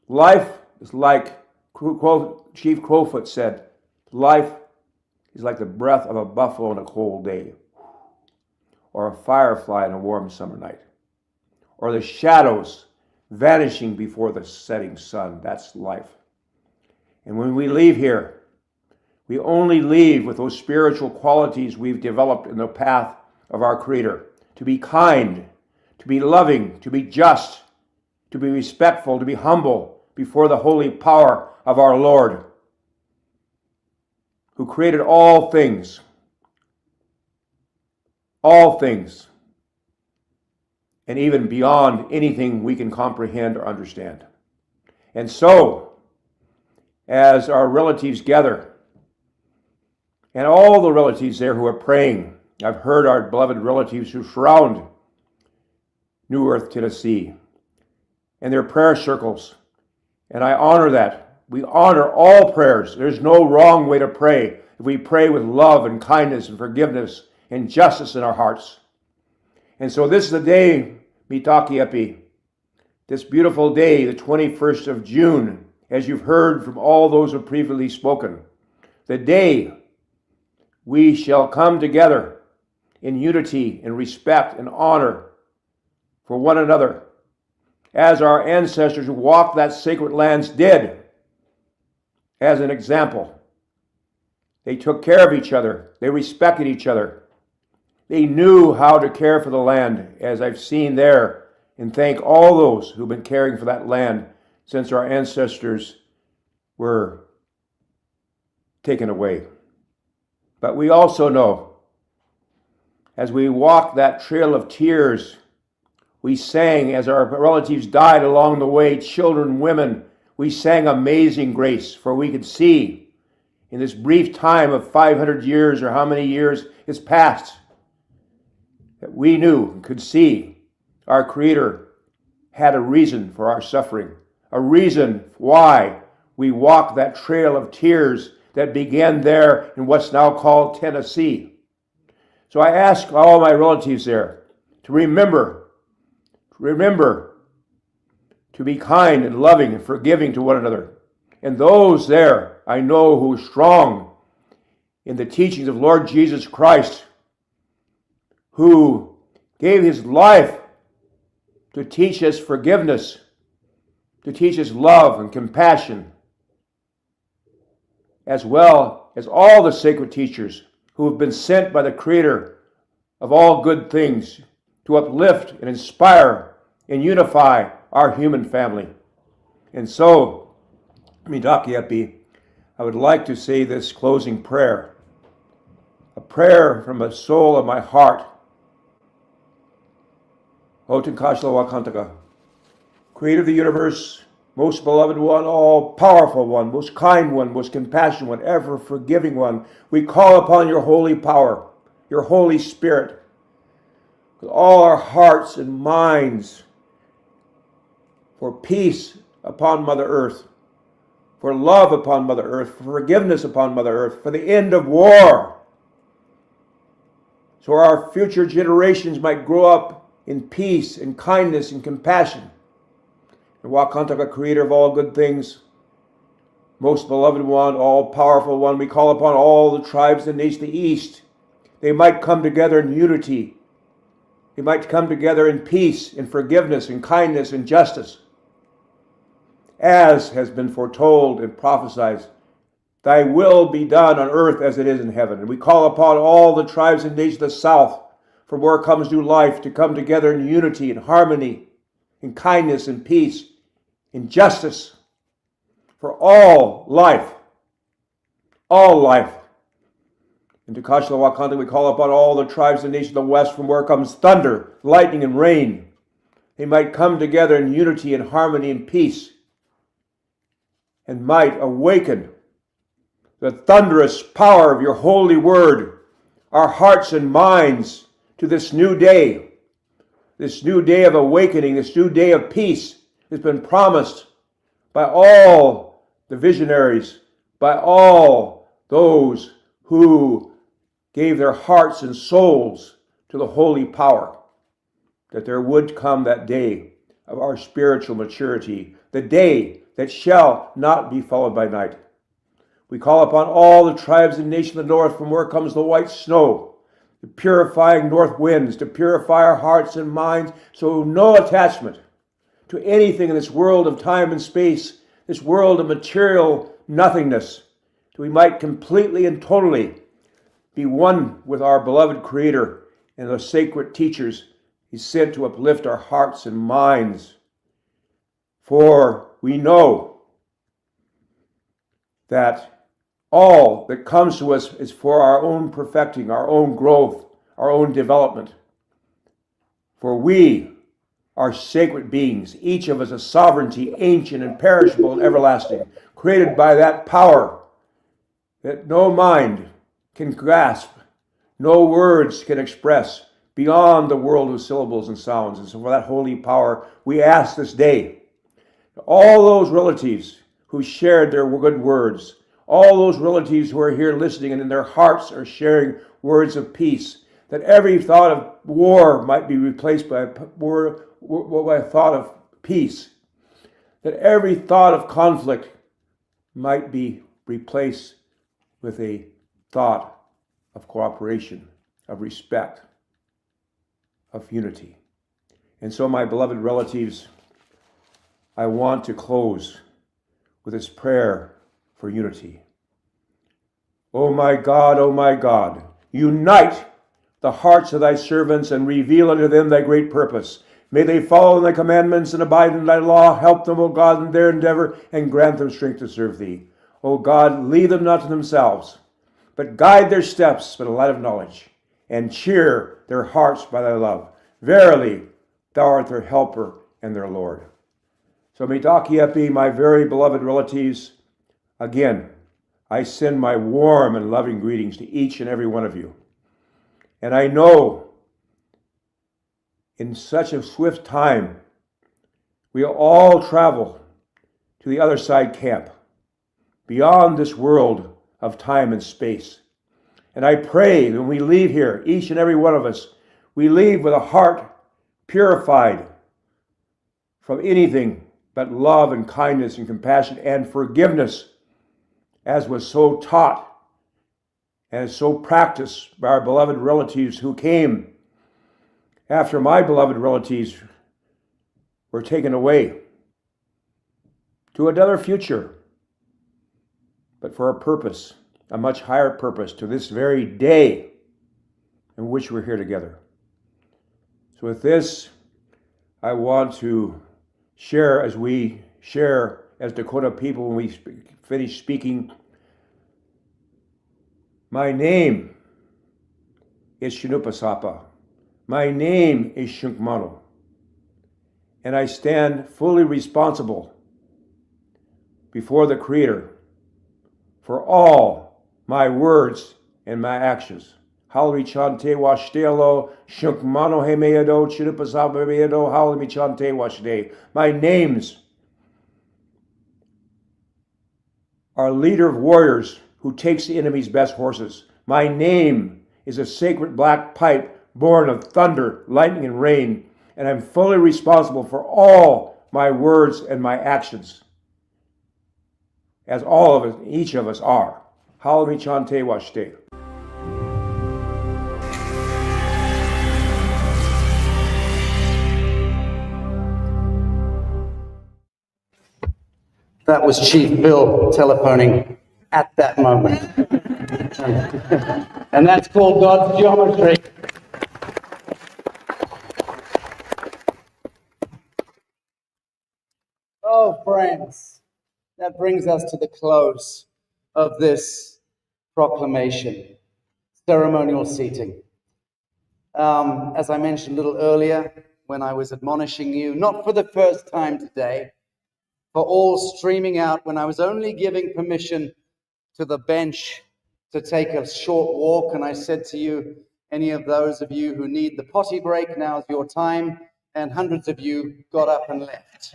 Speaker 10: life is like Chief Crowfoot said, life is like the breath of a buffalo on a cold day, or a firefly on a warm summer night, or the shadows vanishing before the setting sun. That's life. And when we leave here, we only leave with those spiritual qualities we've developed in the path of our Creator. To be kind, to be loving, to be just, to be respectful, to be humble before the holy power of our Lord, who created all things, and even beyond anything we can comprehend or understand. And so, as our relatives gather, and all the relatives there who are praying, I've heard our beloved relatives who surround NewEarth, Tennessee, and their prayer circles, and I honor that. We honor all prayers. There's no wrong way to pray if we pray with love and kindness and forgiveness and justice in our hearts. And so this is the day, Mitaki Epi, this beautiful day, the 21st of June, as you've heard from all those who have previously spoken, the day we shall come together in unity and respect and honor for one another, as our ancestors who walked that sacred lands did, as an example. They took care of each other. They respected each other. They knew how to care for the land, as I've seen there, and thank all those who've been caring for that land since our ancestors were taken away. But we also know, as we walked that trail of tears, we sang, as our relatives died along the way, children, women, we sang Amazing Grace, for we could see in this brief time of 500 years, or how many years has passed, that we knew and could see our Creator had a reason for our suffering, a reason why we walked that trail of tears that began there in what's now called Tennessee. So I ask all my relatives there to remember to be kind and loving and forgiving to one another. And those there I know who are strong in the teachings of Lord Jesus Christ, who gave his life to teach us forgiveness, to teach us love and compassion, as well as all the sacred teachers who have been sent by the Creator of all good things to uplift and inspire and unify our human family. And so, Midaki Epi, I would like to say this closing prayer, a prayer from the soul of my heart. Otenkashla Wakantaka, Creator of the universe, most beloved one, all powerful one, most kind one, most compassionate one, ever forgiving one, we call upon your holy power, your Holy Spirit, with all our hearts and minds, for peace upon Mother Earth, for love upon Mother Earth, for forgiveness upon Mother Earth, for the end of war, so our future generations might grow up in peace and kindness and compassion. And Wakantaka, Creator of all good things, most beloved one, all powerful one, we call upon all the tribes and nations of the East. They might come together in unity. They might come together in peace, in forgiveness, in kindness, and justice. As has been foretold and prophesied, thy will be done on earth as it is in heaven. And we call upon all the tribes and nations of the South, from where comes new life, to come together in unity and harmony, in kindness and peace, in justice, for all life. All life. In Takashla Wakanda, we call upon all the tribes and nations of the West, from where comes thunder, lightning, and rain. They might come together in unity and harmony and peace, and might awaken the thunderous power of your holy word, our hearts and minds, to this new day of awakening, this new day of peace has been promised by all the visionaries, by all those who gave their hearts and souls to the holy power, that there would come that day of our spiritual maturity, the day that shall not be followed by night. We call upon all the tribes and nations of the north, from where comes the white snow, the purifying north winds, to purify our hearts and minds, so no attachment to anything in this world of time and space, this world of material nothingness, that we might completely and totally be one with our beloved Creator and the sacred teachers He sent to uplift our hearts and minds. For we know that all that comes to us is for our own perfecting, our own growth, our own development. For we are sacred beings, each of us a sovereignty, ancient and perishable and everlasting, created by that power that no mind can grasp, no words can express, beyond the world of syllables and sounds. And so for that holy power, we ask this day, all those relatives who shared their good words, all those relatives who are here listening and in their hearts are sharing words of peace, that every thought of war might be replaced by a thought of peace, that every thought of conflict might be replaced with a thought of cooperation, of respect, of unity. And so, my beloved relatives, I want to close with this prayer for unity. O my God, unite the hearts of thy servants and reveal unto them thy great purpose. May they follow thy commandments and abide in thy law. Help them, O God, in their endeavor, and grant them strength to serve thee. O God, lead them not to themselves, but guide their steps by the light of knowledge, and cheer their hearts by thy love. Verily, thou art their helper and their Lord. So, Mitakiepi, my very beloved relatives, again, I send my warm and loving greetings to each and every one of you. And I know in such a swift time, we'll all travel to the other side camp, beyond this world of time and space. And I pray that when we leave here, each and every one of us, we leave with a heart purified from anything but love and kindness and compassion and forgiveness, as was so taught and so practiced by our beloved relatives who came after my beloved relatives were taken away to another future, but for a purpose, a much higher purpose, to this very day in which we're here together. So with this, I want to share, as we share as Dakota people when we finish speaking. My name is Shinupasapa. My name is Shunkmano. And I stand fully responsible before the Creator for all my words and my actions. Halimi chante washtelo, Shunkmano hemeado, Shinupasapa hemeado, Halimi chante washde. My names are leader of warriors who takes the enemy's best horses. My name is a sacred black pipe born of thunder, lightning, and rain, and I'm fully responsible for all my words and my actions, as all of us, each of us are. Halimi chante washte.
Speaker 1: That was Chief Bill telephoning at that moment. And that's called God's geometry. Oh, friends, that brings us to the close of this proclamation, ceremonial seating. As I mentioned a little earlier, when I was admonishing you, not for the first time today, for all streaming out, when I was only giving permission to the bench to take a short walk, and I said to you, any of those of you who need the potty break, now's your time, and hundreds of you got up and left.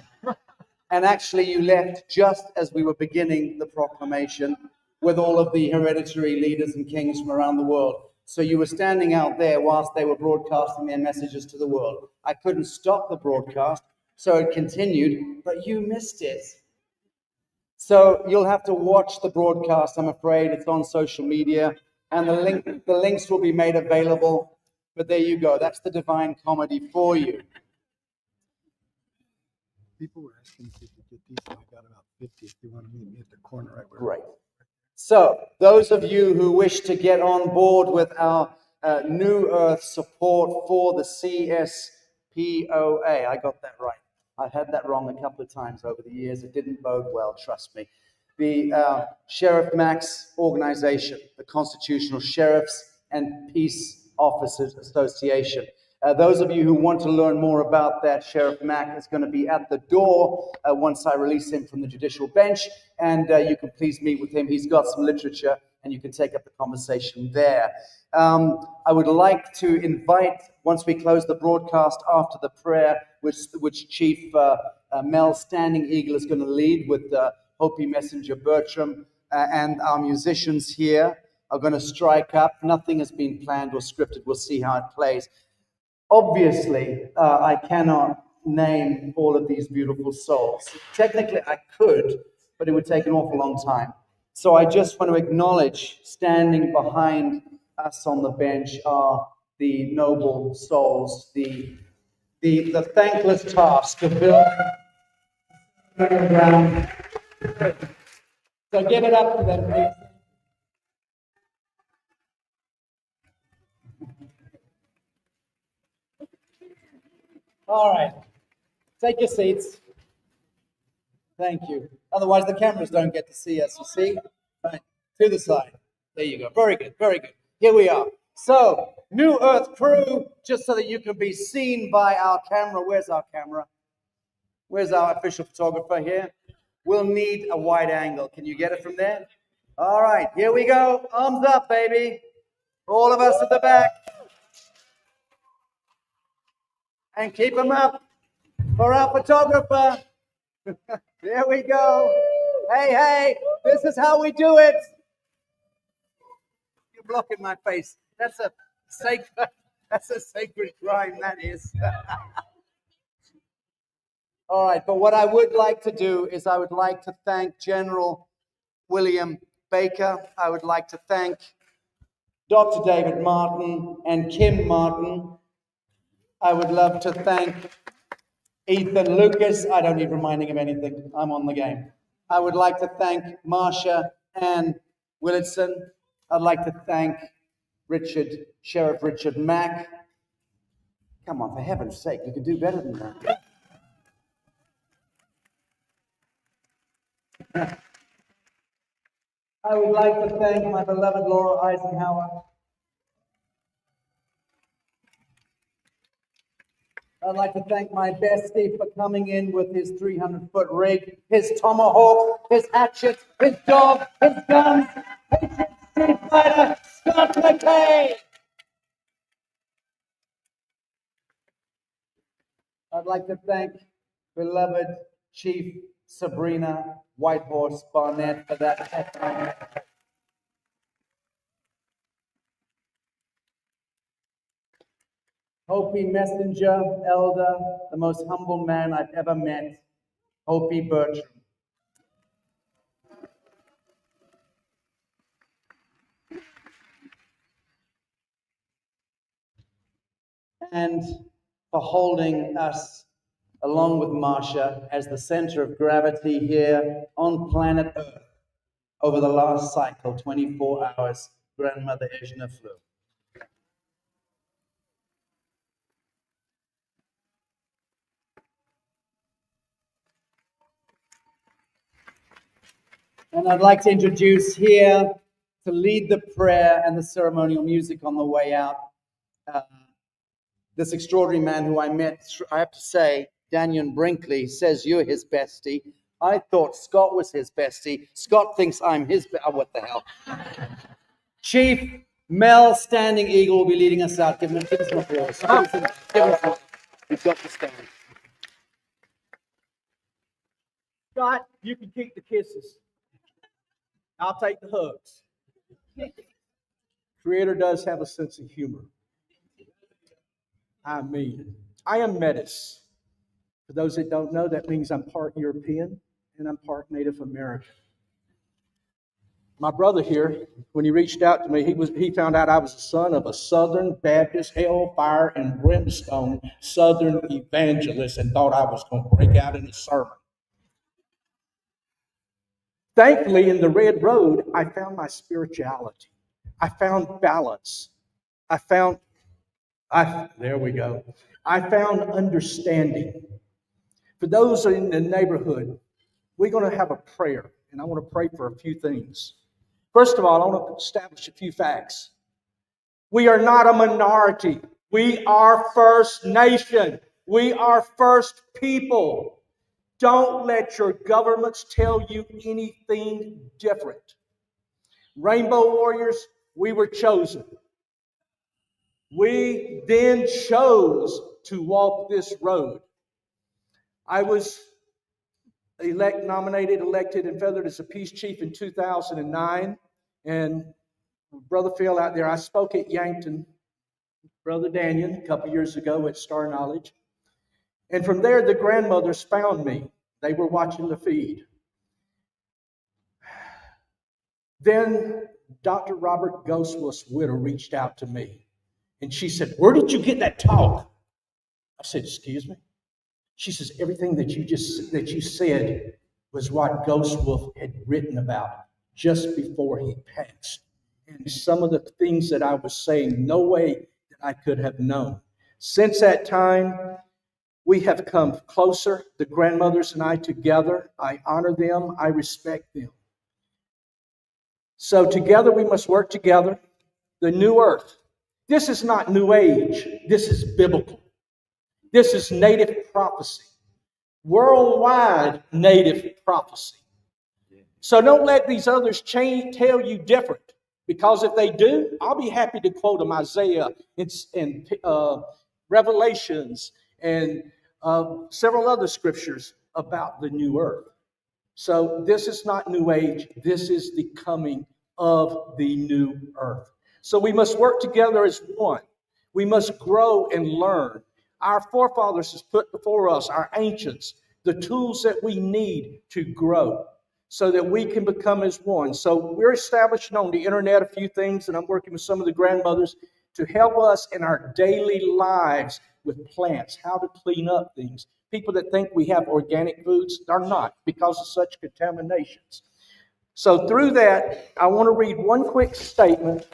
Speaker 1: And actually you left just as we were beginning the proclamation with all of the hereditary leaders and kings from around the world. So you were standing out there whilst they were broadcasting their messages to the world. I couldn't stop the broadcast, so it continued, but you missed it. So you'll have to watch the broadcast, I'm afraid. It's on social media, and the links will be made available. But there you go. That's the Divine Comedy for you.
Speaker 8: People were asking if you could get these. I got about 50 if you want to meet me at the corner right where.
Speaker 1: Great. So those of you who wish to get on board with our New Earth support for the CSPOA, I got that right. I've had that wrong a couple of times over the years. It didn't bode well, trust me. The Sheriff Mack's organization, the Constitutional Sheriffs and Peace Officers Association. Those of you who want to learn more about that, Sheriff Mack is going to be at the door once I release him from the judicial bench, and you can please meet with him. He's got some literature, and you can take up the conversation there. I would like to invite, once we close the broadcast after the prayer, which Chief Mel Standing Eagle is going to lead with Hopi Messenger Bertram, and our musicians here are going to strike up. Nothing has been planned or scripted. We'll see how it plays. Obviously, I cannot name all of these beautiful souls. Technically, I could, but it would take an awful long time. So I just want to acknowledge, standing behind us on the bench are the noble souls, the thankless task of building ground. So give it up for them, please. All right, take your seats. Thank you. Otherwise, the cameras don't get to see us, you see? Right, to the side. There you go. Very good, very good. Here we are. So, New Earth crew, just so that you can be seen by our camera. Where's our camera? Where's our official photographer here? We'll need a wide angle. Can you get it from there? All right, here we go. Arms up, baby. All of us at the back. And keep them up for our photographer. There we go. Hey, hey, this is how we do it. You're blocking my face. That's a sacred crime, that is. All right, but what I would like to do is I would like to thank General William Baker. I would like to thank Dr. David Martin and Kim Martin. I would love to thank Ethan Lucas. I don't need reminding of anything. I'm on the game. I would like to thank Marsha Ann Willardson. I'd like to thank Sheriff Richard Mack. Come on, for heaven's sake, you can do better than that. I would like to thank my beloved Laura Eisenhower. I'd like to thank my bestie for coming in with his 300-foot rig, his tomahawk, his hatchet, his dog, his guns, his street fighter, Scott McKay. I'd like to thank beloved Chief Sabrina Whitehorse Barnett for that. Hopi Messenger, Elder, the most humble man I've ever met, Hopi Bertram. And for holding us, along with Marsha, as the center of gravity here on planet Earth over the last cycle, 24 hours, Grandmother Ejna flew. And I'd like to introduce here, to lead the prayer and the ceremonial music on the way out, this extraordinary man who I met, I have to say, Daniel Brinkley says you're his bestie. I thought Scott was his bestie. Scott thinks I'm his oh, what the hell. Chief Mel Standing Eagle will be leading us out. Give him some applause. He's got to stand.
Speaker 11: Scott, you can keep the kisses. I'll take the hugs. Creator does have a sense of humor. I mean, I am Metis. For those that don't know, that means I'm part European and I'm part Native American. My brother here, when he reached out to me, he found out I was the son of a Southern Baptist, hellfire and brimstone Southern evangelist, and thought I was going to break out in a sermon. Thankfully, in the Red Road, I found my spirituality. I found balance. There we go. I found understanding. For those in the neighborhood, we're going to have a prayer, and I want to pray for a few things. First of all, I want to establish a few facts. We are not a minority. We are First Nation. We are First People. Don't let your governments tell you anything different. Rainbow Warriors, we were chosen. We then chose to walk this road. I was nominated, elected, and feathered as a peace chief in 2009. And Brother Phil out there, I spoke at Yankton, Brother Daniel, a couple years ago at Star Knowledge. And from there, the grandmothers found me. They were watching the feed. Then Dr. Robert Ghostwell's widow reached out to me. And she said, "Where did you get that talk?" I said, "Excuse me?" She says, "Everything that you said was what Ghostwell had written about just before he passed. And some of the things that I was saying, no way that I could have known." Since that time, we have come closer, the grandmothers and I together. I honor them. I respect them. So together we must work together. The New Earth. This is not New Age. This is biblical. This is native prophecy. Worldwide native prophecy. So don't let these others tell you different. Because if they do, I'll be happy to quote them Isaiah and Revelations and several other scriptures about the new earth. So this is not New Age. This is the coming of the new earth. So we must work together as one. We must grow and learn. Our forefathers has put before us, our ancients, the tools that we need to grow so that we can become as one. So we're establishing on the internet a few things, and I'm working with some of the grandmothers to help us in our daily lives with plants, how to clean up things. People that think we have organic foods are not because of such contaminations. So through that, I want to read one quick statement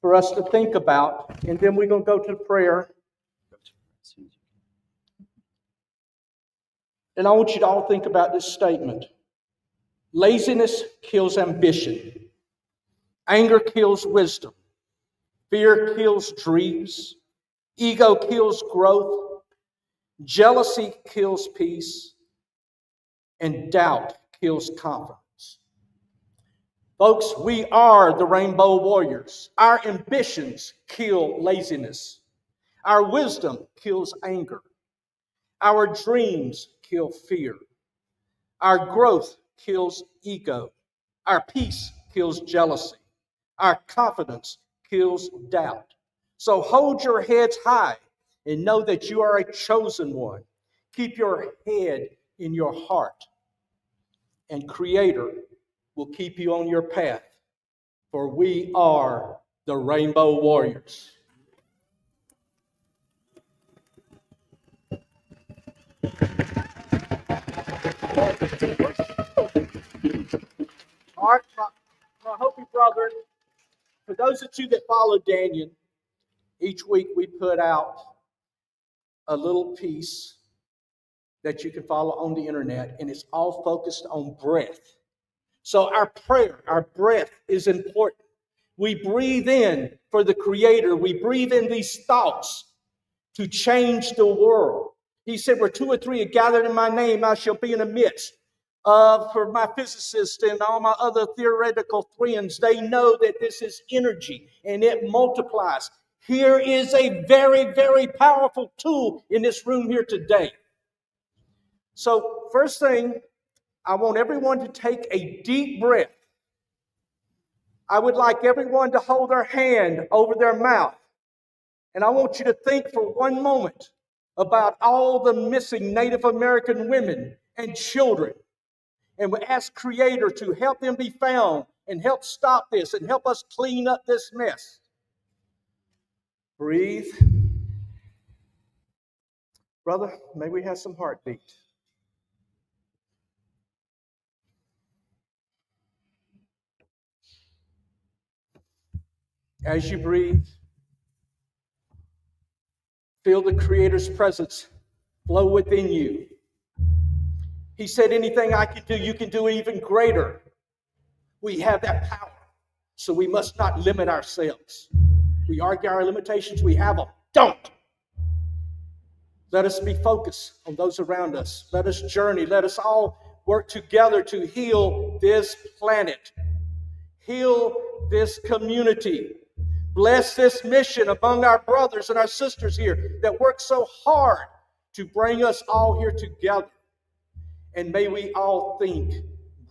Speaker 11: for us to think about, and then we're going to go to prayer. And I want you to all think about this statement. Laziness kills ambition. Anger kills wisdom. Fear kills dreams. Ego kills growth. Jealousy kills peace. And doubt kills confidence. Folks, we are the Rainbow Warriors. Our ambitions kill laziness. Our wisdom kills anger. Our dreams kill fear. Our growth kills ego. Our peace kills jealousy. Our confidence kills doubt. So hold your heads high and know that you are a chosen one. Keep your head in your heart, and Creator will keep you on your path, for we are the Rainbow Warriors. All right, my Hopi brother, for those of you that follow Daniel, each week we put out a little piece that you can follow on the internet, and it's all focused on breath. So our prayer, our breath is important. We breathe in for the Creator. We breathe in these thoughts to change the world. He said, where two or three are gathered in my name, I shall be in the midst. For my physicists and all my other theoretical friends, they know that this is energy and it multiplies. Here is a very, very powerful tool in this room here today. So first thing, I want everyone to take a deep breath. I would like everyone to hold their hand over their mouth. And I want you to think for one moment about all the missing Native American women and children And we ask Creator to help them be found and help stop this and help us clean up this mess. Breathe. Brother, may we have some heartbeat. As you breathe, feel the Creator's presence flow within you. He said, anything I can do, you can do even greater. We have that power, so we must not limit ourselves. We argue our limitations, we have them. Don't. Let us be focused on those around us. Let us journey. Let us all work together to heal this planet, heal this community, bless this mission among our brothers and our sisters here that work so hard to bring us all here together. And may we all think,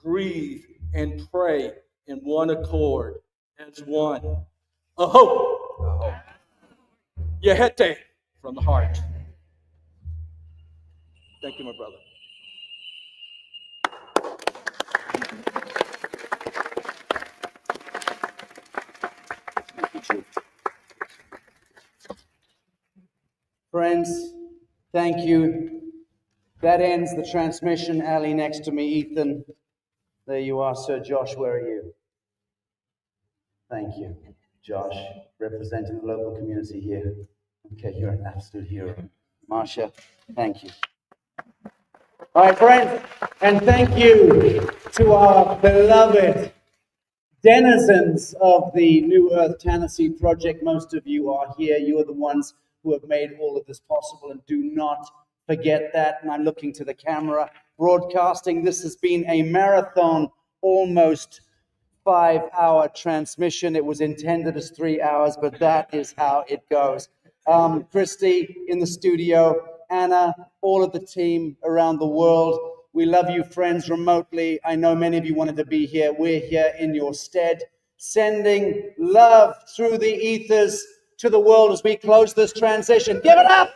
Speaker 11: breathe, and pray in one accord as one. Aho! Yehete, from the heart. Thank you, my brother.
Speaker 1: Friends, thank you. That ends the transmission. Ali next to me, Ethan. There you are, Sir Josh. Where are you? Thank you, Josh, representing the local community here. Okay, you're an absolute hero. Marsha, thank you. All right, friends, and thank you to our beloved denizens of the NewEarth Tanasi project. Most of you are here. You are the ones who have made all of this possible, and do not forget that. And I'm looking to the camera broadcasting. This has been a marathon, almost 5-hour transmission. It was intended as 3 hours, but that is how it goes. Christy in the studio, Anna, all of the team around the world. We love you, friends, remotely. I know many of you wanted to be here. We're here in your stead, sending love through the ethers to the world as we close this transition. Give it up!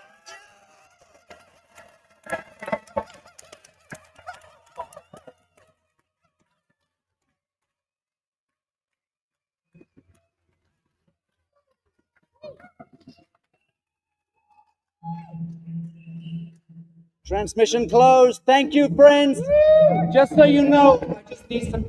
Speaker 1: Transmission closed. Thank you, friends. Just so you know, I just need some